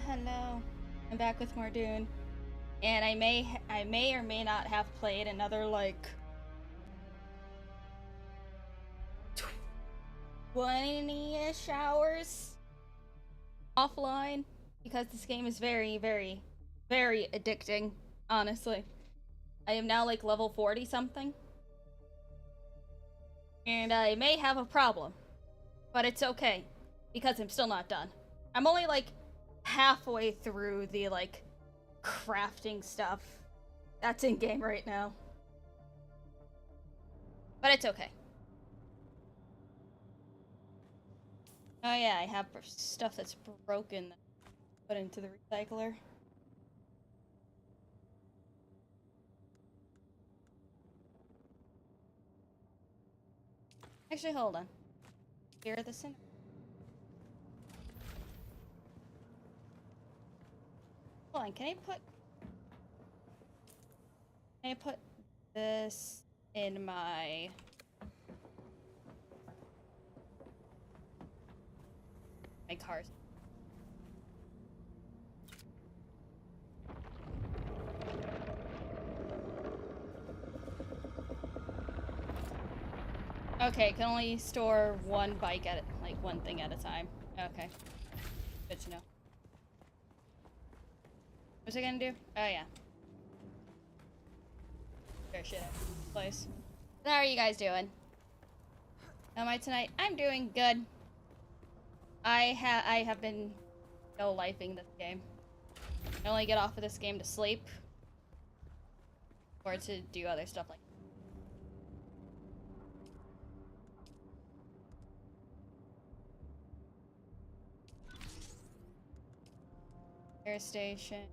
Hello. I'm back with more Dune, and I may or may not have played another like 20-ish hours offline because this game is very, very, very addicting. Honestly, I am now like level 40 something, and I may have a problem, but it's okay because I'm still not done. I'm only like halfway through the like crafting stuff that's in game right now. But it's okay. Oh yeah, I have stuff that's broken that I put into the recycler. Actually, hold on. Here are the center. Hold on, can I put this in my cars? Okay, can only store one bike at like one thing at a time. Okay, good to know. What's it gonna do? Oh yeah. Fair shit. Place. How are you guys doing? How am I tonight? I'm doing good. I have been no-lifing this game. I only get off of this game to sleep or to do other stuff like air station.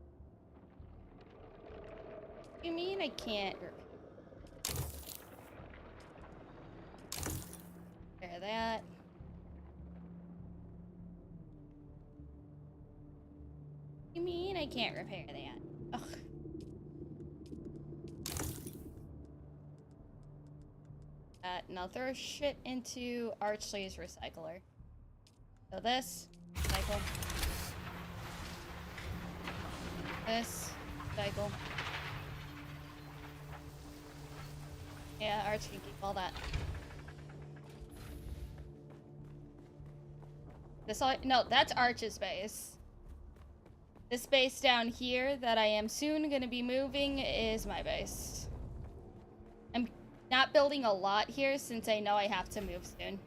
You mean I can't repair that? You mean I can't repair that? Ugh. And I'll throw shit into Archley's recycler. So this, recycle. This, recycle. Yeah, Arch can keep all that. No, that's Arch's base. This base down here that I am soon gonna be moving is my base. I'm not building a lot here since I know I have to move soon.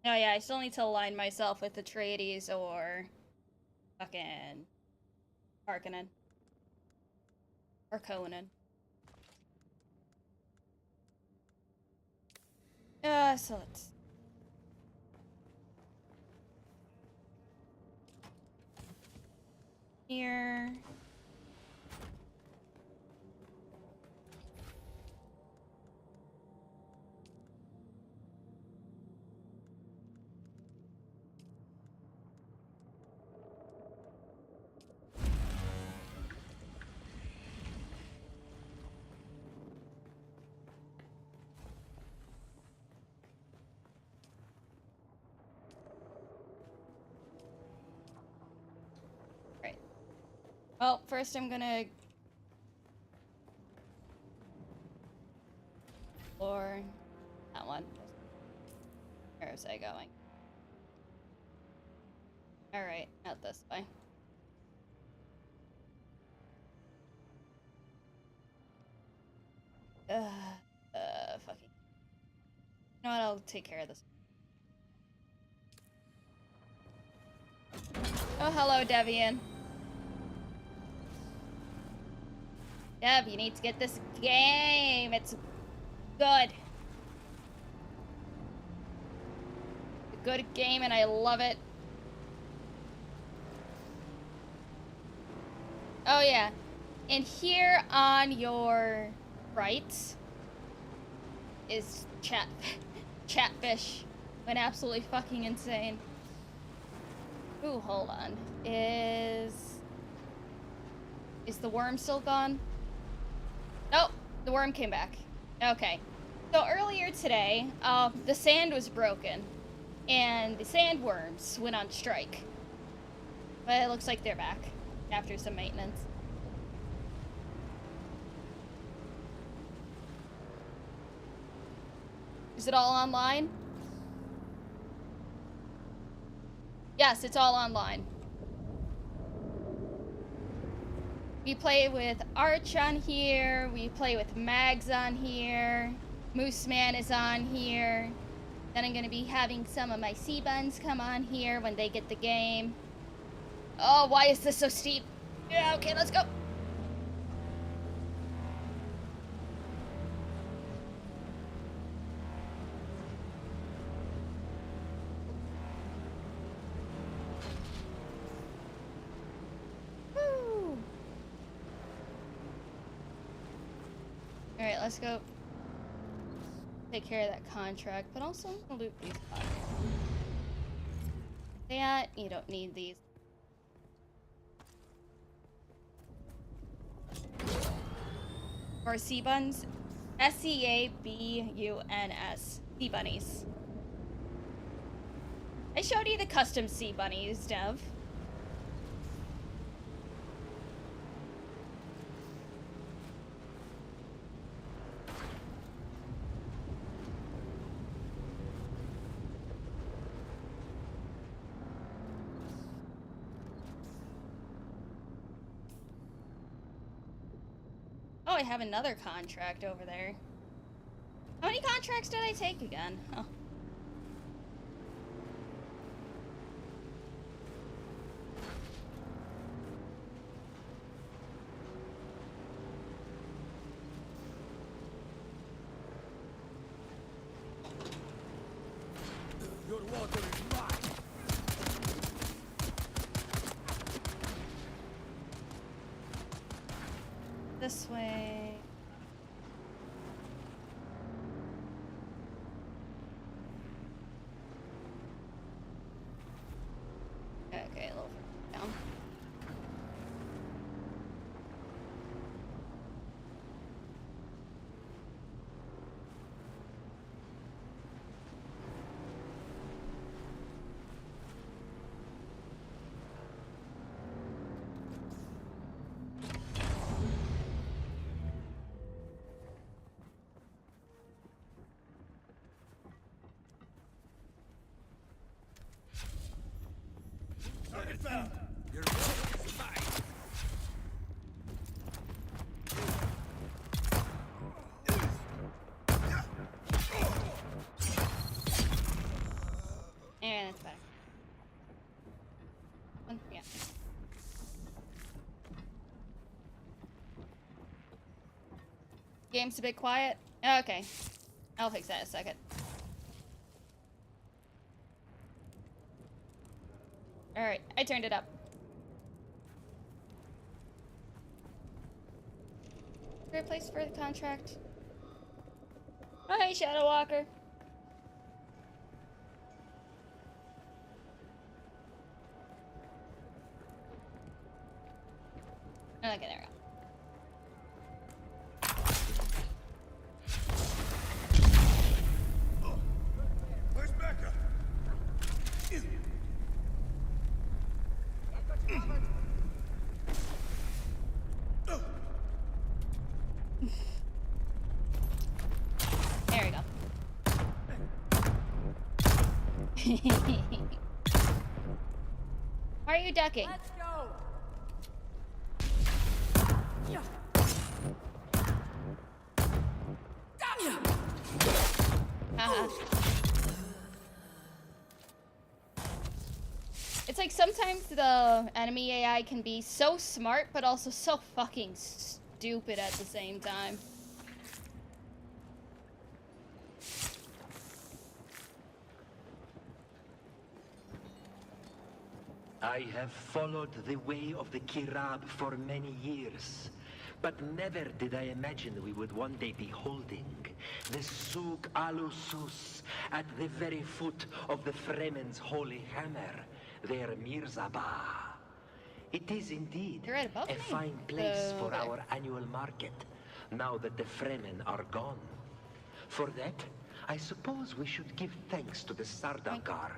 Oh yeah, I still need to align myself with Atreides or fucking Harkonnen. Or Conan. So let's... Here... Well, first I'm gonna... Or... that one. Where was I going? Alright, not this way. Fucking... You know what, I'll take care of this. Oh, hello, Devian. Dev, you need to get this game. It's good. It's a good game and I love it. Oh yeah. And here on your right is Chatfish. Went absolutely fucking insane. Ooh, hold on. Is the worm still gone? Oh, the worm came back. Okay. So earlier today, the sand was broken, and the sandworms went on strike. But it looks like they're back after some maintenance. Is it all online? Yes, it's all online. We play with Arch on here, we play with Mags on here, Mooseman is on here. Then I'm gonna be having some of my sea buns come on here when they get the game. Oh, why is this so steep? Yeah, okay, let's go. Woo. All right, let's go take care of that contract, but also I'm gonna loot these boxes. That, you don't need these. Or sea buns. SEABUNS. Sea bunnies. I showed you the custom sea bunnies, Dev. Oh, I have another contract over there. How many contracts did I take again? Oh. Your water is mine. This way. Okay, a little further down. Target found. Your water is mine. And it's back. One, yeah. Game's a bit quiet. Okay. I'll fix that in a second. Alright, I turned it up. Is there a place for the contract? Oh, hey, Shadow Walker. Okay, there we go. Where's Becca? There we go. Why are you ducking? Let's go. Haha. It's like sometimes the enemy AI can be so smart, but also so fucking stupid at the same time. I have followed the way of the Kirab for many years, but never did I imagine we would one day be holding the Suk Alusus at the very foot of the Fremen's holy hammer, their Mirzabah. It is indeed You're right above a me. fine place for Okay. our annual market, now that the Fremen are gone. For that, I suppose we should give thanks to the Sardaukar.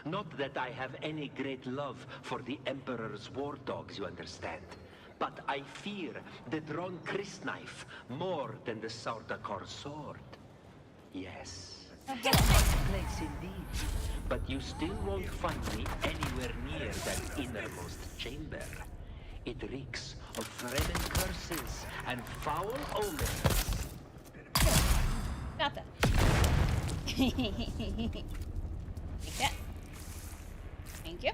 Not that I have any great love for the Emperor's war dogs, you understand. But I fear the drawn crysknife more than the Sardaukar sword. Yes. Place indeed. But you still won't find me anywhere near that innermost chamber. It reeks of Fremen curses and foul omens. Got that. Take that. Thank you.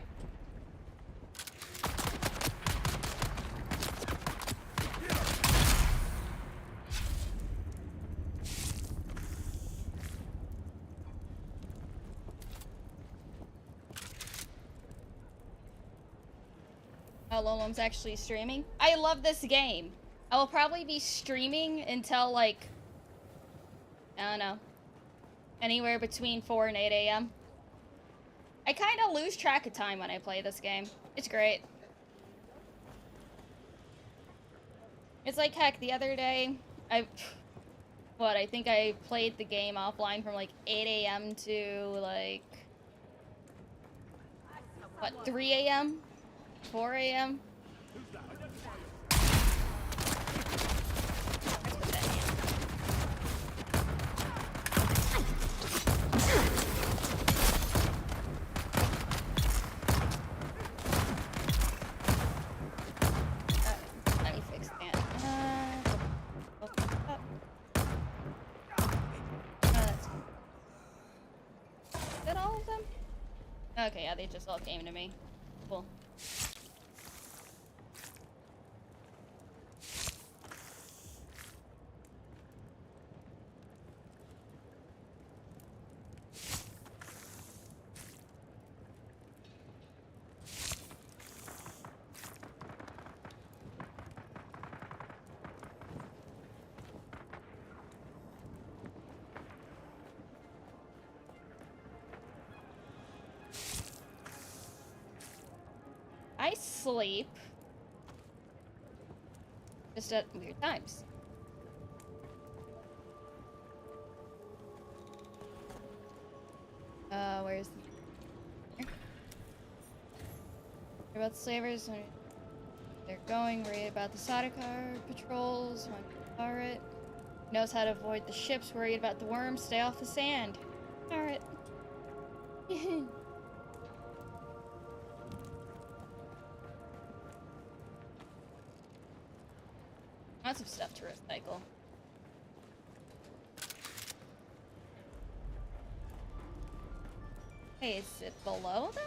Oh, LumLum's actually streaming. I love this game. I will probably be streaming until, like, I don't know, anywhere between 4 and 8 a.m. I kind of lose track of time when I play this game. It's great. It's like, heck, the other day, I think I played the game offline from, like, 8 a.m. to, like, 3 a.m.? 4 a.m.? Let me fix that. Is that all of them? Okay, yeah, they just all came to me. Cool. I sleep just at weird times. Where's the... Here. Worry about the slavers when they're going, worry about the Sardaukar patrols, when Alright. Knows how to avoid the ships, worried about the worms, stay off the sand. Alright. Lots of stuff to recycle. Hey, is it below then?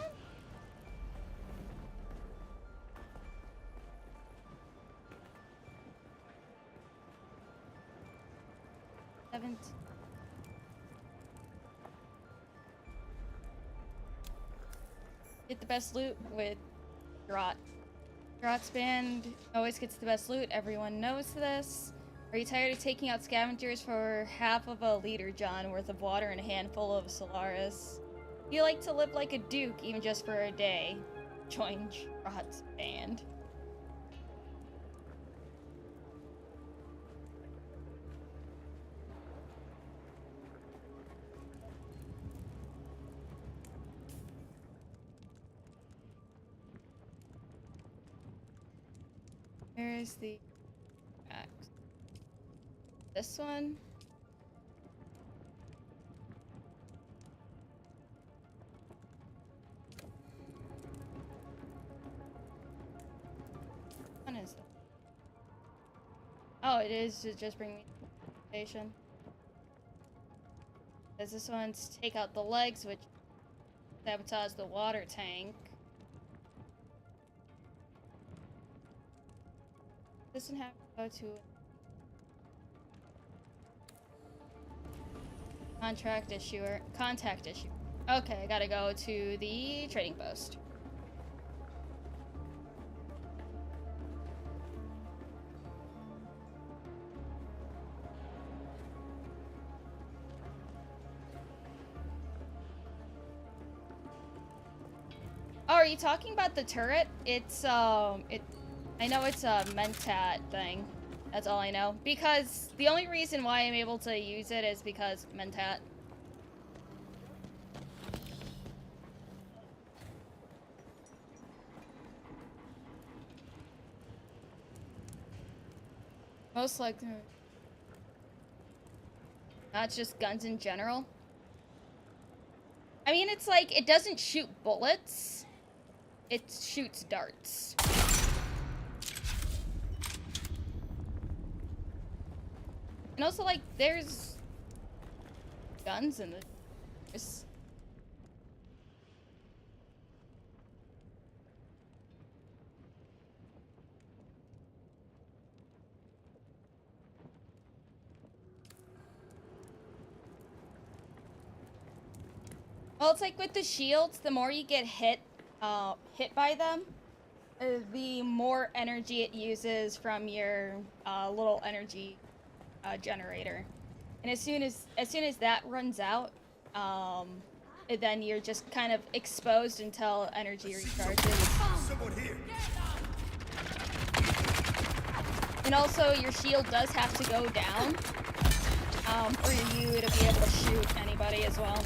Get the best loot with Draught. Draught's band always gets the best loot. Everyone knows this. Are you tired of taking out scavengers for half of a liter, John, worth of water and a handful of Solaris? You like to live like a duke, even just for a day. Join Draught's band. Where's the axe? This one? What is that? Oh, it is to just bring me to the station. Does this one's take out the legs, which sabotage the water tank. Doesn't have to go to contact issuer. Okay, I gotta go to the trading post. Oh, are you talking about the turret? It's I know it's a Mentat thing. That's all I know. Because the only reason why I'm able to use it is because Mentat. Most likely. Not just guns in general. I mean, it's like, it doesn't shoot bullets. It shoots darts. And also, like, there's guns in this. Well, it's like with the shields, the more you get hit by them, the more energy it uses from your little energy generator. And as soon as that runs out, then you're just kind of exposed until energy recharges. Someone here. And also, your shield does have to go down for you to be able to shoot anybody as well.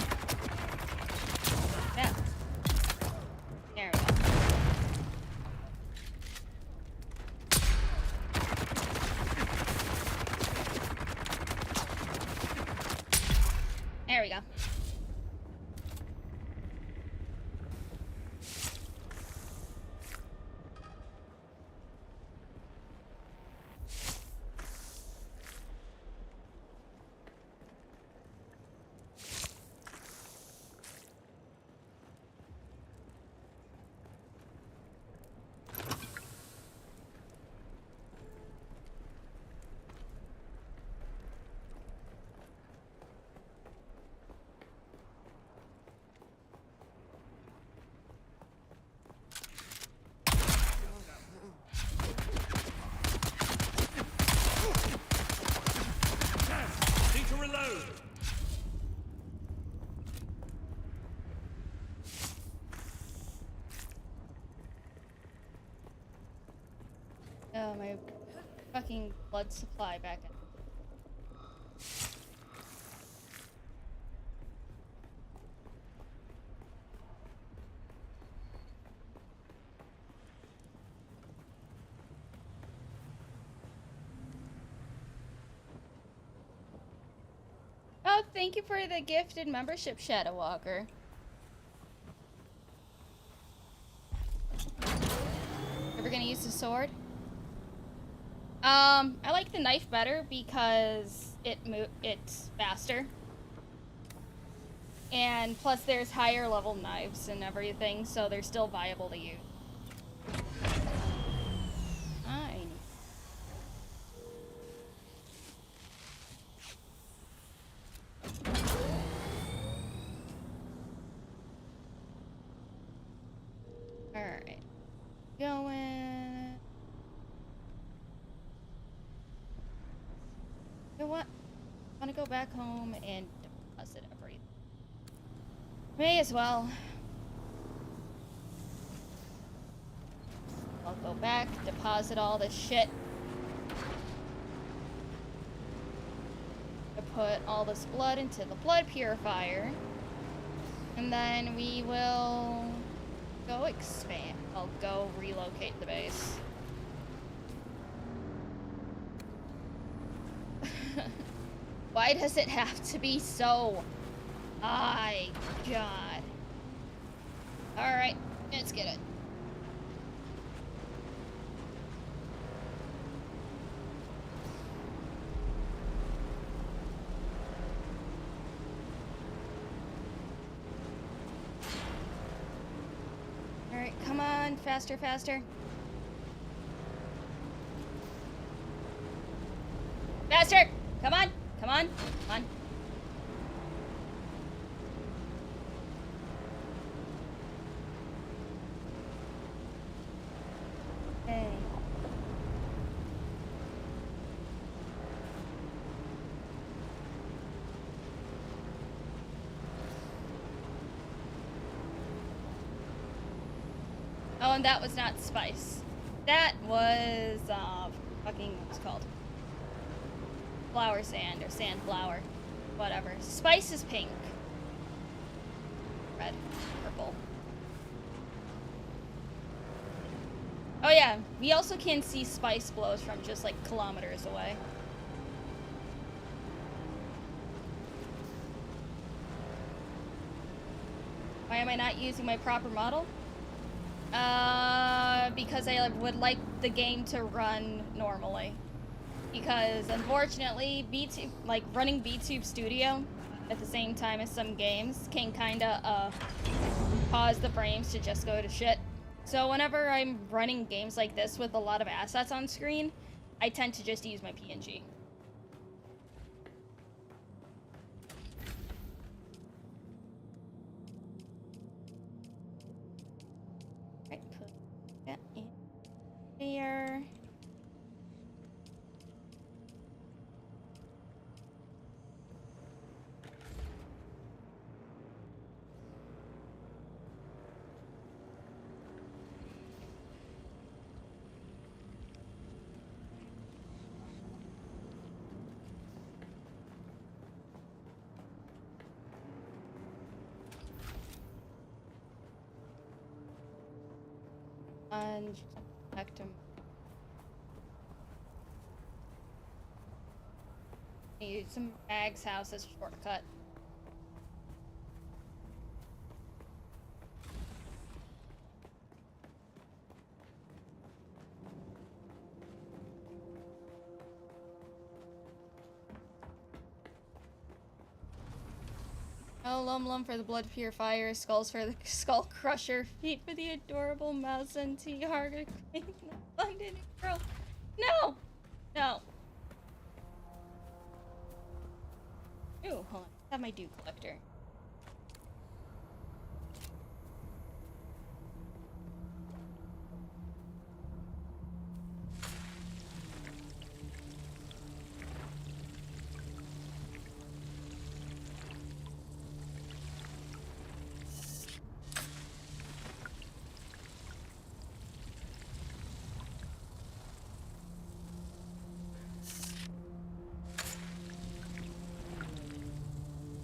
Yeah. There we go. There we go. Need to reload. Oh, my fucking blood supply back in. Oh, thank you for the gifted membership, Shadow Walker. Ever gonna use the sword? I like the knife better because it's faster. And plus there's higher level knives and everything, so they're still viable to use. Fine. Alright. Going. You know what? I want to go back home and deposit everything. May as well. I'll go back, deposit all this shit. I put all this blood into the blood purifier. And then we will go expand. I'll go relocate the base. Why does it have to be so? My God. Alright, let's get it. Alright, come on, faster, faster. Faster! Come on! Come on! Come on. Okay. Oh, and that was not spice. That was, fucking, what's it called? flower sand or sand flower. Whatever. Spice is pink. Red. Purple. Oh yeah, we also can see spice blows from just like kilometers away. Why am I not using my proper model? Because I would like the game to run normally. Because unfortunately, running VTube Studio at the same time as some games can kinda, cause the frames to just go to shit. So whenever I'm running games like this with a lot of assets on screen, I tend to just use my PNG. Right, put that in there. And connect them. Use some Mag's house as a shortcut. Oh, LumLum for the blood purifier, skulls for the skull crusher, feet for the adorable mouse, and tea harder queen, London girl. No! No. Ooh, hold on. I have my dew collector.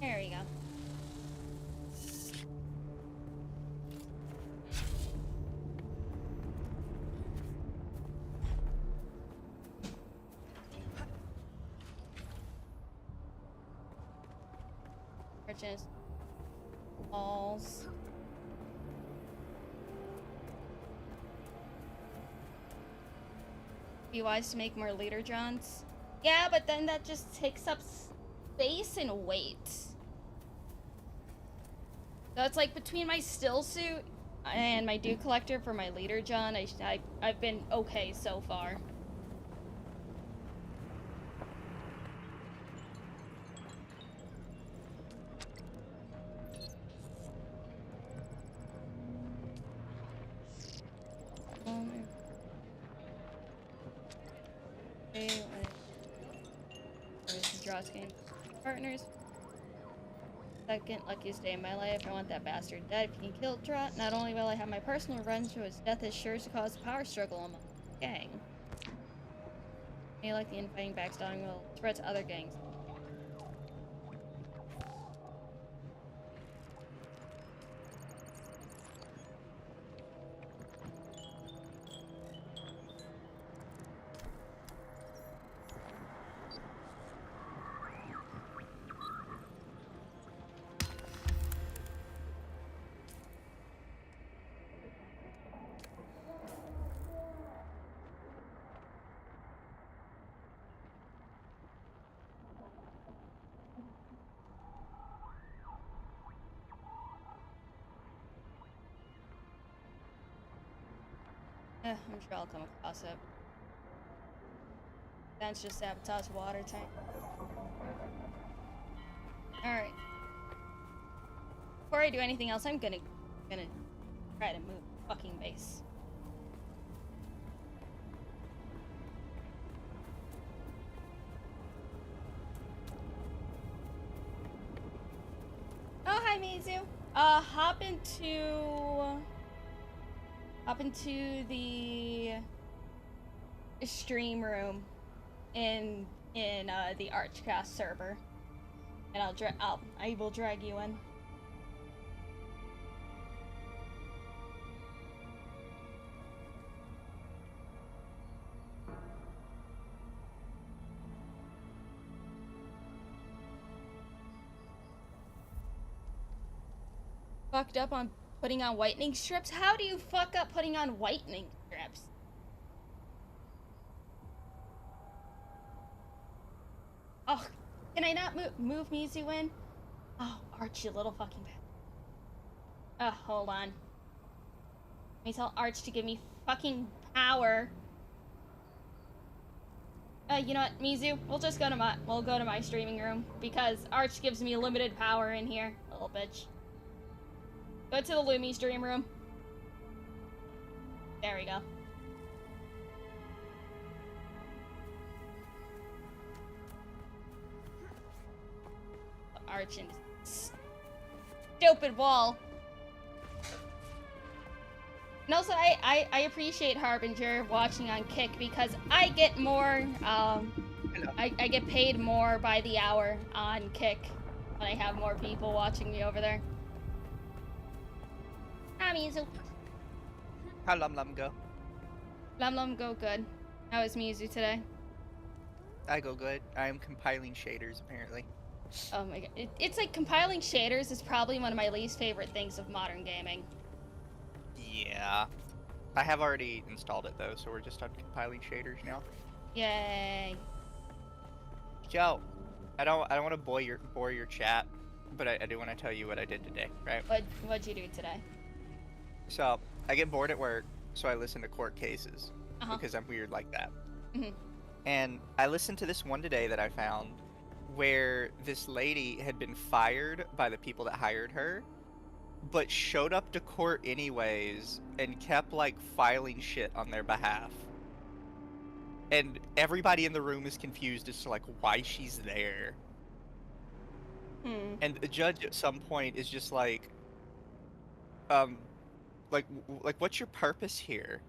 There we go. Purchase walls. Be wise to make more leader Johns. Yeah, but then that just takes up space and weight. So it's like between my still suit and my dew collector for my leader John, I've been okay so far. Game partners. Second luckiest day of my life. I want that bastard dead. If you can kill Trot, not only will I have my personal revenge, but his death is sure to cause a power struggle among the gang. May like the infighting backstabbing will spread to other gangs. I'm sure I'll come across it. That's just sabotage water tank. Alright. Before I do anything else, I'm gonna try to move the fucking base. Oh, hi Mizu. Hop into the stream room in in the Archcast server, and I will drag you in. Fucked up on putting on whitening strips? How do you fuck up putting on whitening strips? Oh, can I not move Mizu in? Oh, Arch, you little fucking bit. Oh, hold on. Let me tell Arch to give me fucking power. You know what, Mizu? We'll go to my streaming room because Arch gives me limited power in here, little bitch. Go to the Lumi stream room. There we go. Arch and stupid wall. And also, I appreciate Harbinger watching on Kick because I get more, I get paid more by the hour on Kick when I have more people watching me over there. Hi, Mizu. How LumLum go? LumLum go good. How is Mizu today? I go good. I am compiling shaders, apparently. Oh my god. It's like compiling shaders is probably one of my least favorite things of modern gaming. Yeah. I have already installed it, though, so we're just on compiling shaders now. Yay. Joe, I don't want to bore your chat, but I do want to tell you what I did today, right? What'd you do today? So, I get bored at work, so I listen to court cases, because I'm weird like that. And I listened to this one today that I found, where this lady had been fired by the people that hired her, but showed up to court anyways, and kept, like, filing shit on their behalf. And everybody in the room is confused as to, like, why she's there. And the judge at some point is just like, what's your purpose here?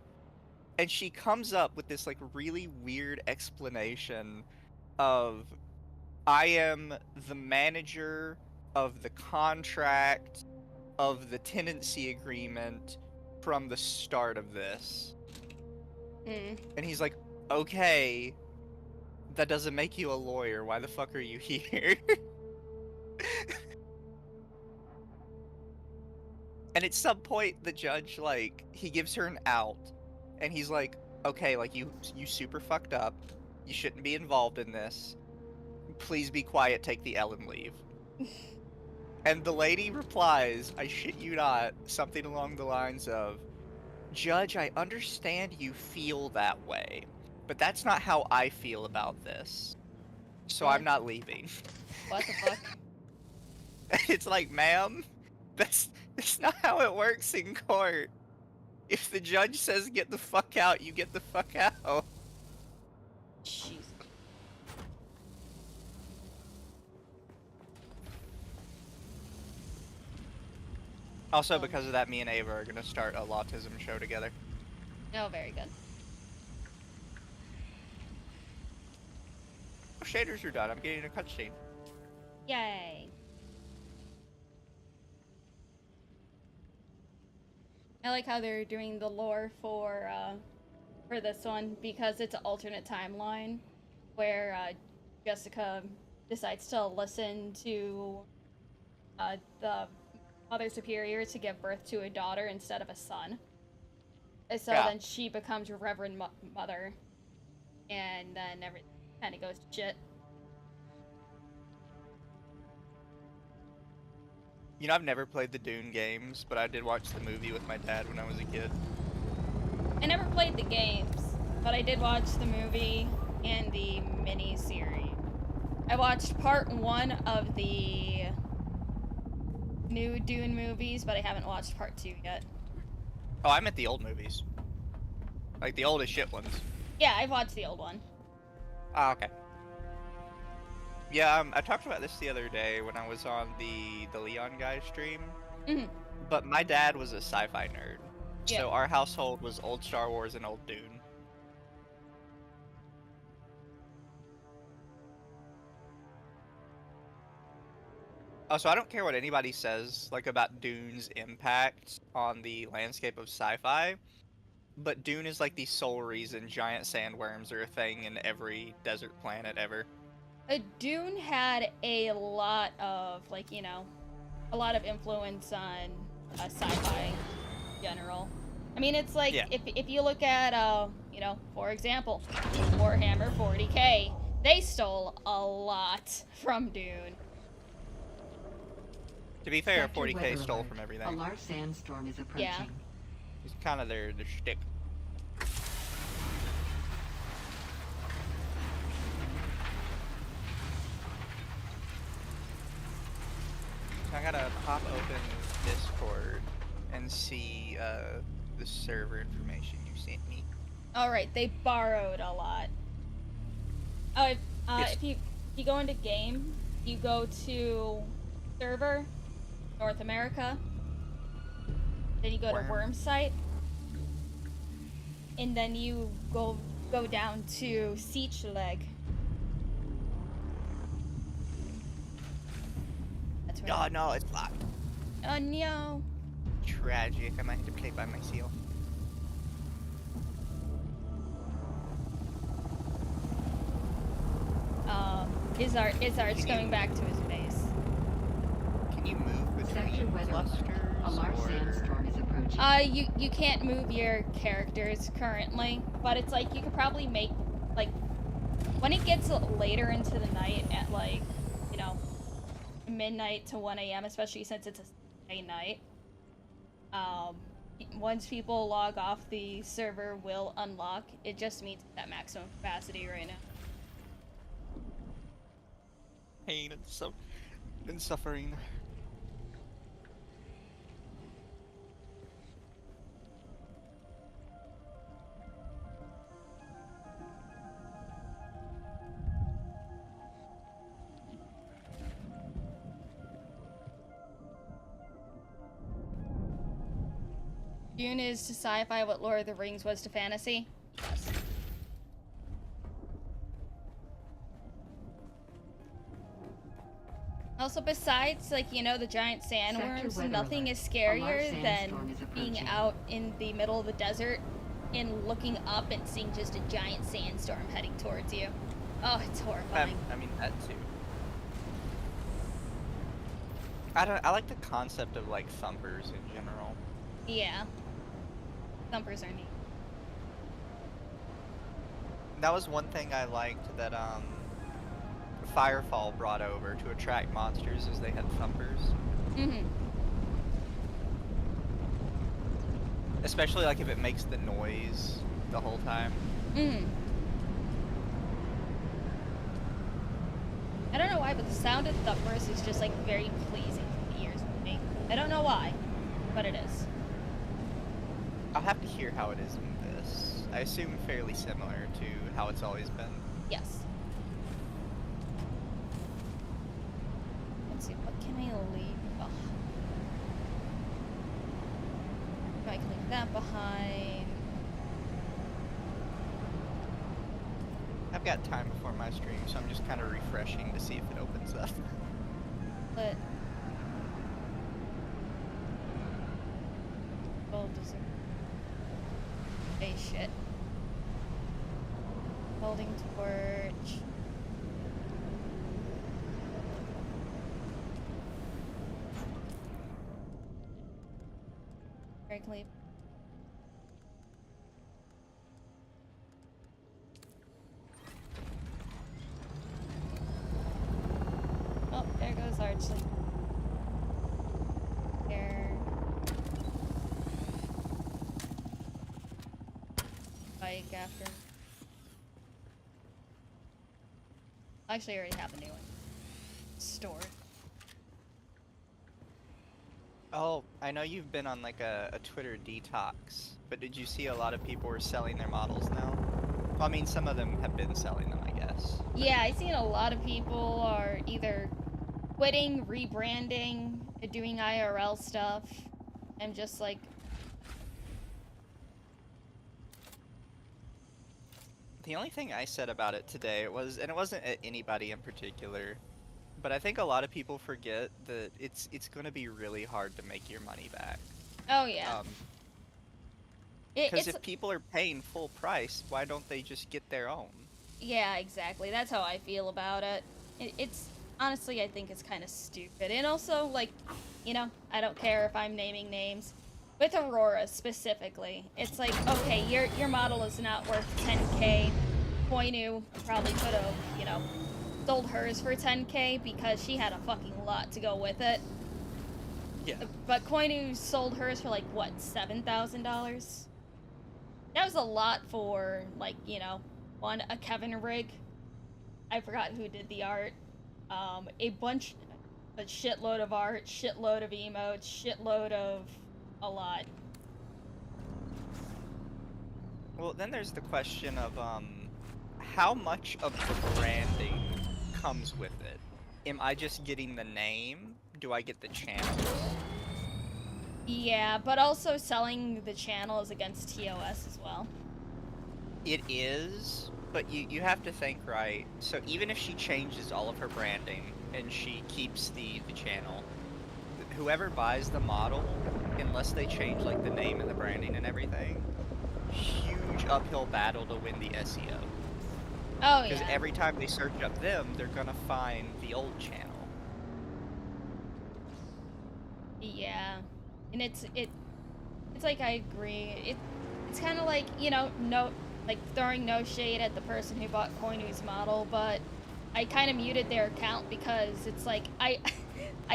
And she comes up with this, like, really weird explanation of, I am the manager of the contract of the tenancy agreement from the start of this. And he's like, okay, that doesn't make you a lawyer. Why the fuck are you here? And at some point, the judge, like, he gives her an out. And he's like, okay, like, you super fucked up. You shouldn't be involved in this. Please be quiet, take the L and leave. And the lady replies, I shit you not, something along the lines of, Judge, I understand you feel that way, but that's not how I feel about this. So I'm not leaving. What the fuck? It's like, ma'am, that's not how it works in court. If the judge says get the fuck out, you get the fuck out. Jeez. Also, because of that, me and Ava are gonna start a Lautism show together. Oh, very good. Oh, shaders are done. I'm getting a cutscene. Yay. I like how they're doing the lore for this one because it's an alternate timeline where Jessica decides to listen to the Mother Superior to give birth to a daughter instead of a son. And so then she becomes Reverend Mother, and then everything kind of goes to shit. You know, I've never played the Dune games, but I did watch the movie with my dad when I was a kid. I never played the games, but I did watch the movie and the mini-series. I watched part 1 of the new Dune movies, but I haven't watched part 2 yet. Oh, I meant the old movies. Like the oldest shit ones. Yeah, I've watched the old one. Ah, okay. Yeah, I talked about this the other day when I was on the Leon guy stream. But my dad was a sci-fi nerd. Yeah. So our household was old Star Wars and old Dune. Oh, so I don't care what anybody says, like, about Dune's impact on the landscape of sci-fi, but Dune is like the sole reason giant sandworms are a thing in every desert planet ever. Dune had a lot of, like, you know, a lot of influence on sci-fi in general. I mean, it's like, Yeah. if you look at, you know, for example, Warhammer 40K, they stole a lot from Dune. To be fair, Sector 40K weather stole alert. from A everything. large sandstorm is approaching. Yeah. It's kind of their shtick. So I gotta pop open Discord and see the server information you sent me. Alright, they borrowed a lot. Oh, if you go into game, you go to server, North America, then you go to worm site, and then you go down to siege leg. That's where. Oh no, it's locked. Oh no. Tragic. I might have to play by myself. Izar's going back to his base. Can you move Sector between weather alert. clusters? A large or... sandstorm is approaching. You can't move your characters currently, but it's like you could probably make, like, when it gets later into the night at, like, you know, midnight to 1 a.m., especially since it's a Sunday night, once people log off, the server will unlock. It just meets that maximum capacity right now. Pain and suffering. Dune is to sci-fi what Lord of the Rings was to fantasy. Yes. Also, besides, like, you know, the giant sandworms, nothing is scarier than being out in the middle of the desert and looking up and seeing just a giant sandstorm heading towards you. Oh, it's horrifying. I mean, that too. I like the concept of, like, thumpers in general. Yeah. Thumpers are neat. That was one thing I liked that, Firefall brought over to attract monsters as they had thumpers. Mm-hmm. Especially, like, if it makes the noise the whole time. Mm-hmm. I don't know why, but the sound of thumpers is just, like, very pleasing to the ears for me. I don't know why, but it is. I'll have to hear how it is in this. I assume fairly similar to how it's always been. Yes. Let's see, what can I leave behind? I can leave that behind. I've got time before my stream, so I'm just kind of refreshing to see if it opens up. But gold doesn't. Hey, shit. Holding torch. Very clean. Oh, there goes Archie. There. Bike after. Actually, I already have a new one. Store. Oh, I know you've been on like a Twitter detox, but did you see a lot of people were selling their models now? Well, I mean, some of them have been selling them, I guess. Yeah, I've seen a lot of people are either quitting, rebranding, doing IRL stuff. I'm just like, The only thing I said about it today was, and it wasn't at anybody in particular, But I think a lot of people forget that it's going to be really hard to make your money back. Oh yeah. Because It's if people are paying full price, why don't they just get their own? yeah, exactly. That's how I feel about it. It's honestly, I think it's kind of stupid. And also, like, you know, I don't care if I'm naming names. With Aurora specifically, it's like, okay, your model is not worth 10K. Koinu probably could have, you know, sold hers for 10K because she had a fucking lot to go with it. Yeah. But Koinu sold hers for like what, $7,000? That was a lot for, like, you know, a Kevin rig. I forgot who did the art. A shitload of art, shitload of emotes, shitload of a lot. Well, then there's the question of how much of the branding comes with it? Am I just getting the name? Do I get the channels? Yeah, but also selling the channel is against TOS as well. It is, but you have to think, right? So even if she changes all of her branding and she keeps the channel, whoever buys the model, unless they change like the name and the branding and everything, huge uphill battle to win the SEO. Oh Because yeah. every time they search up them, they're gonna find the old channel. Yeah. And it's like I agree. It's kind of like, you know, no, like throwing no shade at the person who bought Koinu's model, but I kind of muted their account because it's like I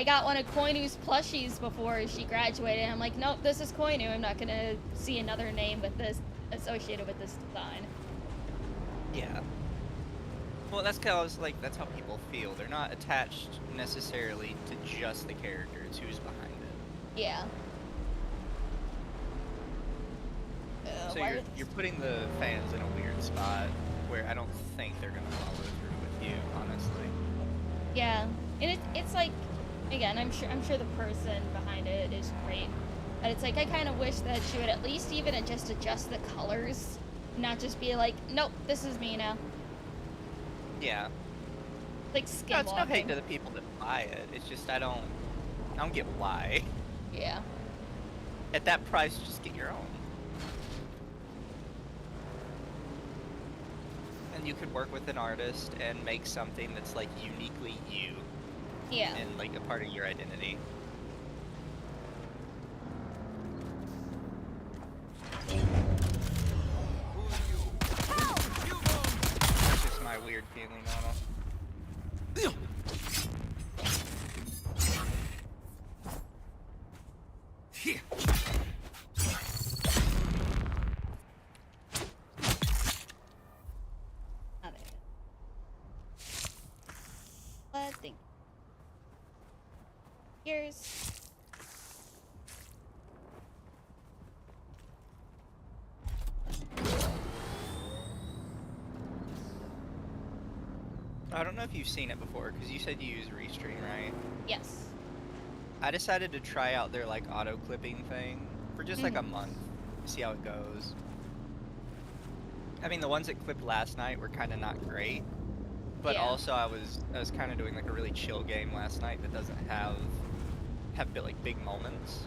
got one of Koinu's plushies before she graduated. And I'm like, nope, this is Koinu. I'm not gonna see another name with this associated with this design. Yeah. Well, that's cause like that's how people feel. They're not attached necessarily to just the character. It's who's behind it. Yeah. So you're putting the fans in a weird spot where I don't think they're gonna follow through with you, honestly. Yeah, and it's like, again, I'm sure the person behind it is great, but it's like I kind of wish that she would at least even just adjust the colors, not just be like, nope, this is me now. Yeah. Like No, it's no hate skinwalking. to the people that buy it. It's just I don't get why. Yeah. At that price, just get your own. And you could work with an artist and make something that's like uniquely you. Yeah. And like a part of your identity. That's just my weird feeling on it. Here. Oh, there it is. Let's think. Here's. I don't know if you've seen it before, because you said you use Restream, right? Yes. I decided to try out their like auto clipping thing for just like a month, see how it goes. I mean, the ones that clipped last night were kind of not great, but Yeah. also I was kind of doing like a really chill game last night that doesn't have like big moments.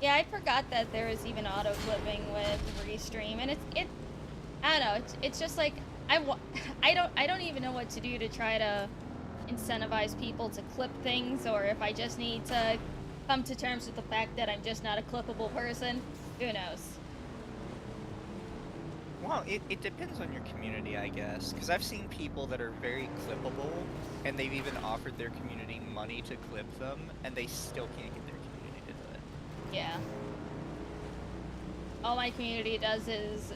Yeah, I forgot that there was even auto clipping with Restream, and I don't know. It's just like I don't even know what to do to try to incentivize people to clip things, or if I just need to come to terms with the fact that I'm just not a clippable person. Who knows? Well, it depends on your community, I guess, because I've seen people that are very clippable, and they've even offered their community money to clip them, and they still can't get their community to do it. Yeah. All my community does is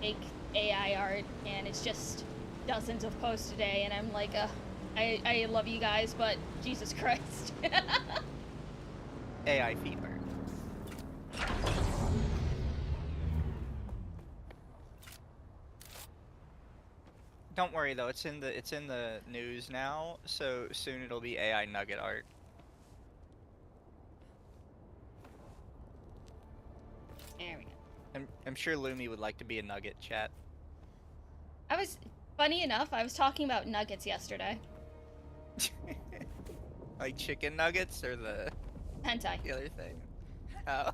make AI art, and it's just dozens of posts a day, and I'm like, I love you guys, but Jesus Christ. AI feed art. Don't worry though, it's in the news now, so soon it'll be AI nugget art. There we go. I'm sure Lumi would like to be a nugget, chat. Funny enough, I was talking about nuggets yesterday. Like chicken nuggets or the Hentai. other thing? Oh.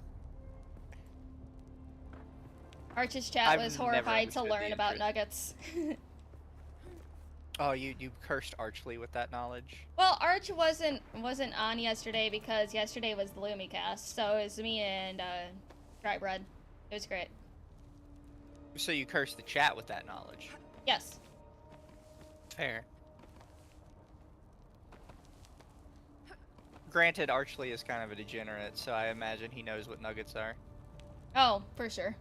Arch's chat I've was never horrified to understood learn the about interest. nuggets. Oh, you cursed Archly with that knowledge? Well, Arch wasn't on yesterday because yesterday was the Lumi cast, so it was me and Dry Bread. It was great. So you cursed the chat with that knowledge? Yes. Fair. Granted, Archly is kind of a degenerate, so I imagine he knows what nuggets are. Oh, for sure.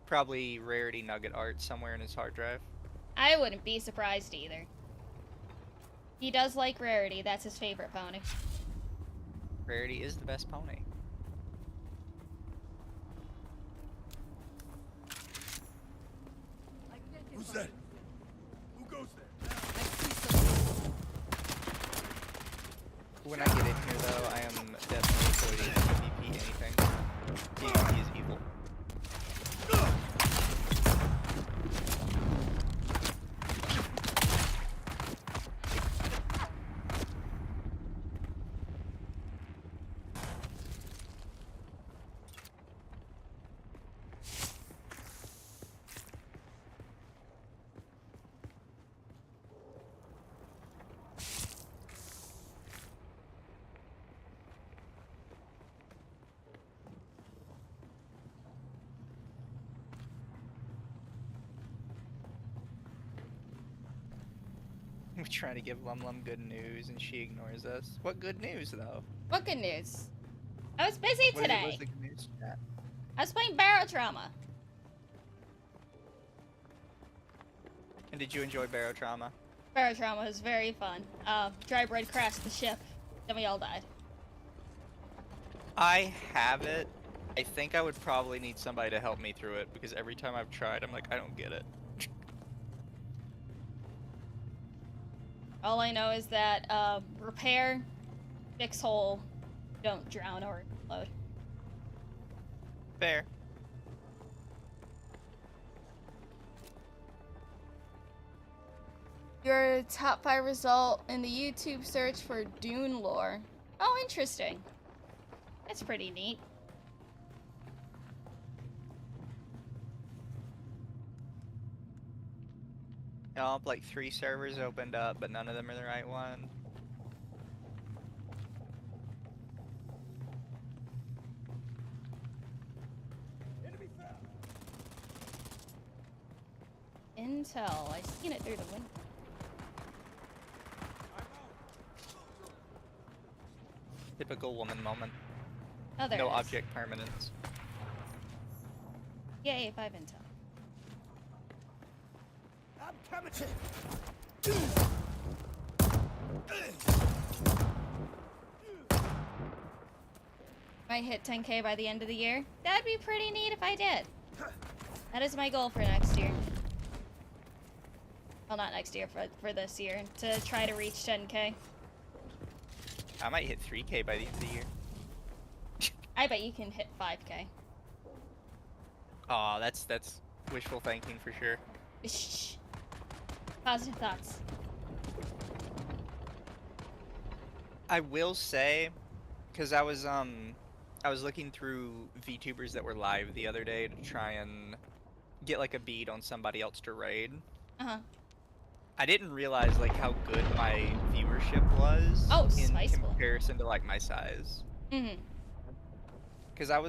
Probably rarity nugget art somewhere in his hard drive. I wouldn't be surprised either. He does like Rarity. That's his favorite pony. Rarity is the best pony. Who's that? Who goes there? When I get in here, though, I am definitely avoiding PvP anything. PvP is evil. We're trying to give LumLum good news, and she ignores us. What good news, though? What good news? I was busy What today. was the good news chat? I was playing Barrow Trauma. And did you enjoy Barrow Trauma? Barrow Trauma was very fun. Dry Bread crashed the ship. Then we all died. I have it. I think I would probably need somebody to help me through it, because every time I've tried, I'm like, I don't get it. All I know is that repair, fix hole, don't drown or explode. Fair. Your top 5 result in the YouTube search for Dune lore. Oh, interesting. That's pretty neat. Nope, like 3 servers opened up, but none of them are the right one. Intel. I seen it through the window. Typical woman moment. Oh, there No it is. object permanence. Yay, 5 intel. I'm coming to Might hit 10K by the end of the year. That'd be pretty neat if I did. That is my goal for next year. Well, not next year, for this year. To try to reach 10K. I might hit 3K by the end of the year. I bet you can hit 5K. Aw, that's wishful thinking for sure. Shh. Positive thoughts. I will say, because I was looking through VTubers that were live the other day to try and get like a bead on somebody else to raid. Uh-huh. I didn't realize like how good my viewership was in spiceful. comparison to like my size. Mm-hmm. Because I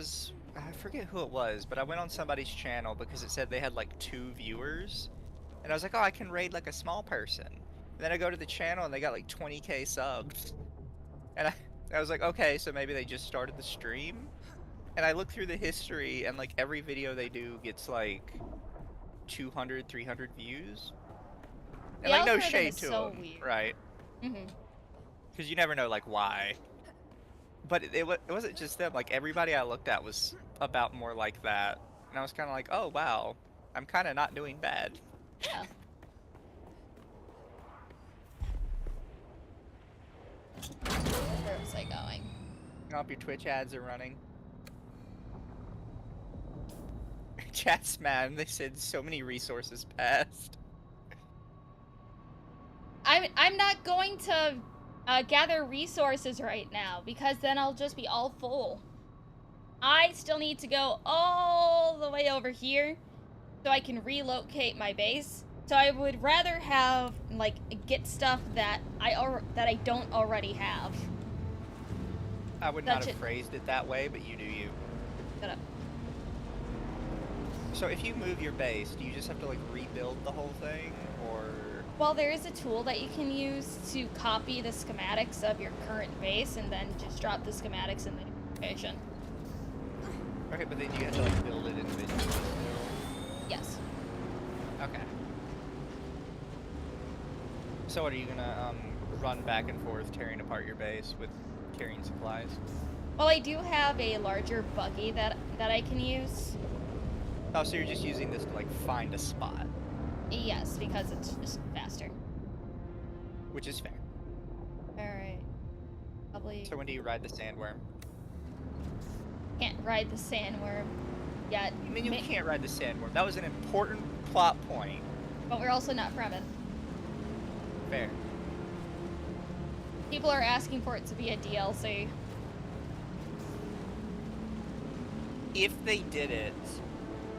forget who it was, but I went on somebody's channel because it said they had like 2 viewers. And I was like, oh, I can raid like a small person. And then I go to the channel and they got like 20K subs. And I was like, okay, so maybe they just started the stream. And I look through the history and like every video they do gets like 200, 300 views. And The like no algorithm shade is to so them, weird. right? Mm-hmm. Because you never know like why. But it wasn't just them. Like everybody I looked at was about more like that. And I was kind of like, oh wow, I'm kind of not doing bad. Yeah. Where was I going? I hope your Twitch ads are running. Chat's mad. They said so many resources passed. I'm not going to gather resources right now because then I'll just be all full. I still need to go all the way over here so I can relocate my base. So I would rather have like get stuff that I don't already have. I would not have phrased it that way, but you do you. Shut up. So if you move your base, do you just have to like rebuild the whole thing, or? Well, there is a tool that you can use to copy the schematics of your current base and then just drop the schematics in the new location. Okay, but then you have to like build it individually. Yes. Okay. So what, are you gonna run back and forth tearing apart your base with carrying supplies? Well, I do have a larger buggy that I can use. Oh, so you're just using this to like find a spot? Yes, because it's just faster. Which is fair. Alright. Probably So when do you ride the sandworm? can't ride the sandworm yet. I mean, you can't ride the sandworm. That was an important plot point. But we're also not from it. Fair. People are asking for it to be a DLC. If they did it,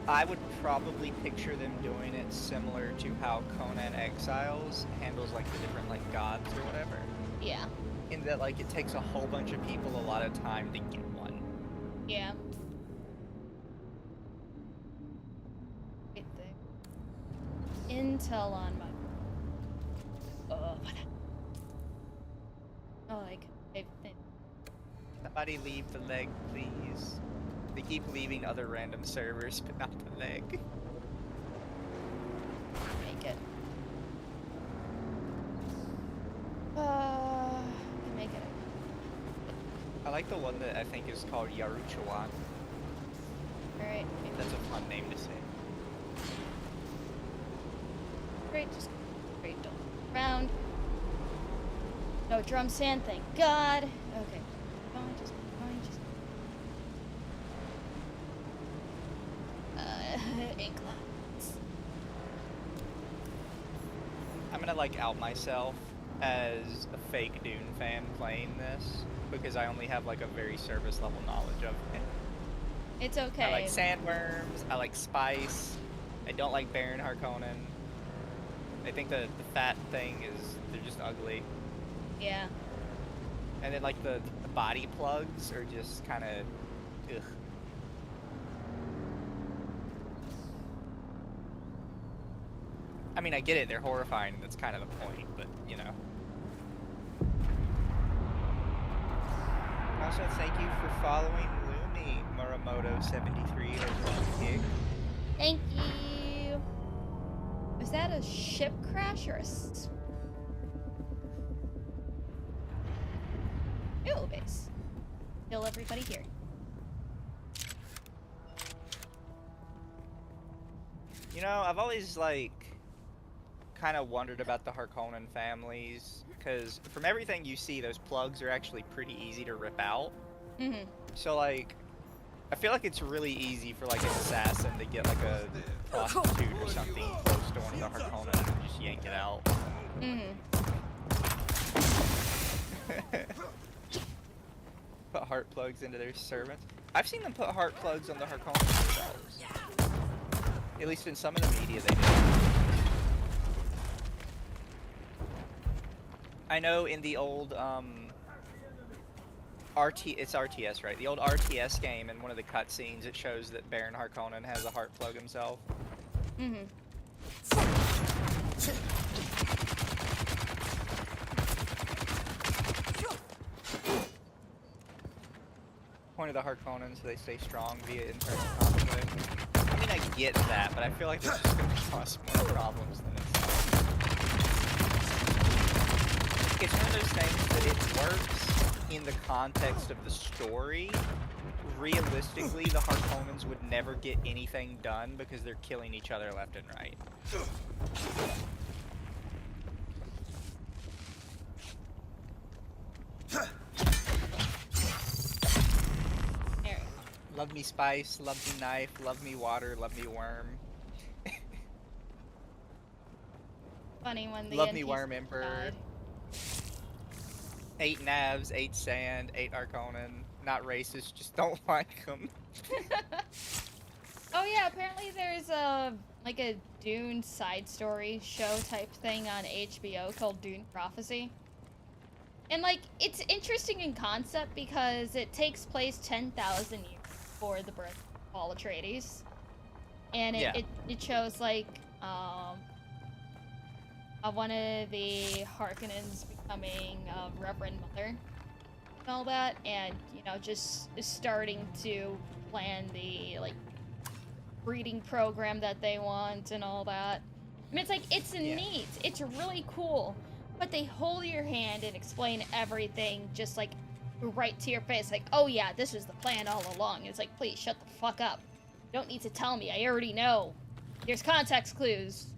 I would probably picture them doing it similar to how Conan Exiles handles like the different like gods or whatever. Yeah. In that like it takes a whole bunch of people a lot of time to get one. Yeah. Wait there. Intel on my. Oh, what? Oh, like. Somebody leave the leg, please. They keep leaving other random servers, but not the leg. Make it. Can make it. I like the one that I think is called Yaruchawan. Alright. That's a fun name to say. Great, just great, don't look around. No drum sand, thank God. Okay. Just ink lines. I'm gonna like out myself as a fake Dune fan playing this because I only have like a very surface level knowledge of it. It's okay. I like sandworms, I like spice, I don't like Baron Harkonnen. I think the fat thing is, they're just ugly. Yeah. And then like the body plugs are just kind of, ugh. I mean, I get it, they're horrifying, that's kind of the point, but, you know. Also, thank you for following Lumi, Muramoto73, over on Kick. Thank you. Was that a ship crash or a fuel base? Kill everybody here. You know, I've always, like, kind of wondered about the Harkonnen families, because from everything you see, those plugs are actually pretty easy to rip out. Mm-hmm. So, like, I feel like it's really easy for, like, an assassin to get, like, a prostitute or something close to one of the Harkonnen and just yank it out. Mm-hmm. Put heart plugs into their servants. I've seen them put heart plugs on the Harkonnen themselves. At least in some of the media they do. I know in the old, it's RTS, right? The old RTS game, in one of the cutscenes, it shows that Baron Harkonnen has a heart plug himself. Mm-hmm. Point of the Harkonnen so they stay strong via internal conflict. I mean, I get that, but I feel like it's just going to cause more problems than it's. It's one of those things that it works in the context of the story. Realistically, the Harkonnens would never get anything done because they're killing each other left and right. Love me spice, love me knife, love me water, love me worm. Fine. funny when the Love me NPCs Worm Emperor. died. 8 Navs, 8 Sand, 8 Arconin. Not racist, just don't like them. Oh yeah, apparently there's a like a Dune side story show type thing on HBO called Dune Prophecy. And like it's interesting in concept because it takes place 10,000 years before the birth of Paul Atreides. And it shows like one of the Harkonnens becoming Reverend Mother and all that, and you know, just starting to plan the like breeding program that they want and all that. I mean, it's like, it's neat. It's really cool. But they hold your hand and explain everything just like right to your face. Like, oh yeah, this was the plan all along. It's like, please shut the fuck up. You don't need to tell me. I already know. There's context clues.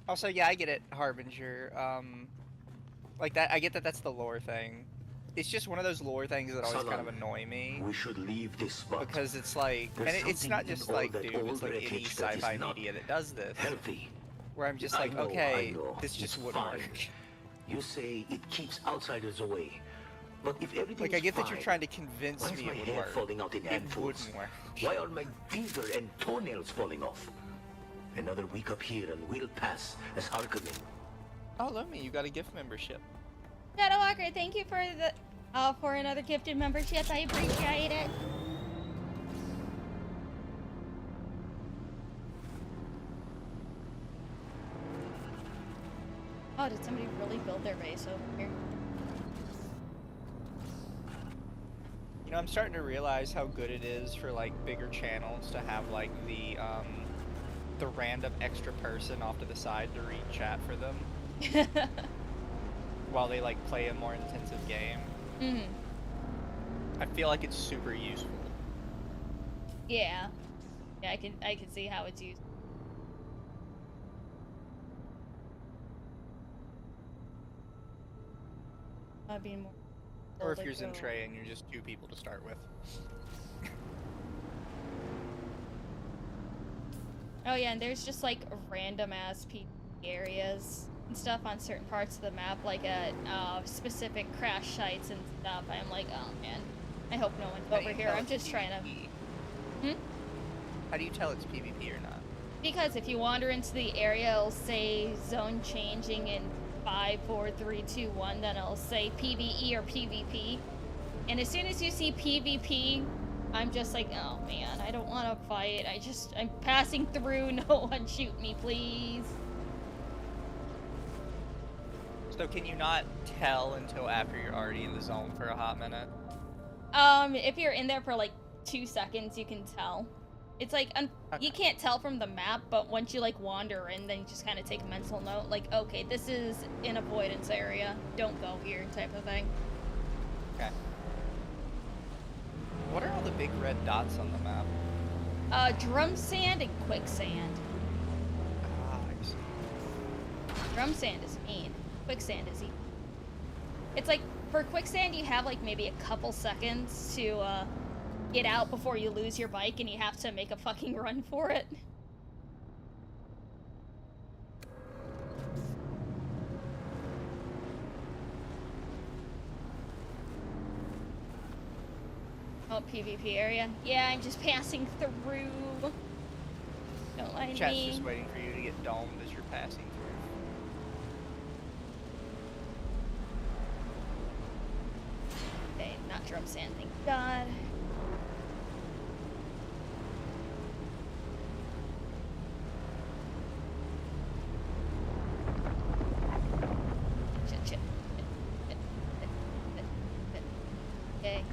Also, yeah, I get it, Harbinger. Like that, I get that that's the lore thing. It's just one of those lore things that always kind of annoy me. We should leave this spot. Because it's like, and it's not just like Dune, it's like any sci-fi media that does this. Healthy. Where I'm just like, okay, this just wouldn't work. You say it keeps outsiders away. But if everything like, I get that you're trying to convince me it would work. Falling out in it wouldn't work. Why are my beaver and toenails falling off? Another week up here and we'll pass as Harkonnen. Oh, Lumi, you got a gift membership. Shadow Walker, thank you for another gifted membership. I appreciate it. Oh, did somebody really build their base over here? You know, I'm starting to realize how good it is for like bigger channels to have like the random extra person off to the side to read chat for them while they like play a more intensive game. I feel like it's super useful. Yeah. Yeah, I can see how it's used. Being more. Or if you're Zentrey and you're just 2 people to start with. Oh yeah, and there's just like random ass PvP areas and stuff on certain parts of the map, like at specific crash sites and stuff. I'm like, oh man, I hope no one's over here. I'm just trying to. How do you tell it's PvP or not? Because if you wander into the area, it'll say zone changing in 5, 4, 3, 2, 1. Then it'll say PvE or PvP. And as soon as you see PvP, I'm just like, oh man, I don't want to fight. I'm passing through. No one shoot me, please. So can you not tell until after you're already in the zone for a hot minute? If you're in there for like 2 seconds, you can tell. It's like, you can't tell from the map, but once you like wander in, then you just kind of take a mental note, like, okay, this is an avoidance area. Don't go here, type of thing. Okay. What are all the big red dots on the map? Drum sand and quicksand. Ah, I see. Drum sand is mean. Quicksand is easy. It's like, for quicksand, you have like maybe a couple seconds to, get out before you lose your bike and you have to make a fucking run for it. Oh, PvP area. Yeah, I'm just passing through. Don't mind Chat's me. just waiting for you to get domed as you're passing through. Okay, not drum sand, thank God. Shit. Okay.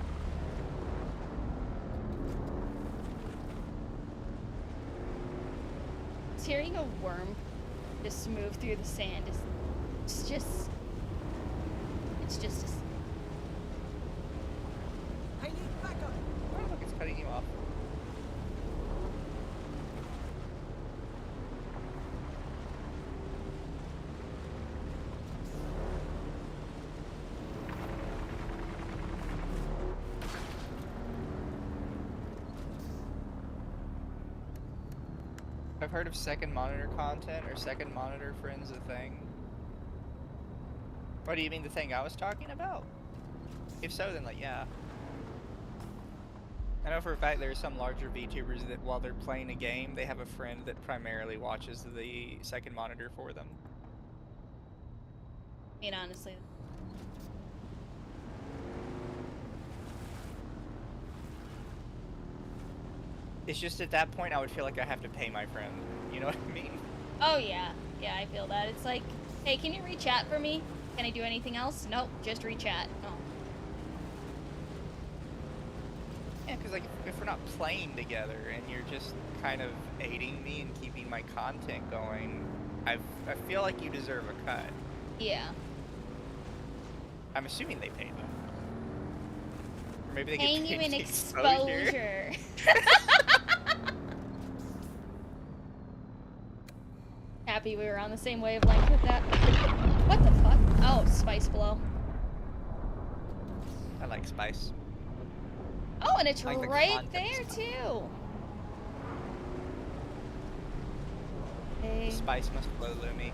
Hearing a worm just move through the sand is it's just I need backup. Oh, look, it's cutting you off. Okay. heard of second monitor content or second monitor friends a thing? What do you mean, the thing I was talking about? If so, then like, yeah. I know for a fact there are some larger VTubers that while they're playing a game, they have a friend that primarily watches the second monitor for them. I mean, honestly. It's just at that point I would feel like I have to pay my friend. You know what I mean? Oh, yeah. Yeah, I feel that. It's like, hey, can you re-chat for me? Can I do anything else? Nope, just re-chat. Oh. Yeah, because like, if we're not playing together and you're just kind of aiding me and keeping my content going, I feel like you deserve a cut. Yeah. I'm assuming they pay them. Or maybe they Paying get you paid in exposure. exposure. Happy we were on the same wavelength with that. What the fuck? Oh, spice blow. I like spice. Oh, and it's I like the right content there, stuff. too. The Okay, spice must flow, Lumi.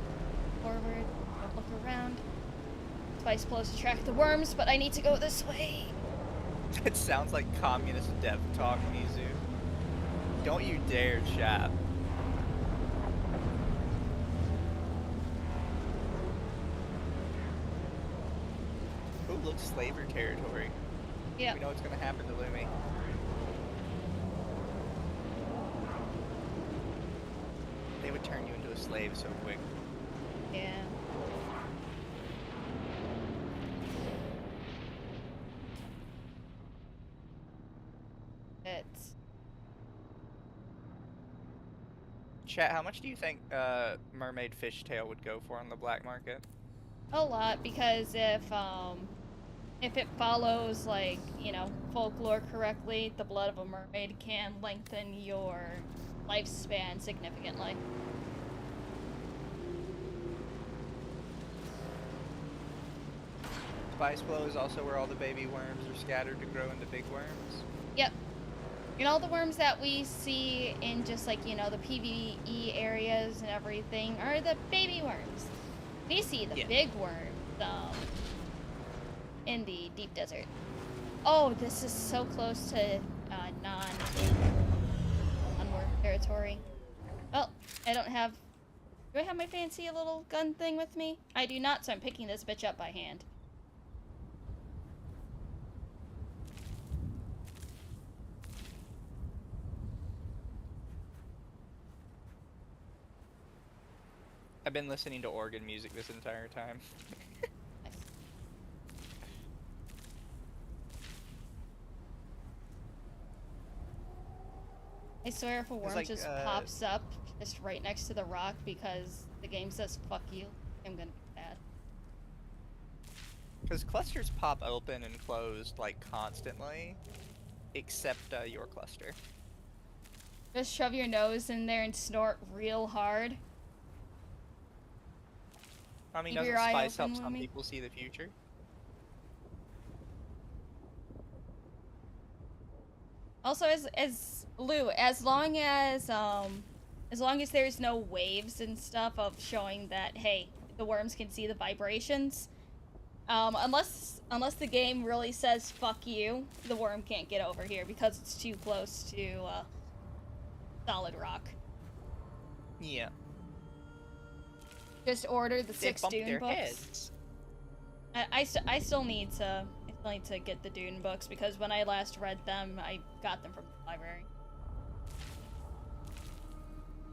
forward, don't look around. Spice blows attract the worms, but I need to go this way. It sounds like communist dev talk, Mizu. Don't you dare, chap. Ooh, look, slaver territory. Yeah. We know what's gonna happen to Lumi. They would turn you into a slave so quick. Yeah. It's Chat, how much do you think mermaid fishtail would go for on the black market? a lot because if it follows, like, you know, folklore correctly, the blood of a mermaid can lengthen your lifespan significantly. Spice flow is also where all the baby worms are scattered to grow into big worms. Yep. And all the worms that we see in just, like, you know, the PvE areas and everything are the baby worms. We see the big worms in the deep desert. Oh, this is so close to non-worm territory. Well, I don't have... Do I have my fancy little gun thing with me? I do not, so I'm picking this bitch up by hand. I've been listening to organ music this entire time. Nice. I swear if a worm like, just pops up just right next to the rock because the game says fuck you, I'm gonna be bad. Because clusters pop open and closed, like, constantly. Except, your cluster. Just shove your nose in there and snort real hard. I mean, Keep doesn't your eye spice help open, some Lumi. people see the future? Also, as Lou, as long as there's no waves and stuff of showing that, hey, the worms can see the vibrations, unless the game really says fuck you, the worm can't get over here because it's too close to solid rock. Yeah. Just order the They 6 bump Dune their books. heads. I still need to get the Dune books because when I last read them, I got them from the library.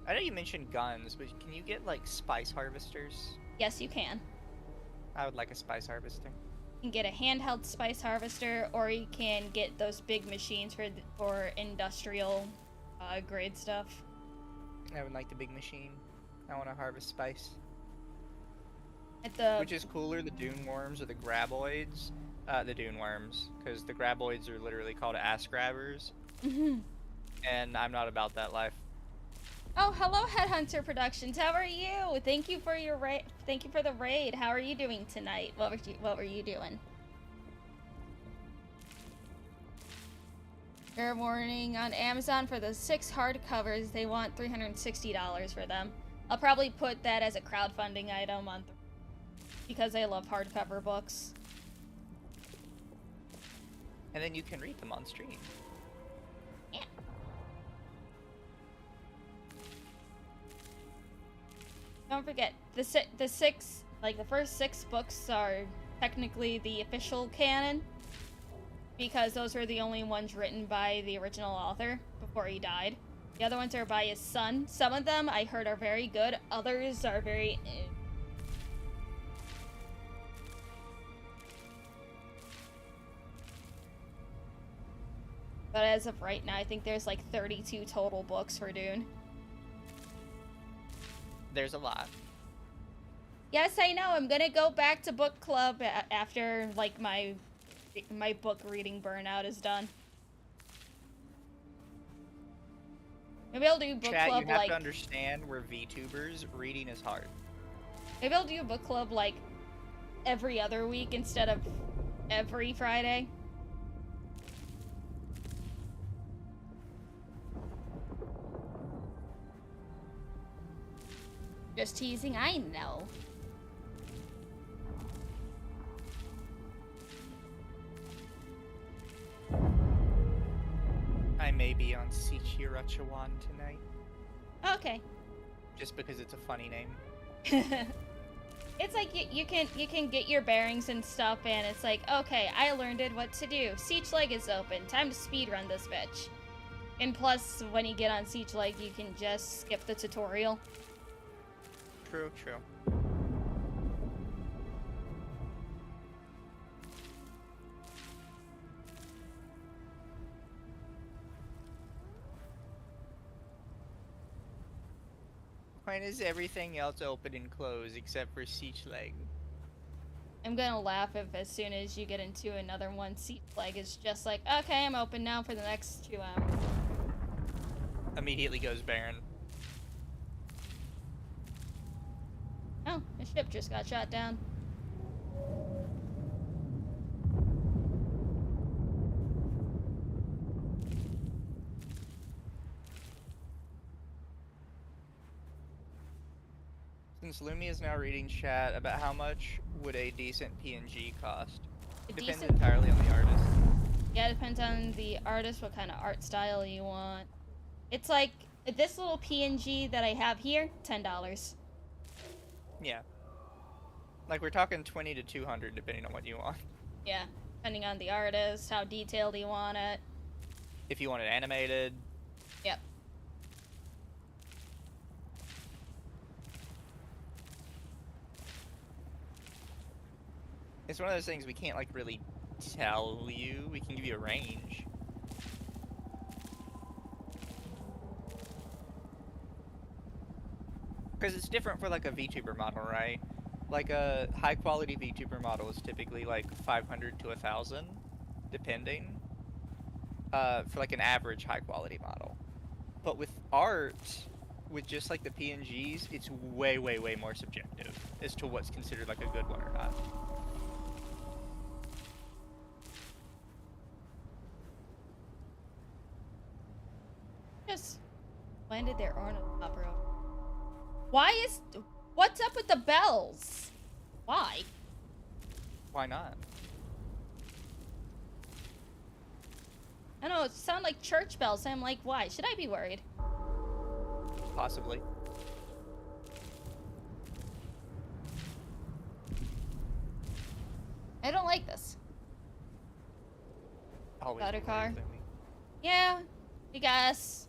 I know you mentioned guns, but can you get, like, spice harvesters? Yes, you can. I would like a spice harvester. You can get a handheld spice harvester, or you can get those big machines for industrial grade stuff. I would like the big machine. I want to harvest spice. At the Which is cooler, the dune worms or the graboids? The dune worms, because the graboids are literally called ass grabbers. And I'm not about that life. Oh, hello, Headhunter Productions. How are you? Thank you for your Thank you for the raid. How are you doing tonight? What were you doing? Fair warning, on Amazon for the 6 hardcovers, they want $360 for them. I'll probably put that as a crowdfunding item on because I love hardcover books. And then you can read them on stream. Yeah. Don't forget, the first 6 books are technically the official canon, because those were the only ones written by the original author before he died. The other ones are by his son. Some of them I heard are very good, others are very But as of right now, I think there's like 32 total books for Dune. There's a lot. Yes, I know. I'm gonna go back to book club after like my book reading burnout is done. Maybe I'll do book Chat, club you have like. to understand, we're VTubers. Reading is hard. Maybe I'll do a book club like every other week instead of every Friday. Just teasing, I know. I may be on Sichirachawan tonight, Okay. just because it's a funny name. It's like you can get your bearings and stuff, and it's like, okay, I learned it what to do. Siege Leg is open. Time to speedrun this bitch. And plus, when you get on Siege Leg, you can just skip the tutorial. True, true. When is everything else open and closed except for Siege Leg? I'm gonna laugh if as soon as you get into another one, Siege Leg is just like, okay, I'm open now for the next 2 hours. Immediately goes barren. Oh, the ship just got shot down. Since Lumi is now reading chat about how much would a decent PNG cost? A Depends decent- entirely on the artist. Yeah, it depends on the artist, what kind of art style you want. It's like, this little PNG that I have here, $10. Yeah. Like we're talking 20 to 200 depending on what you want. Yeah, depending on the artist, how detailed you want it. If you want it animated. Yep. It's one of those things we can't like really tell you. We can give you a range. Because it's different for like a VTuber model, right? Like a high quality VTuber model is typically like 500 to 1,000, depending. For like an average high quality model. But with art, with just like the PNGs, it's way, way, way more subjective as to what's considered like a good one or not. Just landed their ornithopter. What's up with the bells? Why? Why not? I don't know, it sound like church bells. I'm like, why? Should I be worried? Possibly. I don't like this. Always Got a been car. weird, Lumi. Yeah, I guess.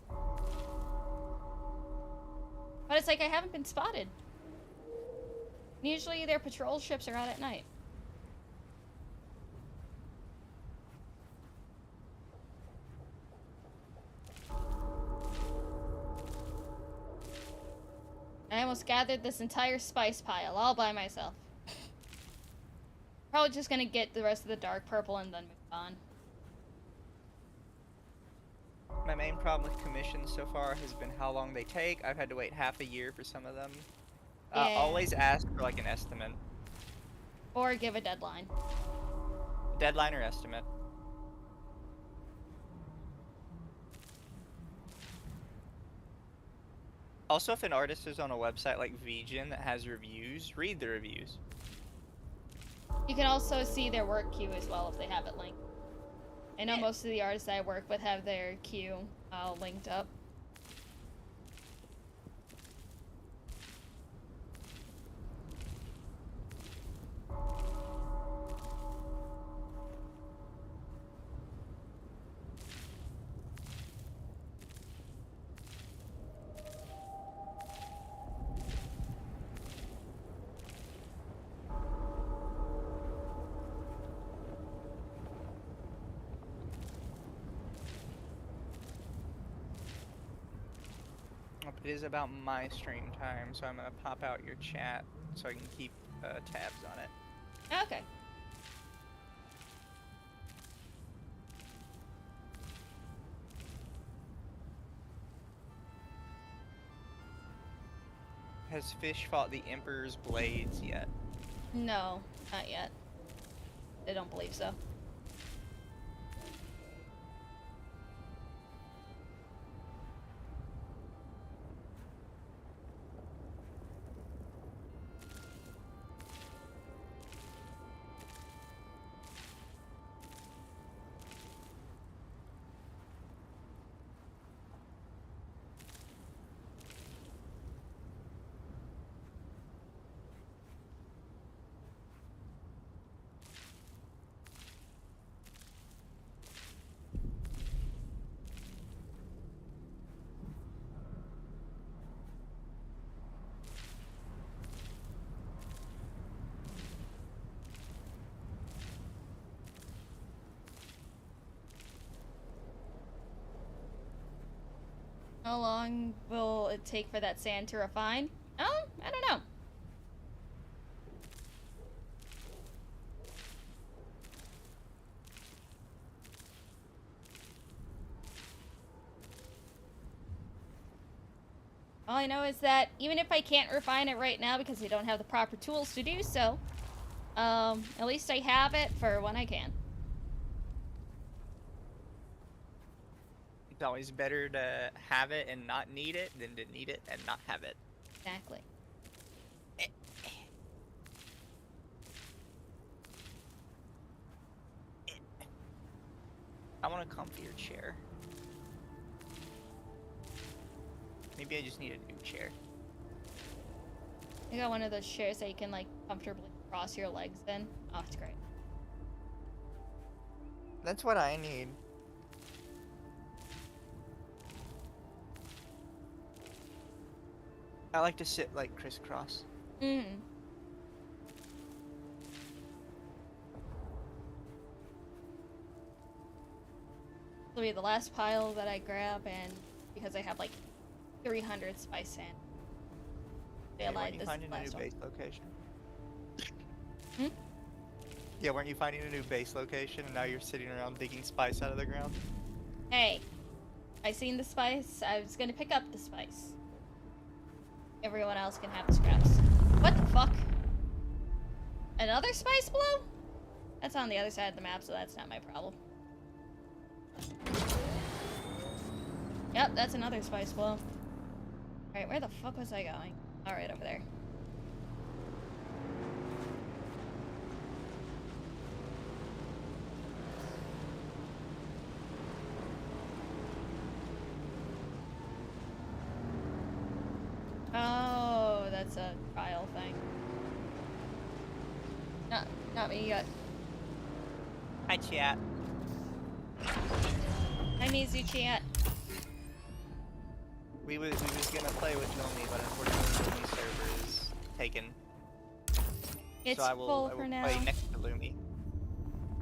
But it's like I haven't been spotted. Usually their patrol ships are out at night. I almost gathered this entire spice pile all by myself. Probably just gonna get the rest of the dark purple and then move on. My main problem with commissions so far has been how long they take. I've had to wait half a year for some of them. Yeah. Always ask for like an estimate. Or give a deadline. Deadline or estimate. Also, if an artist is on a website like Vegan that has reviews, read the reviews. You can also see their work queue as well if they have it linked. I know most of the artists I work with have their queue linked up. It is about my stream time, so I'm gonna pop out your chat so I can keep tabs on it. Okay. Has Fish fought the Emperor's Blades yet? No, not yet. I don't believe so. How long will it take for that sand to refine? Oh, I don't know. All I know is that even if I can't refine it right now because I don't have the proper tools to do so, at least I have it for when I can. It's always better to have it and not need it than to need it and not have it. Exactly. I want a comfier chair. Maybe I just need a new chair. I got one of those chairs that you can like comfortably cross your legs in. Oh, it's great. That's what I need. I like to sit like crisscross. Mm. This will be the last pile that I grab, and because I have like 300 spice sand. Yeah, Realize weren't you this finding a last new one. base location? Hmm? Yeah, weren't you finding a new base location and now you're sitting around digging spice out of the ground? Hey, I seen the spice. I was gonna pick up the spice. Everyone else can have the scraps. What the fuck? Another spice blow? That's on the other side of the map, so that's not my problem. Yep, that's another spice blow. Alright, where the fuck was I going? Alright, over there. Oh, that's a trial thing. Not me yet. Hi, chat. Hi, Mizu chat. We was gonna play with Lumi, but unfortunately Lumi server is taken. It's so I will full for now. play next to Lumi.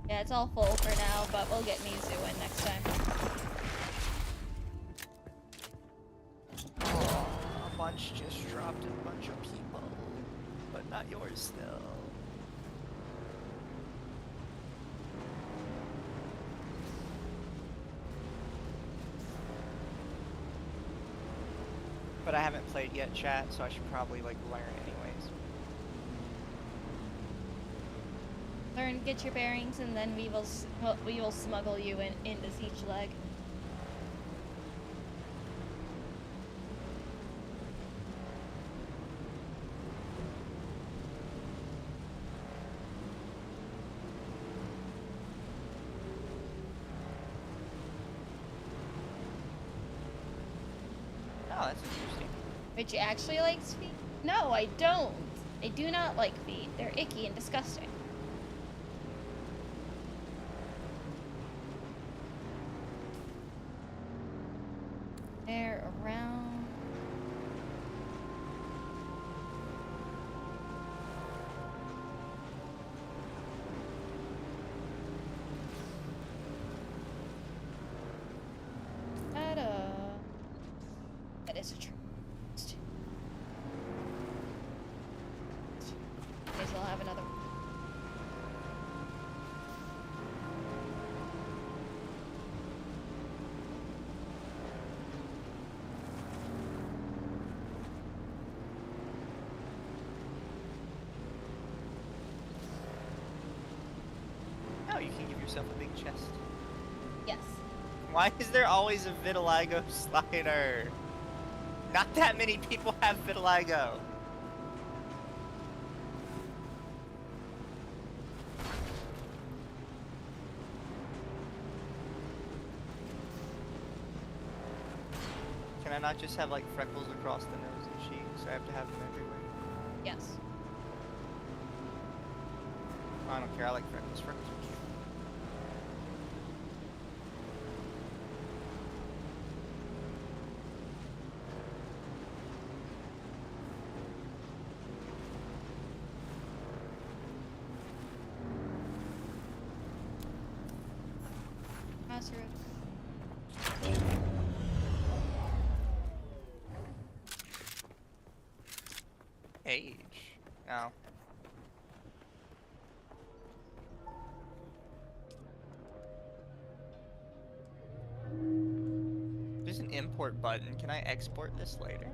Yeah, it's all full for now, but we'll get Mizu in next time. Oh, a bunch just dropped a bunch of people, but not yours still. But I haven't played yet, chat, so I should probably like learn anyways. Learn, get your bearings, and then we will smuggle you into each leg. Richie actually likes feet? No, I don't. I do not like feet. They're icky and disgusting. They're around. That is a tree. May as well have another. Oh, you can give yourself a big chest. Yes. Why is there always a vitiligo slider? Not that many people have vitiligo. Can I not just have like freckles across the nose and cheeks? I have to have them everywhere. Yes. I don't care. I like freckles. Freckles are cute. Age. No. There's an import button. Can I export this later?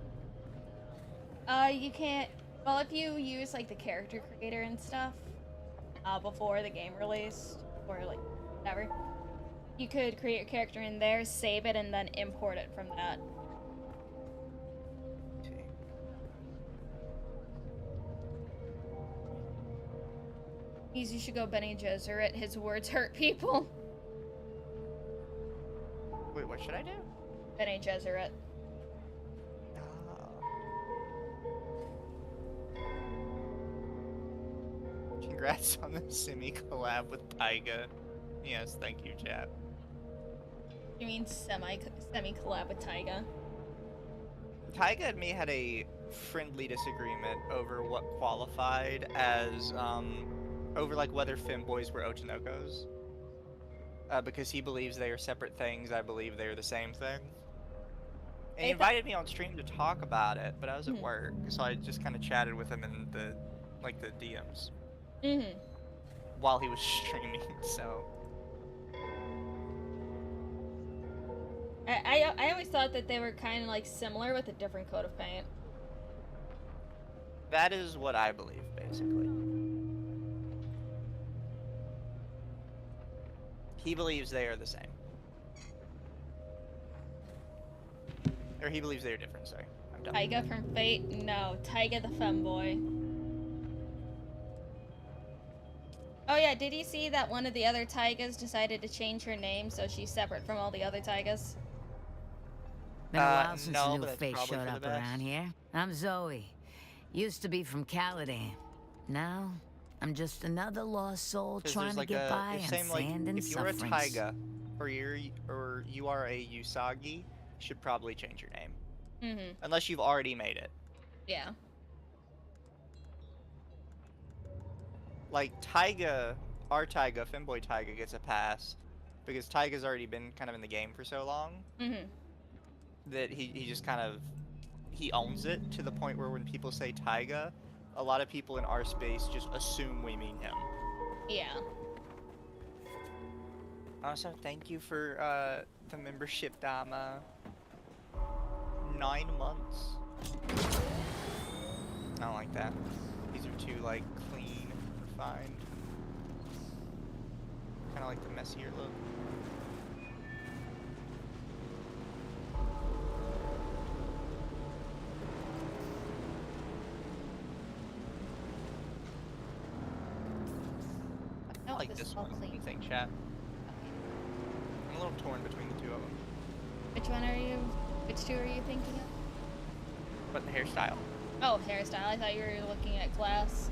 You can't. Well, if you use like the character creator and stuff, before the game released, or like whatever, you could create your character in there, save it, and then import it from that. You should go Benny Gesserit. His words hurt people. Wait, what should I do? Benny Gesserit. Congrats on the semi collab with Taiga. Yes, thank you, chat. You mean semi collab with Taiga? Taiga and me had a friendly disagreement over what qualified as over like whether femboys were Otonokos. Because he believes they are separate things, I believe they are the same thing. And he invited me on stream to talk about it, but I was at work, so I just kind of chatted with him in the DMs. While he was streaming, so. I always thought that they were kind of like similar with a different coat of paint. That is what I believe, basically. He believes they are the same. Or he believes they are different, sorry. I'm done. Taiga from Fate? No, Taiga the femboy. Oh yeah, did you see that one of the other Taigas decided to change her name so she's separate from all the other Taigas? Been a while since no, a new but face that's showed probably for up the best. around here. I'm Zoe. Used to be from Caladan. Now, I'm just another lost soul 'Cause trying there's to like get by on same, like, sand and if you're a sufferings. Taiga or you are a Usagi, you should probably change your name. Unless you've already made it. Yeah. Like Taiga, our Taiga, femboy Taiga gets a pass because Taiga's already been kind of in the game for so long that he just kind of he owns it to the point where when people say Taiga, a lot of people in our space just assume we mean him. Yeah. Also, thank you for the membership, Dama. 9 months. I don't like that. These are too like clean, refined. Kind of like the messier look. I like this one. What do you think, chat? I'm a little torn between the two of them. Which one are you? Which two are you thinking of? What, the hairstyle? Oh, hairstyle. I thought you were looking at class.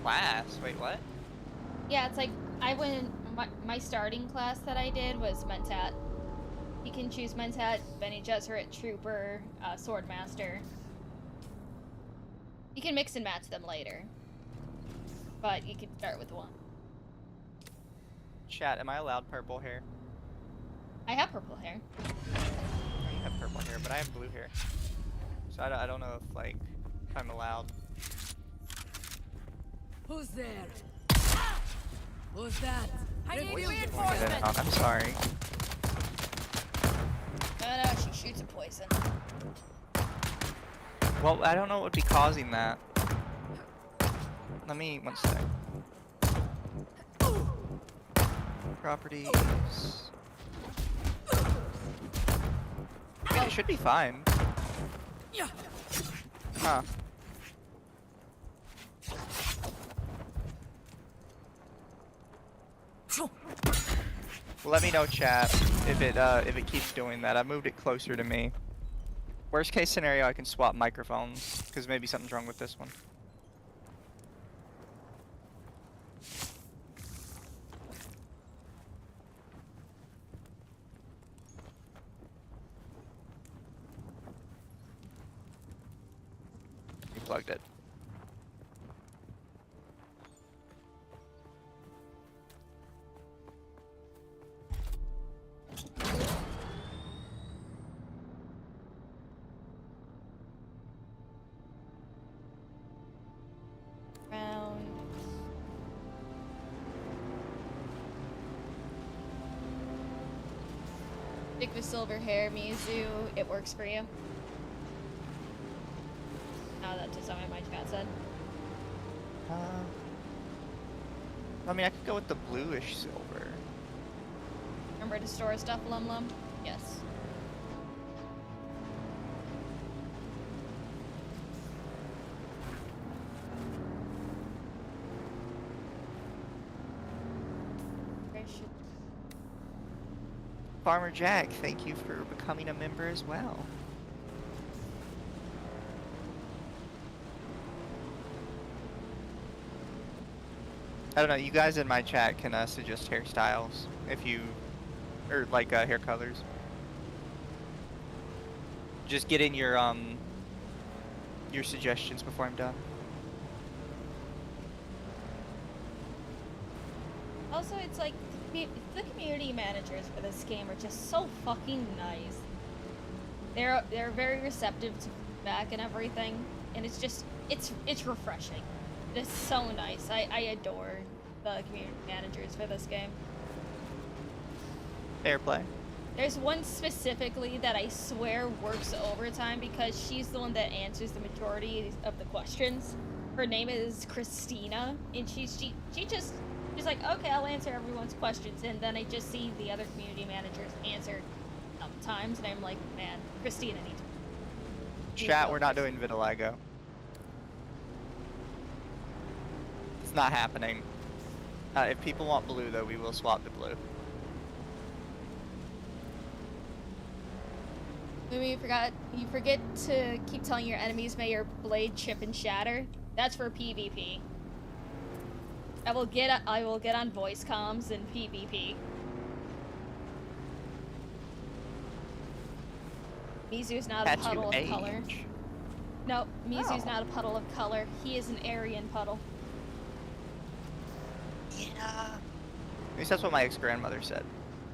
Class? Wait, what? Yeah, it's like I went. My starting class that I did was Mentat. You can choose Mentat, Bene Gesserit, Trooper, Swordmaster. You can mix and match them later, but you can start with one. Chat, am I allowed purple hair? I have purple hair. You have purple hair, but I have blue hair. So I don't know if, like, if I'm allowed. Who's there? Who's that? I need Yeah, I'm sorry. Oh no, she shoots a poison. Well, I don't know what would be causing that. Let me, one sec. Properties. I mean, it should be fine. Huh. Let me know, chat, if it keeps doing that. I moved it closer to me. Worst case scenario, I can swap microphones, because maybe something's wrong with this one. You plugged it. Round. Stick with silver hair, Mizu. It works for you. Oh, that's just what my chat said. I mean, I could go with the bluish silver. Remember to store stuff, LumLum? Yes. Farmer Jack, thank you for becoming a member as well. I don't know, you guys in my chat can suggest hairstyles if you, or like hair colors. Just get in your suggestions before I'm done. Also, it's like the community managers for this game are just so fucking nice. They're very receptive to feedback and everything, and it's just it's refreshing. It's so nice. I adore the community managers for this game. Fair play. There's one specifically that I swear works overtime because she's the one that answers the majority of the questions. Her name is Christina, and she's like, okay, I'll answer everyone's questions, and then I just see the other community managers answer sometimes, and I'm like, man, Christina needs. Chat, we're not doing vitiligo. It's not happening. If people want blue, though, we will swap to blue. Lumi, you forget to keep telling your enemies, may your blade chip and shatter. That's for PvP. I will get on voice comms in PvP. Mizu's not a puddle of color. No, Mizu's not a puddle of color. He is an Aryan puddle. Yeah. At least that's what my ex-grandmother said.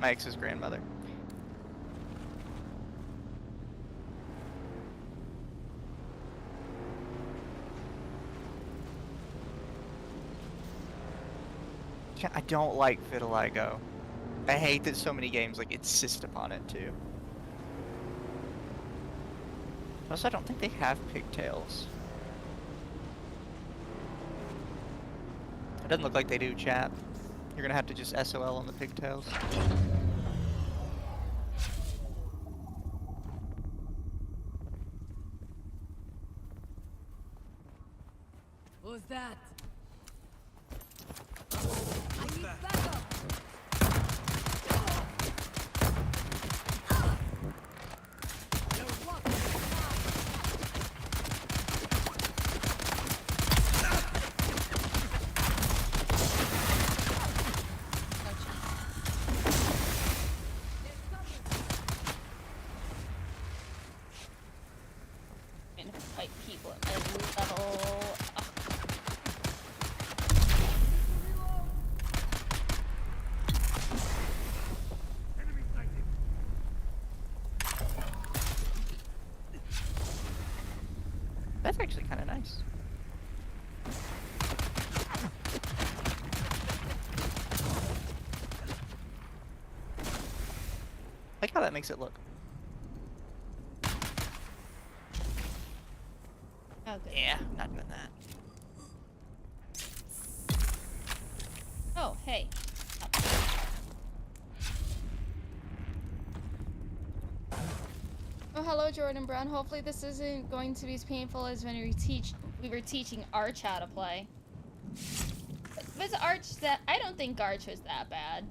My ex's grandmother. I don't like vitiligo. I hate that so many games like insist upon it too. Also, I don't think they have pigtails. It doesn't look like they do, chat. You're gonna have to just SOL on the pigtails. Who's that? I need backup. That's actually kind of nice. Like how that makes it look. Oh, good. Yeah, not doing that. Oh, hey. Oh, hello, Jordan Brown. Hopefully this isn't going to be as painful as when we were teaching Arch how to play. Was Arch that? I don't think Arch was that bad.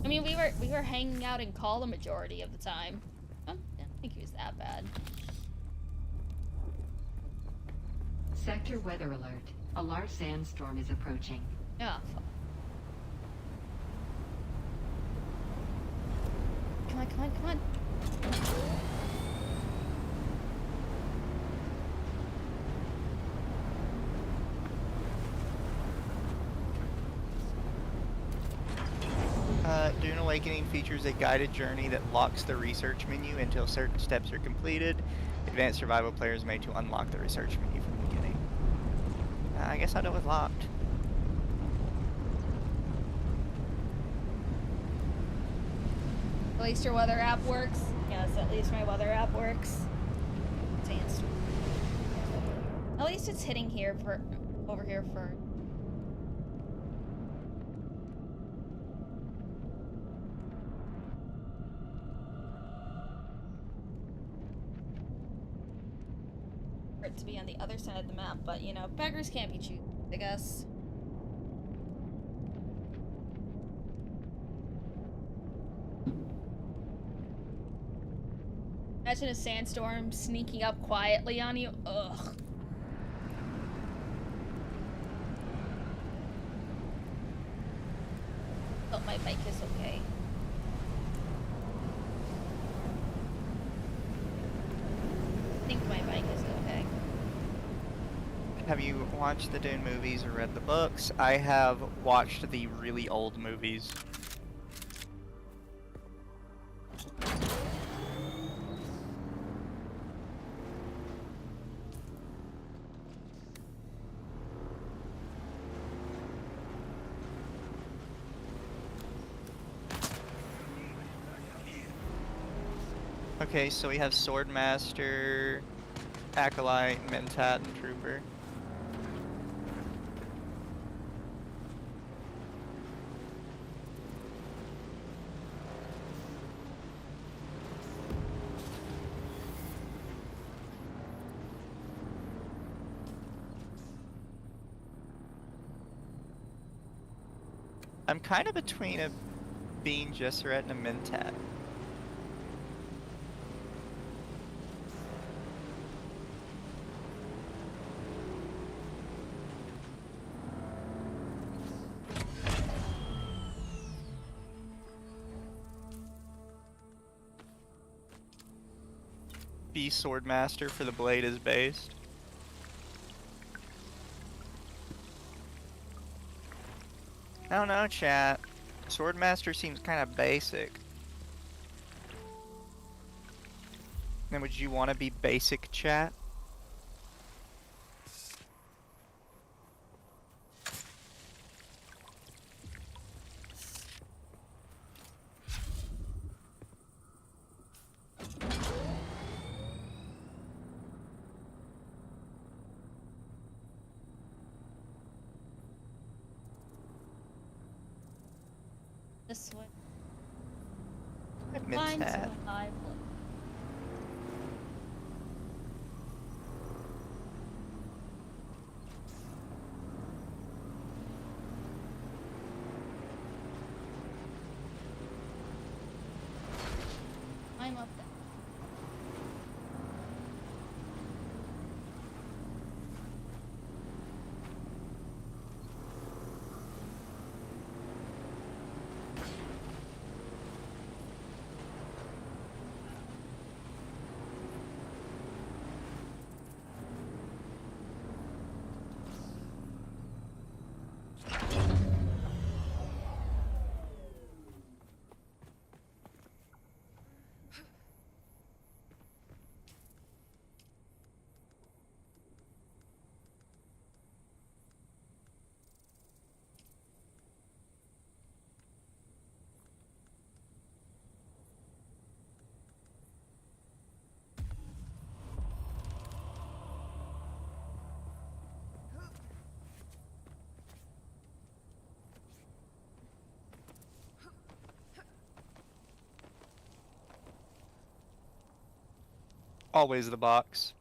I mean, we were hanging out in call the majority of the time. I don't think he was that bad. Sector weather alert. A large sandstorm is approaching. Yeah. Come on, come on, come on. Dune Awakening features a guided journey that locks the research menu until certain steps are completed. Advanced survival players may to unlock the research menu from the beginning. I guess I'll do it with locked. At least your weather app works. Yes, at least my weather app works. Sandstorm. At least it's hitting here for over here for. For it to be on the other side of the map, but you know, beggars can't be choosers, I guess. Imagine a sandstorm sneaking up quietly on you. Ugh. Hope my bike is okay. I think my bike is okay. Have you watched the Dune movies or read the books? I have watched the really old movies. Okay, so we have Swordmaster, Acolyte, Mentat, and Trooper. I'm kind of between a Bean Jesseret and a Mentat. Be Swordmaster for the blade is based. I don't know, chat. Swordmaster seems kind of basic. Then would you want to be basic, chat? This one. Mentat. Mine's so high. I'm up there. Always the box.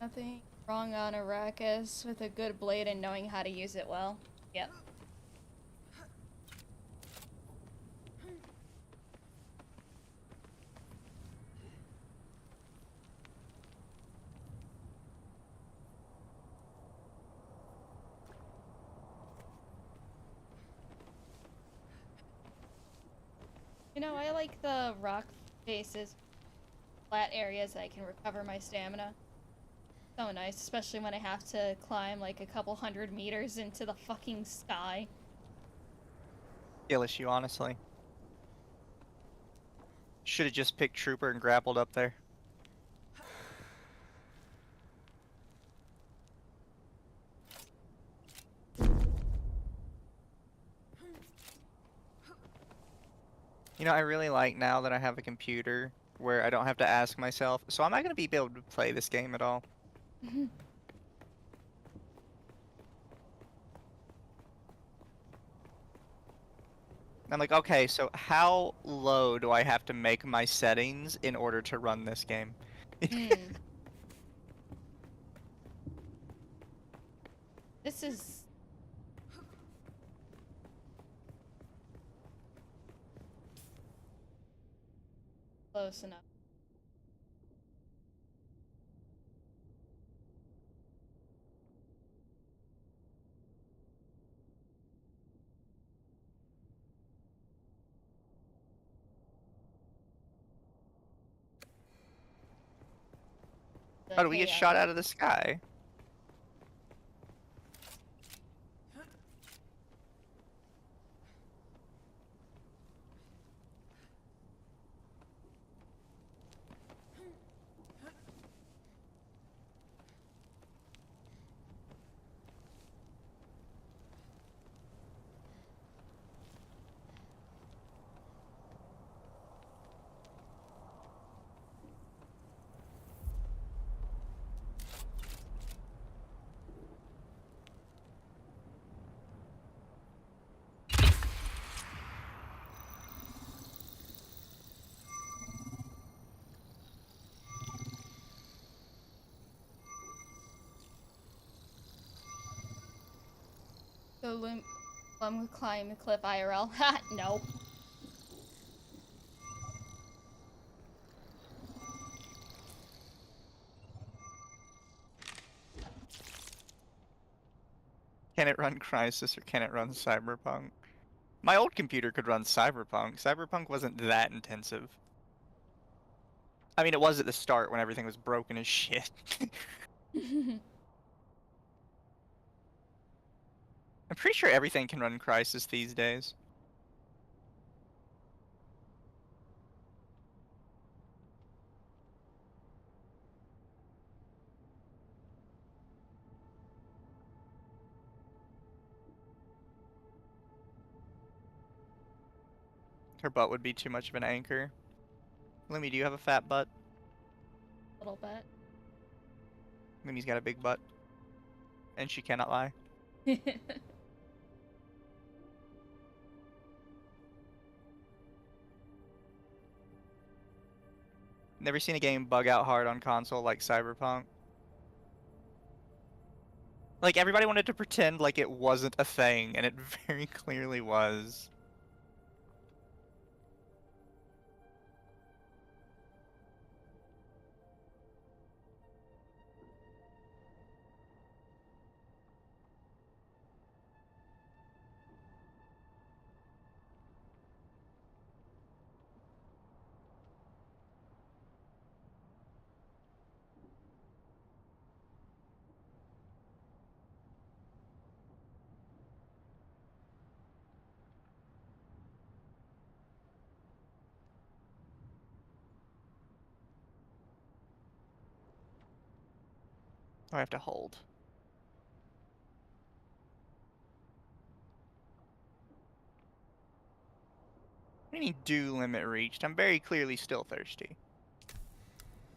Nothing wrong on Arrakis with a good blade and knowing how to use it well. Yep. You know, I like the rock faces, flat areas that I can recover my stamina. So nice, especially when I have to climb like a couple 100 meters into the fucking sky. Skill issue, honestly. Should have just picked Trooper and grappled up there. You know, I really like now that I have a computer where I don't have to ask myself, so am I going to be able to play this game at all? I'm like, okay, so how low do I have to make my settings in order to run this game? Hmm. This is... close enough. How Like, do we hey, get shot out of the sky? so LumLum climb the cliff IRL. Ha! No. Can it run Crysis or can it run Cyberpunk? My old computer could run Cyberpunk. Cyberpunk wasn't that intensive. I mean, it was at the start when everything was broken as shit. I'm pretty sure everything can run Crysis these days. Her butt would be too much of an anchor. Lumi, do you have a fat butt? A little bit. Lumi's got a big butt. And she cannot lie. Never seen a game bug out hard on console like Cyberpunk. Like, everybody wanted to pretend like it wasn't a thing, and it very clearly was. I have to hold. Any dew limit reached? I'm very clearly still thirsty.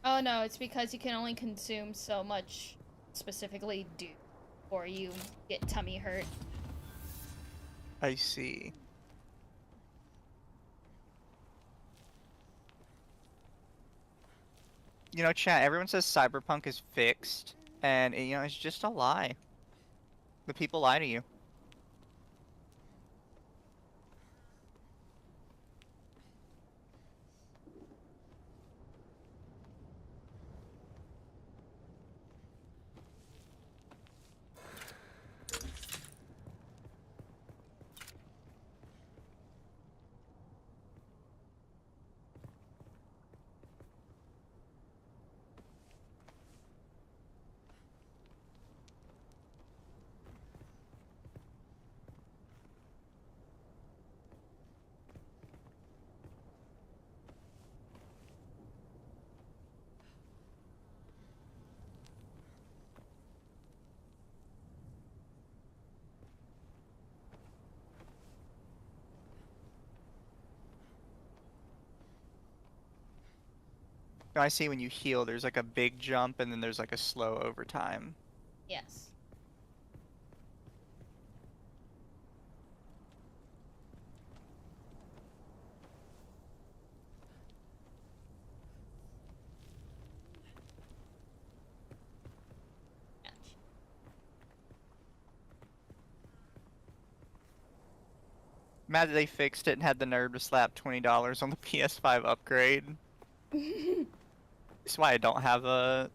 Oh no, it's because you can only consume so much, specifically dew, before you get tummy hurt. I see. You know, chat, everyone says Cyberpunk is fixed, and you know, it's just a lie. The people lie to you. No, I see when you heal, there's like a big jump, and then there's like a slow over time. Yes. Mad that they fixed it and had the nerve to slap $20 on the PS5 upgrade. That's why I don't have I'm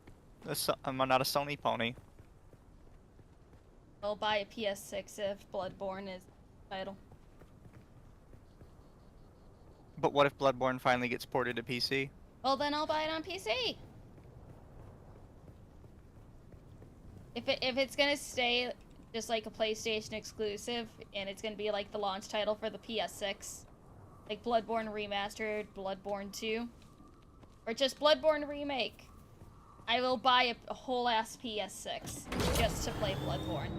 not a Sony pony. I'll buy a PS6 if Bloodborne is the title. But what if Bloodborne finally gets ported to PC? Well, then I'll buy it on PC. If it's gonna stay just like a PlayStation exclusive, and it's gonna be like the launch title for the PS6, like Bloodborne Remastered, Bloodborne 2, or just Bloodborne Remake, I will buy a whole ass PS6 just to play Bloodborne.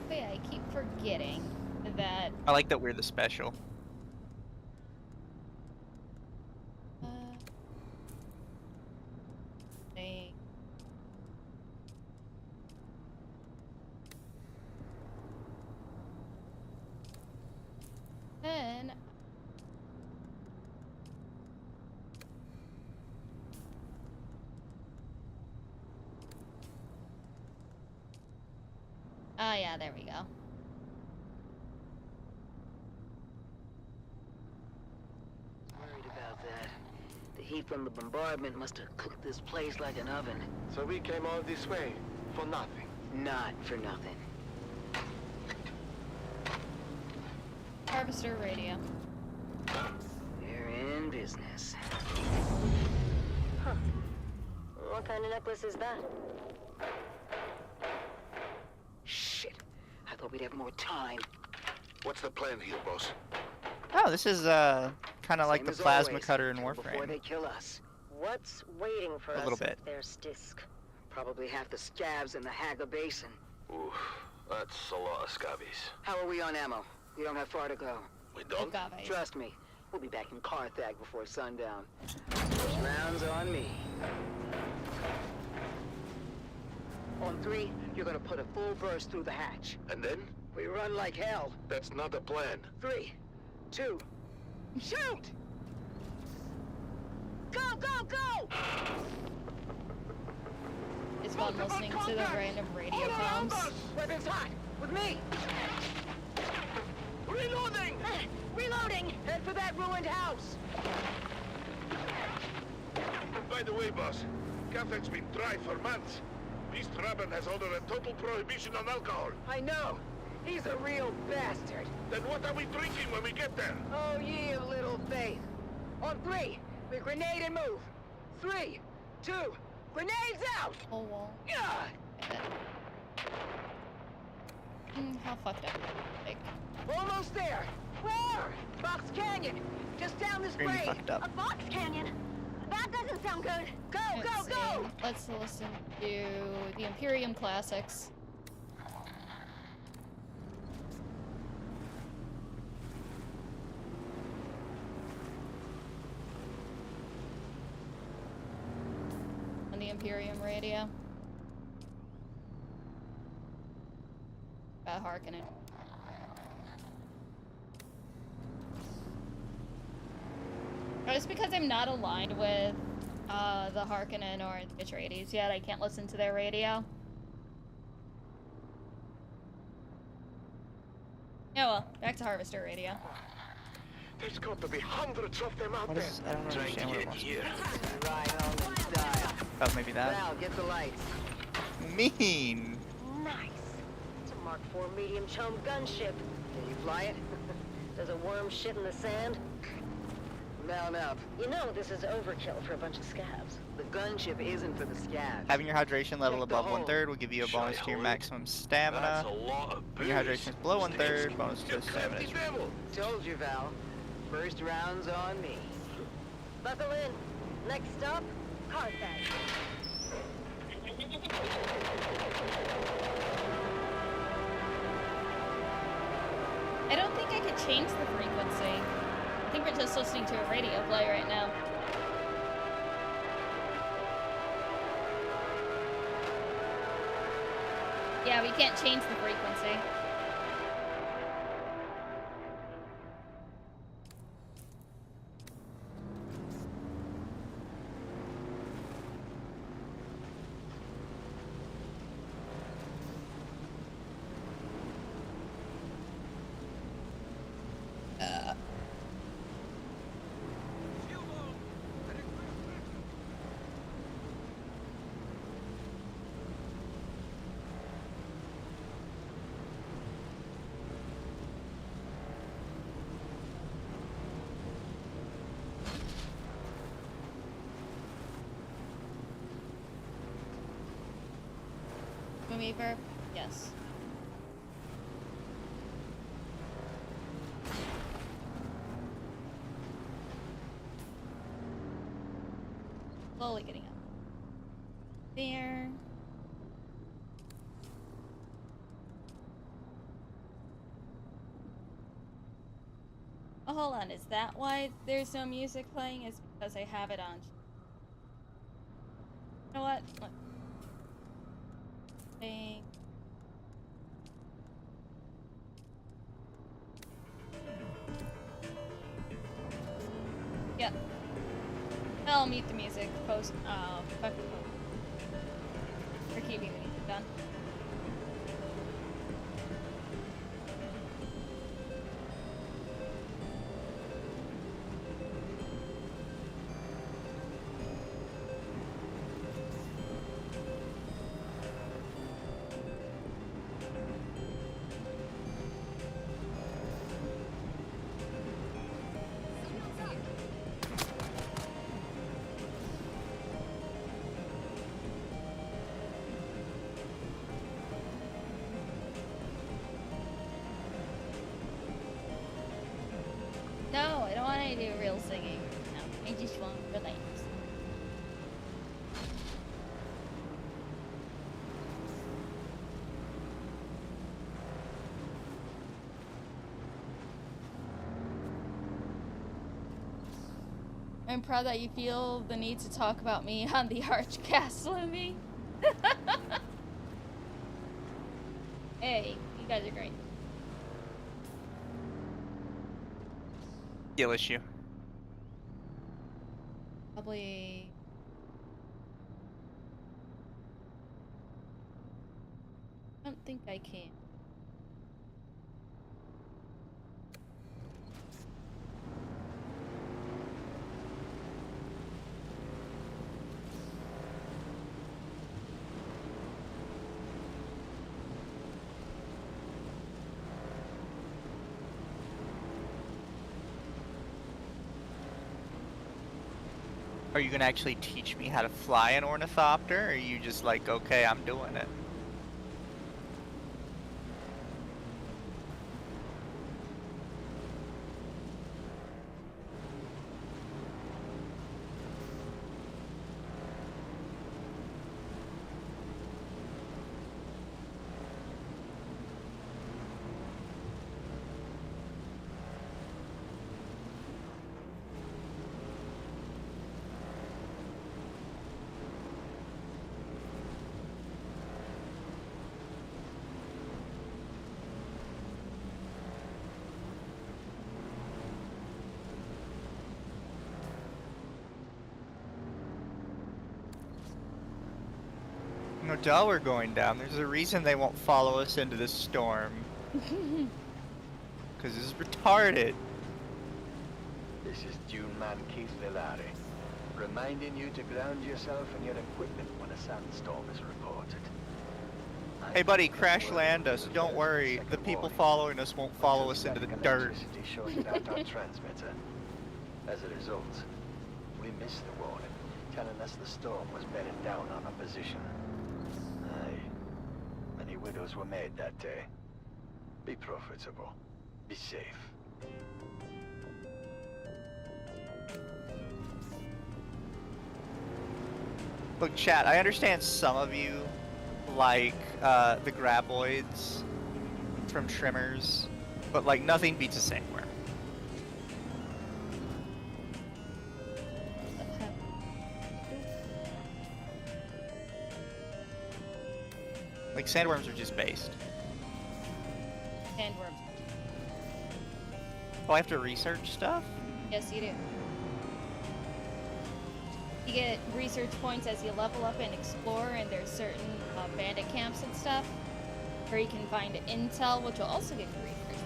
Wait, I keep forgetting that. I like that we're the special. They... Then. Oh yeah, there we go. Worried about that. The heat from the bombardment must have cooked this place like an oven. So we came all this way for nothing. Not for nothing. Harvester radio. We're in business. Huh. What kind of necklace is that? Shit. I thought we'd have more time. What's the plan here, boss? Oh, this is kind of like Same the as plasma always, cutter in kill before they Warframe. kill us. What's waiting for A us little bit. up there, Stisk? Probably half the scabs in the Haga Basin. Oof, that's a lot of scabbies. How are we on ammo? We don't have far to go. We don't? Agave. Trust me, we'll be back in Carthage before sundown. First round's on me. On 3, you're gonna put a full burst through the hatch. And then? We run like hell. That's not the plan. 3, 2, shoot! Go, go, go! Is one listening to the random radio comms? Weapons hot! With me! Reloading! Reloading! Head for that ruined house! By the way, boss, Carthage's been dry for months. East Rabban has ordered a total prohibition on alcohol. I know! He's a real bastard! Then what are we drinking when we get there? Oh, ye of little faith! On 3, we grenade and move! 3, 2, grenades out! Whole wall. Yeah! How fucked up? Like, Almost there! Where? Box Canyon! Just down this Pretty grade! fucked A up. box canyon? That doesn't sound good. Go, let's go, see. go! Let's listen to the Imperium classics. On the Imperium radio. About Harkonnen. Just because I'm not aligned with the Harkonnen or the Atreides yet, I can't listen to their radio. Yeah, well, back to Harvester radio. There's got to be hundreds of them out What is? I don't understand what it wants. Right on in style. Oh, maybe that. Val, get the lights. Mean. Nice. It's a Mark IV medium chum gunship. Can you fly it? Does a worm shit in the sand? Mount up. You know this is overkill for a bunch of scabs. The gunship isn't for the scabs. Having your hydration level Check the above hole. 1/3 will give you a bonus to your maximum stamina. That's a lot of When your hydration is below 1/3, bonus to You stamina. crafty devil! Told you, Val. First round's on me. Buckle in. Next stop, Carthage. I don't think I could change the frequency. I think we're just listening to a radio play right now. Yeah, we can't change the frequency. Lumi verb? Yes. Slowly getting up. There. Oh, hold on. Is that why there's no music playing? Is because I have it on. You know what? Look. Thing. Yep. I'll mute the music post. Or keeping the music done. singing. No, I just want to relax. I'm proud that you feel the need to talk about me on the Archcast, Lumi. Hey, you guys are great. Skill issue. Probably. I don't think I can. Are you gonna actually teach me how to fly an ornithopter, or are you just like, okay, I'm doing it? No doubt we're going down. There's a reason they won't follow us into this storm. Because it's retarded. This is Dune Man Keith Villari, reminding you to ground yourself and your equipment when a sandstorm is reported. Hey buddy, crash land us. Don't worry. The people following us won't follow us into the dirt. Shorted out our transmitter. As a result, we missed the warning, telling us the storm was bedding down on our position. Aye. Many widows were made that day. Be profitable. Be safe. Look, chat, I understand some of you like the graboids from Trimmers, but like nothing beats a sandworm. Like sandworms are just based. Sandworms. Oh, I have to research stuff? Yes, you do. You get research points as you level up and explore, and there's certain bandit camps and stuff where you can find intel, which will also give you research points.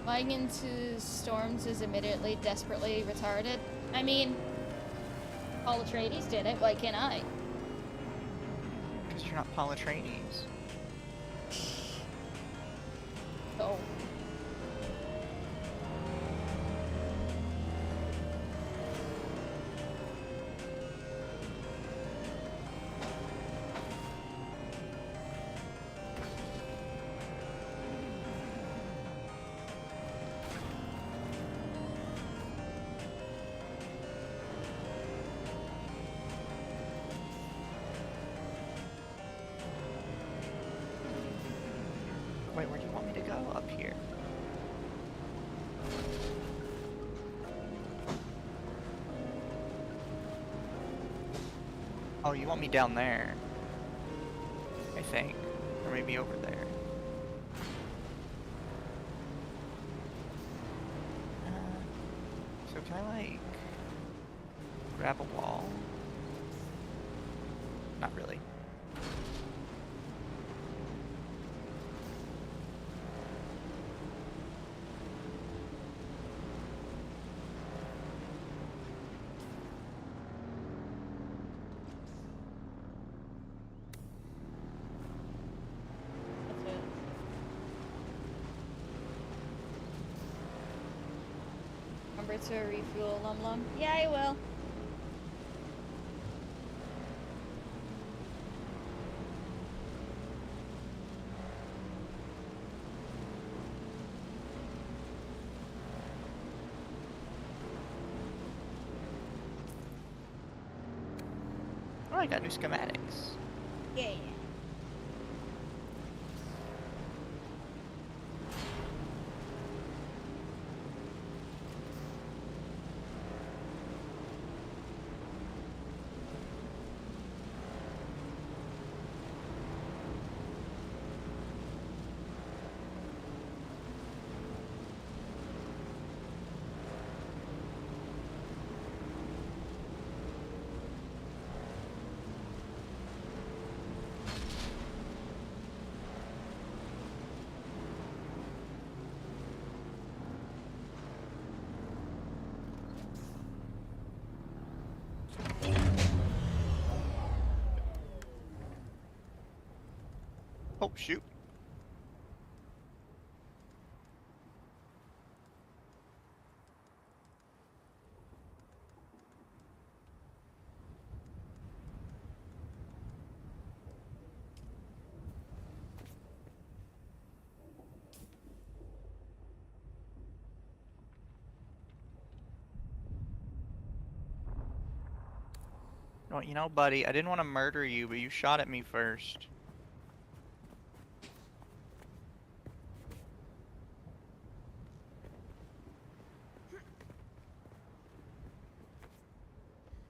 Flying into storms is admittedly desperately retarded. I mean, Paul Atreides did it, why can't I? Because you're not Paul Atreides. Oh. Wait, where do you want me to go? Up here. Oh, you want me down there? I think. Or maybe over there. So can I, like, grab a wall? Not really. to refuel LumLum. Yeah, I will. Oh, I got new schematics. Yeah. Oh, shoot. Well, you know, buddy, I didn't want to murder you, but you shot at me first.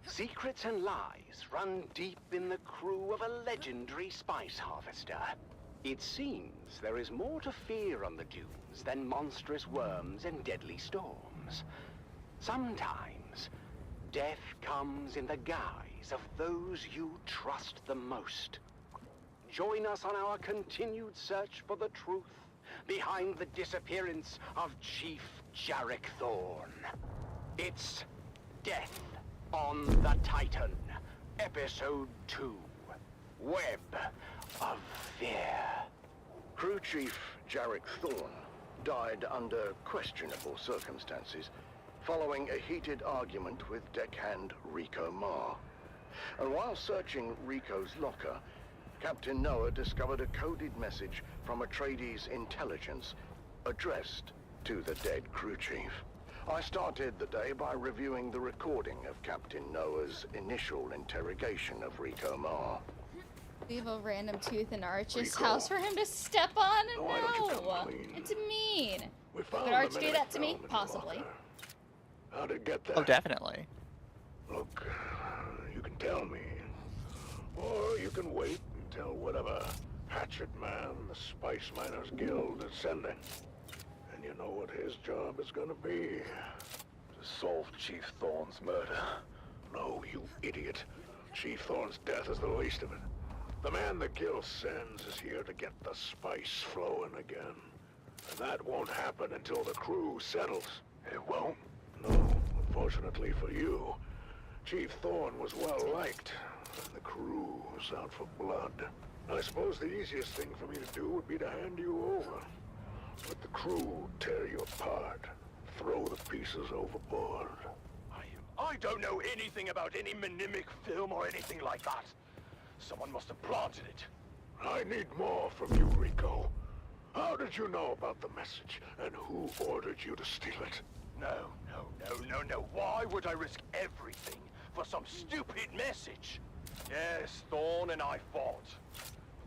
Secrets and lies run deep in the crew of a legendary spice harvester. It seems there is more to fear on the dunes than monstrous worms and deadly storms. Sometimes, death comes in the guise of those you trust the most. Join us on our continued search for the truth behind the disappearance of Chief Jarek Thorne. It's Death on the Titan, Episode 2, Web of Fear. Crew Chief Jarek Thorne died under questionable circumstances following a heated argument with deckhand Rico Ma. And while searching Rico's locker, Captain Noah discovered a coded message from Atreides' intelligence addressed to the dead crew chief. I started the day by reviewing the recording of Captain Noah's initial interrogation of Rico Ma. Leave a random tooth in Arch's house for him to step on? No! It's mean. Would Arch do that to me? Possibly. How'd it get there? Oh, definitely. Look, you can tell me. Or you can wait until whatever hatchet man the Spice Miners Guild is sending. And you know what his job is gonna be. To solve Chief Thorne's murder. No, you idiot. Chief Thorne's death is the least of it. The man the Guild sends is here to get the spice flowing again. And that won't happen until the crew settles. It won't? No, unfortunately for you. Chief Thorne was well liked, and the crew was out for blood. I suppose the easiest thing for me to do would be to hand you over. Let the crew tear you apart, throw the pieces overboard. I don't know anything about any mnemic film or anything like that. Someone must have planted it. I need more from you, Rico. How did you know about the message, and who ordered you to steal it? No. Why would I risk everything for some stupid message? Yes, Thorne and I fought.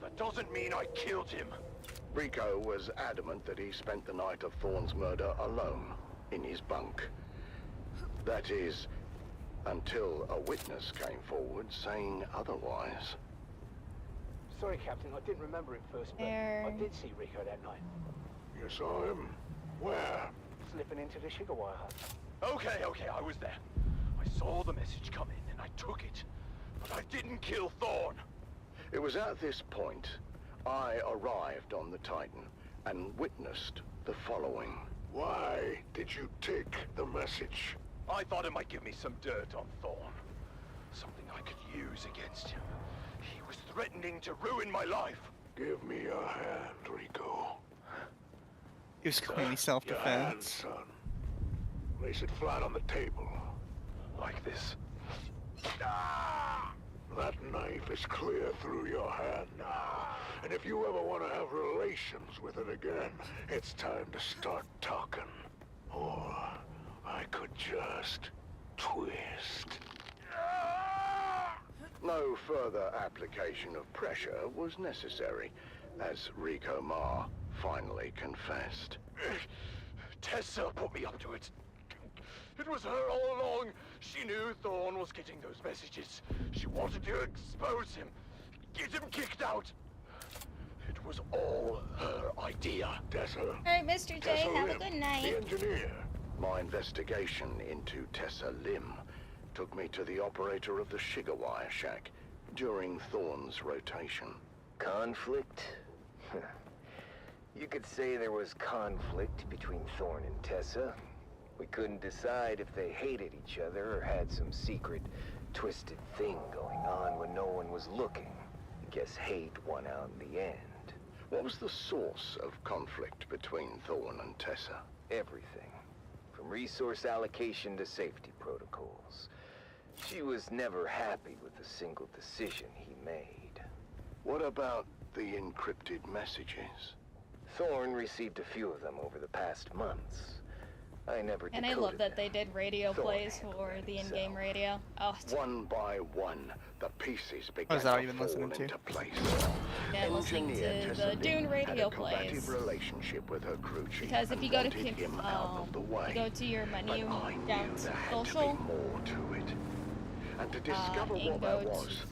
That doesn't mean I killed him. Rico was adamant that he spent the night of Thorne's murder alone, in his bunk. That is, until a witness came forward saying otherwise. Sorry, Captain, I didn't remember it first, but I did see Rico that night. You saw him? Where? Slipping into the sugar wire hut. Okay, I was there. I saw the message come in and I took it. But I didn't kill Thorne. It was at this point I arrived on the Titan and witnessed the following. Why did you take the message? I thought it might give me some dirt on Thorne. Something I could use against him. He was threatening to ruin my life. Give me your hand, Rico. It was clearly self-defense. Son. Place it flat on the table. Like this. That knife is clear through your hand. And if you ever want to have relations with it again, it's time to start talking. Or I could just twist. No further application of pressure was necessary, as Rico Ma finally confessed. Tessa put me up to it. It was her all along. She knew Thorne was getting those messages. She wanted to expose him, get him kicked out. It was all her idea. Tessa. All right, Mr. J, have a good night. The engineer. My investigation into Tessa Lim took me to the operator of the Shiga-wire shack during Thorne's rotation. Conflict? You could say there was conflict between Thorne and Tessa. We couldn't decide if they hated each other or had some secret, twisted thing going on when no one was looking. I guess hate won out in the end. What was the source of conflict between Thorne and Tessa? Everything. From resource allocation to safety protocols. She was never happy with a single decision he made. What about the encrypted messages? Thorne received a few of them over the past months. I never And I love that they did radio plays for the in-game radio. Oh, one by one, the pieces began What is that to even fall listening to? into place. yeah, I'm listening to the Dune radio plays. Relationship with her crew chief Because if you go to you go to your menu but down to there had social, to be more to it. And to discover and what go that to- was,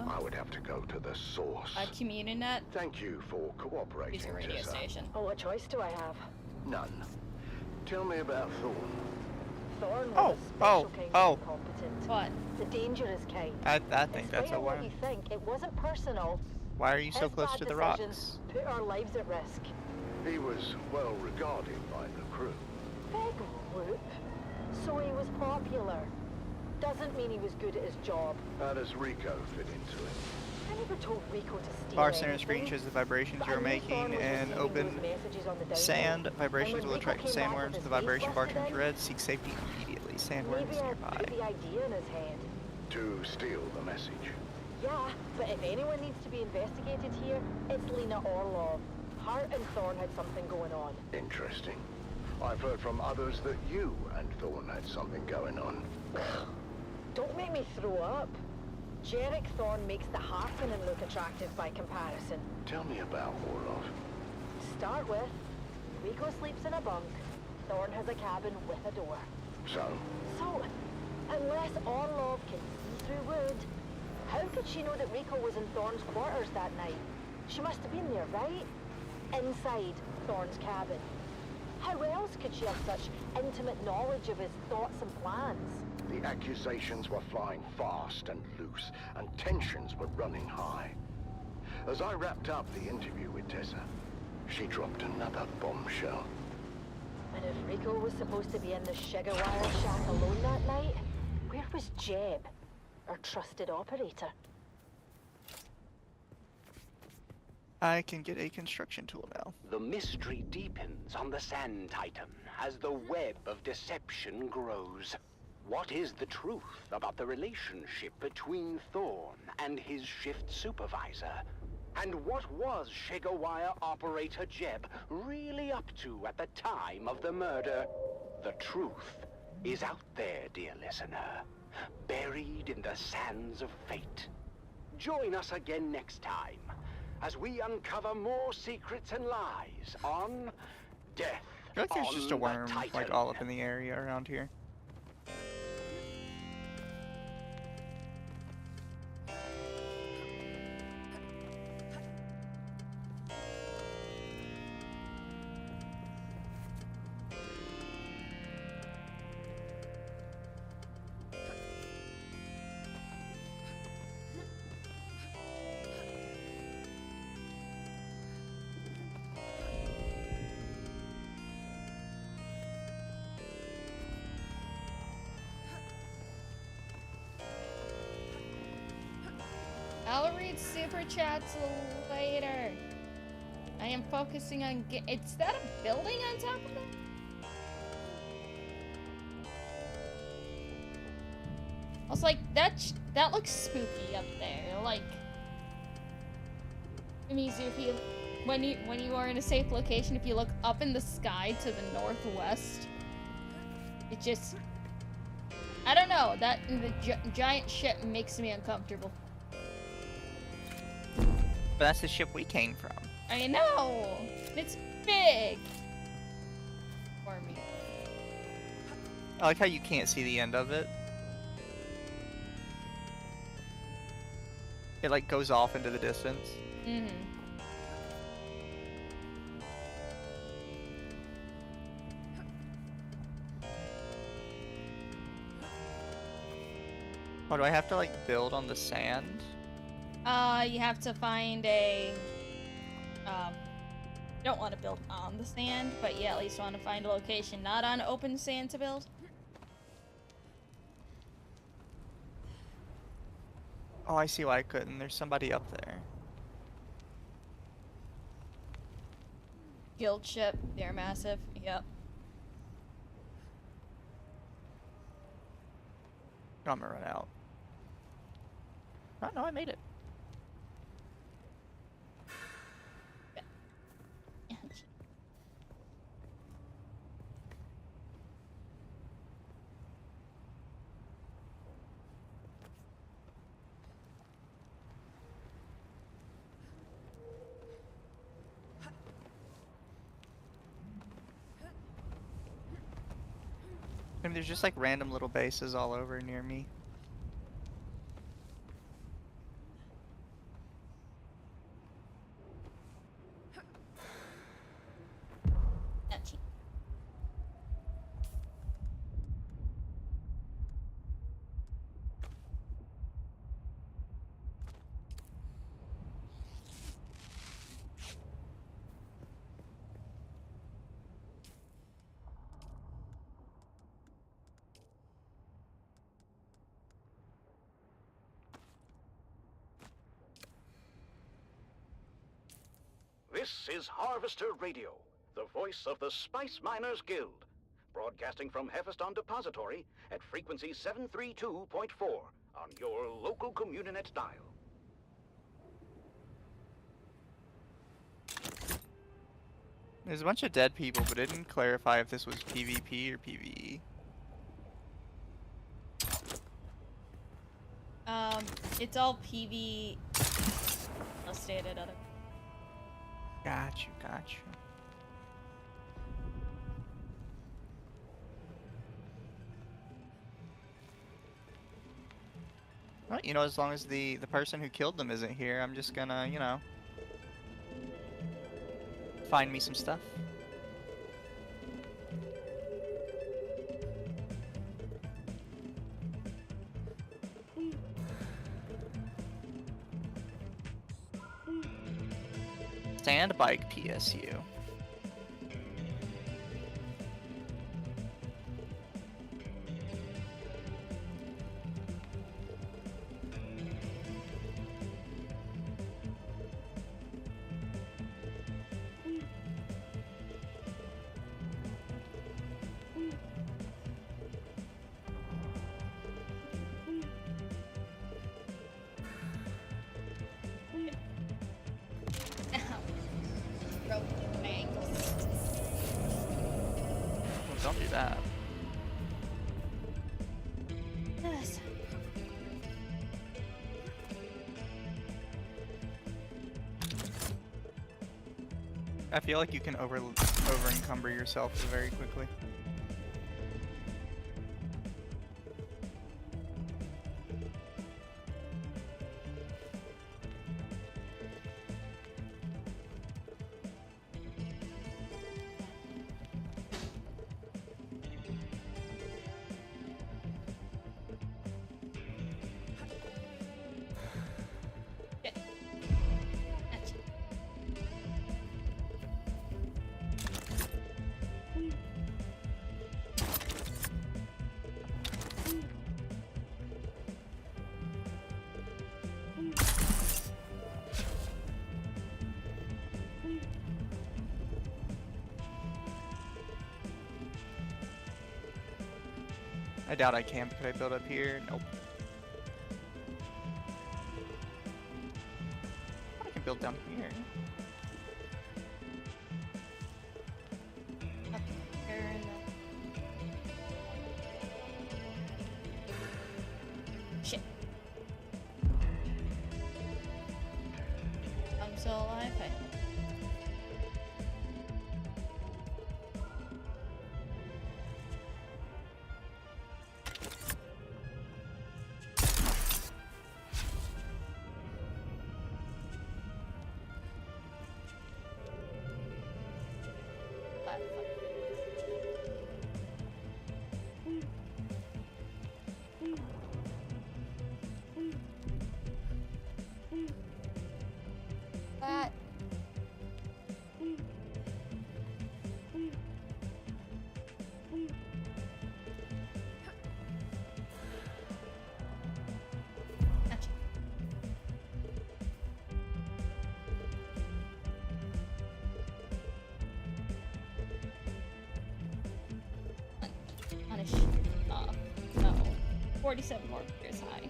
I would have to go to the source. CommuniNet. Thank you for cooperating, It's a radio Tessa. station. Well, what choice do I have? None. Tell me about Thorne. Thorne was a special kind of incompetent. What? The dangerous kind. I think that's a what worm. you think, it wasn't personal. Why are you so His close bad to the decisions rocks? Put our lives at risk. He was well regarded by the crew. Big whoop. So he was popular. Doesn't mean he was good at his job. How does Rico fit into it? I never told Rico to steal Bar center anything, screen shows the vibrations but you're I knew making Thorne was and receiving open those messages on the down sand. low. Vibrations And will when Rico attract came back sandworms. with The his vibration face bar busted turns in, red. Seek safety immediately. Sandworms maybe I nearby. put the idea in his head. To steal the message. Yeah, but if anyone needs to be investigated here, it's Lena Orlov. Hart and Thorne had something going on. Interesting. I've heard from others that you and Thorne had something going on. Don't make me throw up. Jarek Thorne makes the Harkonnen look attractive by comparison. Tell me about Orlov. Start with, Rico sleeps in a bunk. Thorne has a cabin with a door. So, unless Orlov can see through wood, how could she know that Rico was in Thorne's quarters that night? She must have been there, right? Inside Thorne's cabin. How else could she have such intimate knowledge of his thoughts and plans? the accusations were flying fast and loose, and tensions were running high. As I wrapped up the interview with Tessa, she dropped another bombshell. And if Rico was supposed to be in the Shiga-wire shack alone that night, where was Jeb, our trusted operator? I can get a construction tool now. The mystery deepens on the Sand Titan as the web of deception grows. What is the truth about the relationship between Thorne and his shift supervisor? And what was Shiga-wire operator Jeb really up to at the time of the murder? The truth is out there, dear listener, buried in the sands of fate. Join us again next time as we uncover more secrets and lies on Death I feel like there's on just a the worm, like, Titan. all up in the area around here. I'll read super chats later. I am focusing on is that a building on top of it? I was like, that looks spooky up there. Like, it means if you, when you are in a safe location, if you look up in the sky to the northwest, it just, I don't know, that the giant ship makes me uncomfortable. But that's the ship we came from. I know, it's big for me. I like how you can't see the end of it. It like goes off into the distance. Mm-hmm. Oh, do I have to like build on the sand? You have to find a, you don't want to build on the sand, but you at least want to find a location not on open sand to build. Oh, I see why I couldn't. There's somebody up there. Guild ship, they're massive, yep. Oh, I'm gonna run out. Oh, no, I made it. I mean, there's just like random little bases all over near me. This is Harvester Radio, the voice of the Spice Miners Guild, broadcasting from Hephaeston Depository at frequency 732.4 on your local Communinet dial. There's a bunch of dead people, but it didn't clarify if this was PvP or PvE. It's all PV. I'll state it other. Got you, got you. Well, you know, as long as the person who killed them isn't here, I'm just gonna, you know, find me some stuff. Sand bike PSU. Don't do that. Yes. I feel like you can over encumber yourself very quickly. I doubt I can. Could I build up here? Nope. build down here. Up here and then... Shit. I'm still alive. Hey. That. Gotcha. Punish. No. 47 more meters high.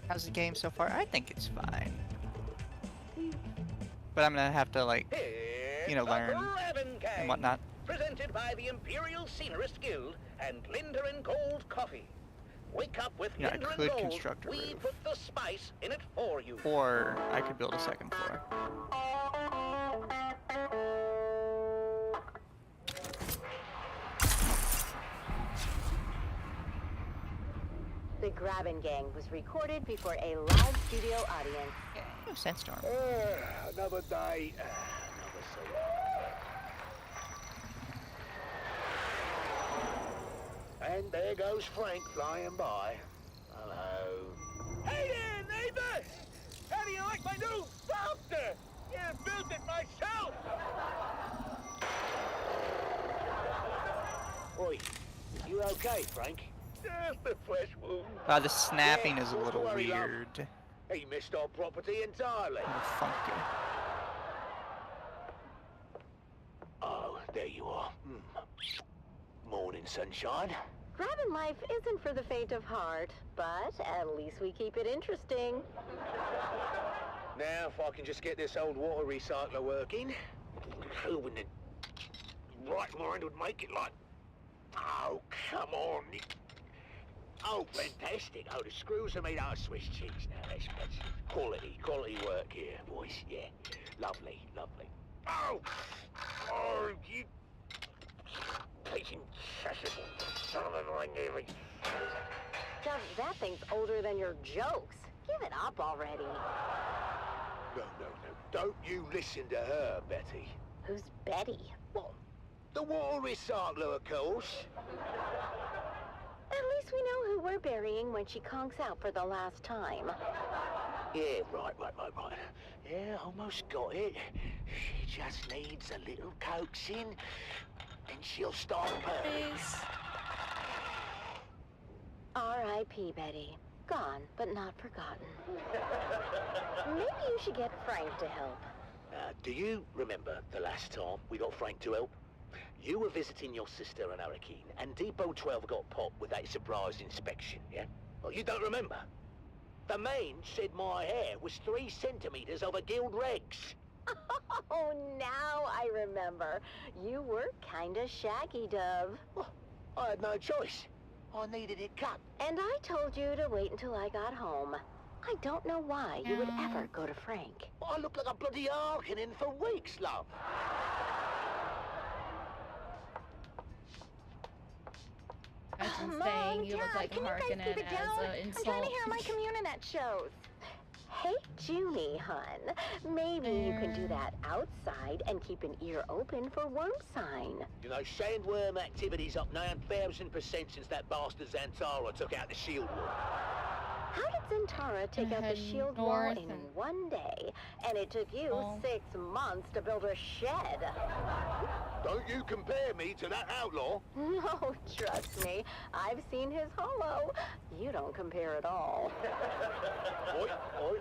How's the game so far? I think it's fine. But I'm gonna have to, like, you know, learn and whatnot. Presented by the Imperial Scenarist Guild and Linder and Gold Coffee. Wake up with Yeah, I Linder could and Gold. construct a We roof. put the spice in it for you. Or I could build a second floor. The Grabbin' Gang was recorded before a live studio audience. Oh, Sandstorm. Another day, another soul. And there goes Frank flying by. Hello. Hey there, neighbor! How do you like my new softer? Yeah, built it myself! Oi, you okay, Frank? Just a fresh wound. The snapping is a little don't worry, love. weird. He missed our property entirely. A little funky. Oh, there you are. Morning, sunshine. Grabbin' life isn't for the faint of heart, but at least we keep it interesting. Now, if I can just get this old water recycler working, who in the right mind would make it like... Oh, come on. Oh, fantastic. Oh, the screws are made out of Swiss cheese. Now, that's quality work here, boys. Yeah, lovely. Oh, you... Patient son of a ring. That thing's older than your jokes. Give it up already. No. Don't you listen to her, Betty. Who's Betty? What? The water recycler, of course. At least we know who we're burying when she conks out for the last time. Yeah, right. Yeah, almost got it. She just needs a little coaxing, and she'll start purring. R.I.P. Betty. Gone, but not forgotten. Maybe you should get Frank to help. Do you remember the last time we got Frank to help? You were visiting your sister in Arakeen, and Depot 12 got popped with that surprise inspection, yeah? Well, you don't remember. The man said my hair was 3 centimeters over guild regs. Oh, now I remember. You were kinda shaggy, Dove. Well, I had no choice. I needed it cut. And I told you to wait until I got home. I don't know why you would ever go to Frank. I look like a bloody Harkonnen for weeks, love. Imagine Mom, saying you look Dad, like a can you guys Harkonnen keep it down? as an I'm insult. trying to hear my Communinet shows. Hey, Junie, hun. Maybe you can do that outside and keep an ear open for worm sign. You know, sandworm activity's up 9,000% since that bastard Zantara took out the shield wall. How did and Tara take out the shield wall in one day, and it took you 6 months to build a shed. Don't you compare me to that outlaw. No, trust me. I've seen his holo. You don't compare at all.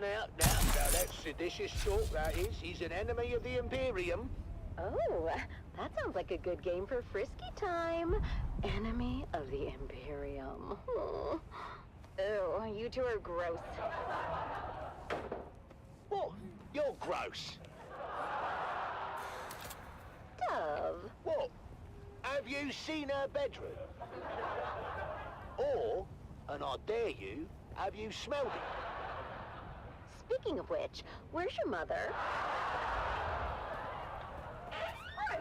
Now, that's seditious talk, that is. He's an enemy of the Imperium. Oh, that sounds like a good game for frisky time. Enemy of the Imperium. Ew, you two are gross. What? You're gross. Dove. What? Have you seen her bedroom? Or, and I dare you, have you smelled it? Speaking of which, where's your mother? Hey!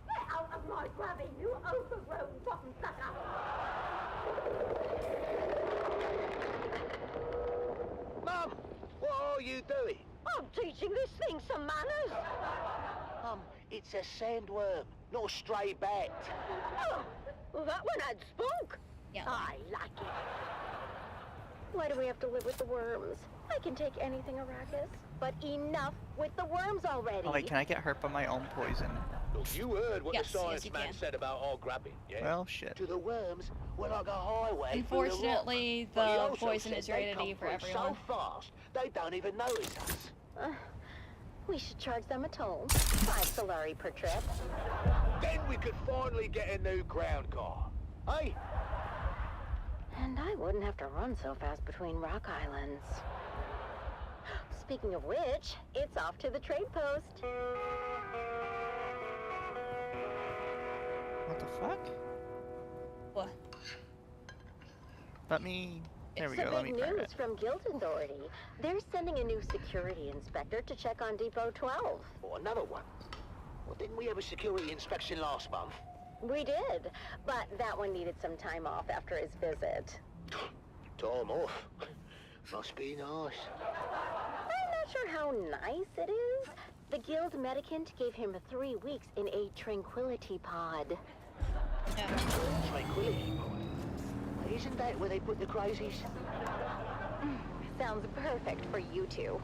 Get out of my grubby, you overgrown rotten sucker! Mum, what are you doing? I'm teaching this thing some manners. It's a sandworm, not a stray bat. Oh, well, that one had spunk. Yeah. I like it. Why do we have to live with the worms? I can take anything, Arrakis, but enough with the worms already. Oh, wait, can I get hurt by my own poison? Look, you heard what Yes, the science yes, you man can. said about our grabbing, yeah? Well, shit. To the worms, we're like a highway. Unfortunately, through the rock. But he the also poison said is they rated come E for through everyone. so fast, they don't even notice us. We should charge them a toll. 5 Solari per trip. Then we could finally get a new ground car. Hey? And I wouldn't have to run so fast between rock islands. Speaking of which, it's off to the trade post. What the fuck? What? Let me... There we Some go, let me big grab news it. from Guild Authority. They're sending a new security inspector to check on Depot 12. Oh, another one. Well, didn't we have a security inspection last month? We did, but that one needed some time off after his visit. Time off? Must be nice. I'm not sure how nice it is. The Guild Medicant gave him 3 weeks in a tranquility pod. Tranquility pod? Isn't that where they put the crazies? Sounds perfect for you two.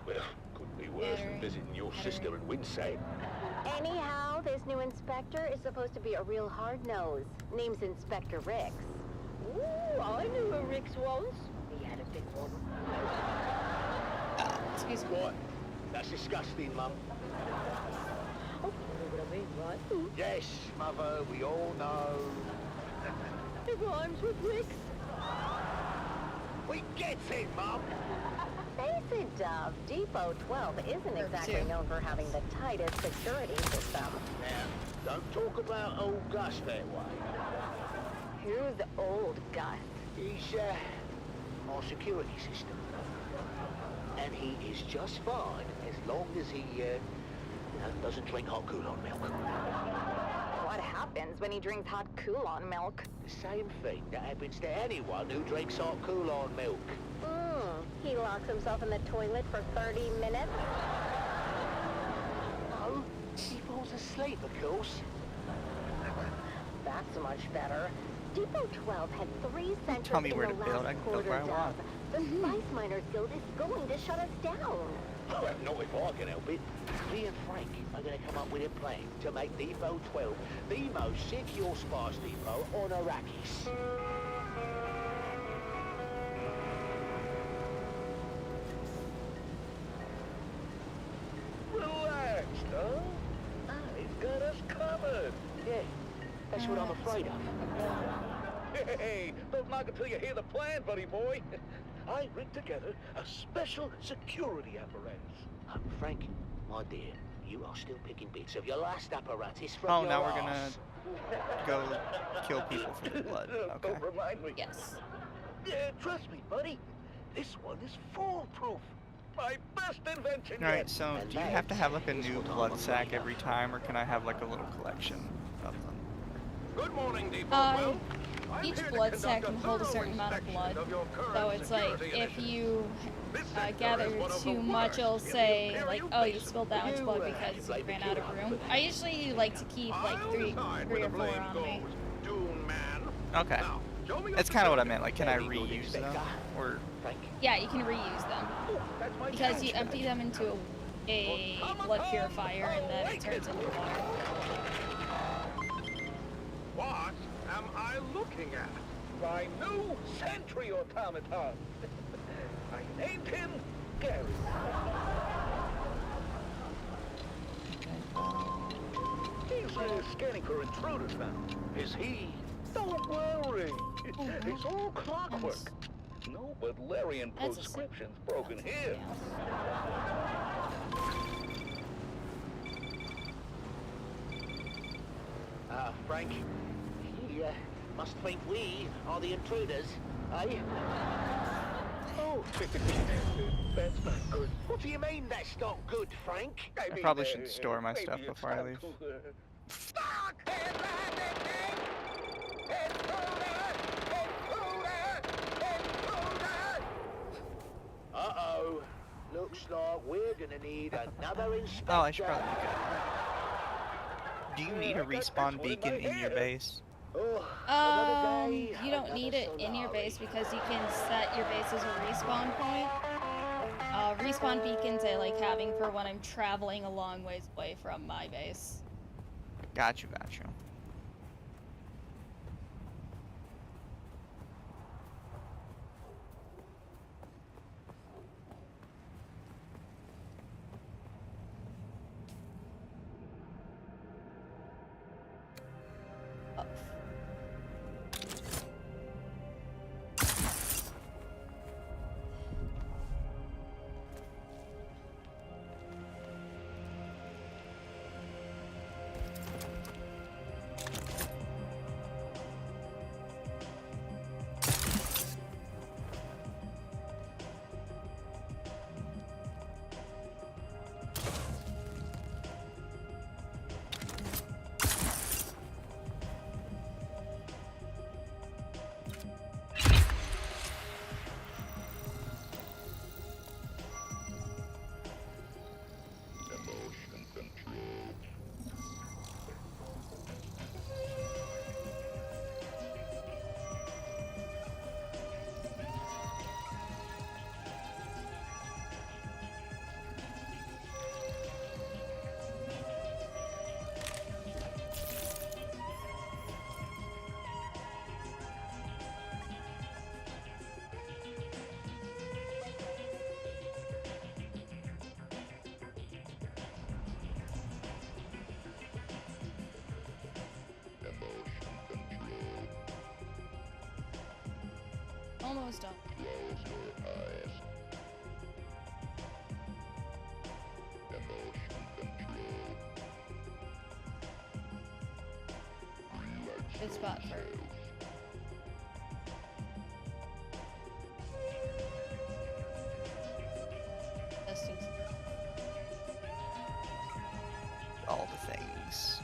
Well, couldn't be worse than visiting your sister in Winsay. Anyhow, this new inspector is supposed to be a real hard nose. Name's Inspector Rix. Ooh, I knew a Rix once. He had a big one. Excuse me. What? That's disgusting, Mum. Oh, you know what I mean, right? Yes, Mother, we all know. It rhymes with Rix. We get it, Mum. Face it, Dove. Depot 12 isn't exactly known for having the tightest security system. Now, don't talk about old Gus that way. Who's old Gus? He's, our security system. And he is just fine as long as he, doesn't drink hot Coulon milk. What happens when he drinks hot Coulon milk? The same thing that happens to anyone who drinks hot Coulon milk. He locks himself in the toilet for 30 minutes? No, he falls asleep, of course. That's much better. Depot 12 had 3 centers Tell me in where the to build, last I can build quarter, where I want. Dove. The Spice Miners Guild is going to shut us down. Well, not if I can help it. Me and Frank are going to come up with a plan to make Depot 12 the most secure spice depot on Arrakis. Relax, huh? I've got us covered. Yeah, that's what I'm afraid of. Hey, don't knock until you hear the plan, buddy boy. I rigged together a special security apparatus. Frank, my dear, you are still picking bits of your last apparatus from Oh, your now we're arse. gonna go kill people for the blood. Okay. Don't remind me. Yes. Yeah, trust me, buddy. This one is foolproof. My best invention yet. Alright, so do you have to have like a new blood sack every time, or can I have like a little collection of them? Good morning, Depot 12. I'm Each here to blood sack conduct can a hold a thorough certain amount of inspection blood. your current So it's like, security if initiatives. you This sector gather is one of the too much, worst it'll in the say, like, Imperial oh, you Basin. spilled that much blood because you ran out of room. I usually like to keep like three or four on me. Dune man. Okay. Now, That's kind of what I meant. Like, can I reuse them? Or Yeah, you can reuse them. Because you empty them into a blood purifier and then it turns into water. What am I looking at? My new sentry automaton. I named him Gary. He's scanning for intruders now. Is he? Don't worry. It's all clockwork. No, but Larian prescription's broken here. Frank, he must think we are the intruders, eh? Oh, that's not good. What do you mean that's not good, Frank? I probably should store my stuff before I leave. Uh-oh. Looks like we're gonna need another inspector. Oh, I should probably be good. Do you need a respawn beacon in your base? You don't need it in your base because you can set your base as a respawn point. Respawn beacons I like having for when I'm traveling a long ways away from my base. Got you, got you. Almost done. Good spot for it. Testing. All the things.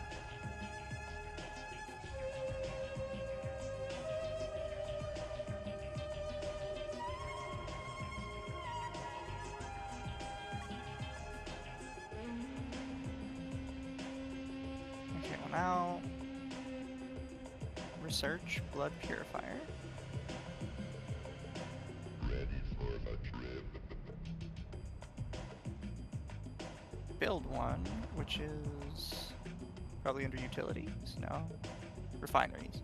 Now, research blood purifier. Ready for the trip. Build one, which is probably under utilities. No, refineries.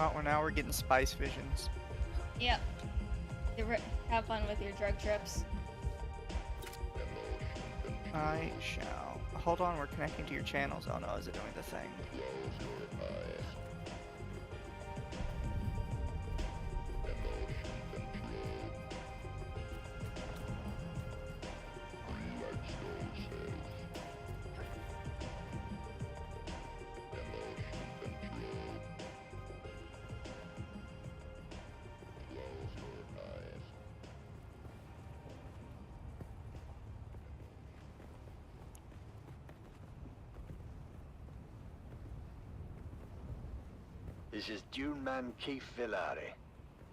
Oh, well, now we're getting spice visions. Yep. Have fun with your drug trips. I shall. Hold on, we're connecting to your channels. Oh no, is it doing the thing? This is Dune man Keith Villari.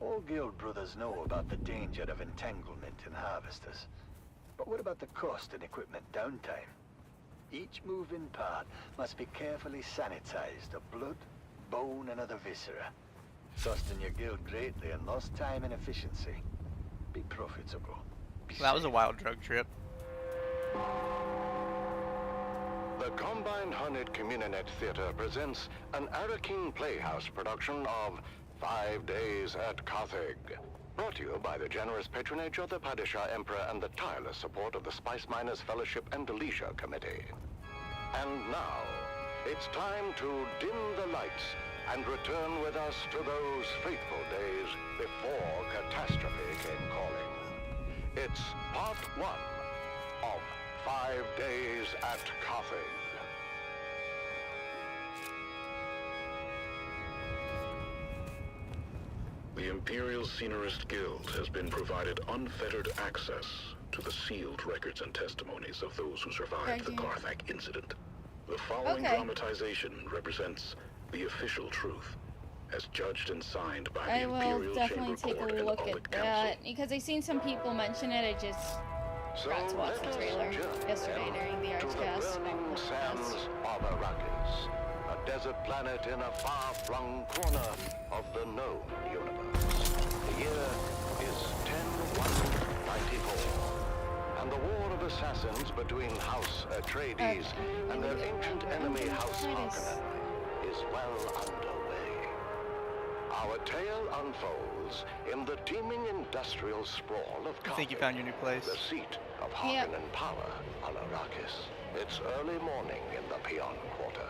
All guild brothers know about the danger of entanglement in harvesters. But what about the cost and equipment downtime? Each moving part must be carefully sanitized of blood, bone, and other viscera, costing your guild greatly in lost time and efficiency. Be profitable. That was a wild drug trip. The Combined Hornet Communinet Theater presents an Arakin Playhouse production of 5 Days at Carthage. Brought to you by the generous patronage of the Padishah Emperor and the tireless support of the Spice Miners Fellowship and Leisure Committee. And now, it's time to dim the lights and return with us to those fateful days before catastrophe came calling. It's part 1 of 5 Days at Carthage. The Imperial Scenarist Guild has been provided unfettered access to the sealed records and testimonies of those who survived the Carthage incident. The following dramatization represents the official truth, as judged and signed by the Imperial Chamber Court and Audit Council. Because I've seen some people mention it. I just forgot to watch the trailer yesterday during the Archcast. To the burning sands of Arrakis, a desert planet in a far-flung corner of the known universe. The year is 10194, and the war of assassins between House Atreides and their ancient enemy House Harkonnen is well underway. Our tale unfolds in the teeming industrial sprawl of Carthage. I think you found your new place. The seat of Harkonnen power on Arrakis. It's early morning in the Peon Quarter,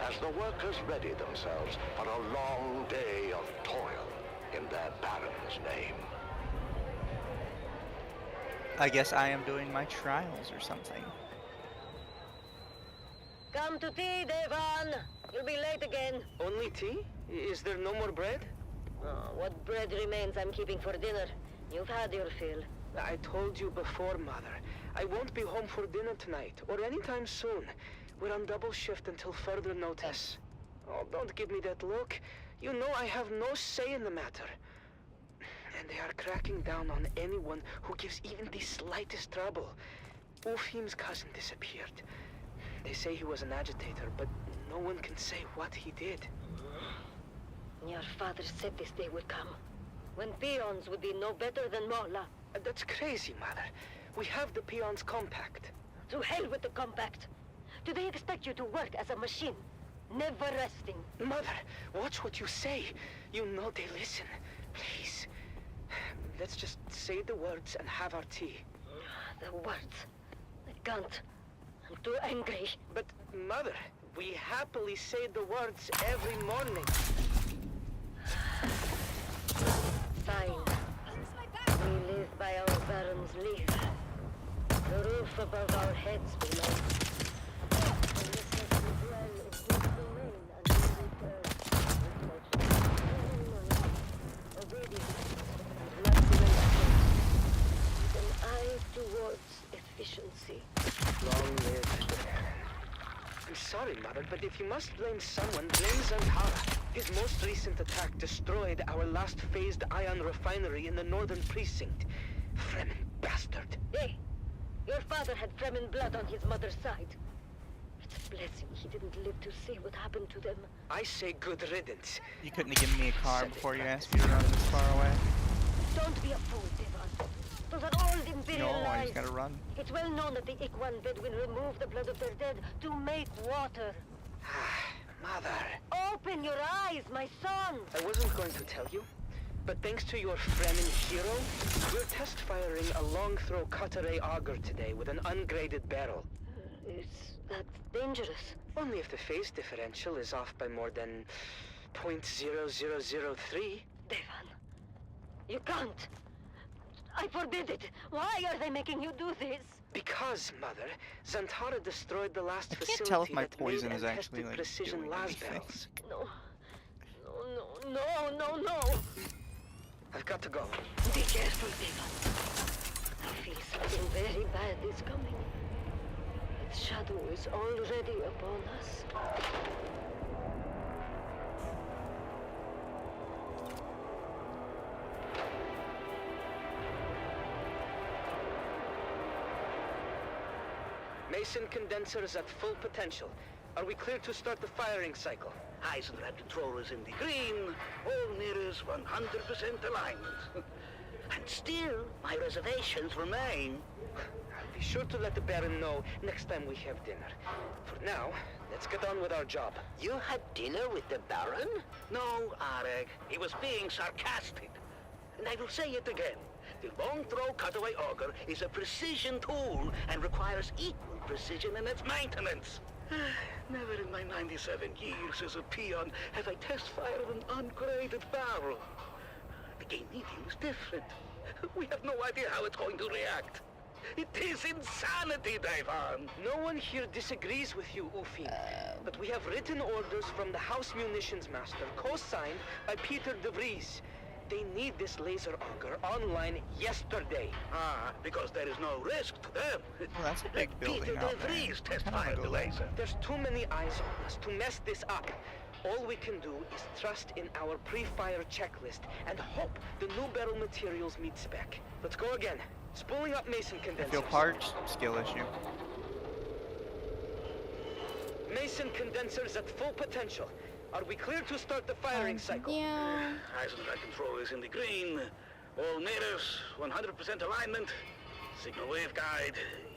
as the workers ready themselves for a long day of toil in their Baron's name. I guess I am doing my trials or something. Come to tea, Devan. You'll be late again. Only tea? Is there no more bread? Oh, what bread remains I'm keeping for dinner. You've had your fill. I told you before, Mother. I won't be home for dinner tonight, or anytime soon. We're on double shift until further notice. Oh, don't give me that look. You know I have no say in the matter. And they are cracking down on anyone who gives even the slightest trouble. Ufim's cousin disappeared. They say he was an agitator, but no one can say what he did. Your father said this day would come, when peons would be no better than Mola. That's crazy, Mother. We have the peons' compact. To hell with the compact. Do they expect you to work as a machine, never resting? Mother, watch what you say. You know they listen. Please. Let's just say the words and have our tea. The words? I can't. I'm too angry. But, Mother, we happily say the words every morning. Fine. We live by our Baron's leave. The roof above our heads belongs. Towards efficiency. Long live. I'm sorry, Mother, but if you must blame someone, blame Zantara. His most recent attack destroyed our last phased ion refinery in the northern precinct. Fremen bastard. Hey, your father had Fremen blood on his mother's side. It's a blessing he didn't live to see what happened to them. I say good riddance. You couldn't have given me a car before you asked me to run this far away. Don't be a fool, Devon. Those are old Imperial No, I lies. just gotta run. It's well known that the Ikwan Bedouin remove the blood of their dead to make water. Mother! Open your eyes, my son! I wasn't going to tell you, but thanks to your Fremen hero, we're test firing a long-throw cut-array auger today with an ungraded barrel. That's dangerous. Only if the phase differential is off by more than 0.0003. Devon, you can't. I forbid it. Why are they making you do this? Because, Mother, Zantara destroyed the last facility can't tell if my that poison made is and actually, tested like, precision doing las anything. bells. No. I've got to go. Be careful, Devon. I feel something very bad is coming. Its shadow is already upon us. Mason condenser is at full potential. Are we clear to start the firing cycle? Eisendrath control is in the green. All mirrors 100% alignment. And still, my reservations remain. I'll be sure to let the Baron know next time we have dinner. For now, let's get on with our job. You had dinner with the Baron? No, Arek. He was being sarcastic. And I will say it again. The long-throw cutaway auger is a precision tool and requires equal precision in its maintenance. Never in my 97 years as a peon have I test-fired an ungraded barrel. The game medium is different. We have no idea how it's going to react. It is insanity, Devon. No one here disagrees with you, Ufin. But we have written orders from the House Munitions Master, co-signed by Peter de Vries. They need this laser auger online yesterday. Because there is no risk to them. Well, that's a big building Peter out de there. Vries test-fired the laser. There's too many eyes on us to mess this up. All we can do is trust in our pre-fire checklist and hope the new barrel materials meet spec. Let's go again. Spooling up Mason condensers. Feel parts, skill issue. Mason condensers at full potential. Are we clear to start the firing cycle? Yeah. Eisendrath control is in the green. All mirrors 100% alignment. Signal waveguide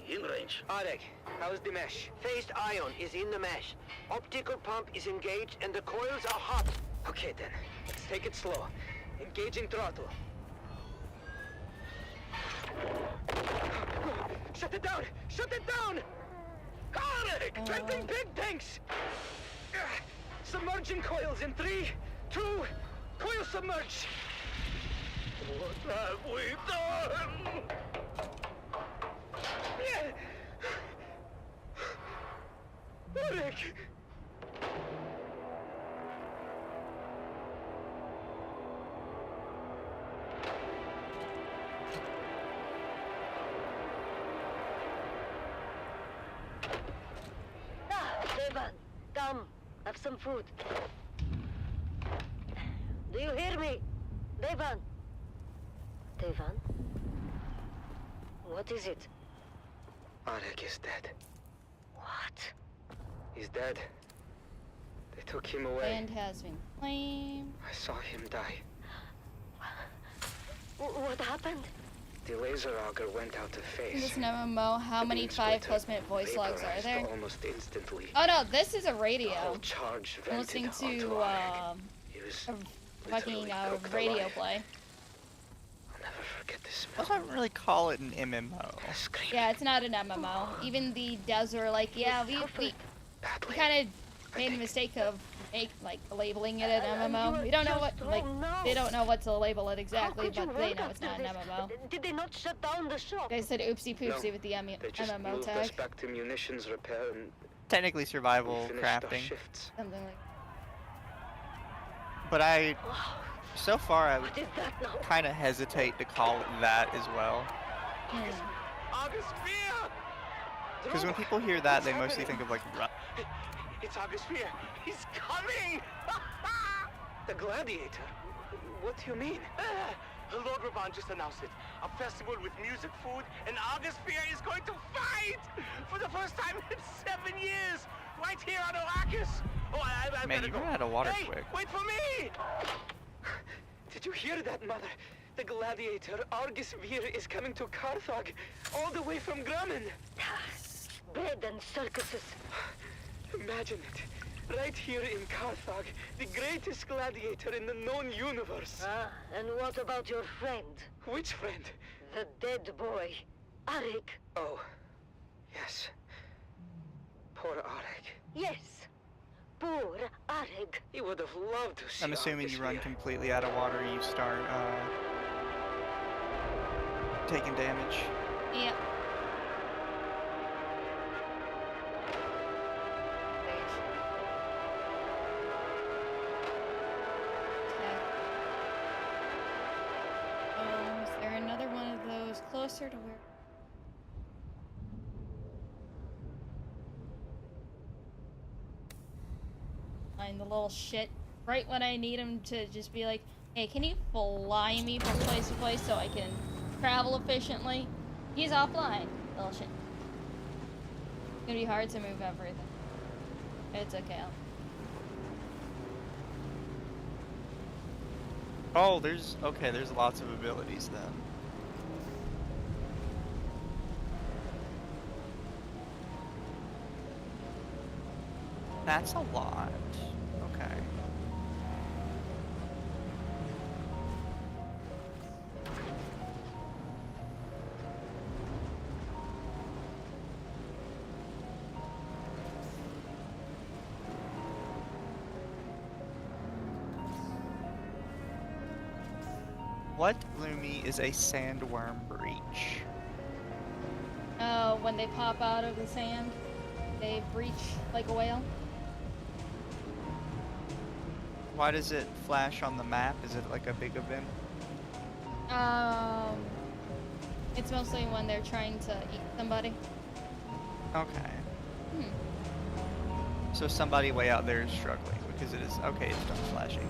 in range. Arek, how's the mesh? Phased ion is in the mesh. Optical pump is engaged and the coils are hot. Okay then, let's take it slow. Engaging throttle. Shut it down! Shut it down! Arek! Venting big tanks! Submerging coils in 3, 2, coil submerge! What have we done? Arek! Devon, come. Have some food. Do you hear me? Devon? Devon? What is it? Arek is dead. What? He's dead. They took him away. Land has been claimed. I saw him die. What happened? The laser auger went out of In phase. this MMO, how The many beam splitter 5+ voice logs are vaporized there? Almost instantly. Oh no, this is a The radio. whole charge I'm listening vented to onto Arek. He was a fucking literally cooked radio alive. play. I'll never forget this I smell. wouldn't really call it an MMO. Yeah, it's not an MMO. Even the devs were like, yeah, we kind of made a mistake of labeling it an MMO. We don't know what they don't know what to label it exactly, but they know it's not an MMO. Did they not shut down the shop? They said oopsie poopsie with the They just MMO moved us tag. back to munitions repair and Technically survival we finished our crafting. shifts. Something like But so far I would What is that now? kind of hesitate to call it that as well. August Fear! Because when people hear that, they mostly think of like It's August Fear! He's coming! The Gladiator? What do you mean? Lord Ravan just announced it. A festival with music, food, and August Fear is going to fight! For the first time in 7 years! Right here on Arrakis! Oh, I Man, better you go. ran out of water Hey, quick. wait for me! Did you hear that, Mother? The Gladiator, Argus Vir, is coming to Carthage, all the way from Grumman. Bread and circuses. Imagine it. Right here in Carthage, the greatest gladiator in the known universe. Ah, and what about your friend? Which friend? The dead boy, Arik. Oh, yes. Poor Arik. Yes, poor Arik. He would have loved to see I'm assuming Argus you run here. completely out of water, you start taking damage. Yep. Is there another one of those closer to where? Find the little shit right when I need him to just be like, hey, can you fly me from place to place so I can travel efficiently? He's offline. Little shit. It's gonna be hard to move everything. It's okay. Oh, there's lots of abilities then. That's a lot. Okay. What, Lumi, is a sandworm breach? Oh, when they pop out of the sand, they breach like a whale. Why does it flash on the map? Is it like a big event? It's mostly when they're trying to eat somebody. Okay. So somebody way out there is struggling because it is okay. It's done flashing.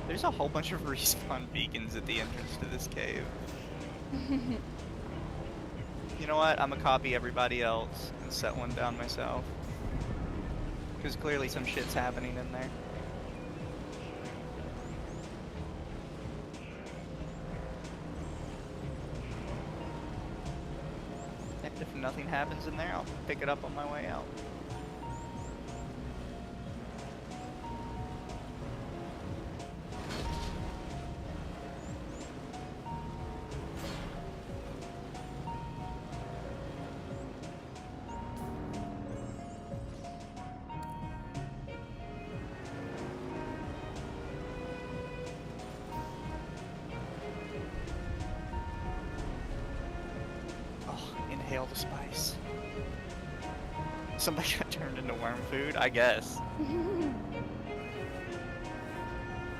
There's a whole bunch of respawn beacons at the entrance to this cave. You know what? I'm gonna copy everybody else and set one down myself. Because clearly some shit's happening in there. And if nothing happens in there, I'll pick it up on my way out. Inhale the spice. Somebody got turned into worm food, I guess.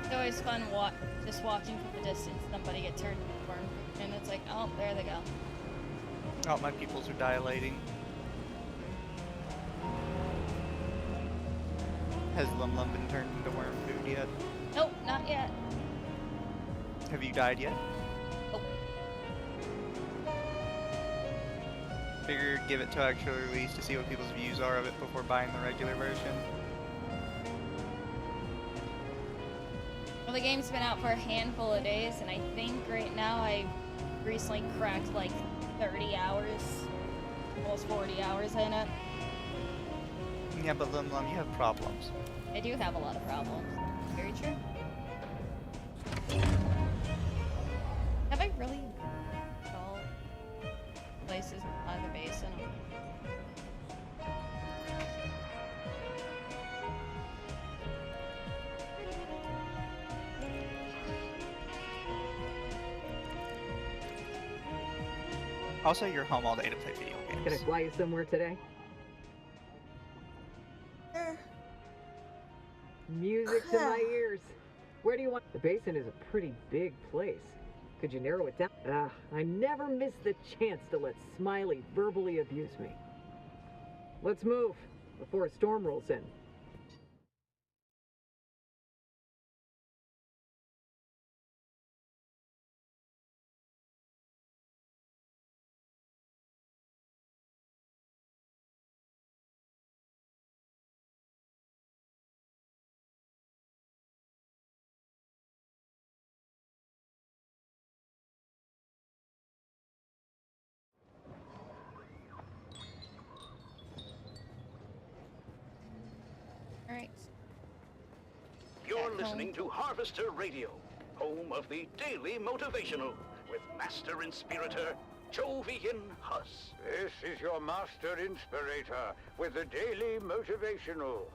It's always fun just watching from the distance somebody get turned into worm food, and it's like, oh, there they go. Oh, my pupils are dilating. Has LumLum been turned into worm food yet? Nope, not yet. Have you died yet? Nope. Figure give it to actual release to see what people's views are of it before buying the regular version. Well, the game's been out for a handful of days, and I think right now I recently cracked like 30 hours, almost 40 hours in it. Yeah, but LumLum, you have problems. I do have a lot of problems. Very true. Have I really installed places by the basin? Also, you're home all day to play video games. Gonna fly you somewhere today? Music to my ears. Where do you want? The basin is a pretty big place. Could you narrow it down? I never miss the chance to let Smiley verbally abuse me. Let's move before a storm rolls in. Alright. You're listening to Harvester Radio, home of the Daily Motivational, with Master Inspirator, Jovian Huss. This is your Master Inspirator with the Daily Motivational.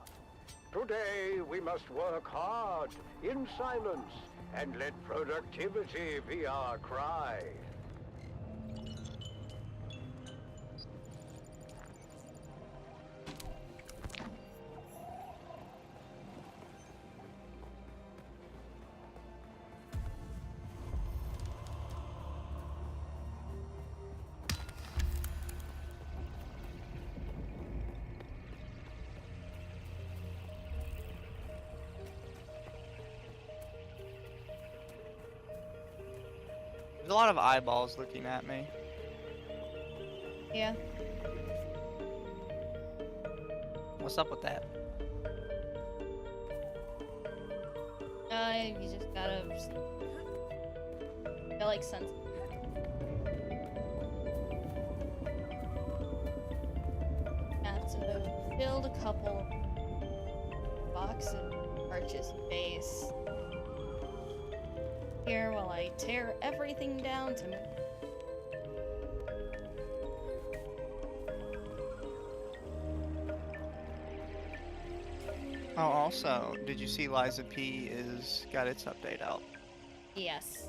Today we must work hard, in silence, and let productivity be our cry. There's a lot of eyeballs looking at me. Yeah. What's up with that? You just gotta... I like sense. Yeah, so build a couple boxes, purchase base. Here while I tear everything down to... Oh, also, did you see Liza P is got its update out? Yes.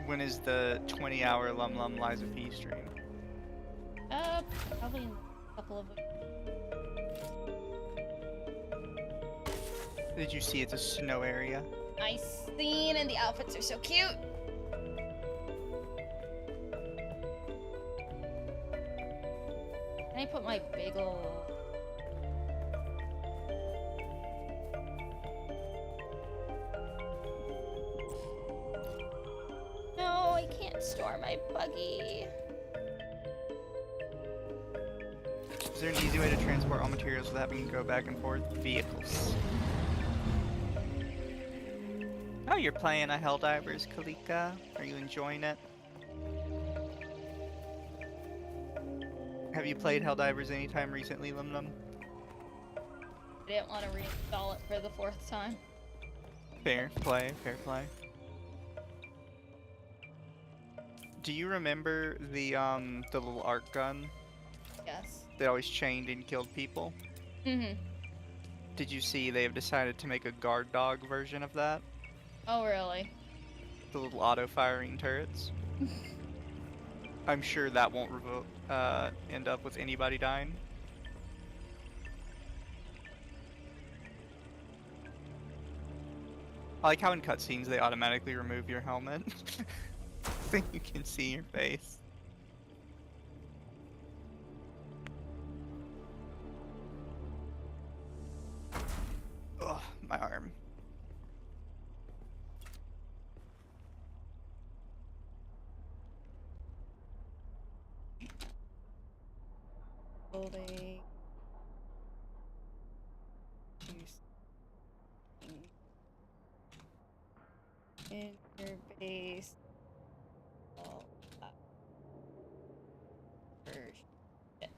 When is the 20-hour LumLum Liza P stream? Probably in a couple of weeks. Did you see it's a snow area? I seen, and the outfits are so cute. Can I put my big ol'... No, I can't store my buggy. Is there an easy way to transport all materials without having to go back and forth? Vehicles. Oh, you're playing a Helldivers, Kalika? Are you enjoying it? Have you played Helldivers anytime recently, LumLum? I didn't want to reinstall it for the 4th time. Fair play, fair play. Do you remember the little arc gun? Yes. That always chained and killed people? Mm-hmm. Did you see they have decided to make a guard dog version of that? Oh, really? The little auto-firing turrets? I'm sure that won't end up with anybody dying. I like how in cutscenes they automatically remove your helmet. So you can see your face. Ugh, my arm. Holding. Interbase. All that. Shit.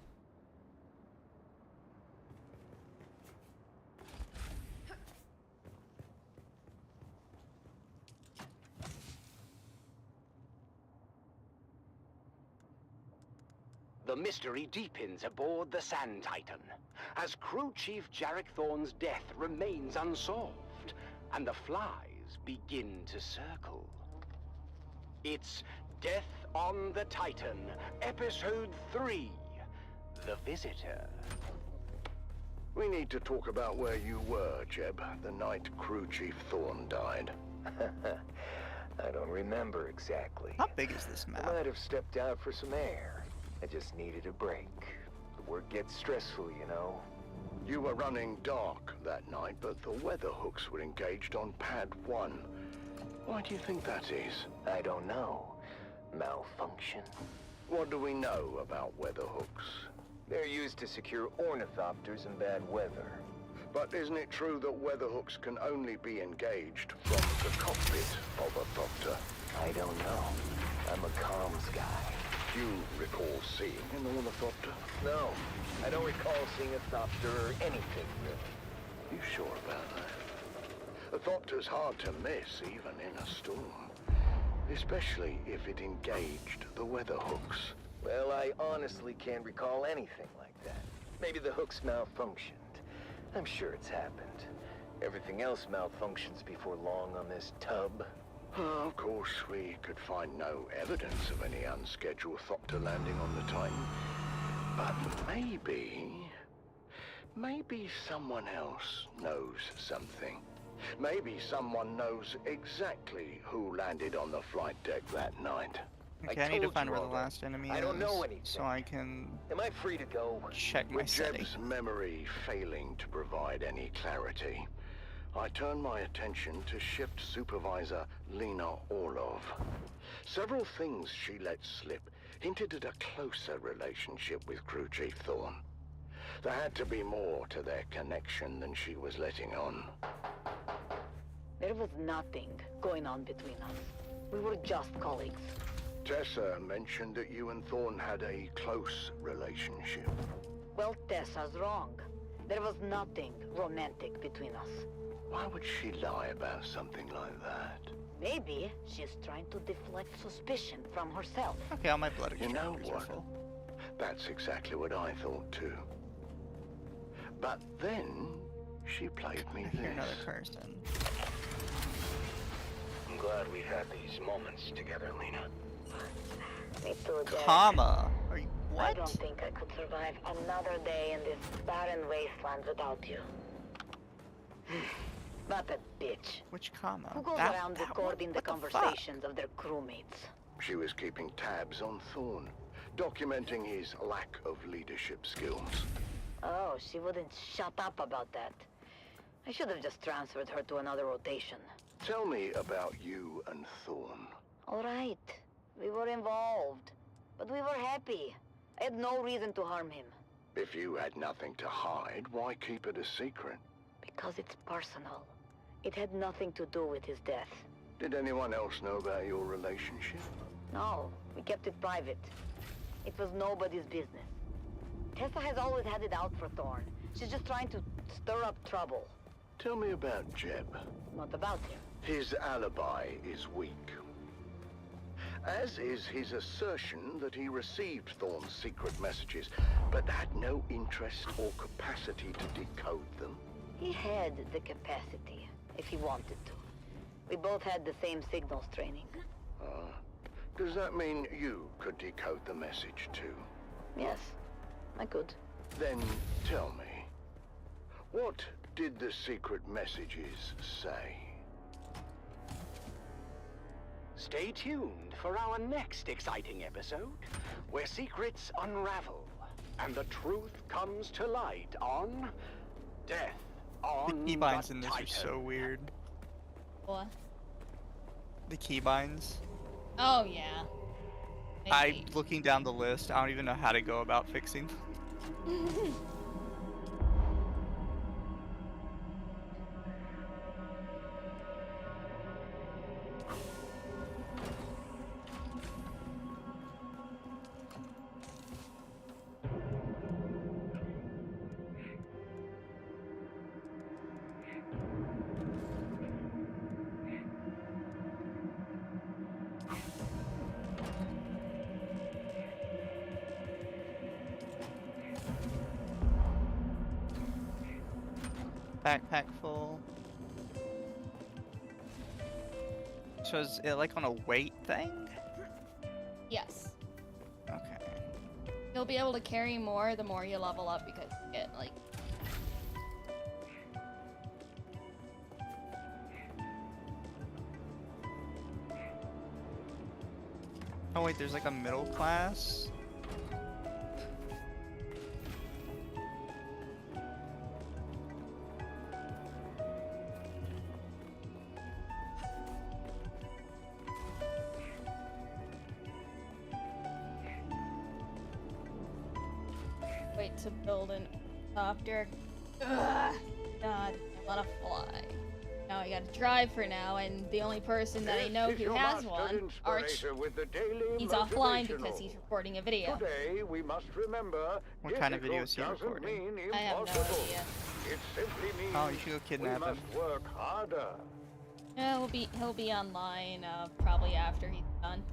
The mystery deepens aboard the Sand Titan, as Crew Chief Jarek Thorne's death remains unsolved, and the flies begin to circle. It's Death on the Titan, Episode 3, The Visitor. We need to talk about where you were, Jeb, the night Crew Chief Thorne died. I don't remember exactly. How big is this map? I might have stepped out for some air. I just needed a break. The work gets stressful, you know. You were running dark that night, but the weather hooks were engaged on Pad 1. Why do you think that is? I don't know. Malfunction? What do we know about weather hooks? They're used to secure ornithopters in bad weather. But isn't it true that weather hooks can only be engaged from the cockpit of a thopter? I don't know. I'm a comms guy. Do you recall seeing an ornithopter? No, I don't recall seeing a thopter or anything, really. You sure about that? A thopter's hard to miss, even in a storm. Especially if it engaged the weather hooks. Well, I honestly can't recall anything like that. Maybe the hooks malfunctioned. I'm sure it's happened. Everything else malfunctions before long on this tub. Of course, we could find no evidence of any unscheduled thopter landing on the Titan. But maybe someone else knows something. Maybe someone knows exactly who landed on the flight deck that night. Okay, I need to find where the last enemy is. I don't know anything. So I can... Am I free to go? Check my With setting. Jeb's memory failing to provide any clarity, I turned my attention to Shift Supervisor Lena Orlov. Several things she let slip hinted at a closer relationship with Crew Chief Thorne. There had to be more to their connection than she was letting on. There was nothing going on between us. We were just colleagues. Tessa mentioned that you and Thorne had a close relationship. Well, Tessa's wrong. There was nothing romantic between us. Why would she lie about something like that? Maybe she's trying to deflect suspicion from herself. Okay, all my blood You know extractors are what? full. That's exactly what I thought too. But then, she played me I hear another this. person. I'm glad we had these moments together, Lena. Me too, Jack. Comma. Are you... I What? don't think I could survive another day in this barren wasteland without you. What a bitch. Which comma? Who goes That- around that recording one? the What fuck? conversations of their crewmates? She was keeping tabs on Thorne, documenting his lack of leadership skills. Oh, she wouldn't shut up about that. I should have just transferred her to another rotation. Tell me about you and Thorne. All right, we were involved, but we were happy. I had no reason to harm him. If you had nothing to hide, why keep it a secret? Because it's personal. It had nothing to do with his death. Did anyone else know about your relationship? No, we kept it private. It was nobody's business. Tessa has always had it out for Thorne. She's just trying to stir up trouble. Tell me about Jeb. What about him? His alibi is weak. As is his assertion that he received Thorne's secret messages, but had no interest or capacity to decode them. He had the capacity, if he wanted to. We both had the same signals training. Does that mean you could decode the message too? Yes, I could. Then tell me, what did the secret messages say? Stay tuned for our next exciting episode, where secrets unravel and the truth comes to light on Death on The keybinds in the this are Titan. so weird. What? The keybinds. Oh, yeah. I'm looking down the list. I don't even know how to go about fixing them. Backpack full. So is it like on a weight thing? Yes. Okay. You'll be able to carry more the more you level up because you get, like, Oh wait, there's like a middle class? Wait to build an copter. Ugh, God, I wanna fly. Now I gotta drive for now, and the only person that I know who has one, Arch, he's offline because he's recording a video. Today we must remember. What kind of video is he recording? I have no idea. It simply means Oh, you should go kidnap him. work harder. Yeah, he'll be online probably after he's done.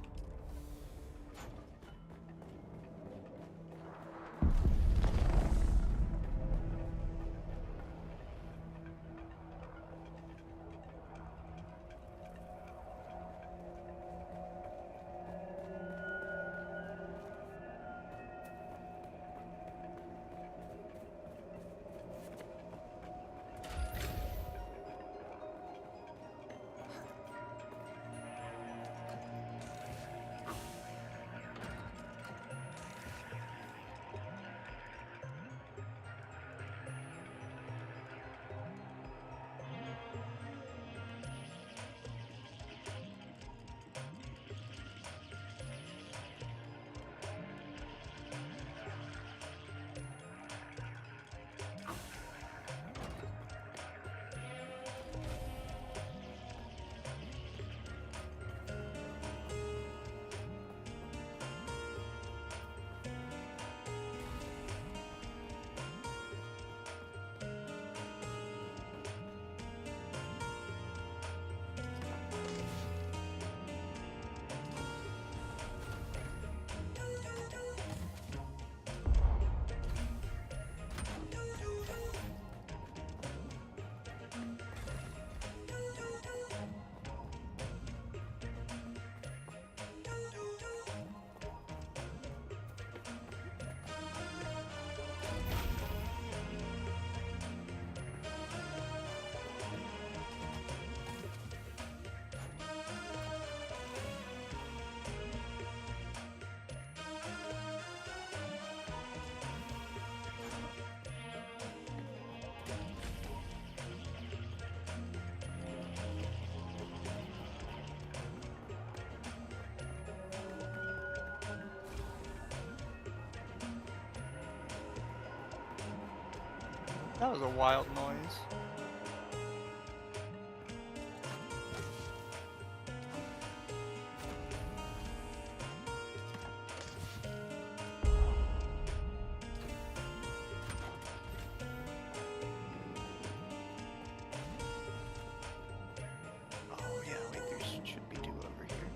That was a wild noise. Oh yeah, wait, there should be two over here.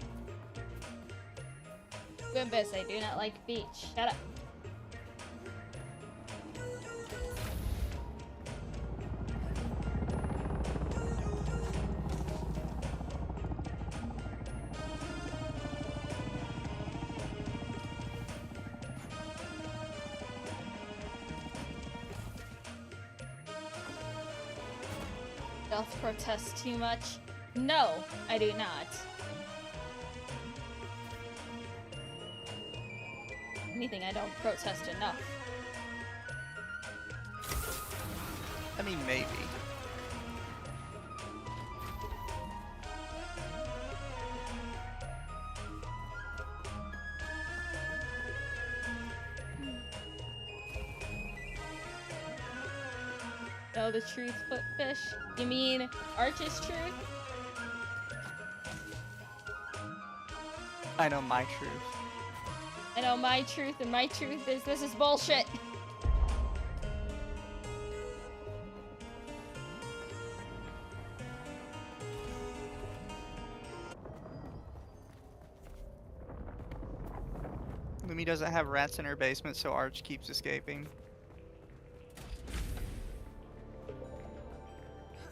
Goodness, I do not like beach. Shut up. Doth protest too much? No, I do not. Anything, I don't protest enough. I mean, maybe. Know the truth, footfish? You mean Arch's truth? I know my truth. I know my truth, and my truth is this is bullshit. Lumi doesn't have rats in her basement, so Arch keeps escaping.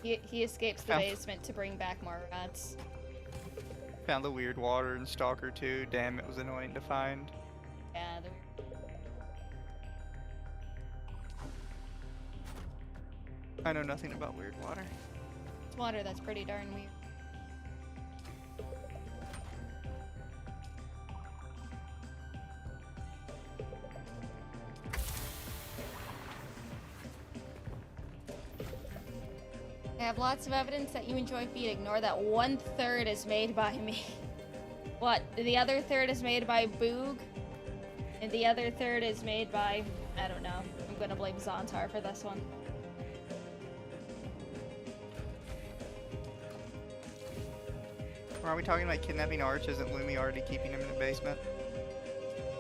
He escapes the basement to bring back more rats. Found the weird water in Stalker 2. Damn, it was annoying to find. Yeah, I know nothing about weird water. it's water that's pretty darn weird. I have lots of evidence that you enjoy feet. Ignore that 1/3 is made by me. What? The other third is made by Boog? And the other third is made by... I don't know. I'm gonna blame Zontar for this one. Are we talking about kidnapping Arch? Isn't Lumi already keeping him in the basement?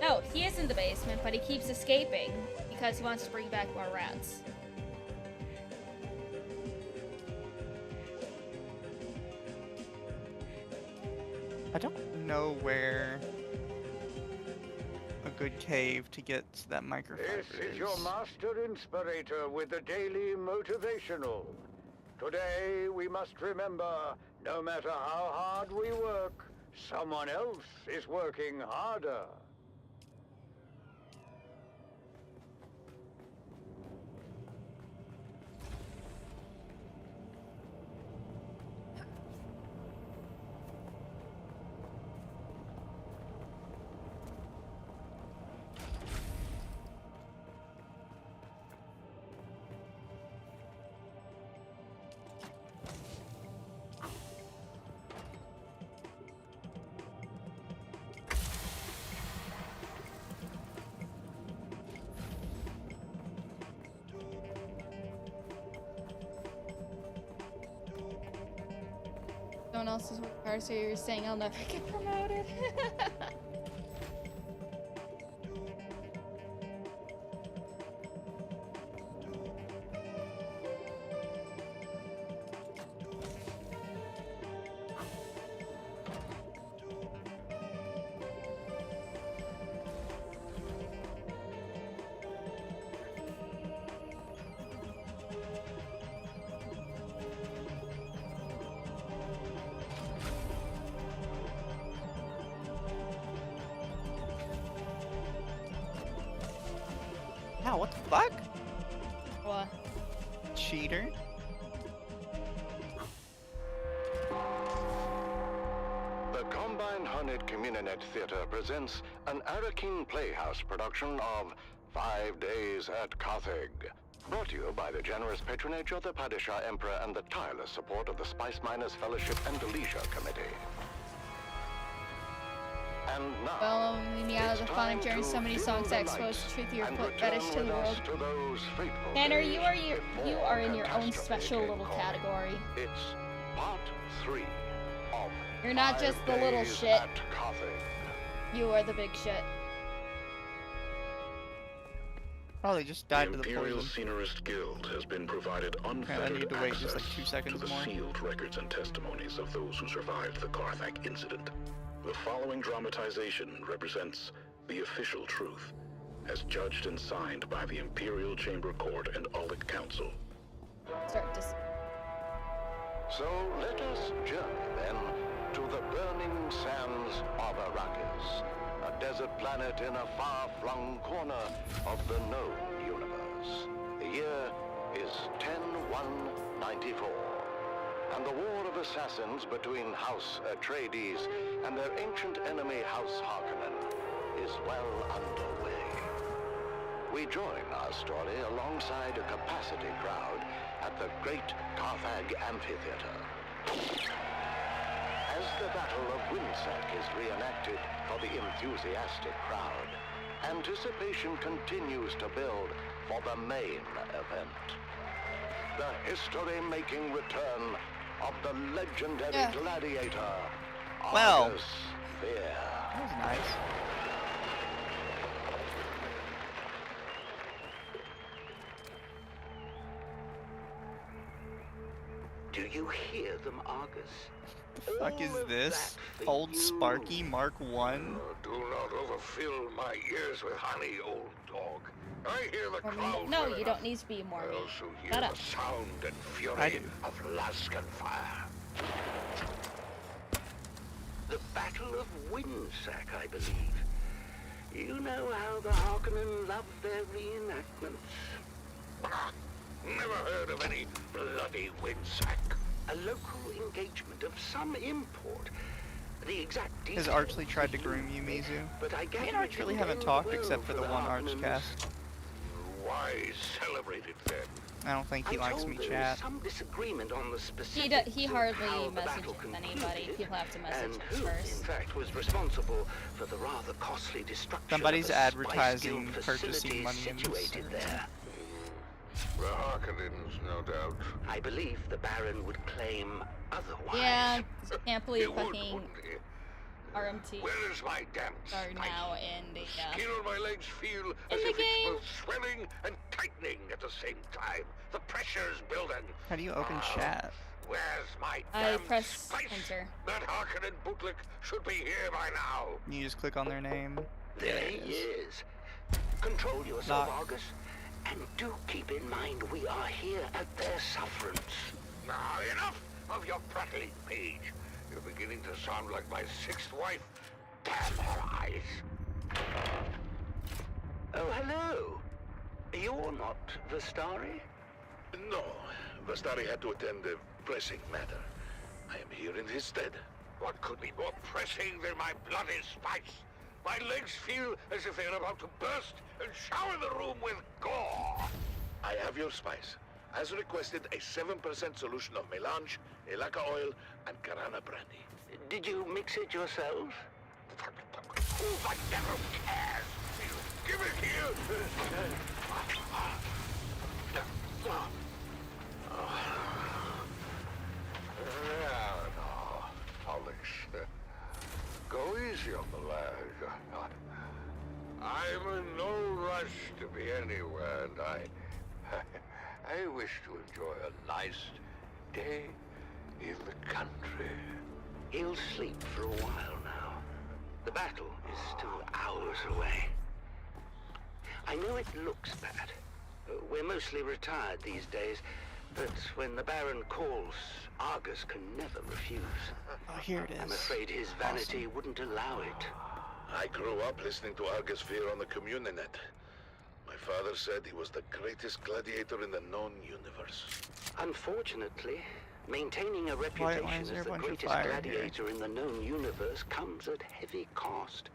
No, he is in the basement, but he keeps escaping because he wants to bring back more rats. I don't know where a good cave to get that microfiber This is your master inspirator with the daily motivational. Today we must remember, no matter how hard we work, someone else is working harder. Someone else is working hard, so you're saying I'll never get promoted. Wow, what the fuck? What? Cheater. The Combined Hornet Communinet Theater presents an Arakeen Playhouse production of 5 Days at Carthage. Brought to you by the generous patronage of the Padishah Emperor and the tireless support of the Spice Miners Fellowship and the Leisure Committee. And now, Well, leave me out of the fun of sharing so many songs that expose the truth of your foot fetish to the world. Tanner, you are in your own special little category. It's part 3 of You're not just the little Days shit. at Carthage. You are the big shit. Probably just died to The the Imperial poison. Scenerist Guild has been provided I unfettered need to wait just access like 2 seconds to the more. sealed records and testimonies of those who survived the Carthage incident. The following dramatization represents the official truth, as judged and signed by the Imperial Chamber Court and Audit Council. Start to... So let us journey then to the burning sands of Arrakis, a desert planet in a far-flung corner of the known universe. The year is 10-1-94, and the war of assassins between House Atreides and their ancient enemy House Harkonnen is well underway. We join our story alongside a capacity crowd at the Great Carthage Amphitheater. As the Battle of Windsec is reenacted for the enthusiastic crowd, anticipation continues to build for the main event. The history-making return of the legendary gladiator, Argus Fear. That was nice. Do you hear them, Argus? The fuck is this? Old Sparky Mark 1? Do not overfill my ears with honey, old dog. I hear the crowd. No, you don't need to be more I mean. also hear Shut up. the sound and I fury do. of Laskan fire. The Battle of Windsec, I believe. You know how the Harkonnen love their reenactments. Never heard of any bloody Windsec. A local engagement of some import. The exact details... Has Archly tried to groom you, Mizu? But I Me gather and Arch it really didn't haven't end talked well except for the one Arch Harkonnens. cast. Why celebrate it then? I don't think he I'm likes told me, there chat. is some disagreement on the specifics He of hardly how the messages battle anybody. concluded, People have to message and him who, first. in fact, was responsible for the rather costly destruction Somebody's of the advertising Spice Guild purchasing facility money in this situated server. there. The Harkonnens, no doubt. I believe the Baron would claim otherwise. Yeah, can't believe He would, fucking wouldn't he? RMT Where is my damn are now in the skin on my legs feel as the if game. it's both swelling and tightening at the same time. The pressure's building. How do you open chat? Where's my I damn press spice? enter. That Harkonnen bootlick should be here by now. You just click on their name. There he is. Control yourself, Knock. Argus. And do keep in mind we are here at their sufferance. Now, enough of your prattling, Page. You're beginning to sound like my sixth wife. Damn her eyes. Oh, hello. You're not Vestari? No, Vestari had to attend a pressing matter. I am here in his stead. What could be more pressing than my bloody spice? My legs feel as if they're about to burst and shower the room with gore. I have your spice. As requested, a 7% solution of melange, elaka oil, and Karana brandy. Did you mix it yourself? Who the devil cares? Give it here! No, Alex. Go easy on the lad. I'm in no rush to be anywhere, and I wish to enjoy a nice day in the country. He'll sleep for a while now. The battle is still hours away. I know it looks bad. We're mostly retired these days, but when the Baron calls, Argus can never refuse. Oh, here it is. I'm afraid his vanity wouldn't allow it. I grew up listening to Argus Fear on the Communinet. My father said he was the greatest gladiator in the known universe. Unfortunately, maintaining a Why reputation is there as a the bunch of greatest fire gladiator in the known universe comes at heavy cost.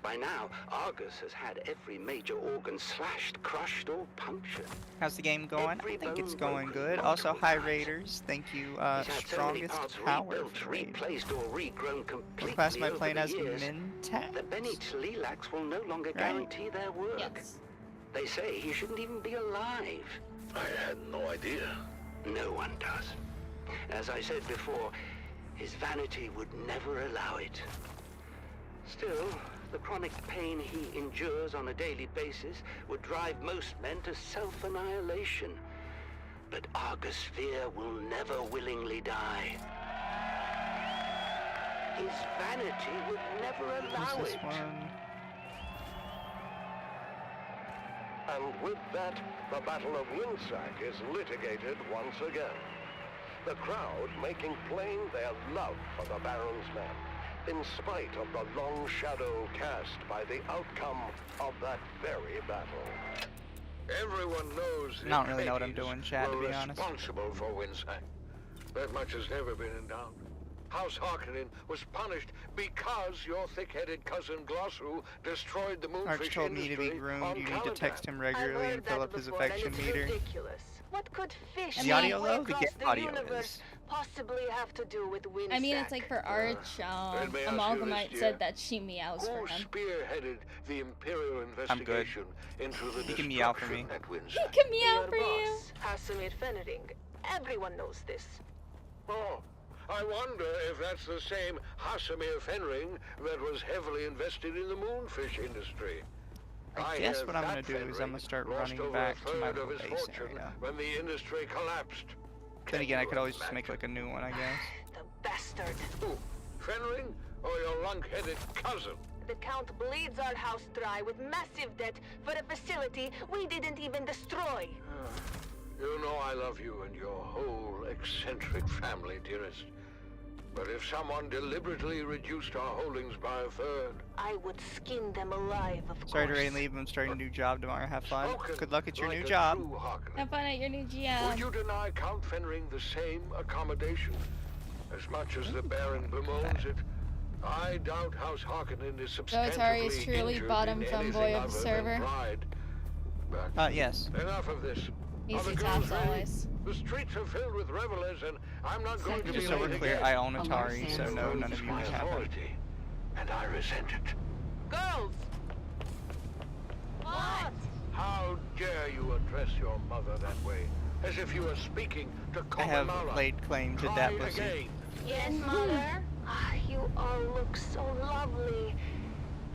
By now, Argus has had every major organ slashed, crushed, or punctured. How's the game going? Every I think it's bone going broken good. Also, multiple hi times. Raiders. Thank you, He's had so many strongest parts power. rebuilt, for Raiders. replaced, or regrown completely What class am I over playing the as? years. Mintax? The Bennett Lilacs will no longer Right. guarantee their work. Yes. They say he shouldn't even be alive. I had no idea. No one does. As I said before, his vanity would never allow it. Still, the chronic pain he endures on a daily basis would drive most men to self-annihilation. But Argus Fear will never willingly die. His vanity would never allow Who's this it. one? And with that, the Battle of Winsack is litigated once again. The crowd making plain their love for the Baron's men, in spite of the long shadow cast by the outcome of that very battle. Everyone knows I don't really know what I'm doing, chat, to be honest. responsible for Winsack. That much has never been in doubt. House Harkonnen was punished because your thick-headed cousin Glossu destroyed the Arch moonfish told me to be industry groomed. on You need to Caladan. text him regularly and fill up his affection meter. Ridiculous. What could fish The audio halfway low? The across audio universe is. possibly have to do with Winsack? I mean, it's like for Arch, Let me ask you Amalgamite this, said dear. that she meows Who for him. spearheaded the Imperial I'm good. investigation into the He can meow for me. destruction at He Winsack? can meow Your for you. boss, Hasamir Fenring. Everyone knows this. Oh, I wonder if that's the same Hasamir Fenring that was heavily invested in the moonfish industry. I guess hear what I'm that gonna do is I'm gonna Fenring start lost running over back a to my third little of his base fortune area. when the industry collapsed. Then again, I you could always just make imagine? like a new one, I guess. The bastard. Who? Fenring or your lunk-headed cousin? The Count bleeds our house dry with massive debt for a facility we didn't even destroy. You know I love you and your whole eccentric family, dearest. But if someone deliberately reduced our holdings by a third... I would skin them alive, of Sorry to course. rain leave. I'm starting a new job tomorrow. Have fun. Spoken Good luck at your like new a job. true Harkonnen. Have fun at your new Would GM. you deny Count Fenring the same accommodation? As much as the Baron bemoans it, I doubt House Harkonnen is substantially Atari is truly injured bottom in femboy anything of the other than server. pride. But Yes. enough of this. Are Easy the taps girls ready? always. The streets are filled with revelers, and I'm not going to be Just so we're late clear, again. I own Atari, so no, none of you My have it. authority, and I resent it. Girls! What? How dare you address your mother that way, as if you were speaking to I have Kamala. laid claim to Try that pussy. again. Yes, Mother? You all look so lovely.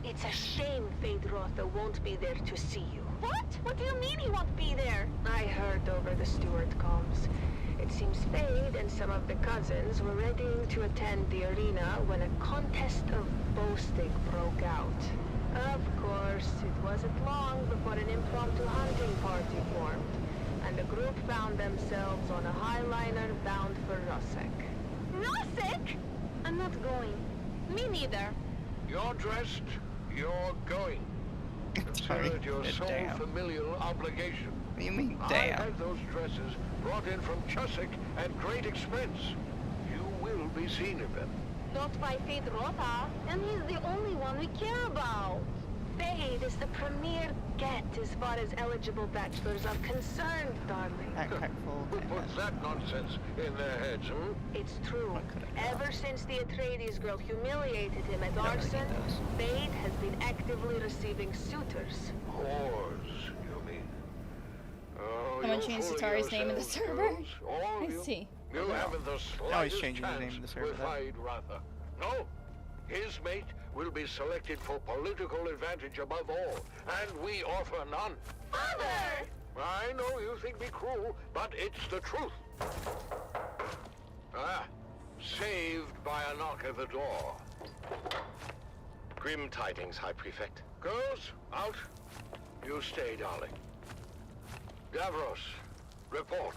It's a shame Fedrotha won't be there to see you. What? What do you mean he won't be there? I heard over the steward comms. It seems Fade and some of the cousins were ready to attend the arena when a contest of boasting broke out. Of course, it wasn't long before an impromptu hunting party formed, and the group found themselves on a highliner bound for Rosek. Rosek? I'm not going. Me neither. You're dressed, you're going. Consider it your sole damn. familial obligation. What do you mean, I damn? had those dresses brought in from Chusik at great expense. You will be seen in them. Not by Fedrotha, and he's the only one we care about. Fade is the premier get as far as eligible bachelors are concerned, darling. Who puts that nonsense in their heads, It's true. Ever since the Atreides girl humiliated him at Arson, Fade has been actively receiving suitors. Whores, you mean? Oh, Someone you're changed fooling Atari's name in the yourselves, server. girls, all I of you. see. You haven't the Always slightest changing the chance name of the server, with though. Hyde Ratha. No, his mate will be selected for political advantage above all, and we offer none. Father! I know you think me cruel, but it's the truth. Saved by a knock at the door. Grim tidings, High Prefect. Girls, out. You stay, darling. Davros, report.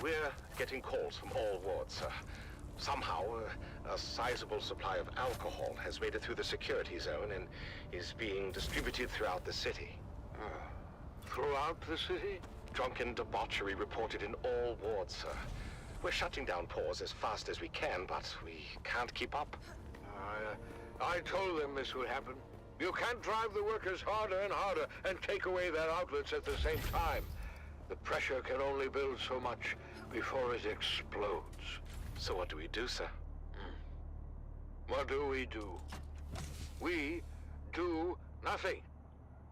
We're getting calls from all wards, sir. Somehow, a sizable supply of alcohol has made it through the security zone and is being distributed throughout the city. Throughout the city? Drunken debauchery reported in all wards, sir. We're shutting down pores as fast as we can, but we can't keep up. I told them this would happen. You can't drive the workers harder and harder and take away their outlets at the same time. The pressure can only build so much before it explodes. So what do we do, sir? What do? We do nothing.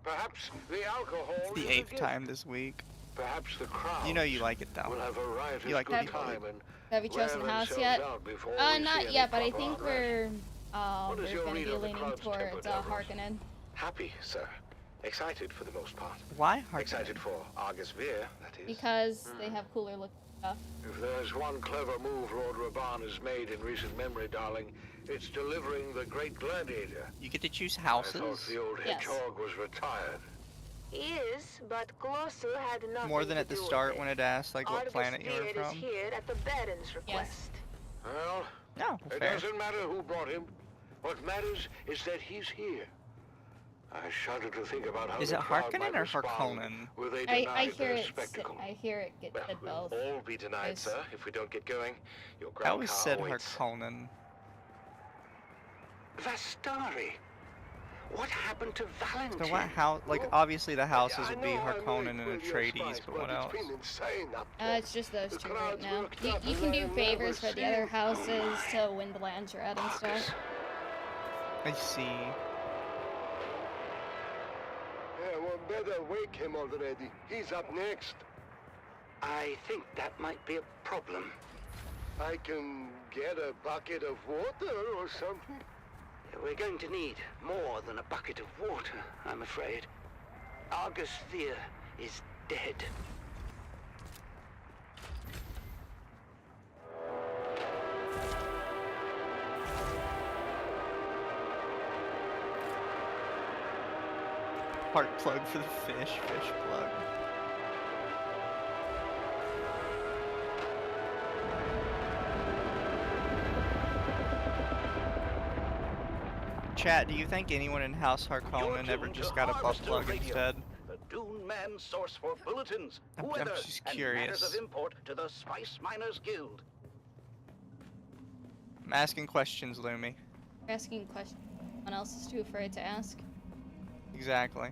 Perhaps the alcohol It's the is a 8th gift. time this week. Perhaps the crowd. You know you like it, though. We'll have a riotous You like good people. time and Have you chosen wear house themselves yet? out before we see Not any yet, but I proper think unrest. we're is your gonna read be of the leaning crowd's towards temper, Davros? Harkonnen. Happy, sir. Excited for the most part. Why Harkonnen? Excited for Argus Veer, that is. Because they have cooler looking stuff. If there's one clever move Lord Raban has made in recent memory, darling, it's delivering the Great Gladiator. You get to choose I houses. thought the old Yes. hedgehog was retired. He is, but Glossu had nothing More than to at the do with start it. when it asked like what Argus planet you were Veer is from. here at the Baron's request. Well, No, it fair. doesn't matter who brought him. What matters is that he's here. I shudder to think about how Is the it crowd Harkonnen might or respond Harkonnen? were they I denied hear their it. spectacle. I hear it get said We'll both. all be denied, Nice. sir, if we don't get going. Your I ground always car said awaits. Harkonnen. Vastari. What happened to Valentine? So what house? Like obviously the houses I would be know I'm Harkonnen late and with your Atreides, spice, but what it's else? been insane up It's just those The two right crowd's now. worked You up can as do I've never favors for the other seen. houses to win the lands you're at and stuff. I see. Yeah, well, better wake him already. He's up next. I think that might be a problem. I can get a bucket of water or something. We're going to need more than a bucket of water, I'm afraid. Argus Veer is dead. Heart plug for the fish plug. Chat, do you think anyone in House Harkonnen ever just got a butt plug instead? The Dune Man source for bulletins, I'm weather, just and curious. matters of import to the Spice Miners Guild. I'm asking questions, Lumi. You're asking questions someone else is too afraid to ask. Exactly.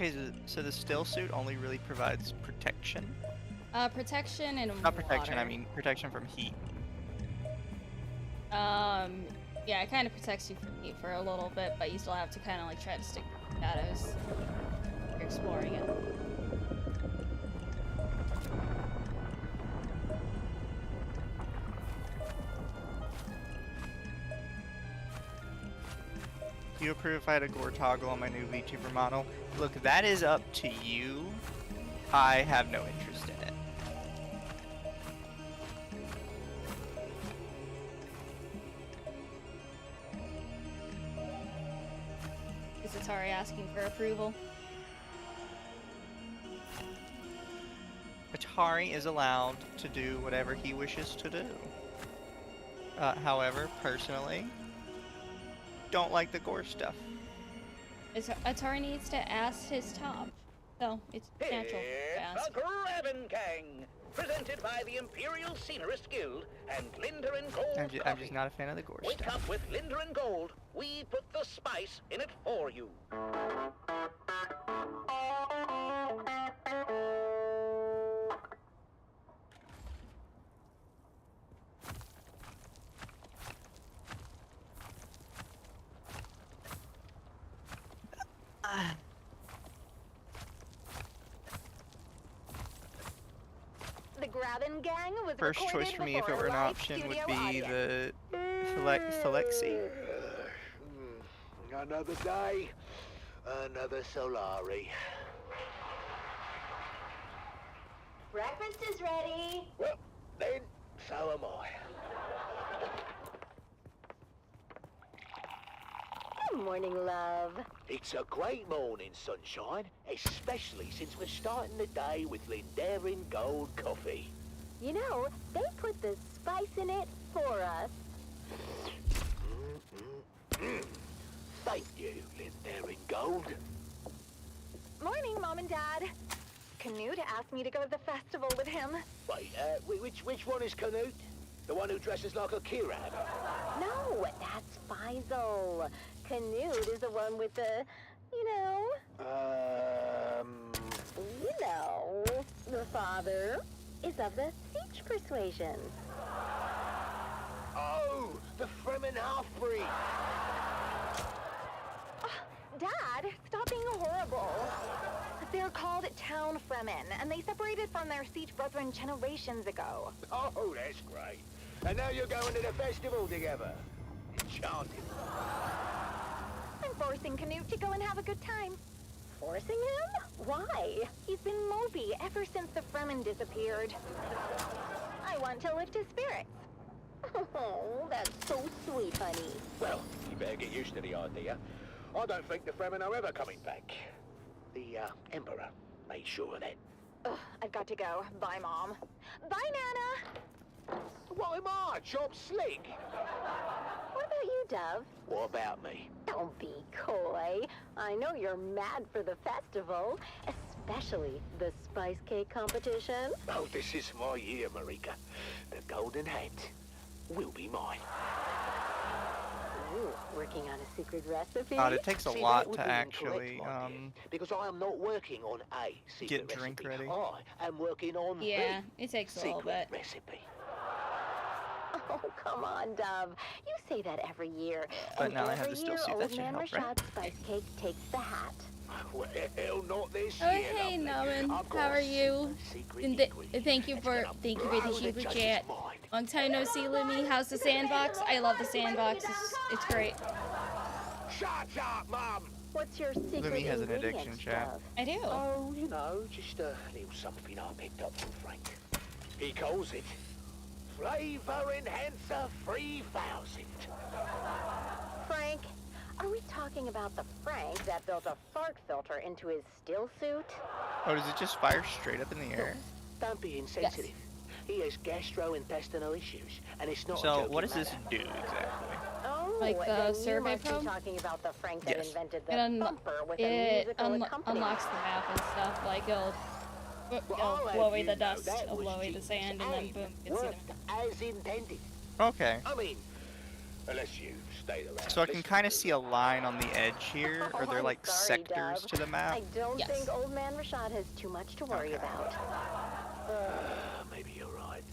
Okay, so the still suit only really provides protection? Protection and Not protection, water. I mean protection from heat. Yeah, it kind of protects you from heat for a little bit, but you still have to kind of like try to stick to the shadows. You're exploring it. Do you approve if I had a gore toggle on my new VTuber model? Look, that is up to you. I have no interest in it. Is Atari asking for approval? Atari is allowed to do whatever he wishes to do. However, personally, don't like the gore stuff. Atari needs to ask his top, so it's natural to ask. The Graben Gang, presented by the Imperial Scenerist Guild and Linder and Gold. I'm just not a fan of the gore Wake stuff. up with Linder and Gold. We put the spice in it for you. The Graben Gang was First choice for me, if it were an option, would be the Felexi. Another day, another Solari. Breakfast is ready. Well, then, so am I. Good morning, love. It's a great morning, sunshine, especially since we're starting the day with Lindarin Gold coffee. You know, they put the spice in it for us. Thank you, Lindarin Gold. Morning, Mom and Dad. Canute asked me to go to the festival with him. Wait, which one is Canute? The one who dresses like a Kirab? No, that's Faisal. Canute is the one with the, the father is of the Siege persuasion. Oh, the Fremen half-breed. Dad, stop being horrible. They're called Town Fremen, and they separated from their Siege brethren generations ago. Oh, that's great. And now you're going to the festival together. Enchanted. I'm forcing Canute to go and have a good time. Forcing him? Why? He's been mopey ever since the Fremen disappeared. I want to lift his spirits. Oh, that's so sweet, honey. Well, you better get used to the idea. I don't think the Fremen are ever coming back. The Emperor made sure of that. Ugh, I've got to go. Bye, Mom. Bye, Nana. What am I, Job Slick? What about you, Dove? What about me? Don't be coy. I know you're mad for the festival, especially the spice cake competition. Oh, this is my year, Marika. The golden hat will be mine. Ooh, working on a secret recipe? God, it takes a See, lot that would to be actually, incorrect, my dear, because I am not working on a secret get drink recipe. ready. I am working on Yeah, the it takes a little secret bit. recipe. Oh, come on, Dove. You say that every year. But and now I have every to still year, see if that Old should Man help, right? Rashad's spice cake takes the hat. Well, not this Oh, year, hey, lovely. Naman. I've got How are a you? secret And ingredient thank you that's for gonna the blow the super judge's chat. mind. Long time no see, Lumi. How's the sandbox? I love the sandbox. It's great. Shut up, Mum! What's your secret Lumi has an ingredient, addiction, chat. Dove? I do. Oh, you know, just a little something I picked up from Frank. He calls it Flavor Enhancer 3000. Frank, are we talking about the Frank that built a fart filter into his still suit? Oh, does it just fire straight up in the air? Don't be insensitive. He has gastrointestinal issues, and it's not a So, joking what does this matter. do exactly? Oh, Like the then survey you must probe? be talking about the Frank that Yes. invented It, the bumper with a it musical accompaniment. unlocks the map and stuff. Like it'll I'll have blow away you the know dust, that it'll was blow away the genius sand, and then and boom, you can see worked them. as intended. Okay. I mean, Unless you stay around. So I can kind of see a line on the edge here. Are there like sectors to the map? I don't think old man Rashad has too much to worry about. Maybe you're right.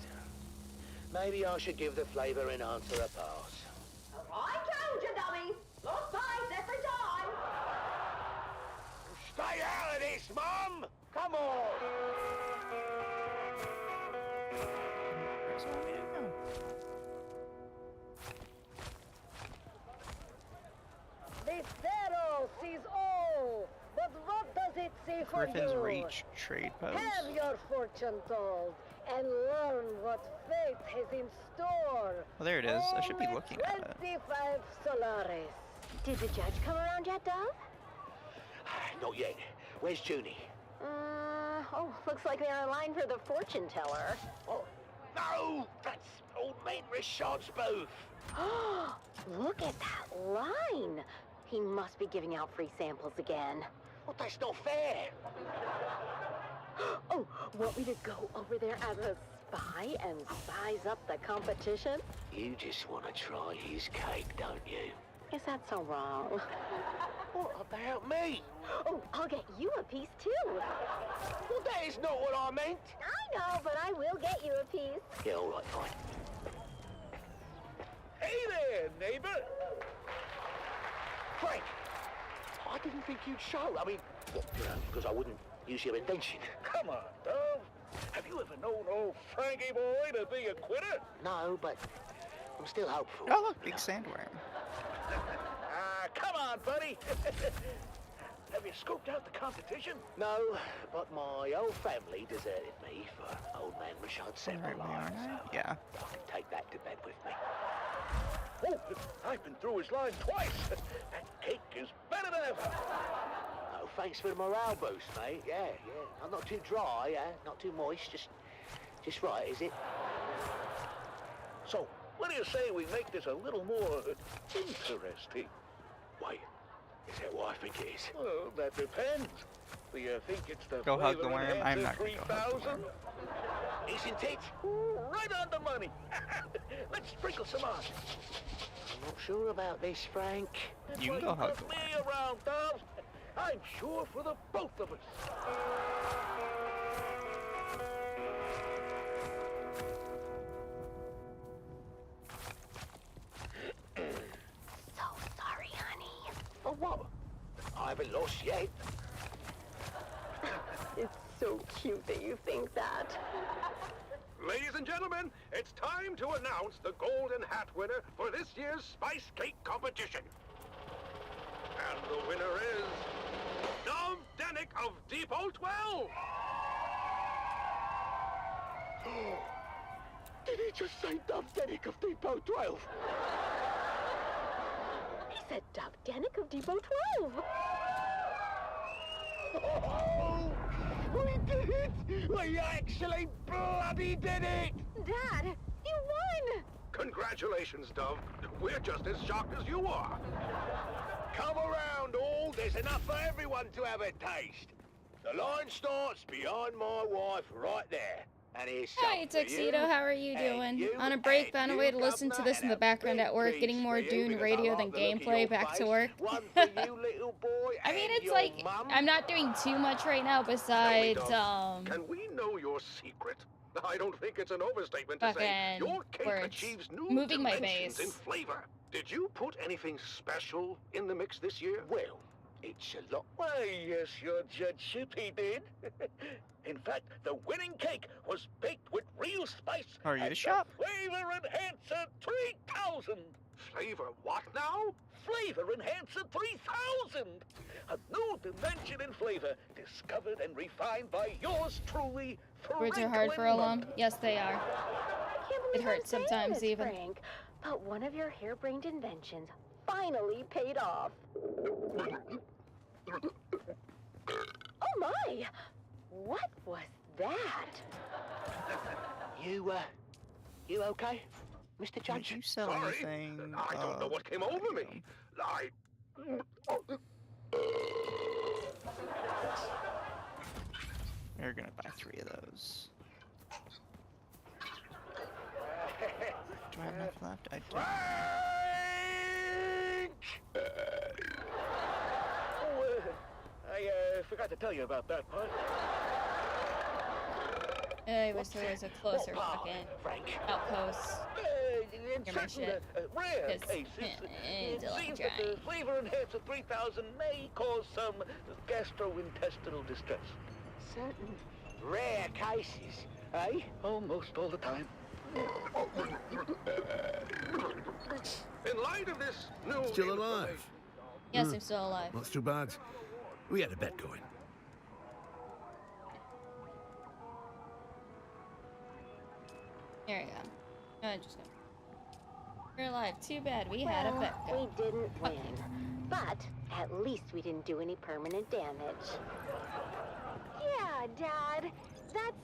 Maybe I should give the flavor enhancer a pass. I told you, dummy! Lost eyes every time! Stay out of this, Mum! Come on! This sees all, but what does it see for Griffin's you? Reach trade post. Have your fortune told and learn what fate has in store. Well, there it is. I should be looking at it. 25 Solaris. Did the judge come around yet, Dove? Not yet. Where's Junie? Looks like they're in line for the fortune teller. Oh, no! That's old man Rashad's booth. Look at that line. He must be giving out free samples again. Well, that's not fair. Oh, want me to go over there as a spy and size up the competition? You just want to try his cake, don't you? Is that so wrong? What about me? Oh, I'll get you a piece too. Well, that is not what I meant. I know, but I will get you a piece. Yeah, all right, fine. Hey there, neighbor! Frank, I didn't think you'd show. I mean, because I wouldn't use your invention. Come on, Dove. Have you ever known old Frankie boy to be a quitter? No, but I'm still hopeful. Oh, look, big sandworm. Come on, buddy. Have you scoped out the competition? No, but my old family deserted me for old man Rashad's seminar, so yeah. I can take that to bed with me. Oh, I've been through his line twice. That cake is better than ever. Oh, thanks for the morale boost, mate. Yeah. I'm not too dry, not too moist, just right, is it? So, what do you say we make this a little more interesting? Wait, is that what I think it is? Well, that depends. Do you think it's the Go hug the flavor worm. I'm enhancer not gonna go hug the 3000? worm. Isn't it? Right on the money. Let's sprinkle some on. I'm not sure about this, Frank. That's You why can go hug put the me worm. around, Dove. I'm sure for the both of us. So sorry, honey. For what? I haven't lost yet. It's so cute that you think that. Ladies and gentlemen, it's time to announce the golden hat winner for this year's Spice Cake competition. And the winner is Dove Denick of Depot 12. Did he just say Dove Denick of Depot 12? He said Dove Denick of Depot 12. Oh, we did it! We actually bloody did it! Dad, you won! Congratulations, Dove. We're just as shocked as you are. Come around, all. There's enough for everyone to have a taste. The line starts behind my wife right there. And here's Hi, Tuxedo. How are you doing? On a break, found a way to listen to this in the background at work, getting more Dune radio than gameplay back to work. I mean, it's like, I'm not doing too much right now besides, Can we know your secret? I don't think it's an overstatement to say your cake words. achieves new Moving my dimensions base. in flavor. Did you put anything special in the mix this year? Well, it's a lot. Why, yes, your judgeship, he did. In fact, the winning cake was baked with real spice. Are you and the shop? Flavor Enhancer 3000. Flavor what now? Flavor Enhancer 3000. A new dimension in flavor, discovered and refined by yours truly, words are hard for a lump. Yes, they are. It hurts I'm saying sometimes this, even. Frank, but one of your harebrained inventions finally paid off. Oh my! What was that? You okay, Mr. Judge? Did you sell Sorry, anything? I don't know what came over me. You're gonna buy 3 of those. Do I have enough left? I do. Oh, I forgot to tell you about that part. I wish there was a closer fucking outpost. In Hear my certain shit. rare 'Cause, cases, it it's a lot seems dry. that the flavor enhancer 3000 may cause some gastrointestinal distress. Certain rare cases, eh? Almost all the time. In light of this new Still alive? Yes, I'm still alive. That's too bad. We had a bet going. There you go. I just go. We're alive. Too bad. We had a bet going. We didn't win. But at least we didn't do any permanent damage. Yeah, Dad. That's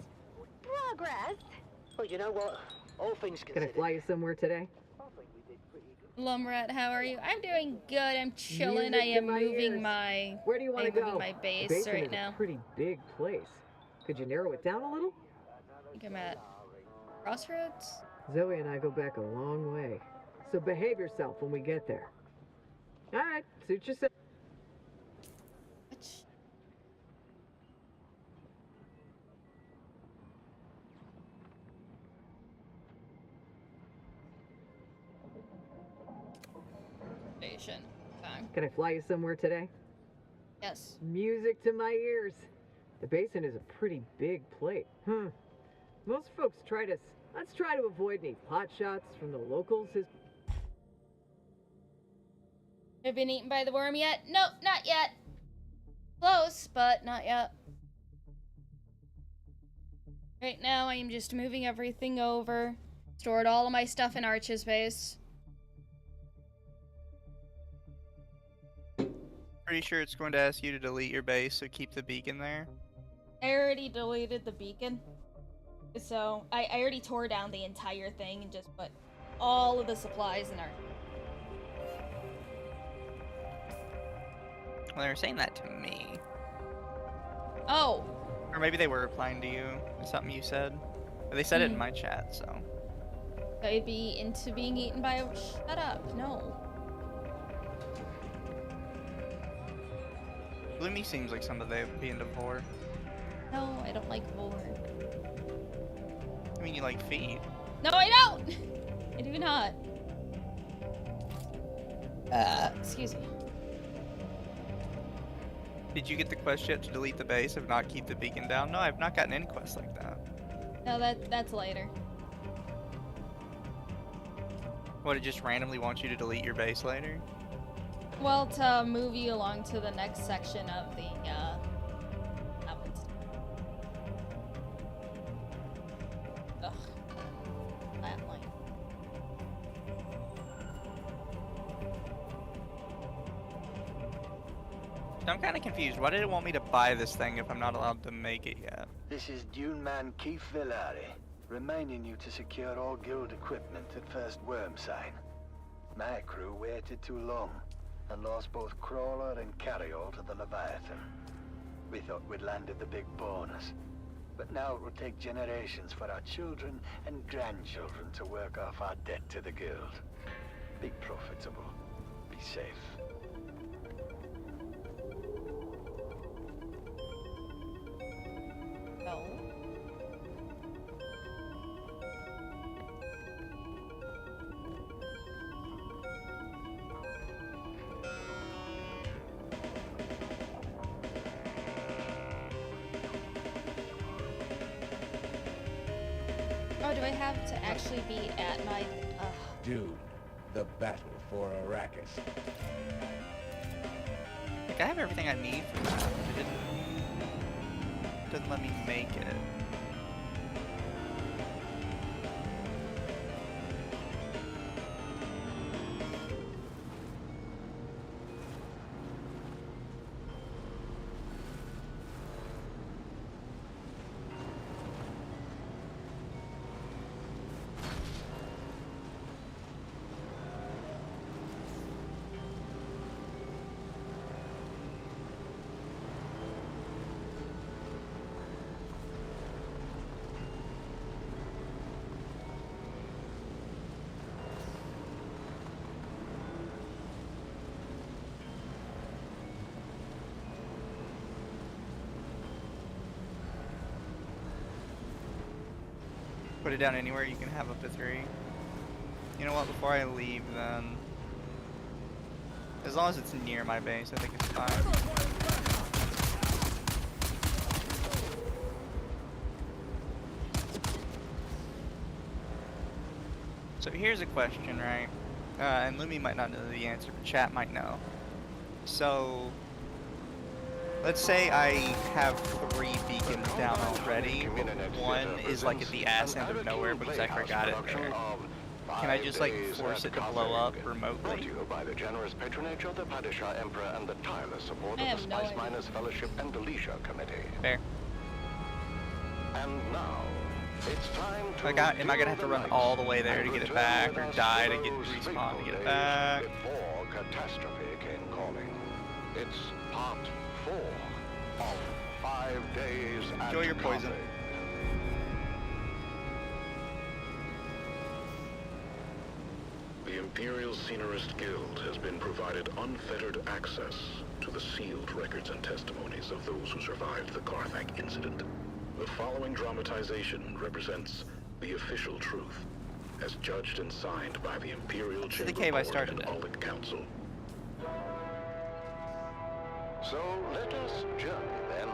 progress. Well, you know what? All things Can I considered. fly you somewhere today? Lumrat, how are you? I'm doing good. I'm chilling. Music I to am my moving ears. my. Where do you want to go? Moving my The base basin right is now. a pretty big place. Could you narrow it down a little? I think I'm at Crossroads. Zoe and I go back a long way. So behave yourself when we get there. All right, suit yourself. Station. Fine. Can I fly you somewhere today? Yes. Music to my ears. The basin is a pretty big plate. Most folks let's try to avoid any pot shots from the locals. Have been eaten by the worm yet? Nope, not yet. Close, but not yet. Right now, I am just moving everything over. Stored all of my stuff in Arch's base. Pretty sure it's going to ask you to delete your base, so keep the beacon there. I already deleted the beacon. So, I already tore down the entire thing and just put all of the supplies in our... Well, they were saying that to me. Oh! Or maybe they were replying to you. It's something you said. But they said it in my chat, so. I'd be into being eaten by a... Shut up, no. Lumi seems like somebody they'd be into vor. No, I don't like vor. I mean, you like feet. No, I don't! I do not. Excuse me. Did you get the quest yet to delete the base, if not keep the beacon down? No, I've not gotten any quests like that. No, that's later. What, it just randomly wants you to delete your base later? Well, to move you along to the next section of the, outputs. Ugh. That line. I'm kind of confused. Why did it want me to buy this thing if I'm not allowed to make it yet? This is Dune man Keith Villari, reminding you to secure all guild equipment at first worm sign. My crew waited too long and lost both crawler and carryall to the Leviathan. We thought we'd landed the big bonus, but now it will take generations for our children and grandchildren to work off our debt to the guild. Be profitable. Be safe. No. Oh, do I have to actually be at my... Dune, the battle for Arrakis. Like, I have everything I need for that. It doesn't let me make it. Put it down anywhere you can have up to 3. You know what, before I leave then, as long as it's near my base, I think it's fine. So here's a question, right? And Lumi might not know the answer, but chat might know. So, let's say I have 3 beacons down already, but one is like at the ass end of nowhere because I forgot it there. Can I just like force it to blow up remotely? By the generous patronage of the Padishah Emperor and the tireless support of the Spice Miners Fellowship and the Leisure Committee. Fair. And now, it's time to am I gonna have to run all the way there to get it back, or die to get respawn to get it back? Before catastrophe came calling. It's part 4 of 5 days at Enjoy your poison. Carthage. The Imperial Scenarist Guild has been provided unfettered access to the sealed records and testimonies of those who survived the Carthage incident. The following dramatization represents the official truth, as judged and signed by the Imperial Chamber Board and Audit Council. So let us journey then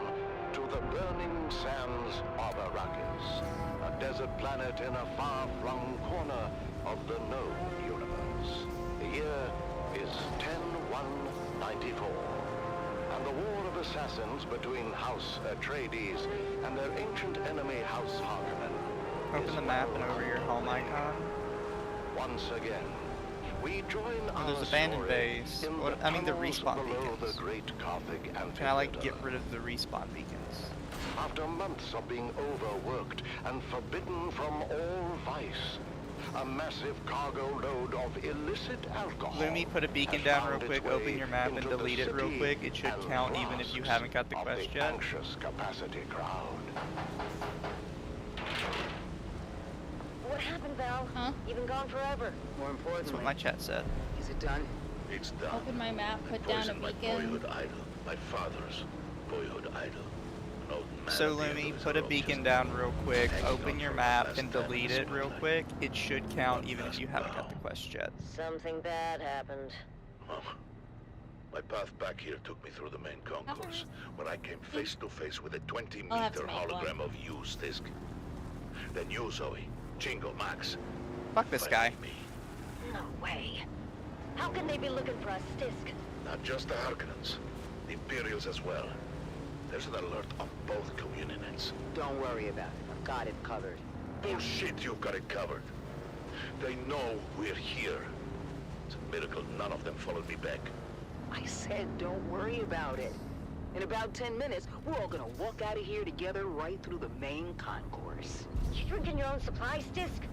to the burning sands of Arrakis, a desert planet in a far-flung corner of the known universe. The year is 10-1-94, and the war of assassins between House Atreides and their ancient enemy House Harkonnen. Open the map and over your home icon. Once again, we join there's abandoned base. What, I mean the respawn beacons. Can I like get rid of the respawn beacons? After months of being overworked and forbidden from all vice, a massive cargo load of illicit alcohol. Lumi, put a beacon down real quick, open your map and delete it real quick. It should count even if you haven't got the quest yet. Anxious capacity crowd. What happened, Val? Huh? You've been gone forever. More importantly, that's what my chat said. Is it done? It's done. Open my map, put down a beacon. My boyhood idol, my father's boyhood idol. So Lumi, put a beacon down real quick, open your map and delete it real quick. It should count even if you haven't got the quest yet. Something bad happened. Mama, my path back here took me through the main concourse, when I came face to face with a 20-meter hologram of you, Stisk. Then you, Zoe, Jingle, Max. Fuck this guy. No way. How can they be looking for us, Stisk? Not just the Harkonnens, the Imperials as well. There's an alert on both community-nets. Don't worry about it. I've got it covered. Bullshit, you've got it covered. They know we're here. It's a miracle none of them followed me back. I said don't worry about it. In about 10 minutes, we're all gonna walk out of here together right through the main concourse. You drinking your own supplies, Stisk?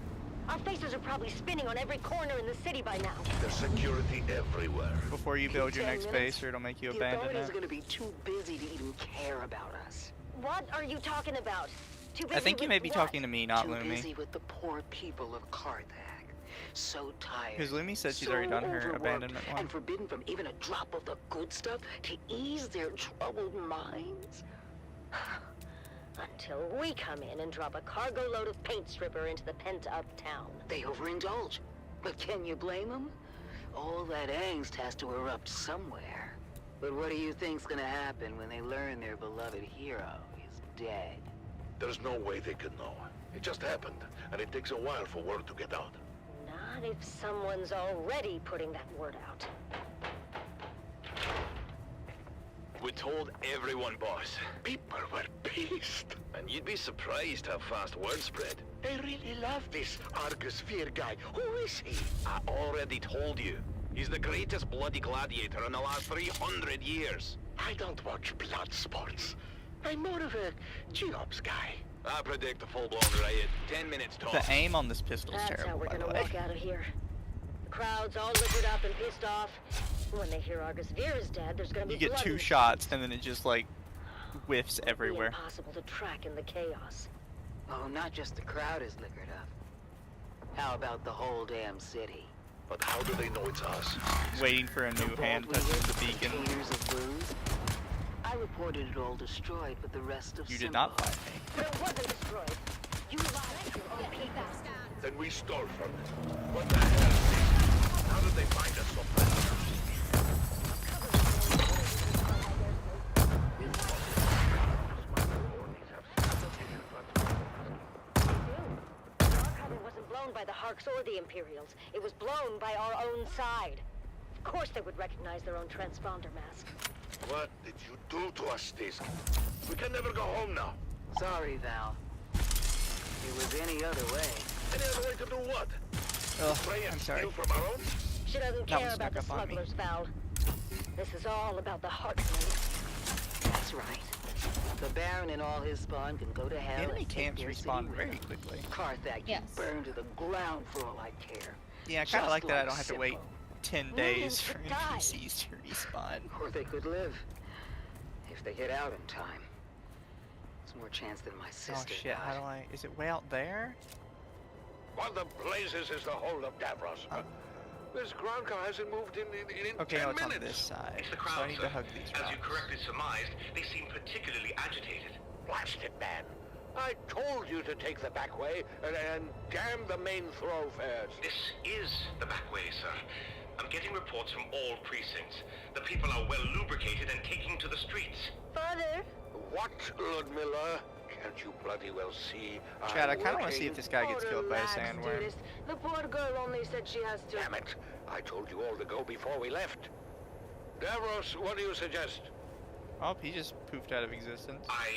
Our faces are probably spinning on every corner in the city by now. There's security everywhere. Before you build your next base, or it'll make you abandon it. The authorities are gonna be too busy to even care about us. What are you talking about? Too busy I think you may be talking to me, not Too Lumi. busy with the poor people of Carthage. So tired. Because Lumi said she's already done her abandonment one. And forbidden from even a drop of the good stuff to ease their troubled minds. Until we come in and drop a cargo load of paint stripper into the pent-up town. They overindulge. But can you blame them? All that angst has to erupt somewhere. But what do you think's gonna happen when they learn their beloved hero is dead? There's no way they could know. It just happened, and it takes a while for word to get out. Not if someone's already putting that word out. We told everyone, boss. People were pissed. And you'd be surprised how fast word spread. They really love this Argus Fear guy. Who is he? I already told you. He's the greatest bloody gladiator in the last 300 years. I don't watch blood sports. I'm more of a G-Ops guy. I predict a full-blown riot. 10 minutes tops. The aim on this pistol is That's terrible, how we're by the gonna way. walk out of here. The crowd's all liquored up and pissed off. When they hear Argus Veer is dead, there's gonna be You get blood in 2 the shots and then it just like whiffs It'll be everywhere. impossible to track in the chaos. Oh, not just the crowd is liquored up. How about the whole damn city? But how do they know it's us? Waiting for a new hand touches the beacon. Containers of booze? I reported it all destroyed, but the rest of You did not find me. But it wasn't destroyed. You lied to your own people. we stole from them. What the hell? How did they find us so fast? It wasn't blown by the Harks or the Imperials. It was blown by our own side. Of course they would recognize their own transponder mask. What did you do to us, Tisk? We can never go home now. Sorry, Val. It was any other way. Any other way to do what? I'm sorry. Steal from our own? She doesn't That care one about the snuck up on me. smugglers, Val. This is all about the Harksmen. That's right. The Baron and all his spawn can go to hell. Enemy and take camps their respawn city very with them. quickly. Carthage, Yes. you burn to the ground for all I care. Yeah, I kind of Just like that I don't have to Sippo. wait 10 days for NPCs to respawn. Or they could live. If they get out in time. It's more chance than my Oh sister shit, how do I... Is it way out there? What the blazes is the hold of Davros? This ground car hasn't moved in Okay, 10 no, it's on minutes. this side. It's the So crowd, I need sir. to hug these As you rocks. correctly surmised, they seem particularly agitated. Blast it, man. I told you to take the back way and damn the main thoroughfares. This is the back way, sir. I'm getting reports from all precincts. The people are well lubricated and taking to the streets. Father? What, Ludmilla? Can't you bloody well see? Chad, I I'm kind of want to see working? if this guy gets killed by a sandworm. The poor girl only said she has to. Damn it. I told you all to go before we left. Davros, what do you suggest? Oh, he just poofed out of existence. I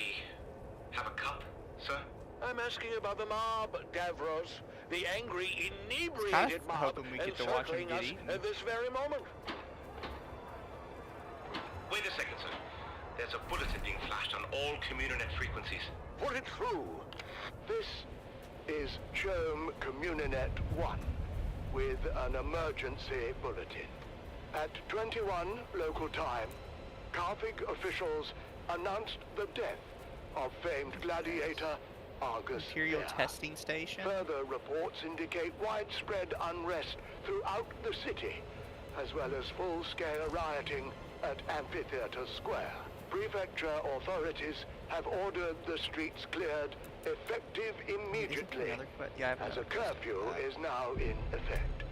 have a cup, sir? I'm asking about the mob, Davros. The angry, inebriated Kind of mob hoping we get to watch him encircling get us eaten. at this very moment. Wait a second, sir. There's a bulletin being flashed on all Communinet frequencies. Put it through. This is Chome Communinet 1 with an emergency bulletin. At 21 local time, Carthage officials announced the death of famed gladiator Argus Imperial Fair. testing station? Further reports indicate widespread unrest throughout the city, as well as full-scale rioting at Amphitheater Square. Prefecture authorities have ordered the streets cleared effective immediately, Yeah, as a curfew is now in effect.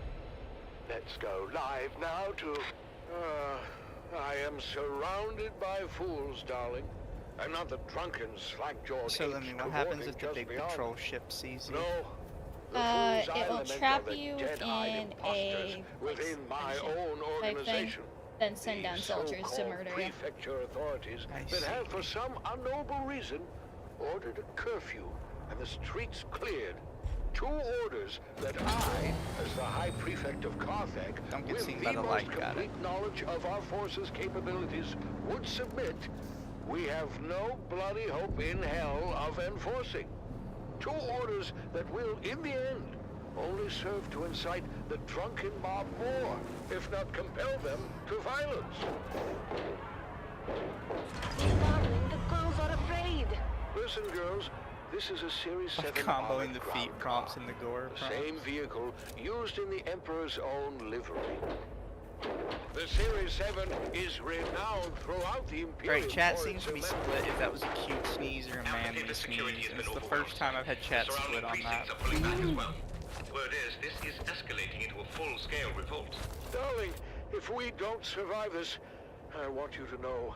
Let's go live now to... I am surrounded by fools, darling. I'm not the drunken, slack-jawed So, apes Lumi, what happens cavorting if the just big beyond. patrol ship sees you? No. It will trap you in a within my own type thing, organization. then send down soldiers to So-called murder you. prefecture authorities that have, for some unknowable reason, ordered a curfew and the streets cleared. Two orders that I, as the High Prefect of Carthage, Don't get with seen the by the most light, got it. complete knowledge of our forces' capabilities, would submit. We have no bloody hope in hell of enforcing. Two orders that will, in the end, only serve to incite the drunken mob more, if not compel them to violence. Darling, the girls are afraid. Listen, girls, this is a Series 7 Comboing armored the ground feet prompts and the gore the prompts. same vehicle used in the Emperor's own livery. The Series 7 is renowned throughout the Imperial Great, chat for seems its to be immense- split if that was a cute sneeze or a manly sneeze. It's the first time I've had chat split on that. Precincts are pulling back as well. Word is, this is escalating into a full-scale revolt. Darling, if we don't survive this, I want you to know,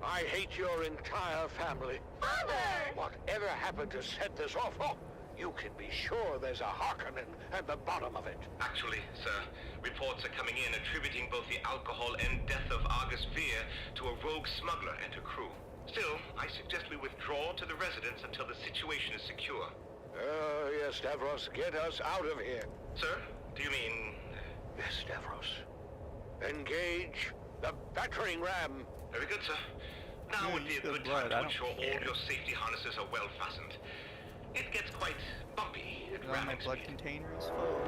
I hate your entire family. Father! Whatever happened to set this off? Oh, you can be sure there's a Harkonnen at the bottom of it. Actually, sir, reports are coming in attributing both the alcohol and death of Argus Fear to a rogue smuggler and her crew. Still, I suggest we withdraw to the residence until the situation is secure. Yes, Davros, get us out of here. Sir, do you mean... Yes, Davros. Engage the battering ram. Very good, sir. Now would be a good time to ensure all your safety harnesses are well fastened. It gets quite bumpy at My ramming blood speed. container is full.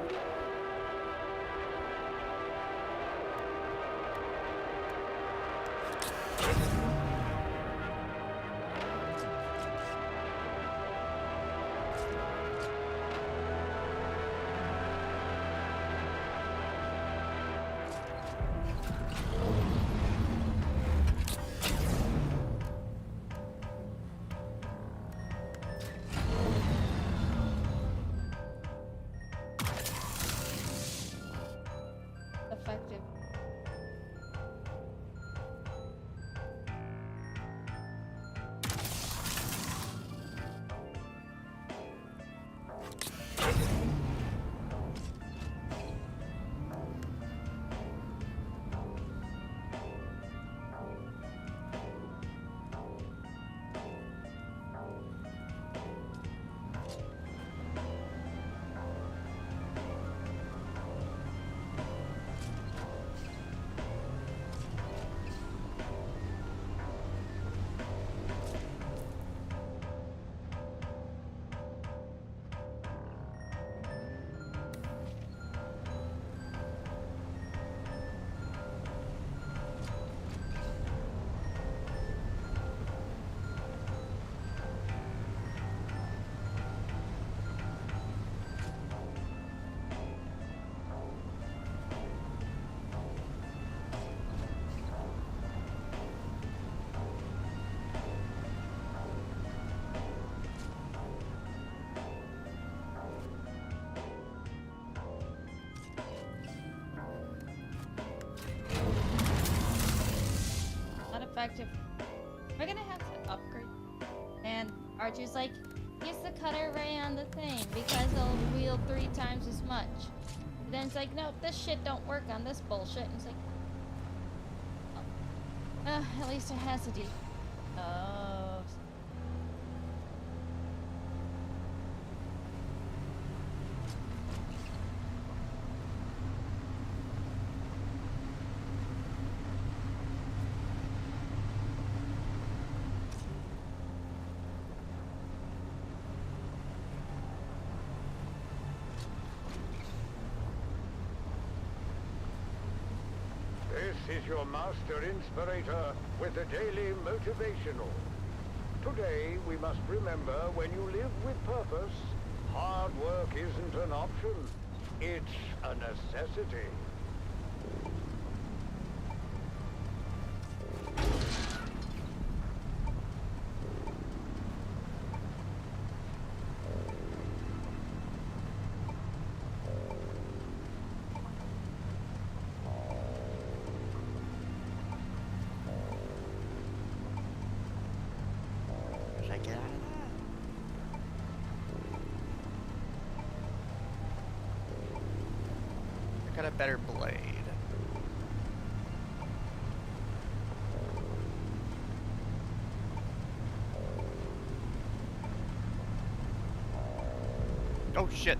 Effective. We're gonna have to upgrade. And Archie's like, use the cutter ray on the thing because it'll wield 3 times as much. And then it's like, no, this shit don't work on this bullshit. And it's like, oh. At least it has a D. Oh. This is your master inspirator with the daily motivational. Today we must remember when you live with purpose, hard work isn't an option. It's a necessity. A better blade. Oh shit.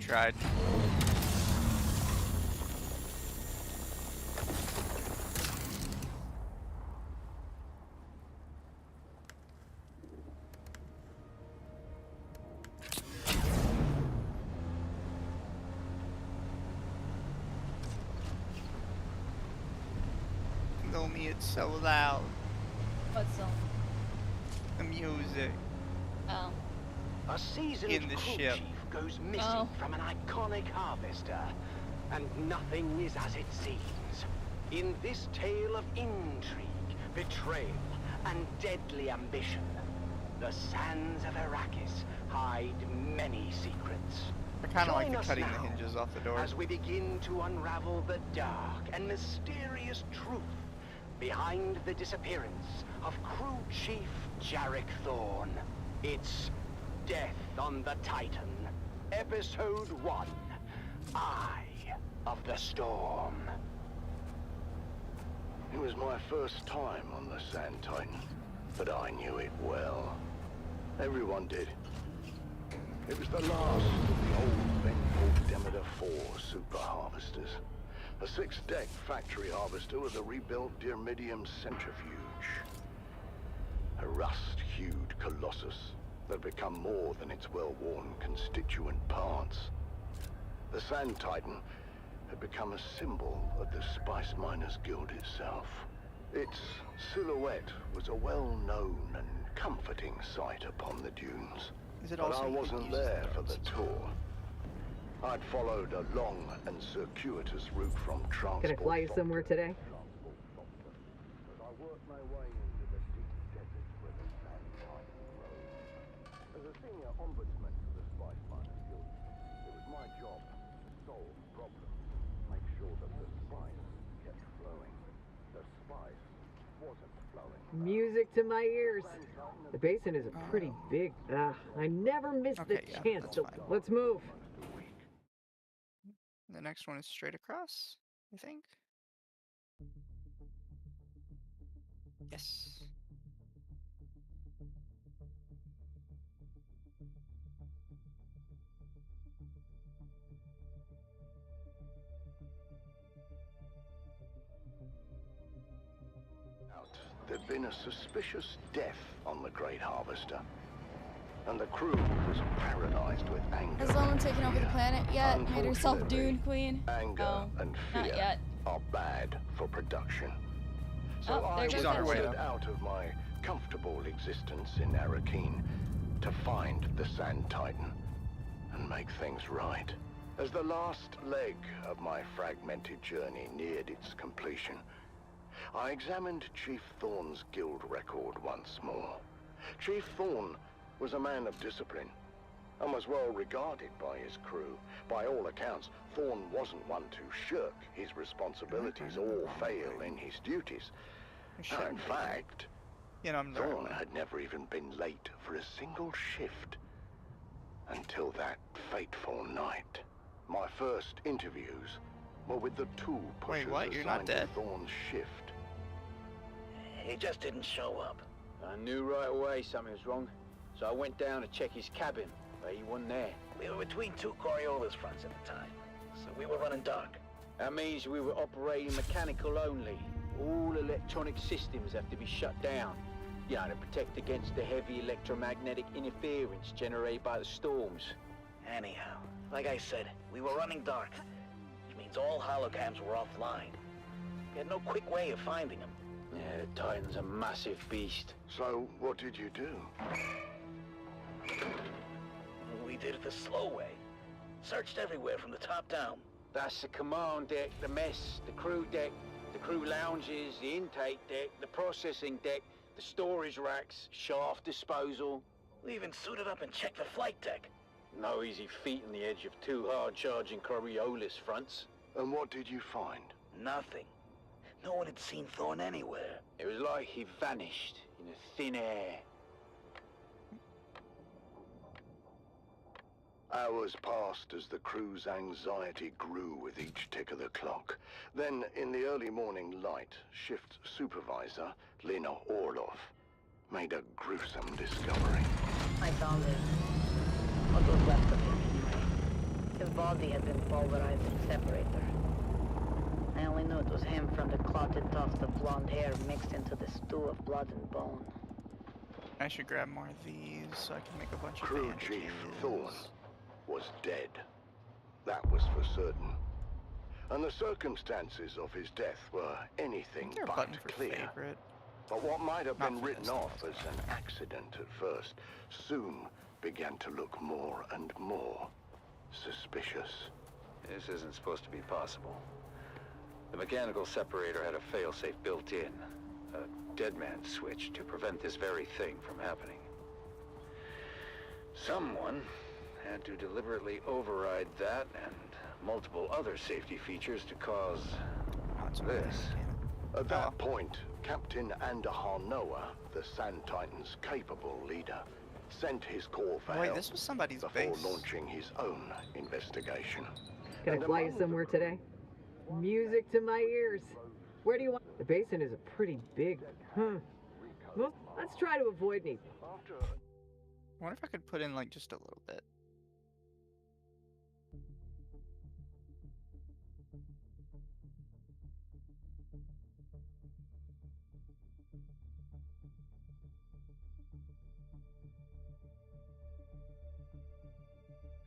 Tried. Lumi, it's so loud. What's so? The music. Oh. A seasoned in the crew ship chief goes missing from an iconic harvester, and nothing is as it seems. In this tale of intrigue, betrayal, and deadly ambition, the sands of Arrakis hide many secrets. I kind of like Join the us cutting now the hinges off the door. as we begin to unravel the dark and mysterious truth behind the disappearance of crew chief Jarek Thorne. It's Death on the Titan, Episode 1, Eye of the Storm. It was my first time on the Sand Titan, but I knew it well. Everyone did. It was the last of the old Vengeful Demeter 4 super harvesters. A 6-deck factory harvester with a rebuilt Dyrmidium centrifuge. A rust-hued colossus that had become more than its well-worn constituent parts. The Sand Titan had become a symbol of the Spice Miners Guild itself. Its silhouette was a well-known and comforting sight upon the dunes. Is it But also I wasn't there for the tour. I'd followed a long and circuitous route from transport. Can I fly you somewhere today? I worked my way into the deep desert where the sand titan grows. As a senior ombudsman for the Spice Miners Guild, it was my job to solve problems, make sure that the spice kept flowing. The spice wasn't flowing. Music to my ears. The basin is a pretty big. I never miss the chance to. Let's move. The next one is straight across, I think. Yes. There'd been a suspicious death on the Great Harvester, and the crew was paralyzed with anger. Has LumLum taken over the planet yet? Made herself Dune Queen? Anger and not fear yet. are bad for production. So Oh, I there was goes ordered out of my comfortable existence in Arakeen to find the Sand Titan and make things right. As the last leg of my fragmented journey neared its completion, I examined Chief Thorne's guild record once more. Chief Thorne was a man of discipline and was well regarded by his crew. By all accounts, Thorne wasn't one to shirk his responsibilities or fail in his duties. In fact, Thorne had never even been late for a single shift until that fateful night. My first interviews were with the two pushers assigned to Thorne's shift. He just didn't show up. I knew right away something was wrong, so I went down to check his cabin, but he wasn't there. We were between two Coriolis fronts at the time, so we were running dark. That means we were operating mechanical only. All electronic systems have to be shut down, you know, to protect against the heavy electromagnetic interference generated by the storms. Anyhow, like I said, we were running dark, which means all holocams were offline. We had no quick way of finding them. Yeah, the Titan's a massive beast. So, what did you do? We did it the slow way. Searched everywhere from the top down. That's the command deck, the mess, the crew deck, the crew lounges, the intake deck, the processing deck, the storage racks, shaft disposal. We even suited up and checked the flight deck. No easy feat on the edge of two hard-charging Coriolis fronts. And what did you find? Nothing. No one had seen Thorne anywhere. It was like he vanished in the thin air. Hours passed as the crew's anxiety grew with each tick of the clock. Then, in the early morning light, shift supervisor Lena Orloff made a gruesome discovery. I found it. What was left of him, anyway. His body had been pulverized in separator. I only knew it was him from the clotted tuft of blonde hair mixed into the stew of blood and bone. I should grab more of these so I can make a bunch of Crew bandages. Chief Thorne was dead. That was for certain. And the circumstances of his death were anything but clear. But what might have been written off as an accident at first soon began to look more and more suspicious. This isn't supposed to be possible. The mechanical separator had a failsafe built in, a dead man switch to prevent this very thing from happening. Someone had to deliberately override that and multiple other safety features to cause this. At that point, Captain Andahar Noah, the Sand Titan's capable leader, sent his call for help this was somebody's before base. launching his own investigation. Can I fly you somewhere today? Music to my ears. Where do you want? The basin is a pretty big. Well, let's try to avoid any. I wonder if I could put in like just a little bit.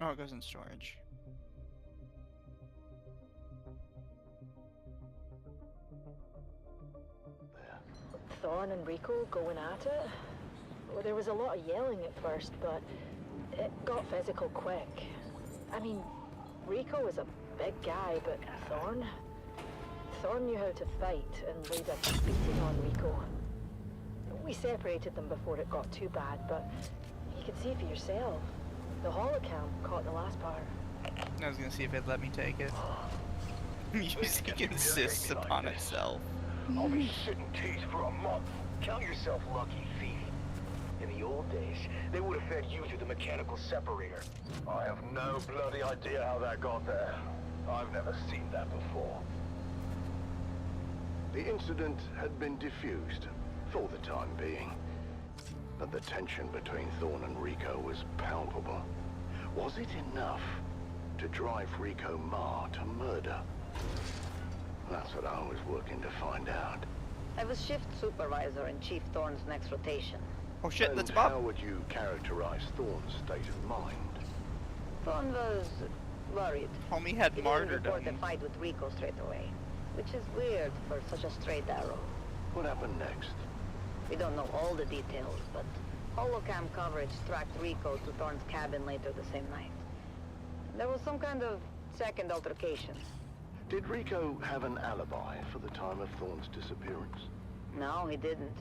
Oh, it goes in storage. Thorne and Rico going at it. Well, there was a lot of yelling at first, but it got physical quick. I mean, Rico was a big guy, but Thorn knew how to fight and laid a beating on Rico. We separated them before it got too bad, but you can see for yourself. The holocam caught the last part. I was gonna see if it'd let me take it. Music insists upon itself. I'll be shitting teeth for a month. Count yourself lucky, thief. In the old days, they would have fed you through the mechanical separator. I have no bloody idea how that got there. I've never seen that before. The incident had been diffused, for the time being. But the tension between Thorn and Rico was palpable. Was it enough to drive Rico Ma to murder? That's what I was working to find out. I was shift supervisor in Chief Thorn's next rotation. Oh shit, and that's Bob. how would you characterize Thorn's state of mind? Thorn was worried. Homie had He didn't martyrdom. report the fight with Rico straight away, which is weird for such a straight arrow. What happened next? We don't know all the details, but holocam coverage tracked Rico to Thorn's cabin later the same night. There was some kind of second altercation. Did Rico have an alibi for the time of Thorn's disappearance? No, he didn't.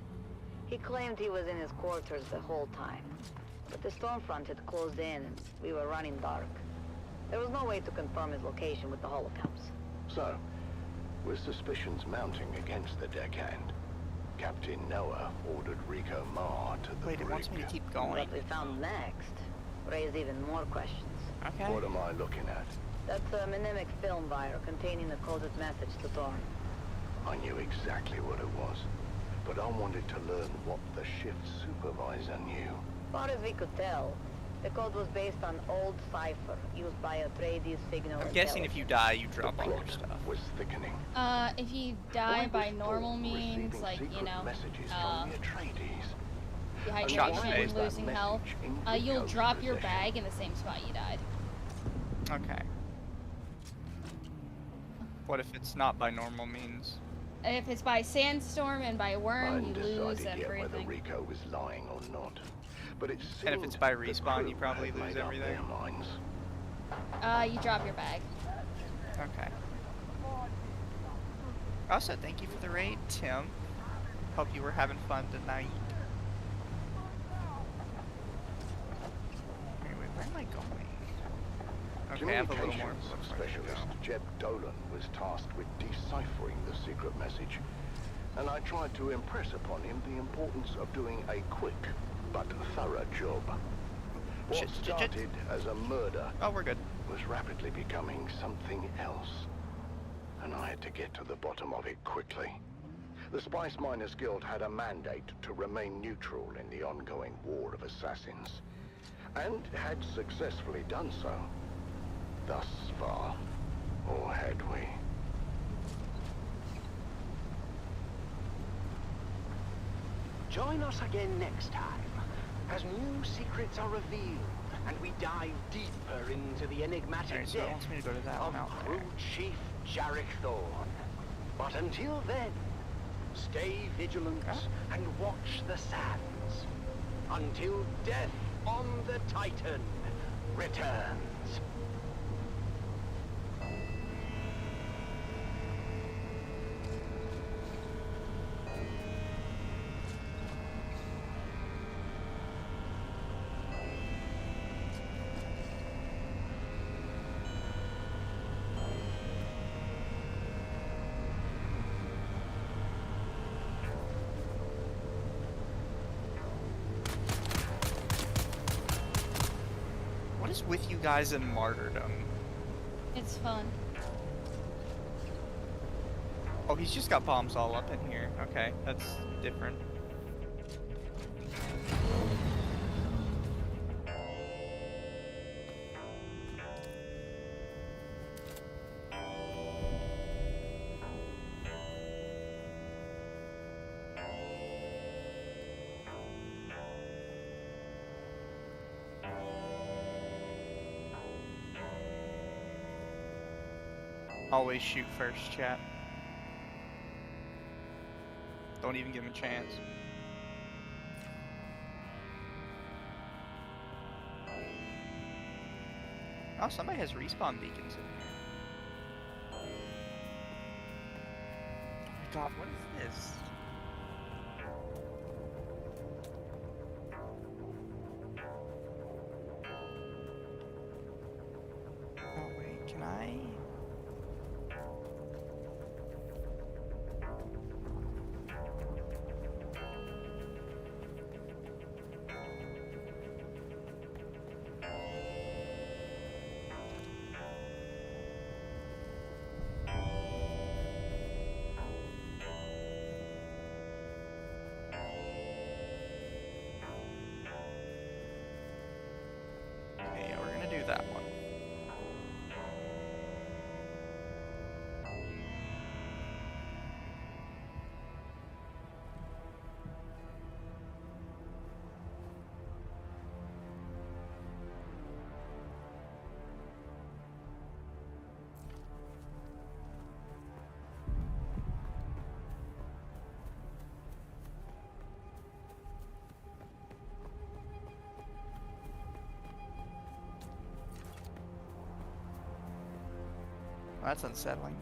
He claimed he was in his quarters the whole time. But the storm front had closed in and we were running dark. There was no way to confirm his location with the holocams. So, with suspicions mounting against the deckhand, Captain Noah ordered Rico Ma to the Wait, brig. it wants me to keep going. What we found next raised even more questions. Okay. What am I looking at? That's a mnemonic film wire containing a coded message to Thorn. I knew exactly what it was, but I wanted to learn what the shift supervisor knew. As far as we could tell, the code was based on old cipher used by Atreides signal. I'm guessing if you die, you drop all your stuff. Was thickening. If you die by normal means, like, you know, dehydration, losing health, you'll drop your bag in the same spot you died. Okay. What if it's not by normal means? If it's by sandstorm and by worm, you lose Undecided yet whether everything. Rico was lying or not. But it And if it's by respawn, you probably lose everything. You drop your bag. Okay. Also, thank you for the raid, Tim. Hope you were having fun tonight. Anyway, where am I going? Okay, I have a little more. Communications specialist Jeb Dolan was tasked with deciphering the secret message, and I tried to impress upon him the importance of doing a quick but thorough job. What started as a murder was rapidly becoming something else, and I had to get to the bottom of it quickly. The Spice Miners Guild had a mandate to remain neutral in the ongoing war of assassins, and had successfully done so. Thus far, or had we? Join us again next time, as new secrets are revealed, and we dive deeper into the enigmatic So it depths wants me to go to that of one out Crew Chief Jarek Thorn. But until then, stay vigilant and watch the sands, until death on the Titan returns. What is with you guys in martyrdom? It's fun. Oh, he's just got bombs all up in here. Okay, that's different. Always shoot first, chat. Don't even give him a chance. somebody has respawn beacons in here. Oh my god, what is this? Oh wait, can I? Okay, yeah, we're gonna do that one. Well, that's unsettling.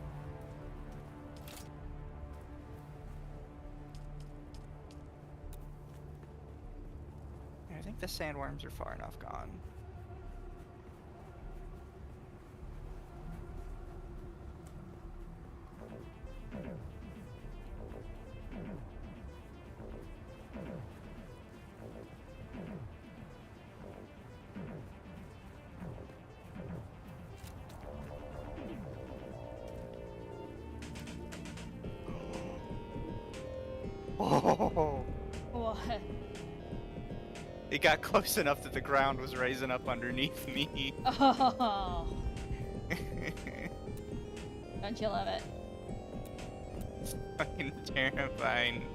I think the sandworms are far enough gone. Oh! What? It got close enough that the ground was raising up underneath me. Oh. Don't you love it? It's fucking terrifying.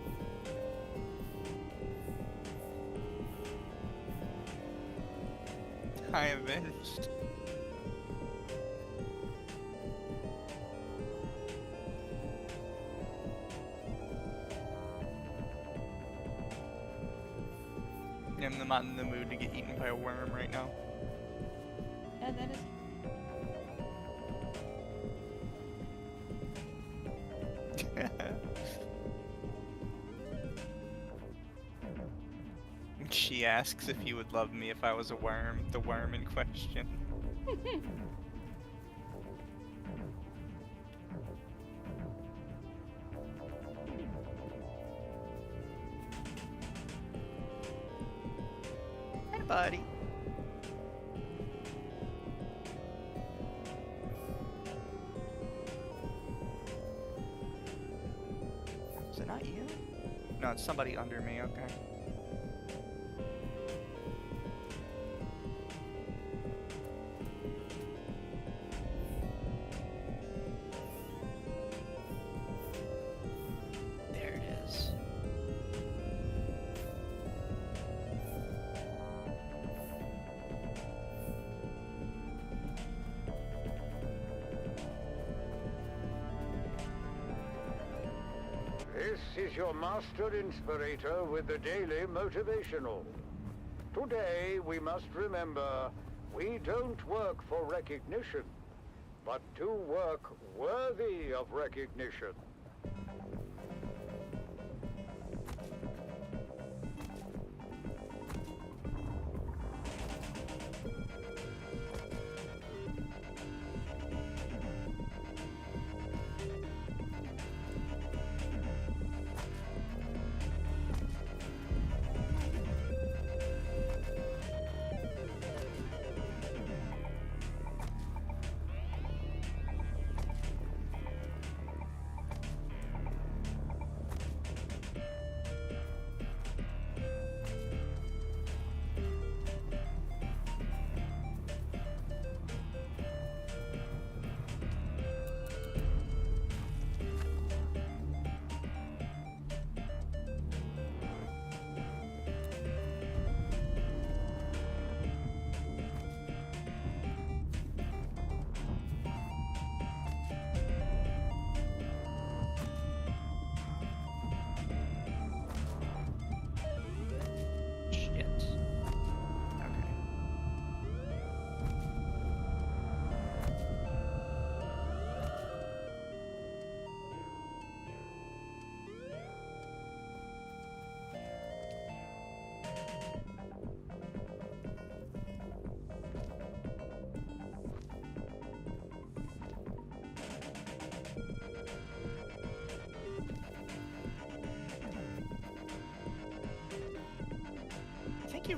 I avenged. I'm not in the mood to get eaten by a worm right now. Yeah, that is. She asks if you would love me if I was a worm, the worm in question. Hey, buddy. Is it not you? No, it's somebody under me, okay. There it is. This is your master inspirator with the daily motivational. Today we must remember, we don't work for recognition, but to work worthy of recognition.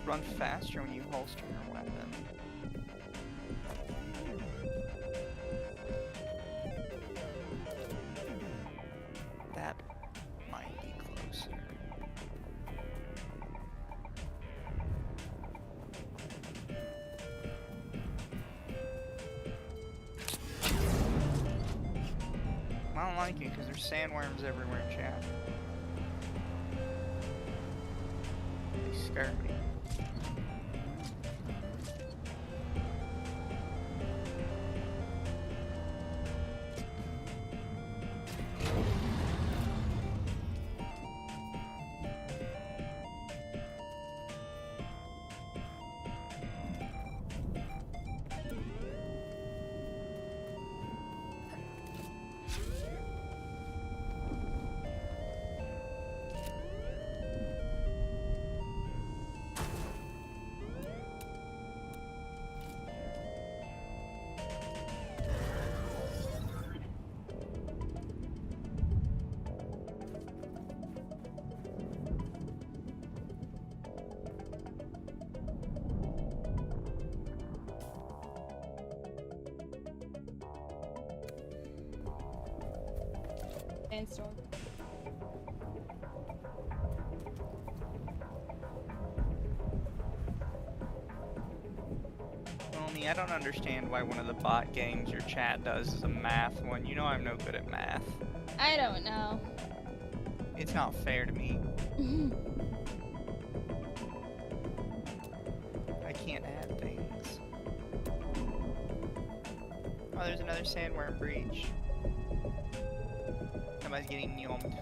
run faster when you holster your weapon. That might be closer. I don't like it because there's sandworms everywhere, chat. They scare me. Sandstorm. Lumi, I don't understand why one of the bot games your chat does is a math one. You know I'm no good at math. I don't know. It's not fair to me. I can't add things. Oh, there's another sandworm breach. Somebody's getting yummed.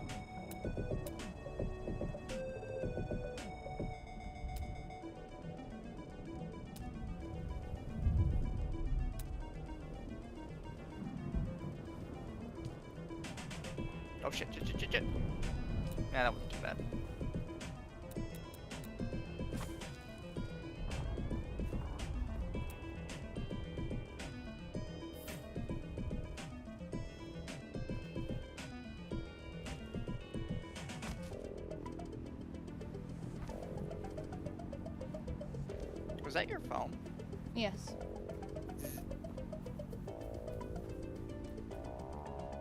Oh shit, shit. Nah, that wasn't too bad. Was that your phone? Yes.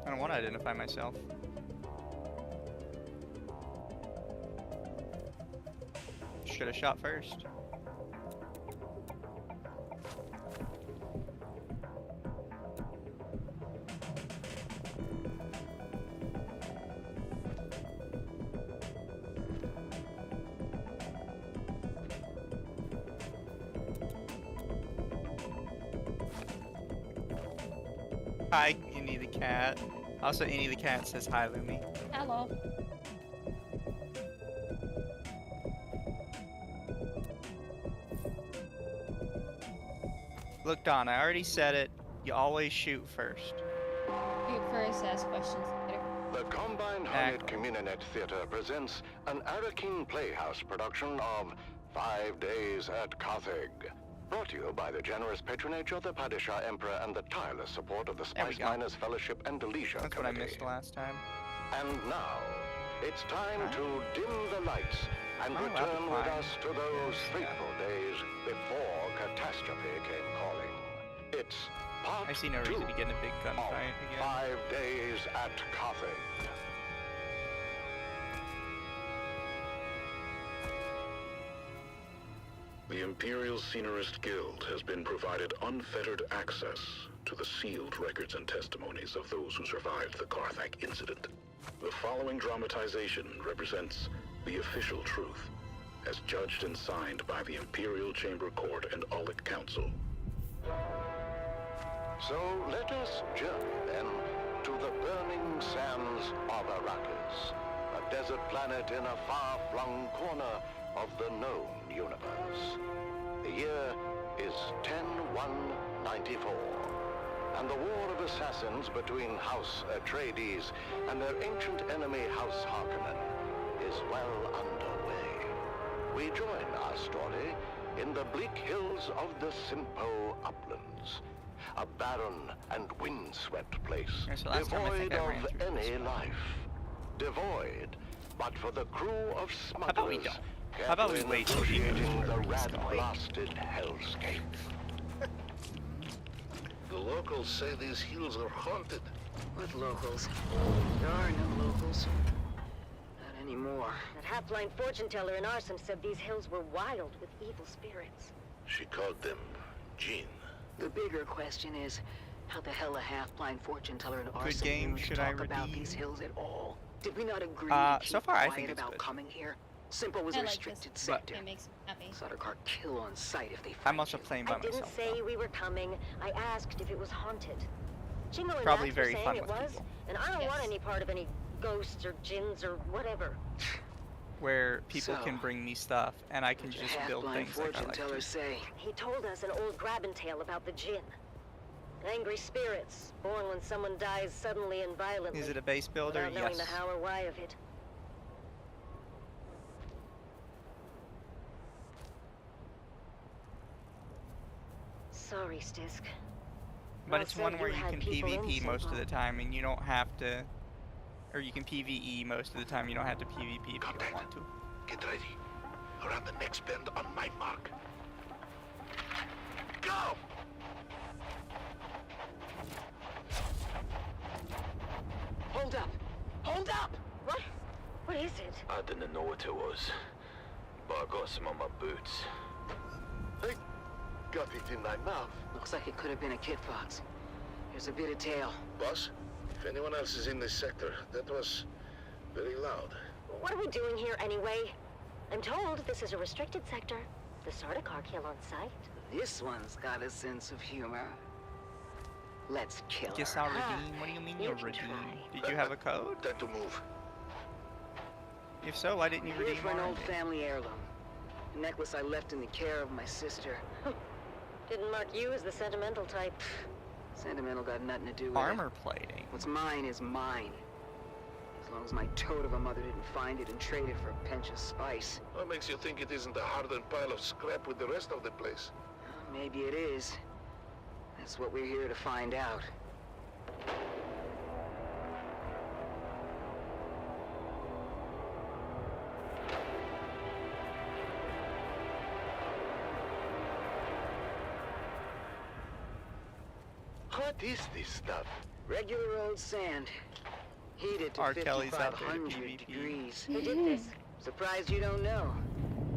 I don't want to identify myself. Should have shot first. Hi, Indy the cat. Also, Indy the cat says hi, Lumi. Hello. Look, Don, I already said it. You always shoot first. Shoot first, ask questions later. The Combined Hornet Communinet Theater presents an Arakin Playhouse production of 5 Days at Carthage. Brought to you by the generous patronage of the Padishah Emperor and the tireless support of the Spice Miners Fellowship and Leisure That's Committee. what I missed last time. And now, it's time to dim the lights and return with us to those fateful days before catastrophe came calling. It's part I see no reason to get in a big gunfight again. 5 Days at Carthage. The Imperial Scenarist Guild has been provided unfettered access to the sealed records and testimonies of those who survived the Carthage incident. The following dramatization represents the official truth, as judged and signed by the Imperial Chamber Court and Aulic Council. So let us journey then to the burning sands of Arrakis, a desert planet in a far-flung corner of the known universe. The year is 10-1-94, and the war of assassins between House Atreides and their ancient enemy House Harkonnen is well underway. We join our story in the bleak hills of the Simpo Uplands, a barren and windswept place, devoid of any life. Devoid, but for the crew of smugglers How about we wait till he goes Negotiating the where he's going? rat-blasted hellscape. The locals say these hills are haunted. What locals? There are no locals. Not anymore. That half-blind fortune teller in Arson said these hills were wild with evil spirits. She called them Jinn. The bigger question is, how the hell a half-blind fortune teller in Good Arson game. knew to Should I talk about redeem? these hills at all? Did we not agree So to keep far, I quiet think it's about good. coming here? Simple was I a like restricted this. sector. It makes me happy. Sutter kill on sight if they find I'm also you. playing by I didn't myself. say we were coming. I asked if it was haunted. Chingo and Probably Max were very saying fun it with was, people. and I don't Yes. want any part of any ghosts or jinns or whatever. Where people So, can bring me stuff and I can What'd your just build half-blind things like I fortune like teller to. say? He told us an old grabbing tale about the jinn. Angry spirits, born when someone dies suddenly and violently. Is it a base builder? Without knowing Yes. the how or why of it. Sorry, Stisk. But Well, it's said one you where you had can people in PvP most of Simple. the time and you don't have to, or you can PvE most of the time. You don't have to PvP if you don't want to. Get ready. Around the next bend on my mark. Go! Hold up! Hold up! What? What is it? I didn't know what it was, but I got some on my boots. I got it in my mouth. Looks like it could have been a kit fox. There's a bit of tail. Boss, if anyone else is in this sector, that was very loud. What are we doing here anyway? I'm told this is a restricted sector. The sort of car kill on sight. This one's got a sense of humor. Let's kill her. Guess I'll redeem? What do you mean You you'll can redeem? try. Did you have a code? Time to move. If so, why didn't you Here redeem for an old already? family heirloom. A necklace I left in the care of my sister. Didn't mark you as the sentimental type. Sentimental got nothing to do with Armor it. plating. What's mine is mine. As long as my toad of a mother didn't find it and trade it for a pinch of spice. What makes you think it isn't a hardened pile of scrap with the rest of the place? Maybe it is. That's what we're here to find out. What is this stuff? Regular old sand. Heated to R. Kelly's out there to 5,500 PvP. degrees. Who did this? Surprised you don't know.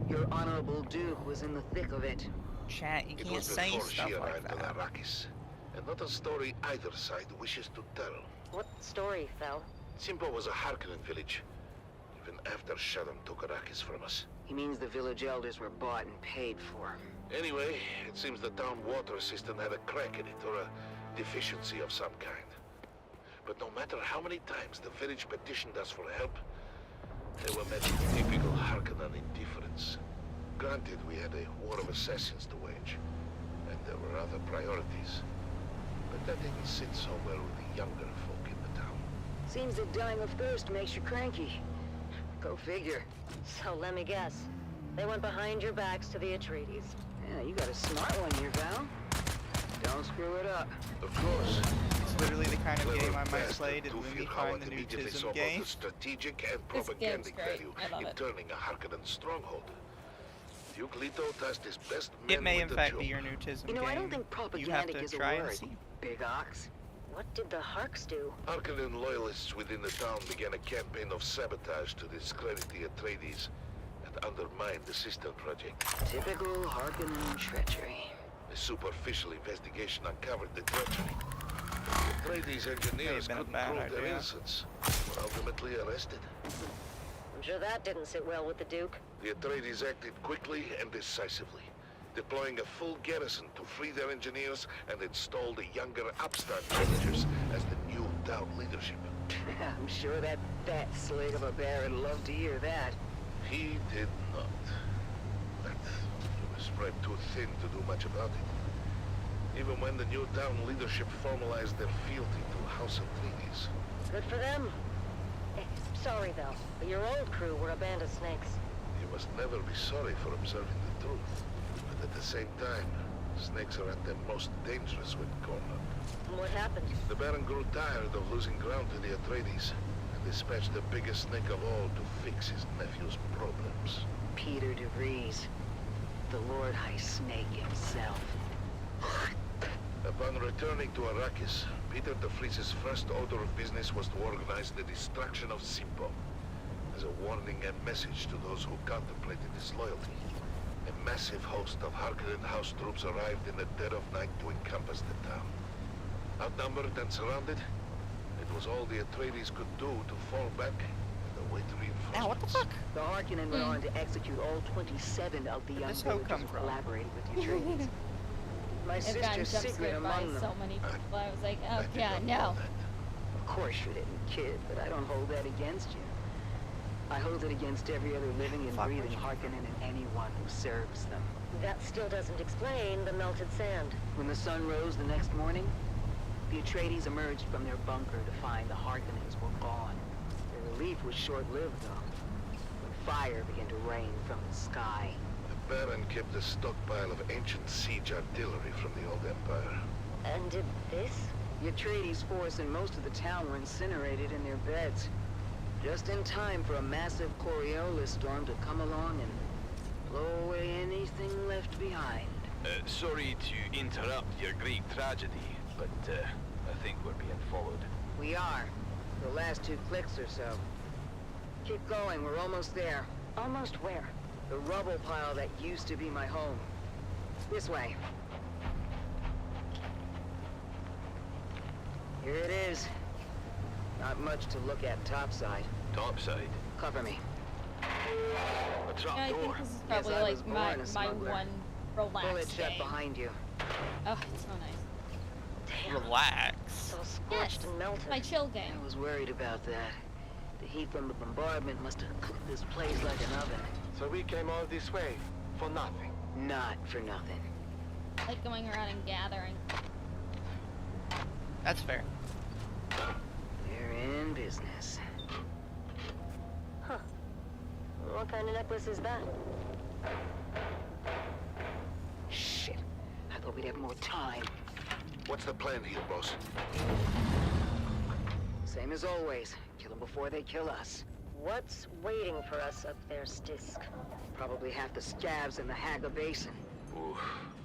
Your Honorable Duke was in the thick of it. Chat, you It can't was say before stuff she like arrived on that. Arrakis, and not a story either side wishes to tell. What story, Fel? Simpo was a Harkonnen village, even after Shaddam took Arrakis from us. He means the village elders were bought and paid for. Anyway, it seems the town water system had a crack in it, or a deficiency of some kind. But no matter how many times the village petitioned us for help, they were met with typical Harkonnen indifference. Granted, we had a war of assassins to wage, and there were other priorities. But that didn't sit so well with the younger folk in the town. Seems that dying of thirst makes you cranky. Go figure. So let me guess. They went behind your backs to the Atreides. Yeah, you got a smart one here, Val. Don't screw it up. Of course. It's literally the kind of Clever game I might bastard play. Did Dufir Lumi Howard find the new immediately saw Tism both game? the strategic and This game's propagandic great. value I love in it. turning a Harkonnen stronghold. Duke Leto tasked his best men It may with in the fact job. be your new Tism You know, game. I don't think You have propagandic to is a try and word. see. Big ox. What did the Harks do? Harkonnen loyalists within the town began a campaign of sabotage to discredit the Atreides and undermine the Sister Project. Typical Harkonnen treachery. A superficial investigation uncovered the treachery. The Atreides engineers May have couldn't been a prove bad their idea. innocence, were ultimately arrested. I'm sure that didn't sit well with the Duke. The Atreides acted quickly and decisively, deploying a full garrison to free their engineers and install the younger upstart villagers as the new town leadership. I'm sure that fat slig of a bear would love to hear that. He did not. But he was spread too thin to do much about it. Even when the new town leadership formalized their fealty to House Atreides. Good for them. Sorry, though, but your old crew were a band of snakes. You must never be sorry for observing the truth. But at the same time, snakes are at their most dangerous when cornered. And what happened? The Baron grew tired of losing ground to the Atreides, and dispatched the biggest snake of all to fix his nephew's problems. Peter DeVries, the Lord High Snake himself. Upon returning to Arrakis, Peter DeVries' first order of business was to organize the destruction of Simpo, as a warning and message to those who contemplated disloyalty. A massive host of Harkonnen House troops arrived in the dead of night to encompass the town. Outnumbered and surrounded, it was all the Atreides could do to fall back and await reinforcements. Now, what the fuck? The Harkonnen went on to execute all 27 of the young villagers who collaborated with the Atreides. My I've gotten sister's jump secret scared by among them. so many people. I was like, oh yeah, no. Of course you didn't, kid, but I don't hold that against you. I hold it against every other living and breathing Harkonnen and anyone who serves them. That still doesn't explain the melted sand. When the sun rose the next morning, the Atreides emerged from their bunker to find the Harkonnens were gone. Their relief was short-lived, though, when fire began to rain from the sky. The Baron kept a stockpile of ancient siege artillery from the old Empire. And did this? The Atreides force and most of the town were incinerated in their beds. Just in time for a massive Coriolis storm to come along and blow away anything left behind. Sorry to interrupt your Greek tragedy, but I think we're being followed. We are. The last 2 clicks or so. Keep going, we're almost there. Almost where? The rubble pile that used to be my home. This way. Here it is. Not much to look at topside. Topside? Cover me. A trap Yeah, I think door. this is probably Yes, I was like born my a smuggler. one relaxed Bullet shut day. behind you. Oh, it's so nice. Damn. Relax. So scorched and melted. My chill game. I was worried about that. The heat from the bombardment must have cooked this place like an oven. So we came all this way for nothing. Not for nothing. Like going around and gathering. That's fair. They're in business. Huh. What kind of necklace is that? Shit. I thought we'd have more time. What's the plan here, boss? Same as always. Kill them before they kill us. What's waiting for us up there, Stisk? Probably half the scabs in the Haga Basin. Oof,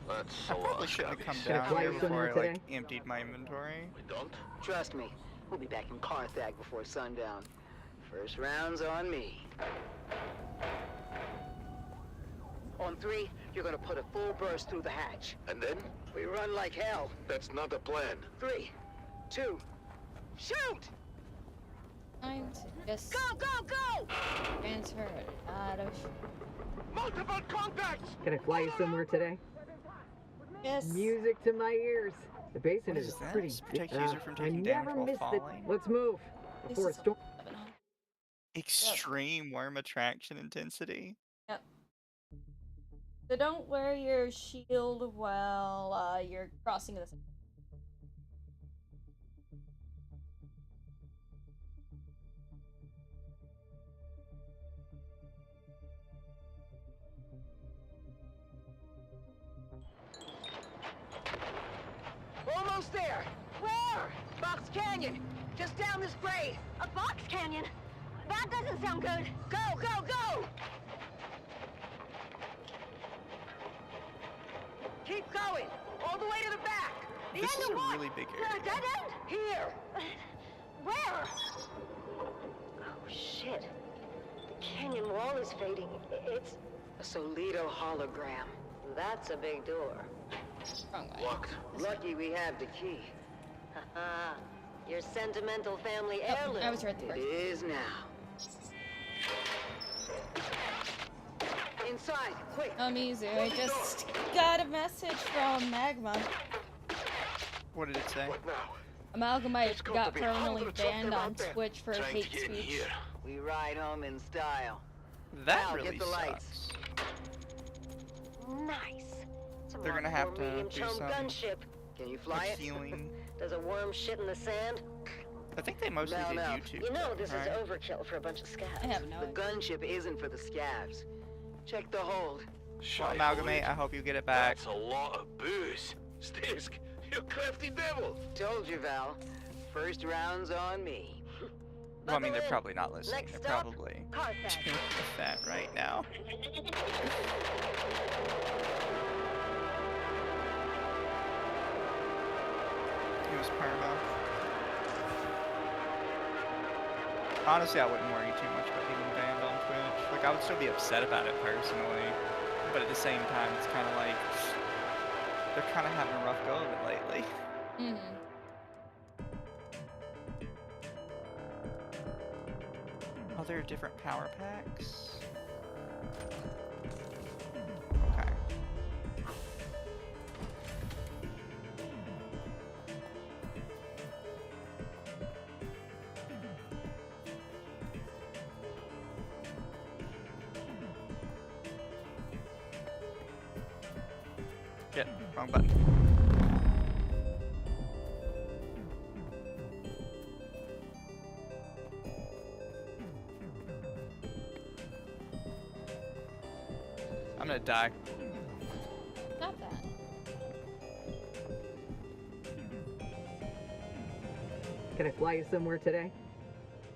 that's I a lot probably of shouldn't have come scabbies. down here before I like emptied my inventory. We don't? Trust me, we'll be back in Carthage before sundown. First round's on me. On 3, you're gonna put a full burst through the hatch. And then? We run like hell. That's not a plan. 3, 2, shoot! Time to just Go, go, go! transfer a lot of. Multiple contacts! Can I fly you somewhere today? Yes. Music to my ears. The basin What is is this? pretty Protect big. user from taking I damage never while miss falling. Let's move before a storm. Extreme worm attraction intensity. Yep. So don't wear your shield while you're crossing this. Almost there! Where? Box Canyon! Just down this grade! A box canyon? That doesn't sound good. Go, go, go! Keep going! All the way to the back! The This end is of a what? really big The area. dead end? Here! Where? Oh, shit. The canyon wall is fading. It's... A Solito hologram. That's a big door. Wrong way. Locked. Lucky we have the key. Haha. Your sentimental family Oh, heirloom. I was right the It first. is now. Inside, quick! Mizu, I just got a message from Magma. What did it say? What now? Amalgamite got got to be permanently hundreds of banned them on out there Twitch for trying hate to get in speech. here. We ride home in style. That Al, really get the sucks. lights. Nice. It's a They're gonna Mark have IV to medium do chum some gunship. Can you fly it? healing. Does a worm shit in the sand? I think they mostly No, did no. YouTube. You know this right? is overkill for a bunch of scabs. I have no The idea. gunship isn't for the scabs. Check the hold. Well, Amalgamate, I hope you get it back. That's a lot of booze. Stisk, you crafty devil. Told you, Val. First round's on me. Well, I mean, they're probably not listening. They're probably doing that right now. It was Parma. Honestly, I wouldn't worry too much about getting banned on Twitch. Like, I would still be upset about it personally, but at the same time, it's kind of like they're kind of having a rough go of it lately. Mm-hmm. Oh, there are different power packs. Okay. Shit, wrong button. I'm gonna die. Not that. Can I fly you somewhere today?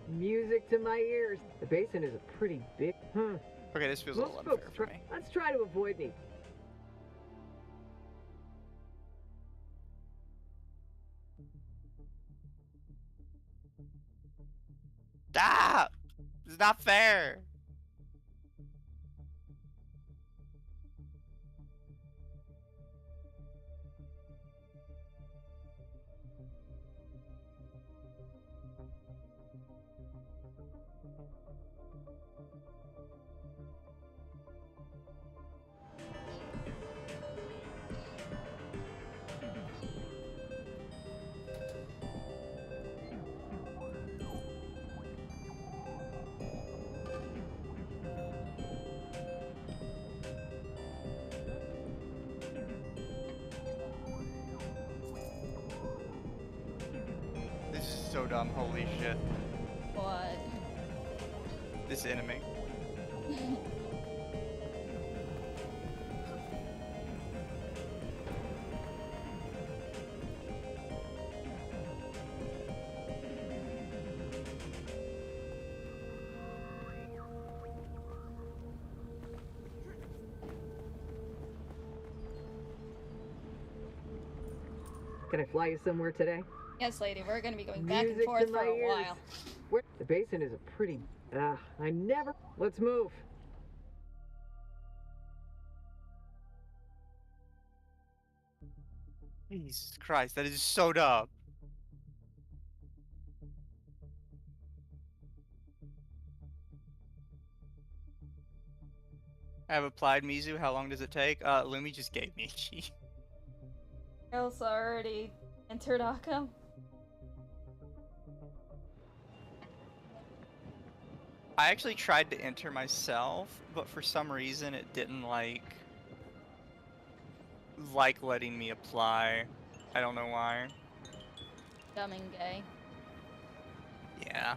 Music to my ears. The basin is a pretty big... Okay, this feels a little unfair for me. Let's try to avoid me. Stop! It's not fair! This is so dumb, holy shit. What? This enemy. Can I fly you somewhere today? Yes, lady, we're gonna be going back and Music forth to for my a ears. while. The basin is a pretty... I never... Let's move. Jesus Christ, that is so dumb. I have applied Mizu. How long does it take? Lumi just gave me a key. Elsa already entered Akam. I actually tried to enter myself, but for some reason it didn't like letting me apply. I don't know why. Dumb and gay. Yeah.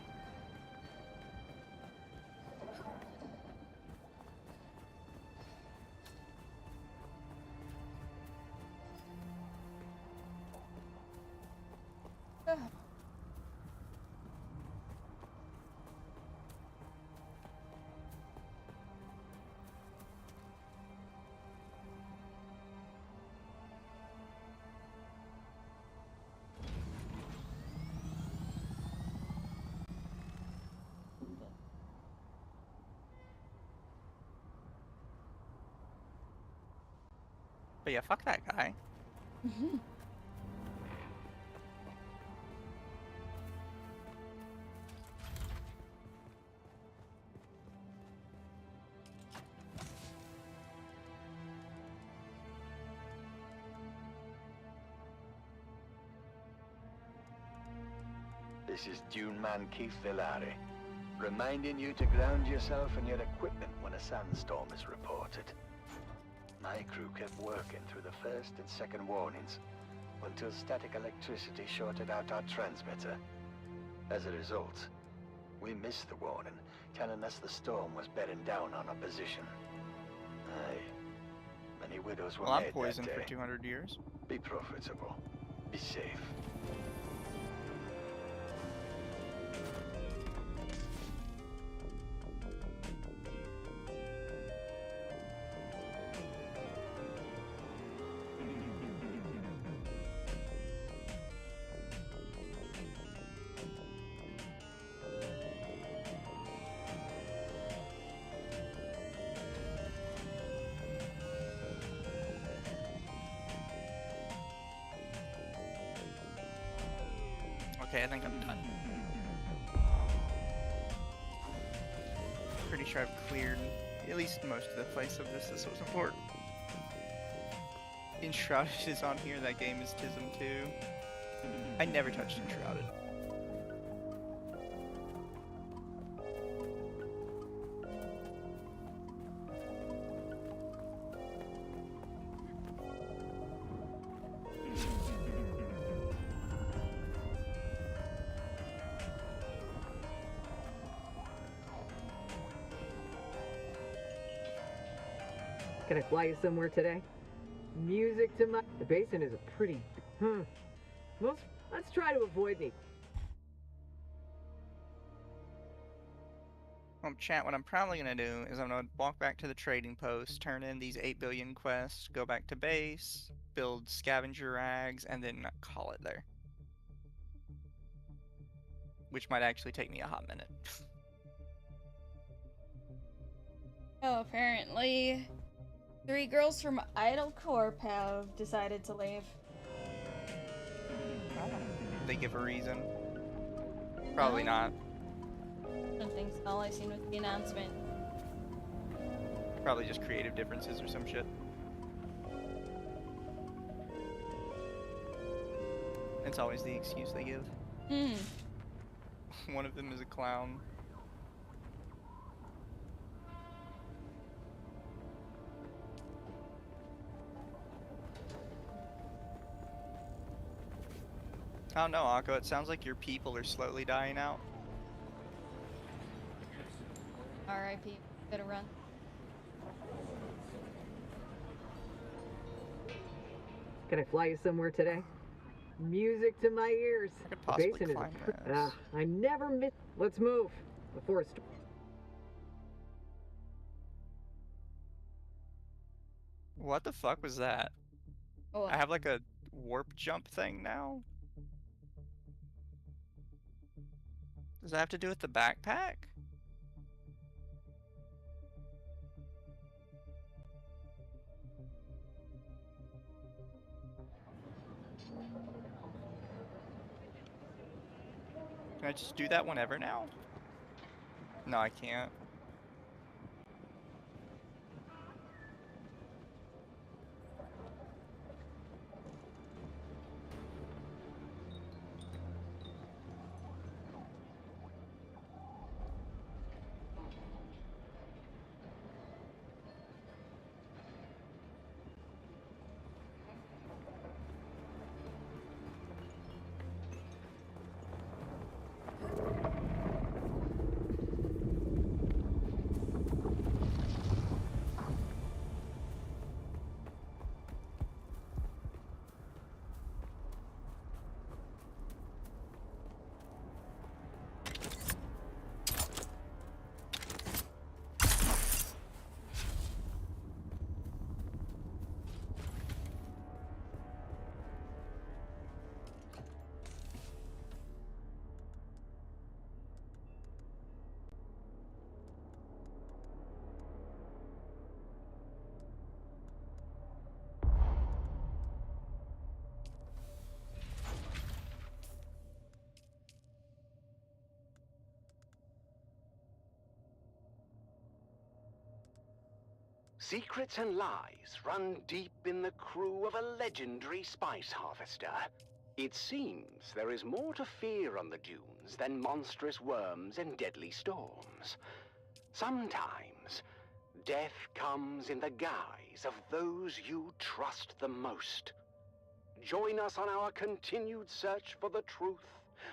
But yeah, fuck that guy. This is Dune man Keith Villari, reminding you to ground yourself and your equipment when a sandstorm is reported. My crew kept working through the first and second warnings until static electricity shorted out our transmitter. As a result, we missed the warning, telling us the storm was bearing down on our position. Aye. Many widows were Well, I'm made poisoned that for day. 200 years. Be profitable. Be safe. Okay, I think I'm done. Pretty sure I've cleared at least most of the place of this. This was important. Enshrouded is on here. That game is Tism too. I never touched Enshrouded. Can I fly you somewhere today? Music to my... The basin is a pretty... Let's try to avoid me. Chat, what I'm probably going to do is I'm going to walk back to the trading post, turn in these 8 billion quests, go back to base, build scavenger rags, and then call it there. Which might actually take me a hot minute. Oh, apparently 3 girls from Idle Corp have decided to leave. They give a reason. Probably not. Something's all I seen with the announcement. Probably just creative differences or some shit. It's always the excuse they give. One of them is a clown. Oh no, Akko, it sounds like your people are slowly dying out. R.I.P. Better run. Can I fly you somewhere today? Music to my ears. I could possibly The basin climb is this. I never miss... Let's move. Before it's... What the fuck was that? Oh, I have like a warp jump thing now? Does that have to do with the backpack? Can I just do that whenever now? No, I can't. Secrets and lies run deep in the crew of a legendary spice harvester. It seems there is more to fear on the dunes than monstrous worms and deadly storms. Sometimes, death comes in the guise of those you trust the most. Join us on our continued search for the truth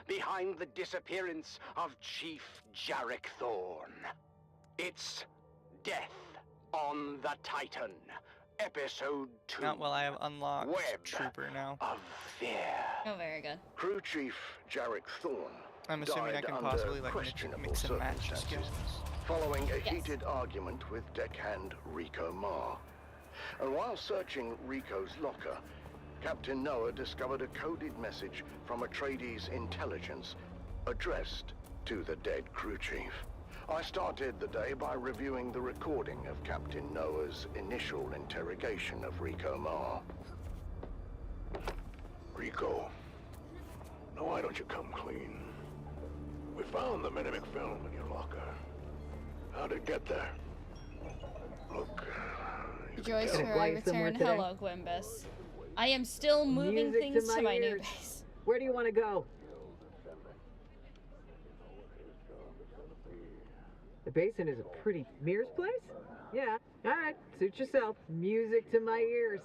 behind the disappearance of Chief Jarek Thorne. It's Death on the Titan, Episode 2. Not while I have unlocked Web Trooper now. of Fear. Oh, very good. Crew Chief Jarek Thorne I'm assuming I died can under possibly like questionable mix and match circumstances skills. following a Yes. heated argument with deckhand Rico Marr. And while searching Rico's locker, Captain Noah discovered a coded message from a tradie's intelligence addressed to the dead crew chief. I started the day by reviewing the recording of Captain Noah's initial interrogation of Rico Marr. Rico. No, I don't you come clean? We found the Mimic film in your locker. How'd it get there? Look, Rejoice for I return. Hello, Glimbus. I am still moving things to my new base. Where do you want to go? The basin is a pretty... Mir's place? Yeah. Alright, suit yourself. Music to my ears.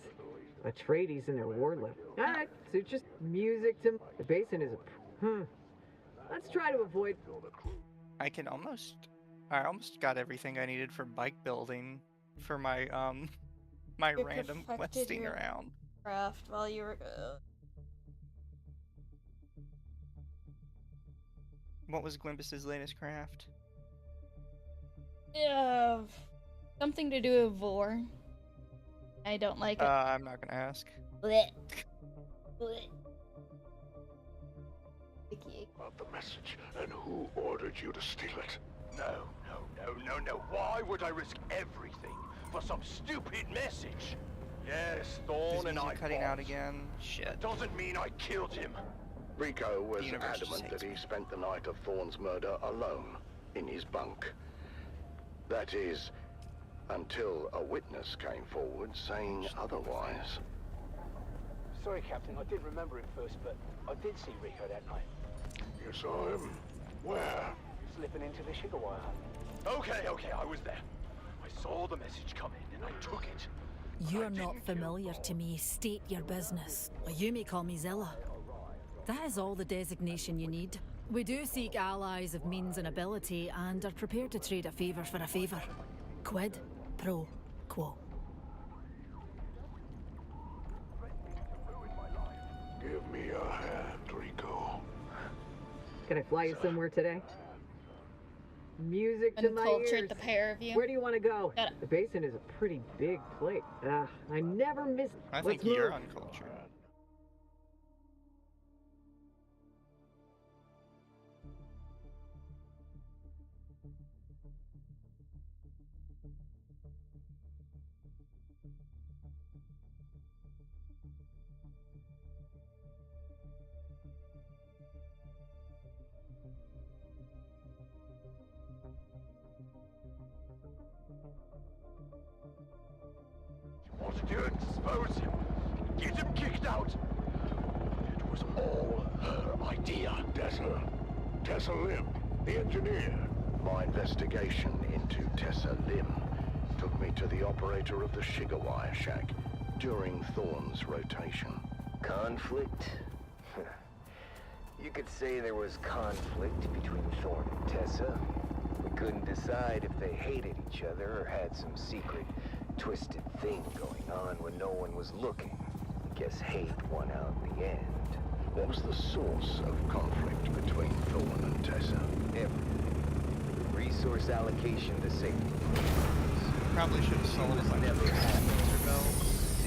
Atreides in their warlip. Alright, suit your... Music to... The basin is a... Let's try to avoid... I almost got everything I needed for bike building for my, my random questing around. Craft while you were... What was Glimbus's latest craft? Something to do with vor. I don't like it. I'm not gonna ask. Blech. Blech. About the message, and who ordered you to steal it? No. Why would I risk everything for some stupid message? Yes, Thorn and I cutting out again. Shit. Doesn't mean I killed him. Rico was adamant that he spent the night of Thorn's murder alone in his bunk. That is, until a witness came forward saying otherwise. Sorry, Captain, I didn't remember him first, but I did see Rico that night. You saw him? Where? Slipping into the sugar wire. Okay, I was there. I saw the message come in and I took it. You're not familiar to me. State your business. Or you may call me Zilla. That is all the designation you need. We do seek allies of means and ability and are prepared to trade a favor for a favor. Quid pro quo. Give me a hand, Rico. Can I fly you somewhere today? Music to my ears. The pair of you. Where do you want to go? The basin is a pretty big place. I never miss... I think you're uncultured. Wanted to expose him, get him kicked out. It was all her idea. Tessa Lim, the engineer. My investigation into Tessa Lim took me to the operator of the sugar wire shack during Thorn's rotation. Conflict? You could say there was conflict between Thorn and Tessa. We couldn't decide if they hated each other or had some secret, twisted thing going on when no one was looking. Guess hate won out in the end. What was the source of conflict between Thorn and Tessa? Everything. Resource allocation to safety. Probably should have sold it like never happened.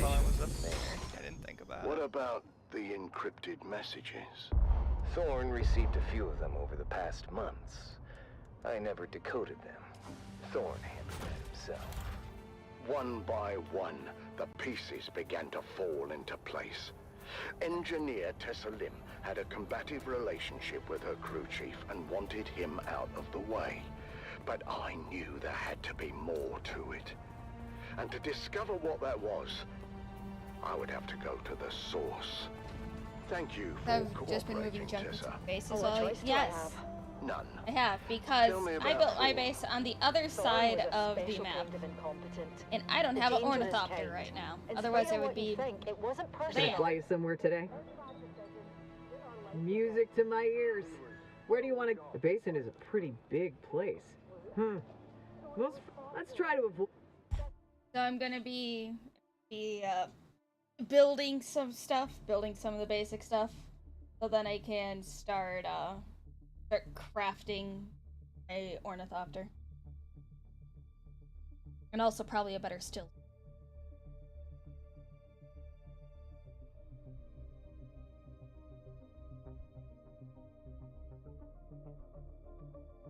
While I was up there. I didn't think about What it. about the encrypted messages? Thorn received a few of them over the past months. I never decoded them. Thorn handled that himself. One by one, the pieces began to fall into place. Engineer Tessa Lim had a combative relationship with her crew chief and wanted him out of the way. But I knew there had to be more to it. And to discover what that was, I would have to go to the source. Thank you for I've just been moving junk Tessa. into bases all yes. None. I have, because I built my Thorn. base on the other side of the map. And I don't have an ornithopter right now. Otherwise I would be... Can I fly you somewhere today? Music to my ears. Where do you want to go? The basin is a pretty big place. Let's try to avoid... So I'm gonna be building some stuff, building some of the basic stuff. So then I can start crafting a ornithopter. And also probably a better still.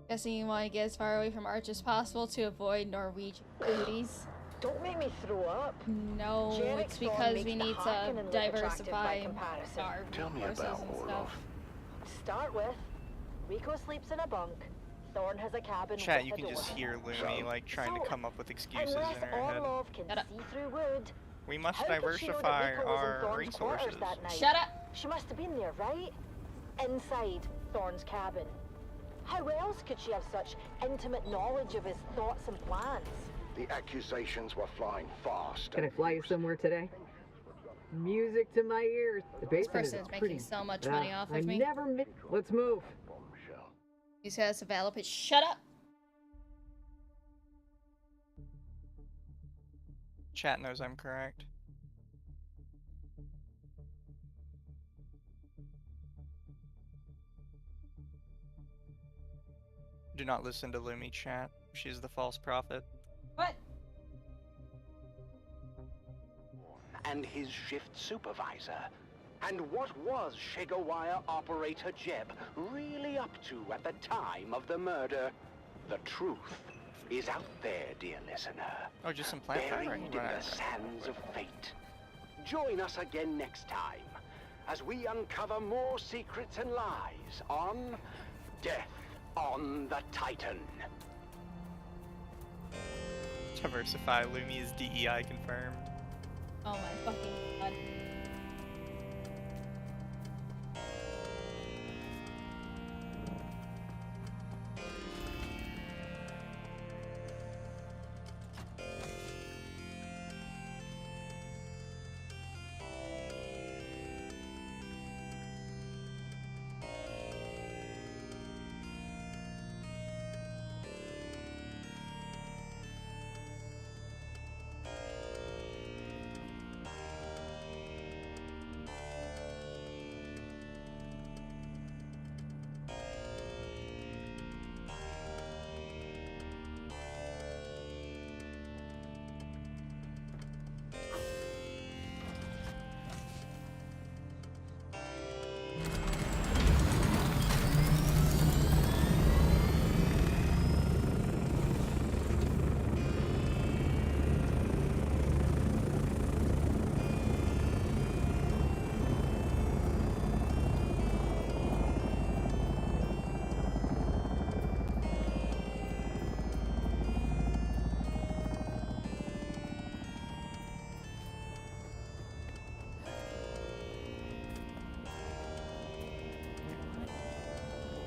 Guessing you want to get as far away from Arch as possible to avoid Norwegian booties. Don't make me throw up. No, it's because we need to diversify our Tell me forces about and Orlov. stuff. start with, Rico sleeps in a bunk. Thorn has a cabin Chat, with you a can door. just hear Lumi like trying to come up with excuses Unless in her head. Orlov can see through wood, We must how could she know that diversify Rico was in our Thorn's resources. quarters that night? Shut up! She must have been there, right? Inside Thorn's cabin. How else could she have such intimate knowledge of his thoughts and plans? The accusations were flying fast. Can I fly you somewhere today? Music to my ears. The This basement person is is pretty. making so much money off I of me. never miss. Let's move. These guys develop it. Shut up! Chat knows I'm correct. Do not listen to Lumi, chat. She's the false prophet. What? And his shift supervisor. And what was Shigawire operator Jeb really up to at the time of the murder? The truth is out there, dear listener. Oh, just some plant buried fire. in the sands of fate. Join us again next time as we uncover more secrets and lies on Death on the Titan. Diversify. Lumi is DEI confirmed. Oh my fucking god.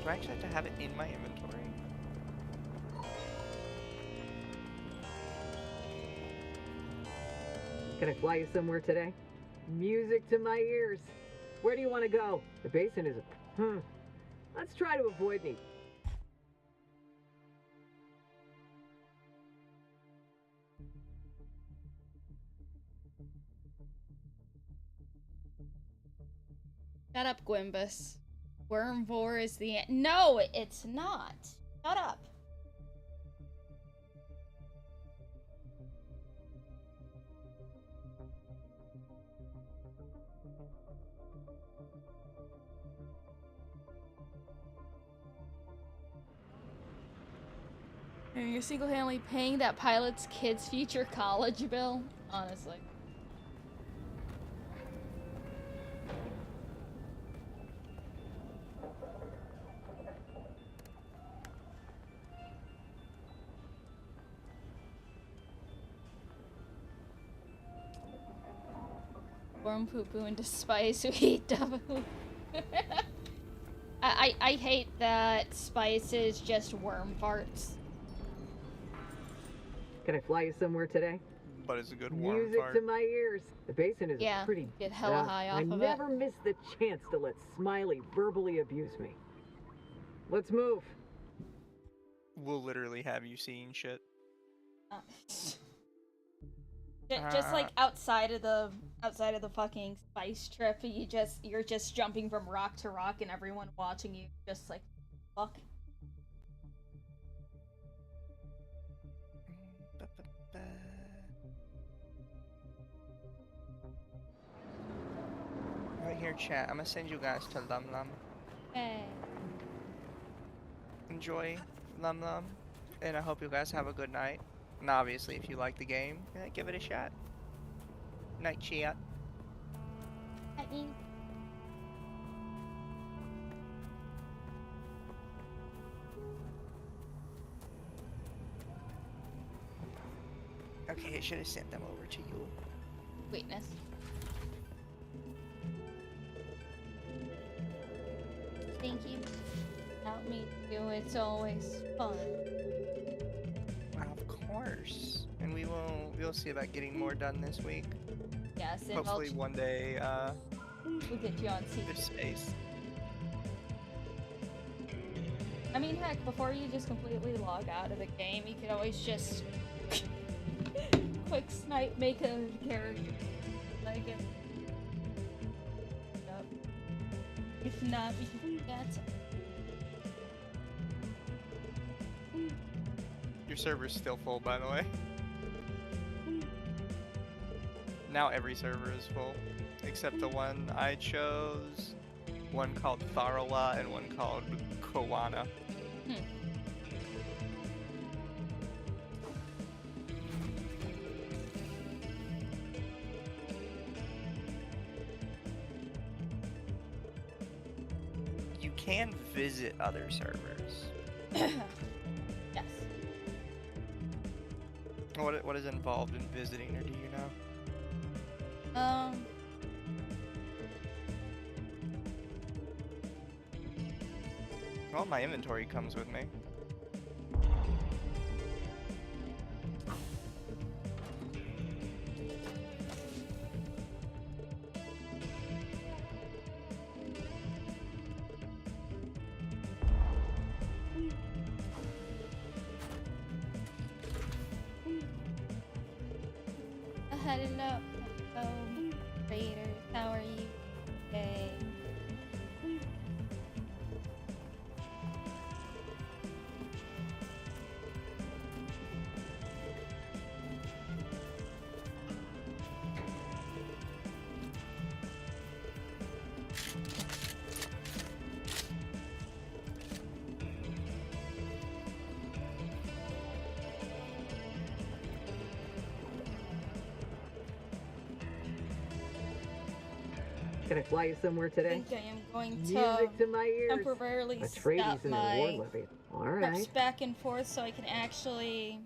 Do I actually have to have it in my inventory? Can I fly you somewhere today? Music to my ears. Where do you want to go? The basin is a. Let's try to avoid me. Shut up, Gwimbus. Wormvore is the No, it's not. Shut up. And you're single-handedly paying that pilot's kid's future college bill? Honestly. Worm poo poo into spice, we eat double. I hate that spice is just worm farts. Can I fly you somewhere today? But it's a good worm Music fart. to my ears. The basin is Yeah, pretty. get hella high off I of it. never miss the chance to let Smiley verbally abuse me. Let's move. We'll literally have you seeing shit. Just like outside of the fucking spice trip, you're just jumping from rock to rock and everyone watching you just like fuck. Right here, chat. I'm gonna send you guys to LumLum. Hey. Enjoy LumLum, and I hope you guys have a good night. And obviously, if you like the game, give it a shot. Night, chat. Okay, I should have sent them over to you. Sweetness. Thank you. Help me do it's always fun. Of course. And we'll see about getting more done this week. Yes, and hopefully one day we'll get you on there's space. I mean, heck, before you just completely log out of the game, you could always just quick snipe, make a character. Like it. Yep. If not, we can forget. Your server's still full, by the way. Now every server is full, except the one I chose, one called Tharawa and one called Kowana. You can visit other servers. Yes. What is involved in visiting, or do you know? Well, my inventory comes with me. Hello, Raiders. How are you today? Can I fly you somewhere today? I think I am going Music to my ears. temporarily Atreides stop and my reward levy. All right. trips back and forth so I can actually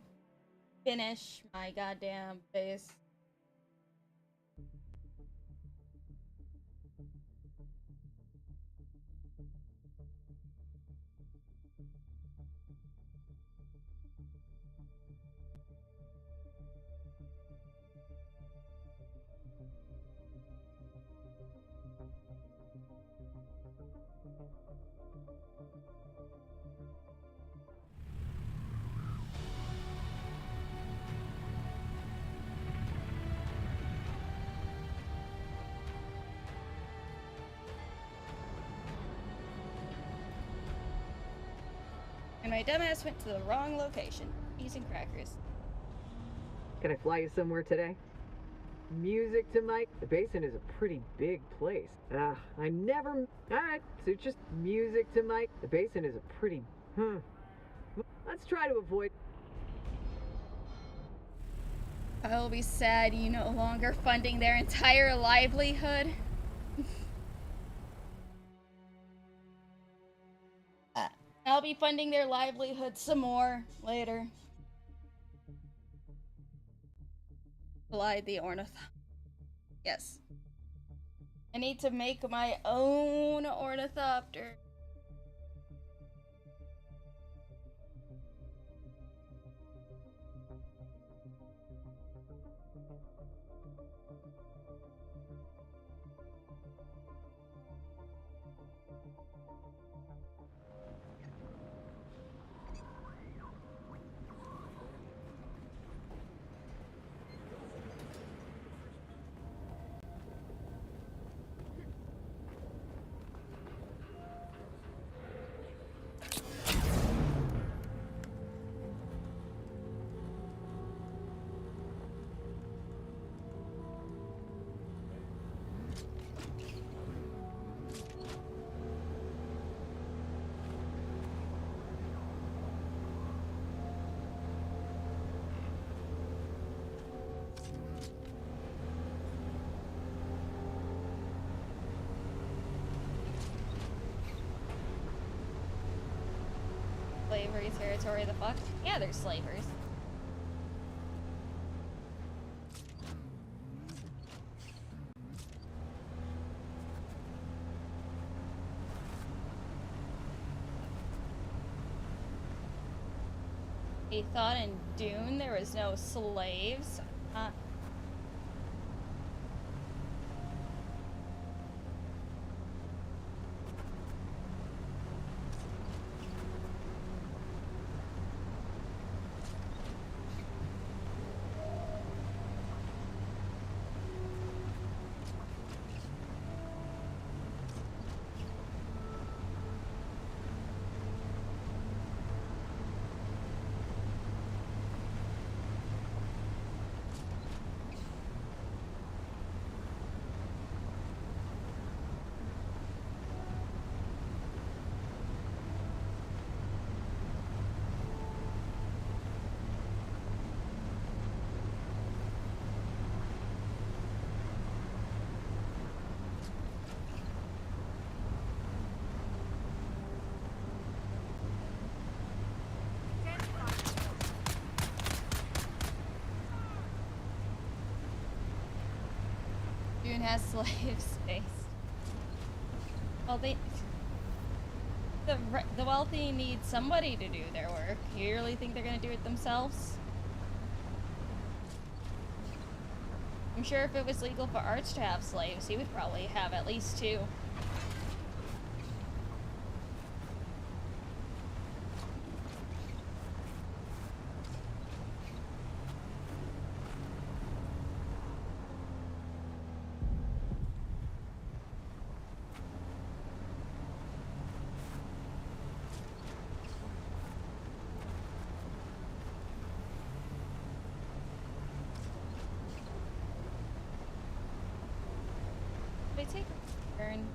finish my goddamn base. And my dumbass went to the wrong location. Peas and crackers. Can I fly you somewhere today? Music to my... The basin is a pretty big place. I never... Alright, so just music to my... The basin is a pretty... Let's try to avoid... I'll be sad you no longer funding their entire livelihood. I'll be funding their livelihood some more later. Glide the ornithopter. Yes. I need to make my own ornithopter. Slavery territory, the fuck? Yeah, there's slavers. I thought in Dune there was no slaves. Dune has slaves based. Well, the wealthy need somebody to do their work. You really think they're gonna do it themselves? I'm sure if it was legal for Arch to have slaves, he would probably have at least 2. They take a turn.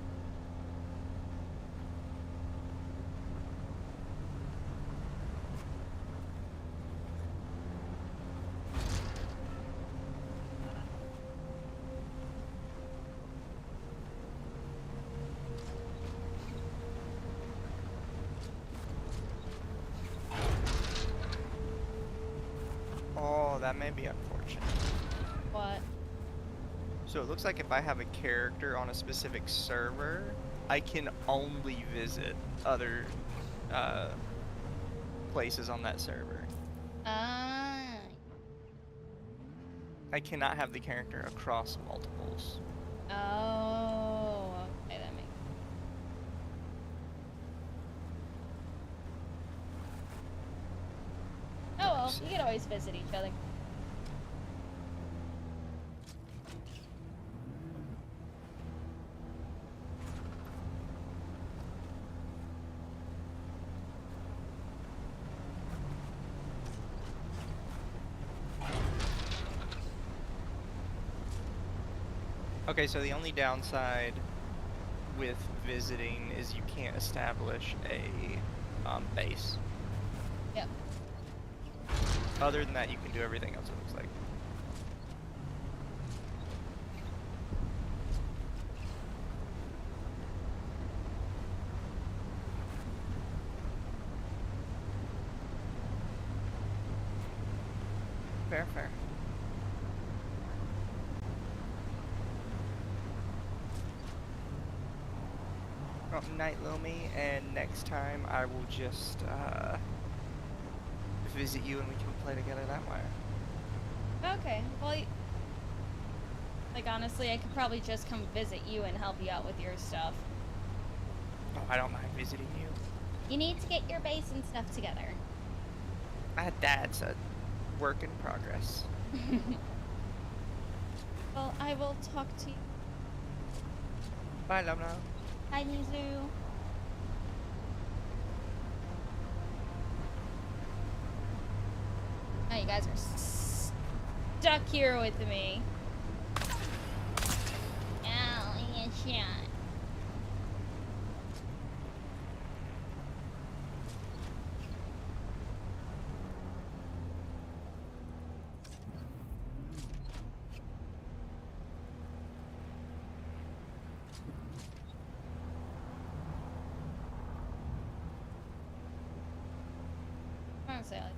Oh, that may be unfortunate. What? So it looks like if I have a character on a specific server, I can only visit other places on that server. Ah. I cannot have the character across multiples. Oh, okay, that makes. Oh well, you can always visit each other. Okay, so the only downside with visiting is you can't establish a base. Yep. Other than that, you can do everything else, it looks like. Fair, fair. Well, night, Lumi, and next time I will just visit you and we can play together that way. Okay, well, like honestly, I could probably just come visit you and help you out with your stuff. Oh, I don't mind visiting you. You need to get your base and stuff together. That's a work in progress. Well, I will talk to you. Bye, LumLum. Hi, Mizu. Now you guys are stuck here with me. Ow, I get shot. I don't say like.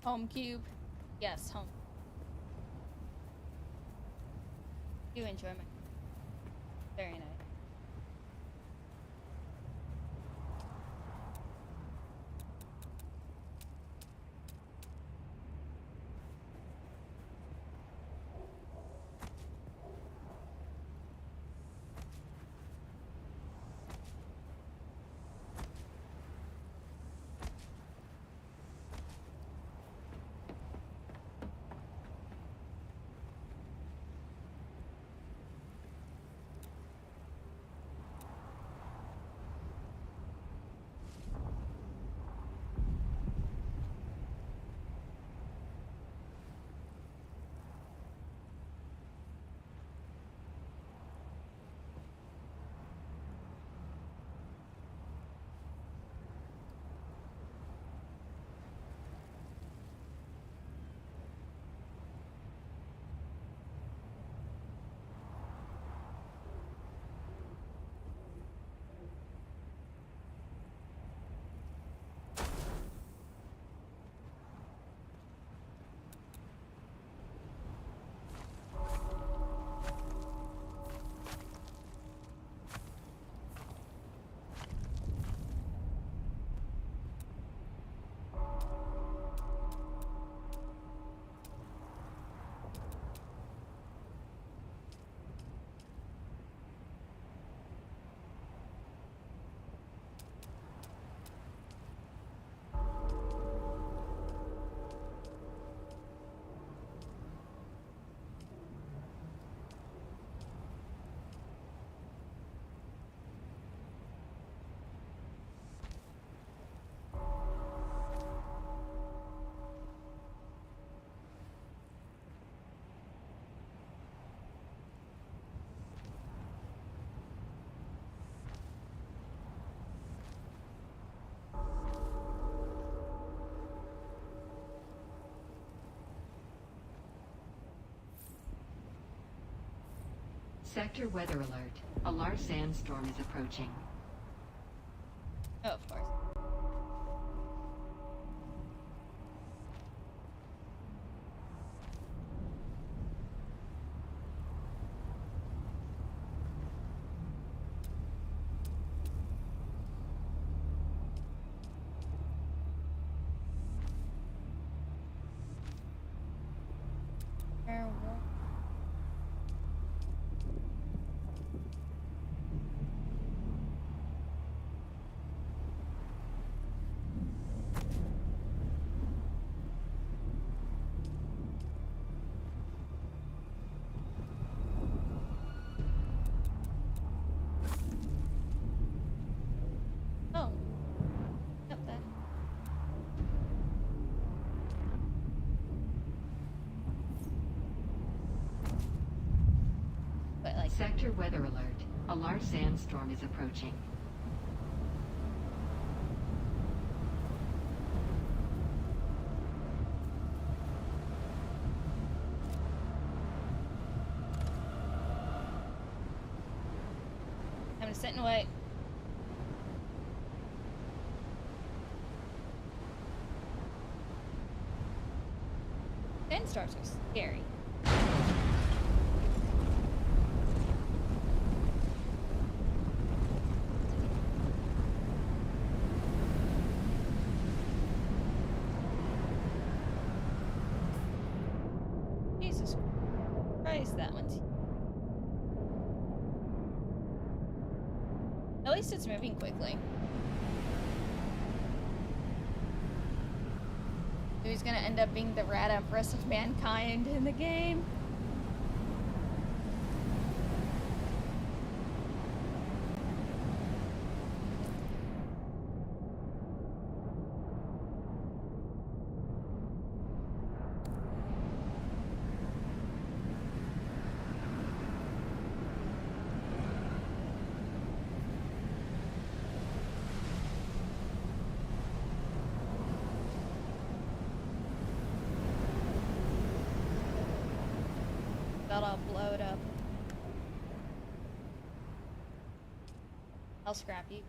Home cube. Yes, home. You enjoy my. Very nice. Sector weather alert. A large sandstorm is approaching. Oh, of course. Oh. Yep, that. But like Sector weather alert. A large sandstorm is approaching. I'm gonna sit and wait. Sandstorms are scary. Jesus Christ, that one's. At least it's moving quickly. Who's gonna end up being the Rat Empress of mankind in the game? Got all blowed up. I'll scrap you.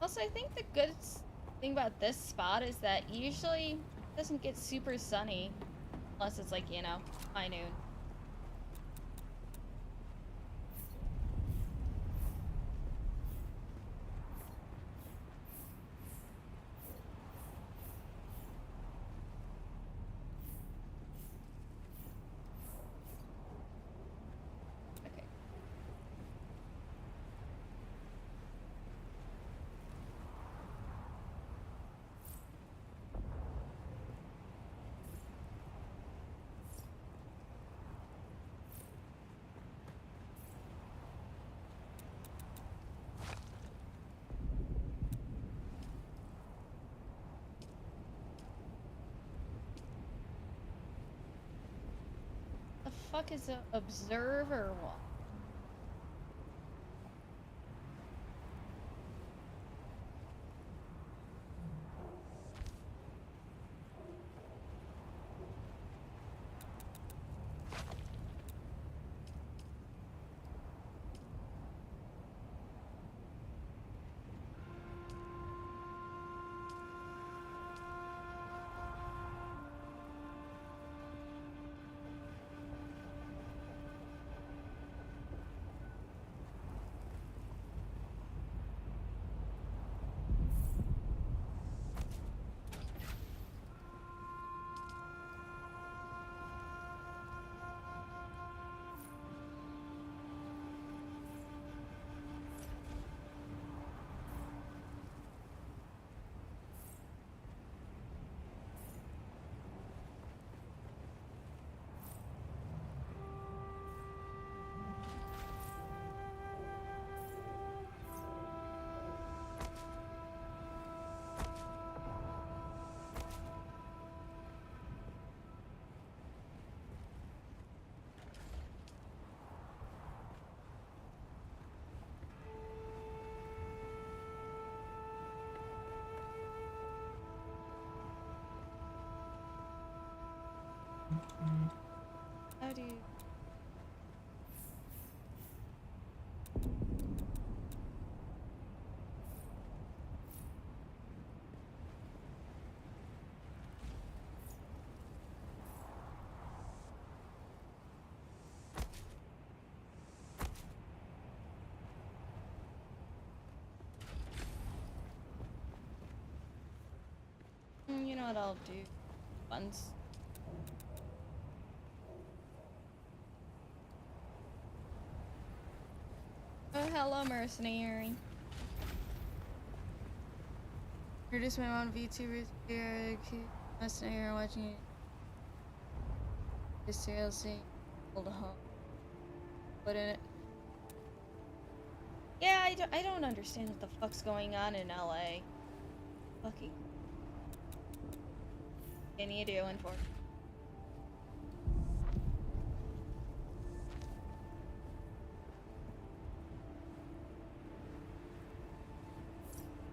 Also, I think the good thing about this spot is that usually it doesn't get super sunny unless it's like, you know, high noon. The fuck is an observer wall? How do you... You know what I'll do? Once. Oh, hello, mercenary. Introduce my own VTuber here. Mercenary watching it. This DLC. Hold a home. Put in it. Yeah, I don't understand what the fuck's going on in LA. Fucking. What are you doing for?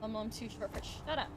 LumLum too short for shut up.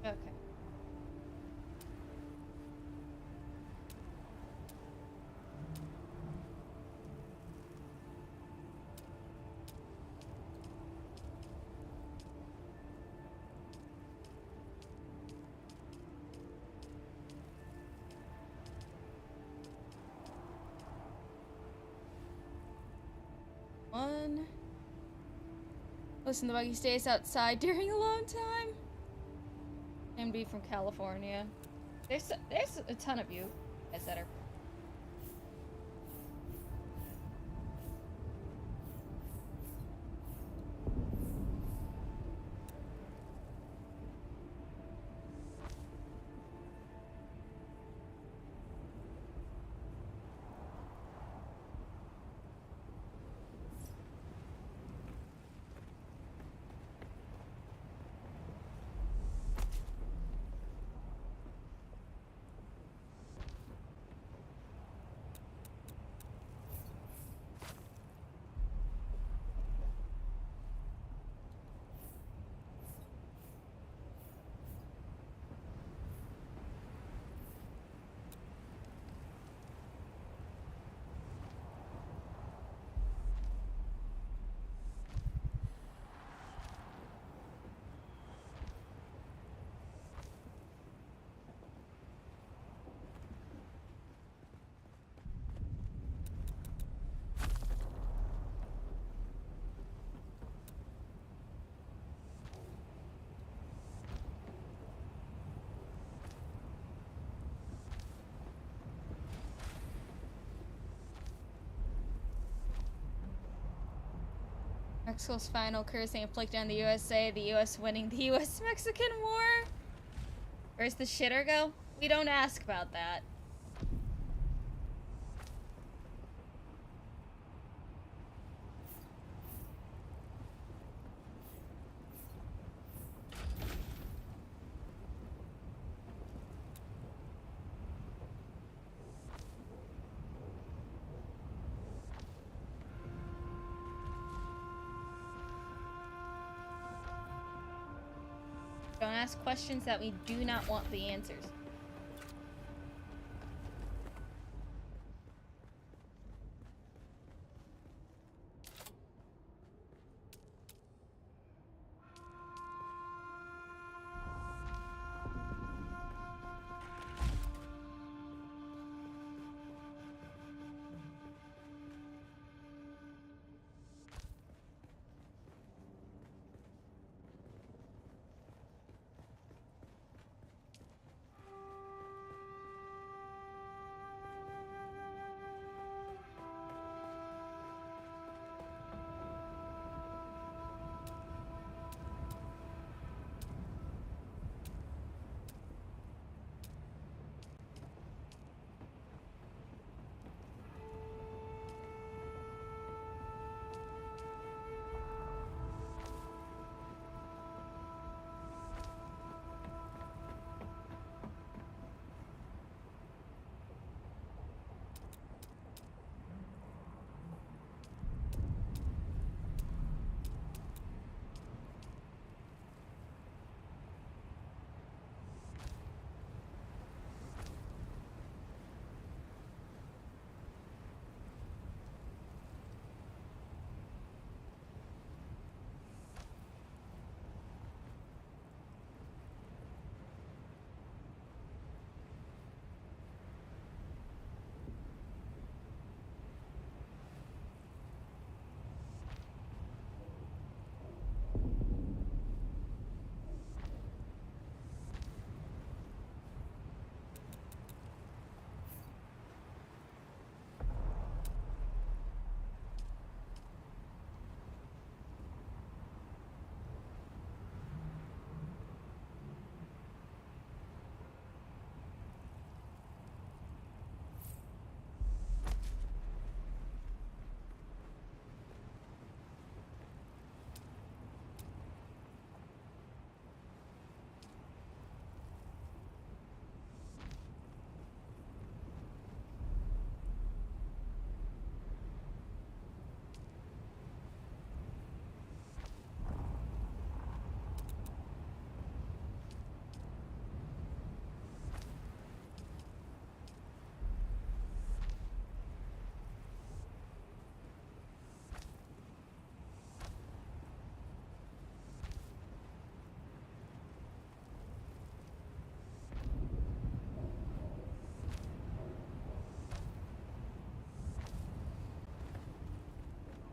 Okay. One. Listen, the buggy stays outside during a long time. And be from California. There's a ton of you guys that are. Mexico's final cursing inflicted on the USA, the US winning the US-Mexican War? Where's the shitter go? We don't ask about that. Don't ask questions that we do not want the answers.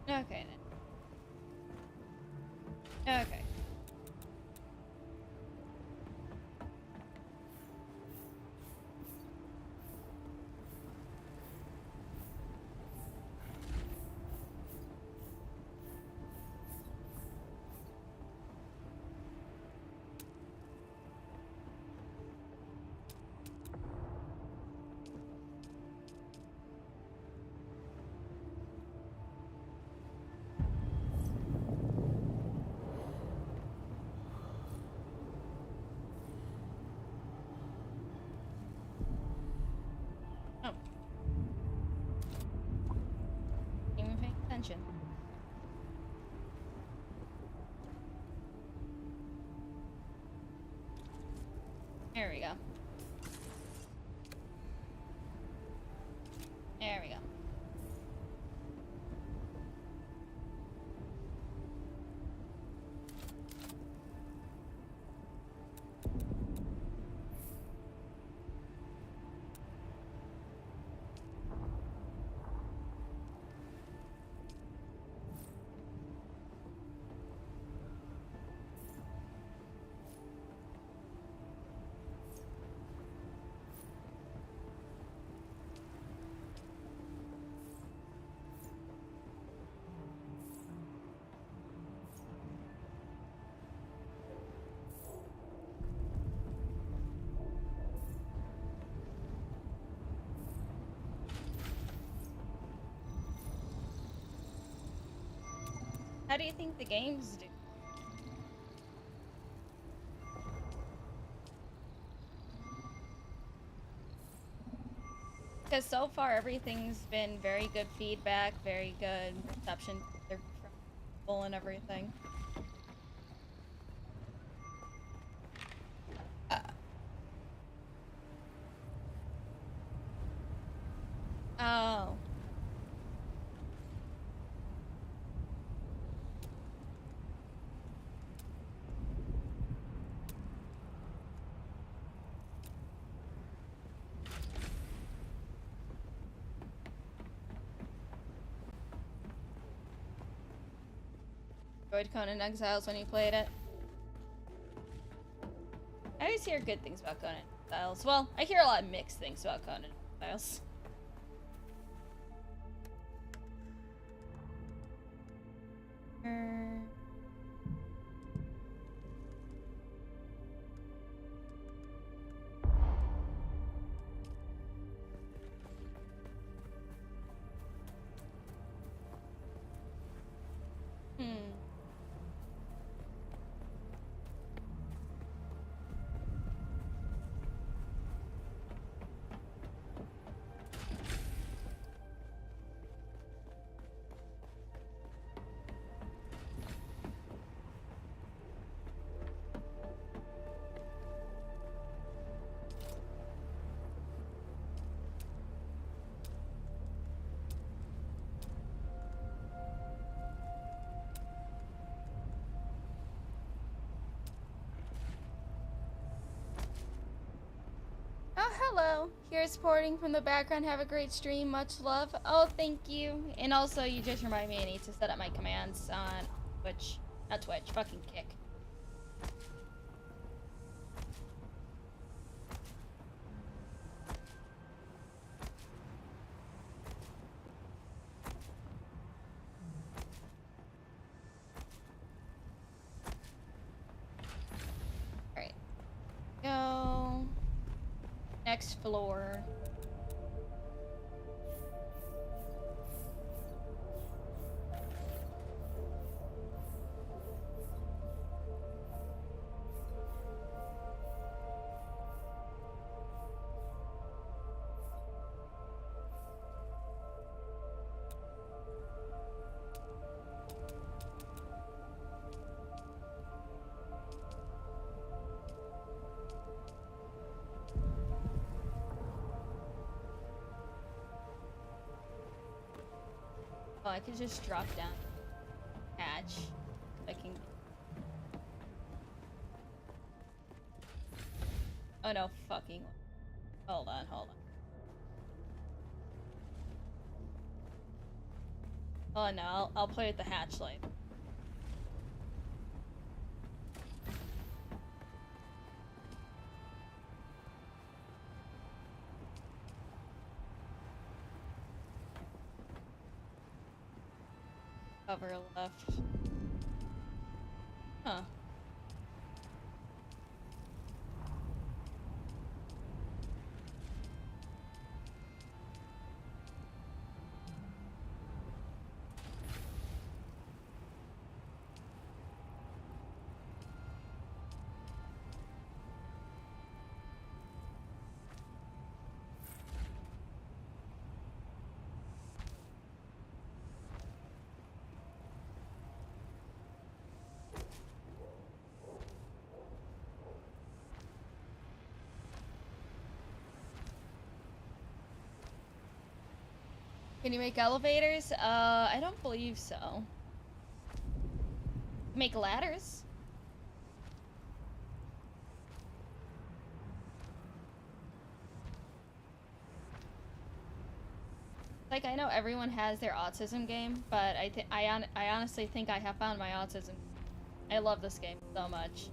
Okay then. Okay. Oh. Even paying attention. There we go. There we go. How do you think the games do? Because so far everything's been very good feedback, very good reception from people and everything. Oh. Enjoyed Conan Exiles when you played it? I always hear good things about Conan Exiles. Well, I hear a lot of mixed things about Conan Exiles. Oh, hello. Here's supporting from the background. Have a great stream. Much love. Oh, thank you. And also, you just remind me I need to set up my commands on Twitch. Not Twitch. Fucking Kick. Alright. Go. Next floor. Oh, I could just drop down. Hatch. I can. Oh no, fucking. Hold on, hold on. Oh no, I'll play with the hatch light. Cover left. Huh. Can you make elevators? I don't believe so. Make ladders? Like, I know everyone has their autism game, but I honestly think I have found my autism. I love this game so much.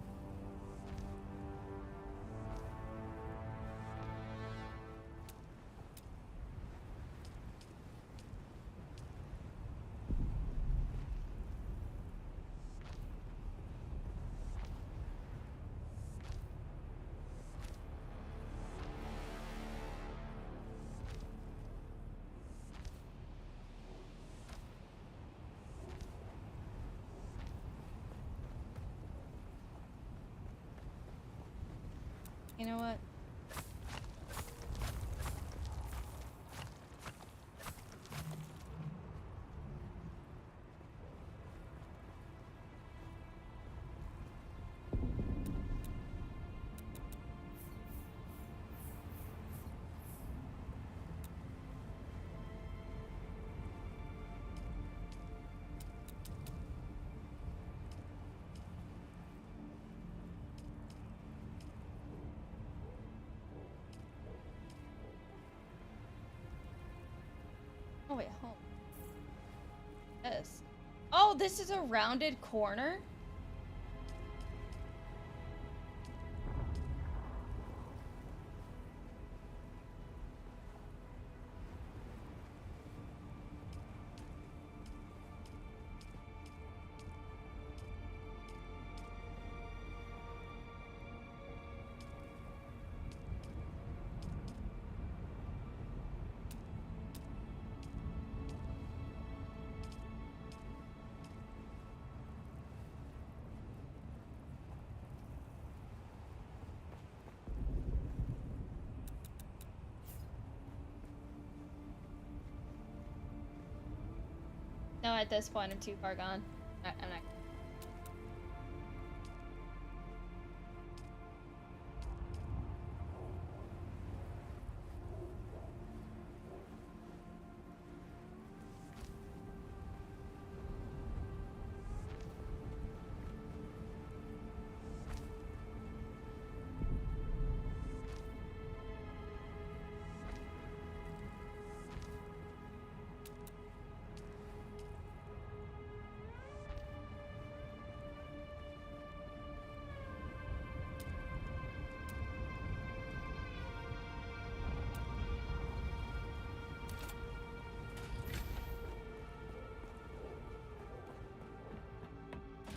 You know what? Oh wait, hold. This. Oh, this is a rounded corner? No, at this point, I'm too far gone. I'm not.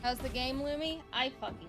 How's the game, Lumi? I fucking...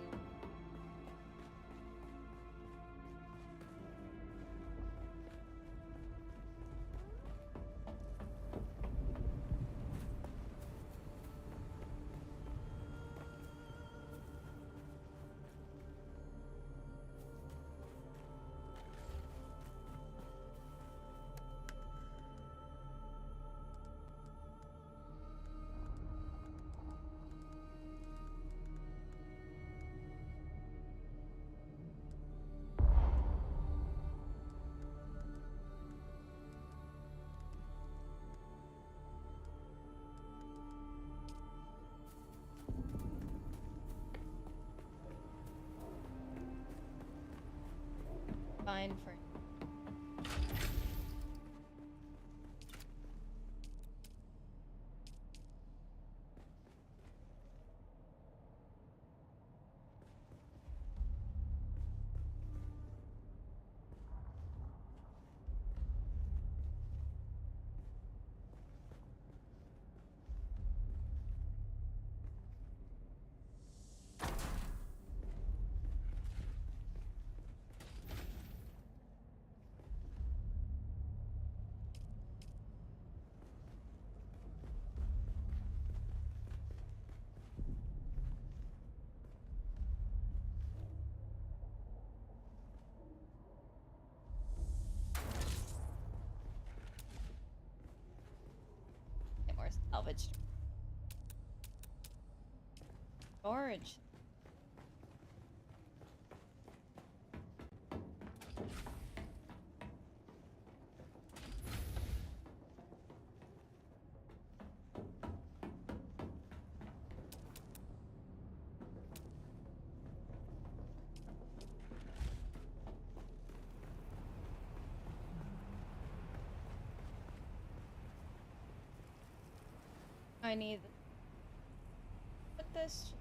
Fine for... More salvage. Storage. I need... Put this...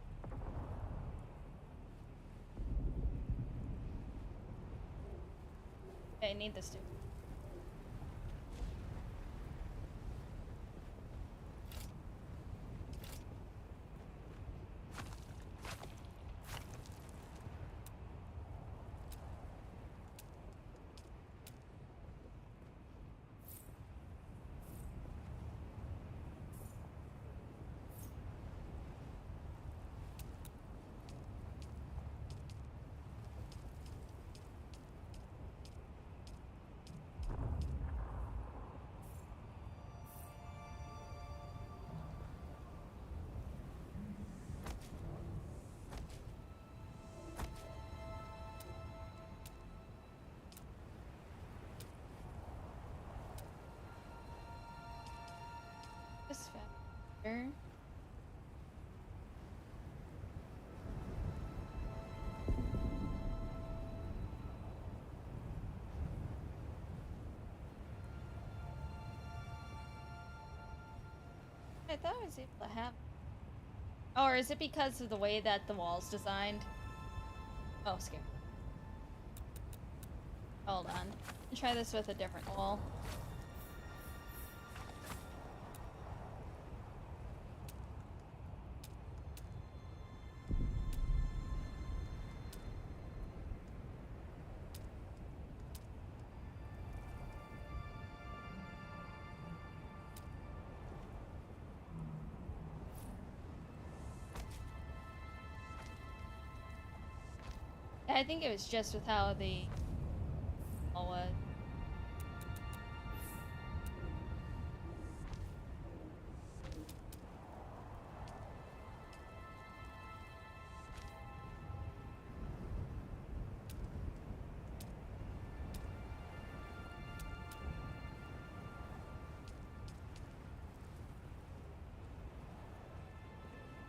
Okay, I need this too. here. I thought I was able to have. Oh, or is it because of the way that the wall's designed? Oh, scary. Hold on. Try this with a different wall. I think it was just with how the wall was.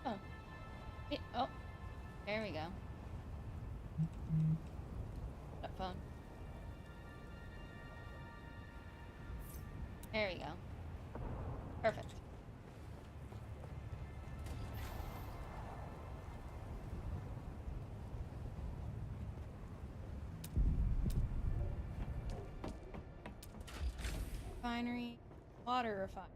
Oh. Oh. There we go. That phone. There we go. Perfect. Refinery, water refinery.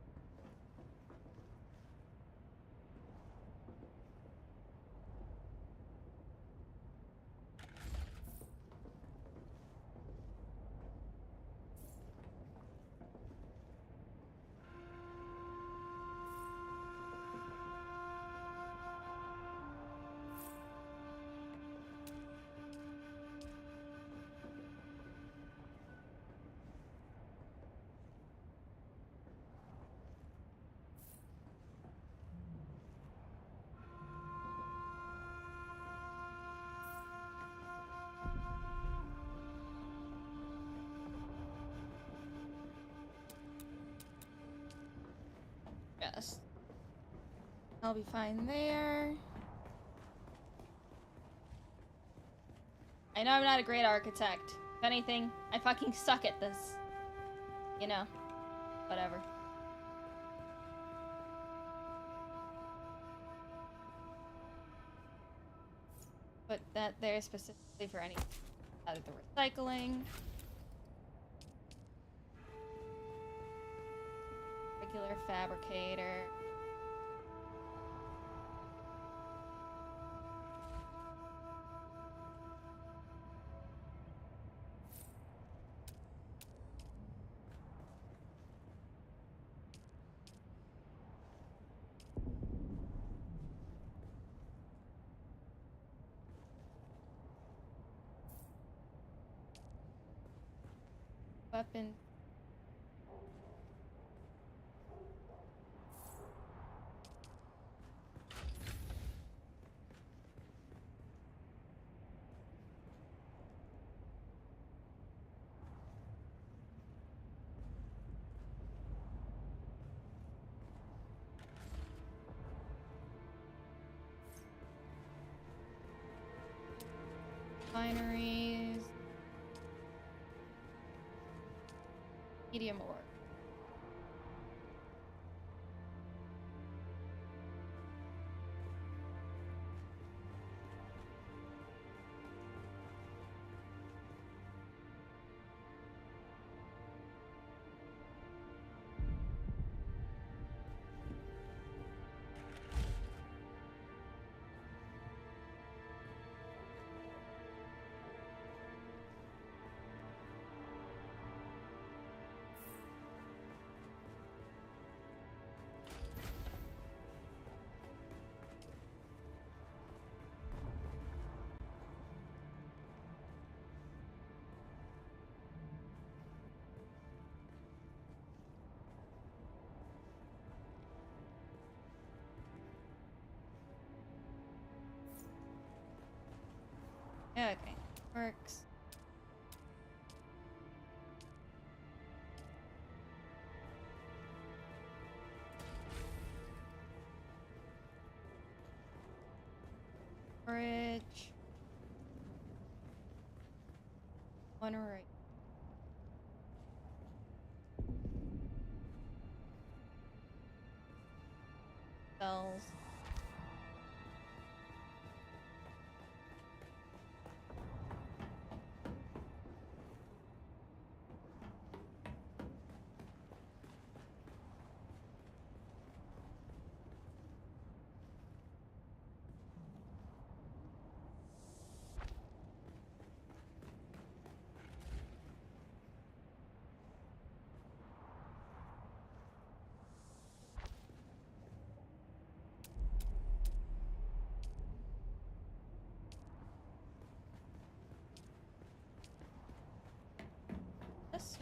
Yes. I'll be fine there. I know I'm not a great architect. If anything, I fucking suck at this. You know. Whatever. Put that there specifically for any out of the recycling. Regular fabricator. Weapon. Refineries. Medium ore. Okay, works. Bridge. One right. Bells. This.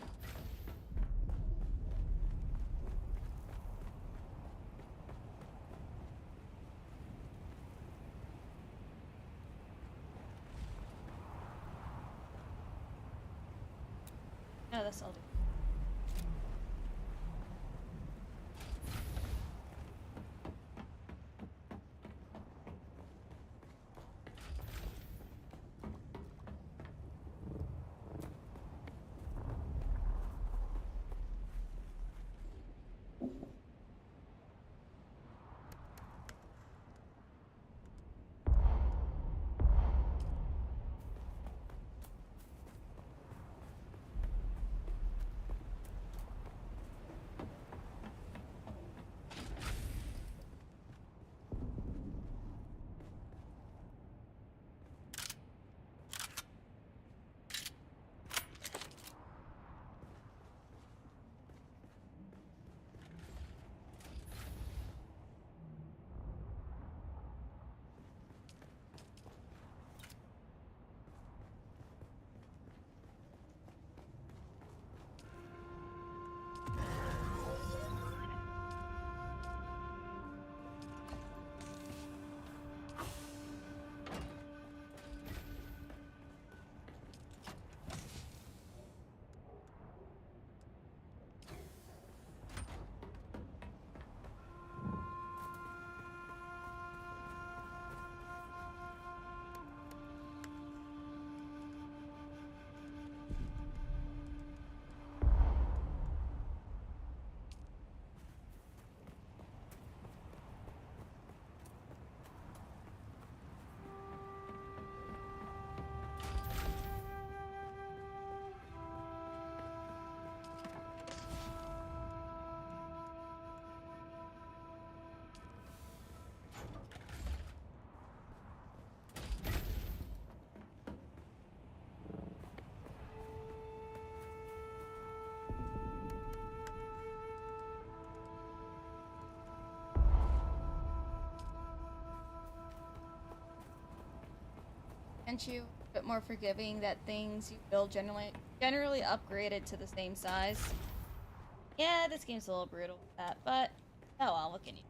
No, that's all. Aren't you a bit more forgiving that things you build generally upgraded to the same size? Yeah, this game's a little brutal with that, but oh well, what can you do?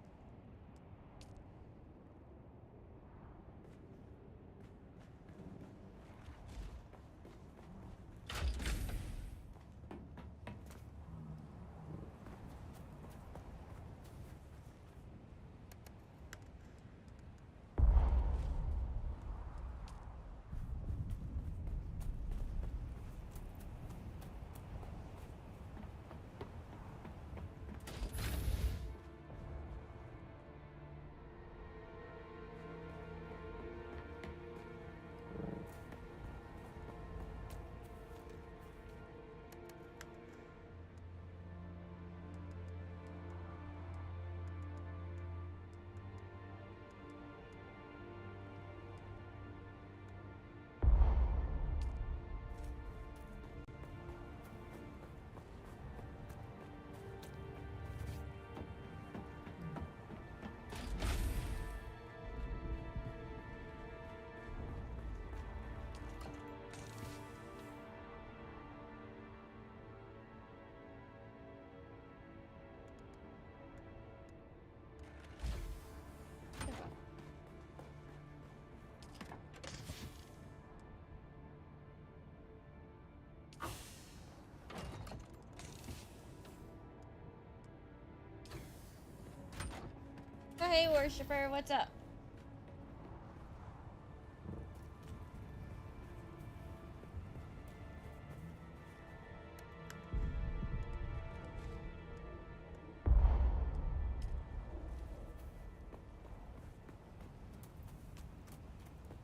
Oh, hey, worshipper, what's up?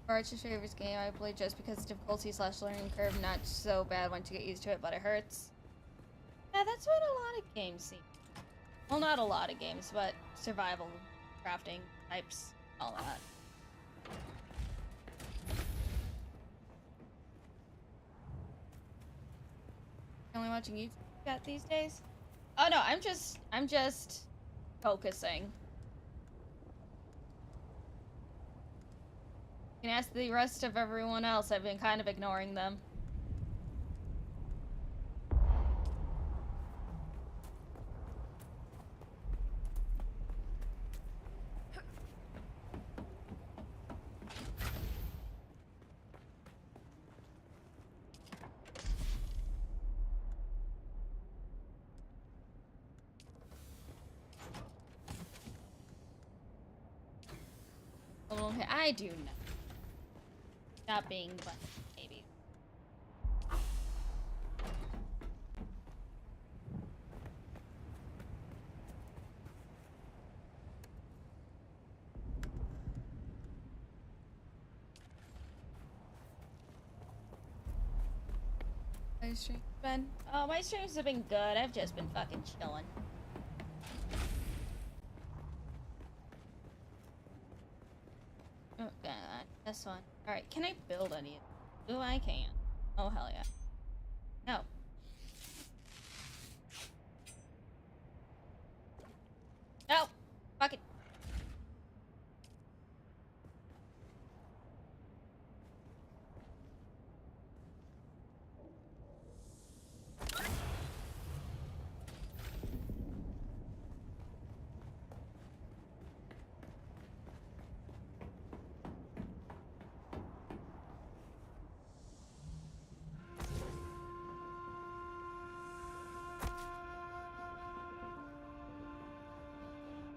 Archer's favorite game I played just because difficulty / learning curve not so bad once you get used to it, but it hurts. Yeah, that's what a lot of games seem. Well, not a lot of games, but survival, crafting, types, all that. Only watching YouTube chat these days? Oh no, I'm just focusing. You can ask the rest of everyone else. I've been kind of ignoring them. Okay, I do know. Not being, but maybe. My stream's been. Oh, my streams have been good. I've just been fucking chilling. Oh, God, this one. Alright, can I build any? Ooh, I can. Oh, hell yeah. No. No! Fuck it.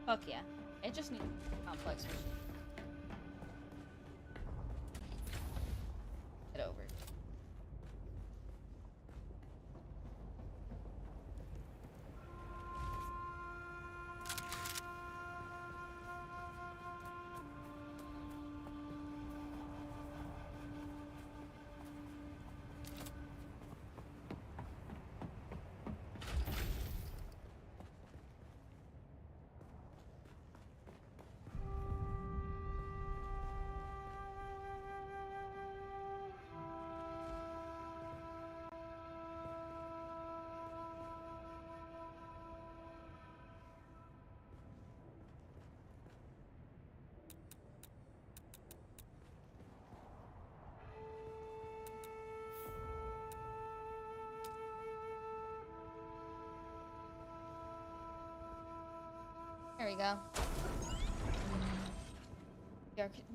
Fuck yeah. It just needs a complex machine. Get over it. There we go.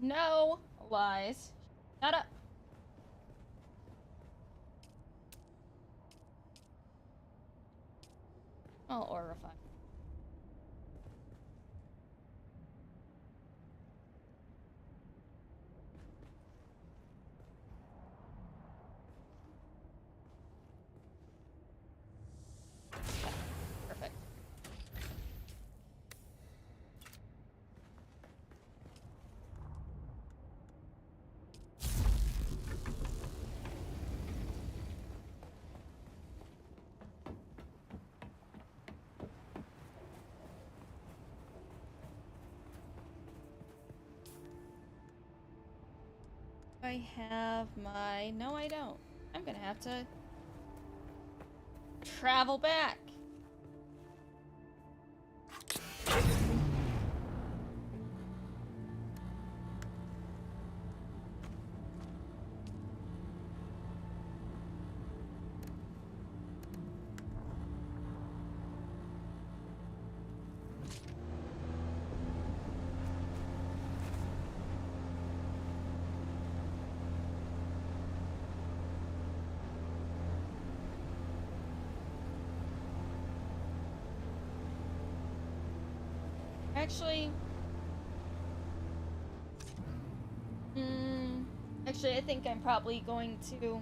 No lies. Shut up. Oh, or refine. Perfect. I have my... No, I don't. I'm gonna have to travel back. Actually, I think I'm probably going to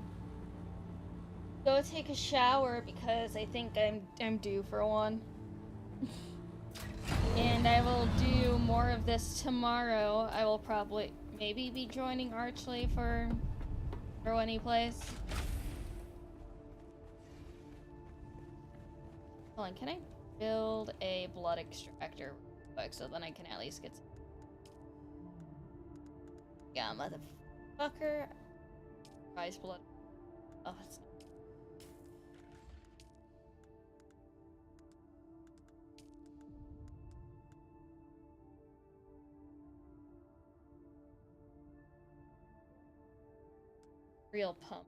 go take a shower because I think I'm due for one. And I will do more of this tomorrow. I will probably maybe be joining Archley for any place. Hold on, can I build a blood extractor real quick so then I can at least get some... Yeah, motherfucker. Rice blood. Oh, it's not. Real pump.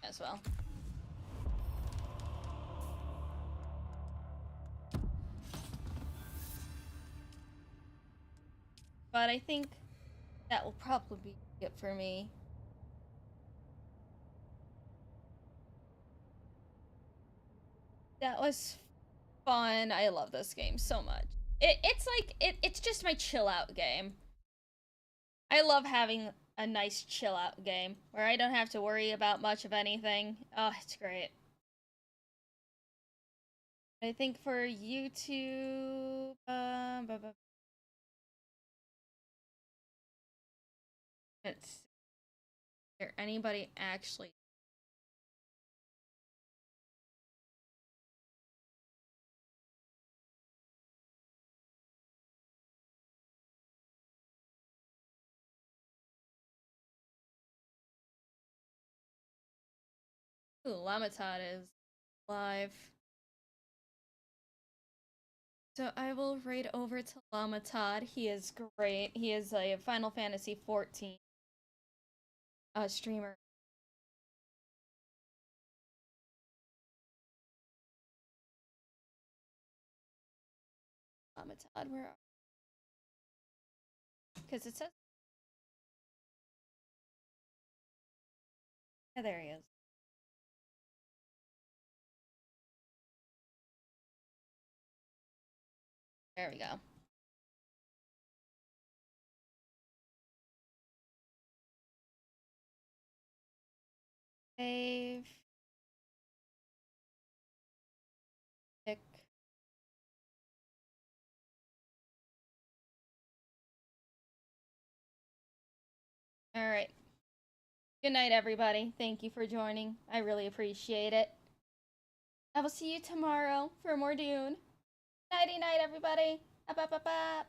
As well. But I think that will probably be it for me. That was fun. I love this game so much. It's just my chill out game. I love having a nice chill out game where I don't have to worry about much of anything. Oh, it's great. I think for YouTube, let's see. Is there anybody actually? Ooh, Lamatad is live. So I will raid over to Lamatad. He is great. He is a Final Fantasy 14 streamer. Lamatad, where are... Because it says... Yeah, there he is. There we go. Save. Pick. Alright. Good night, everybody. Thank you for joining. I really appreciate it. I will see you tomorrow for more Dune. Nighty night, everybody. Up, up, up, up.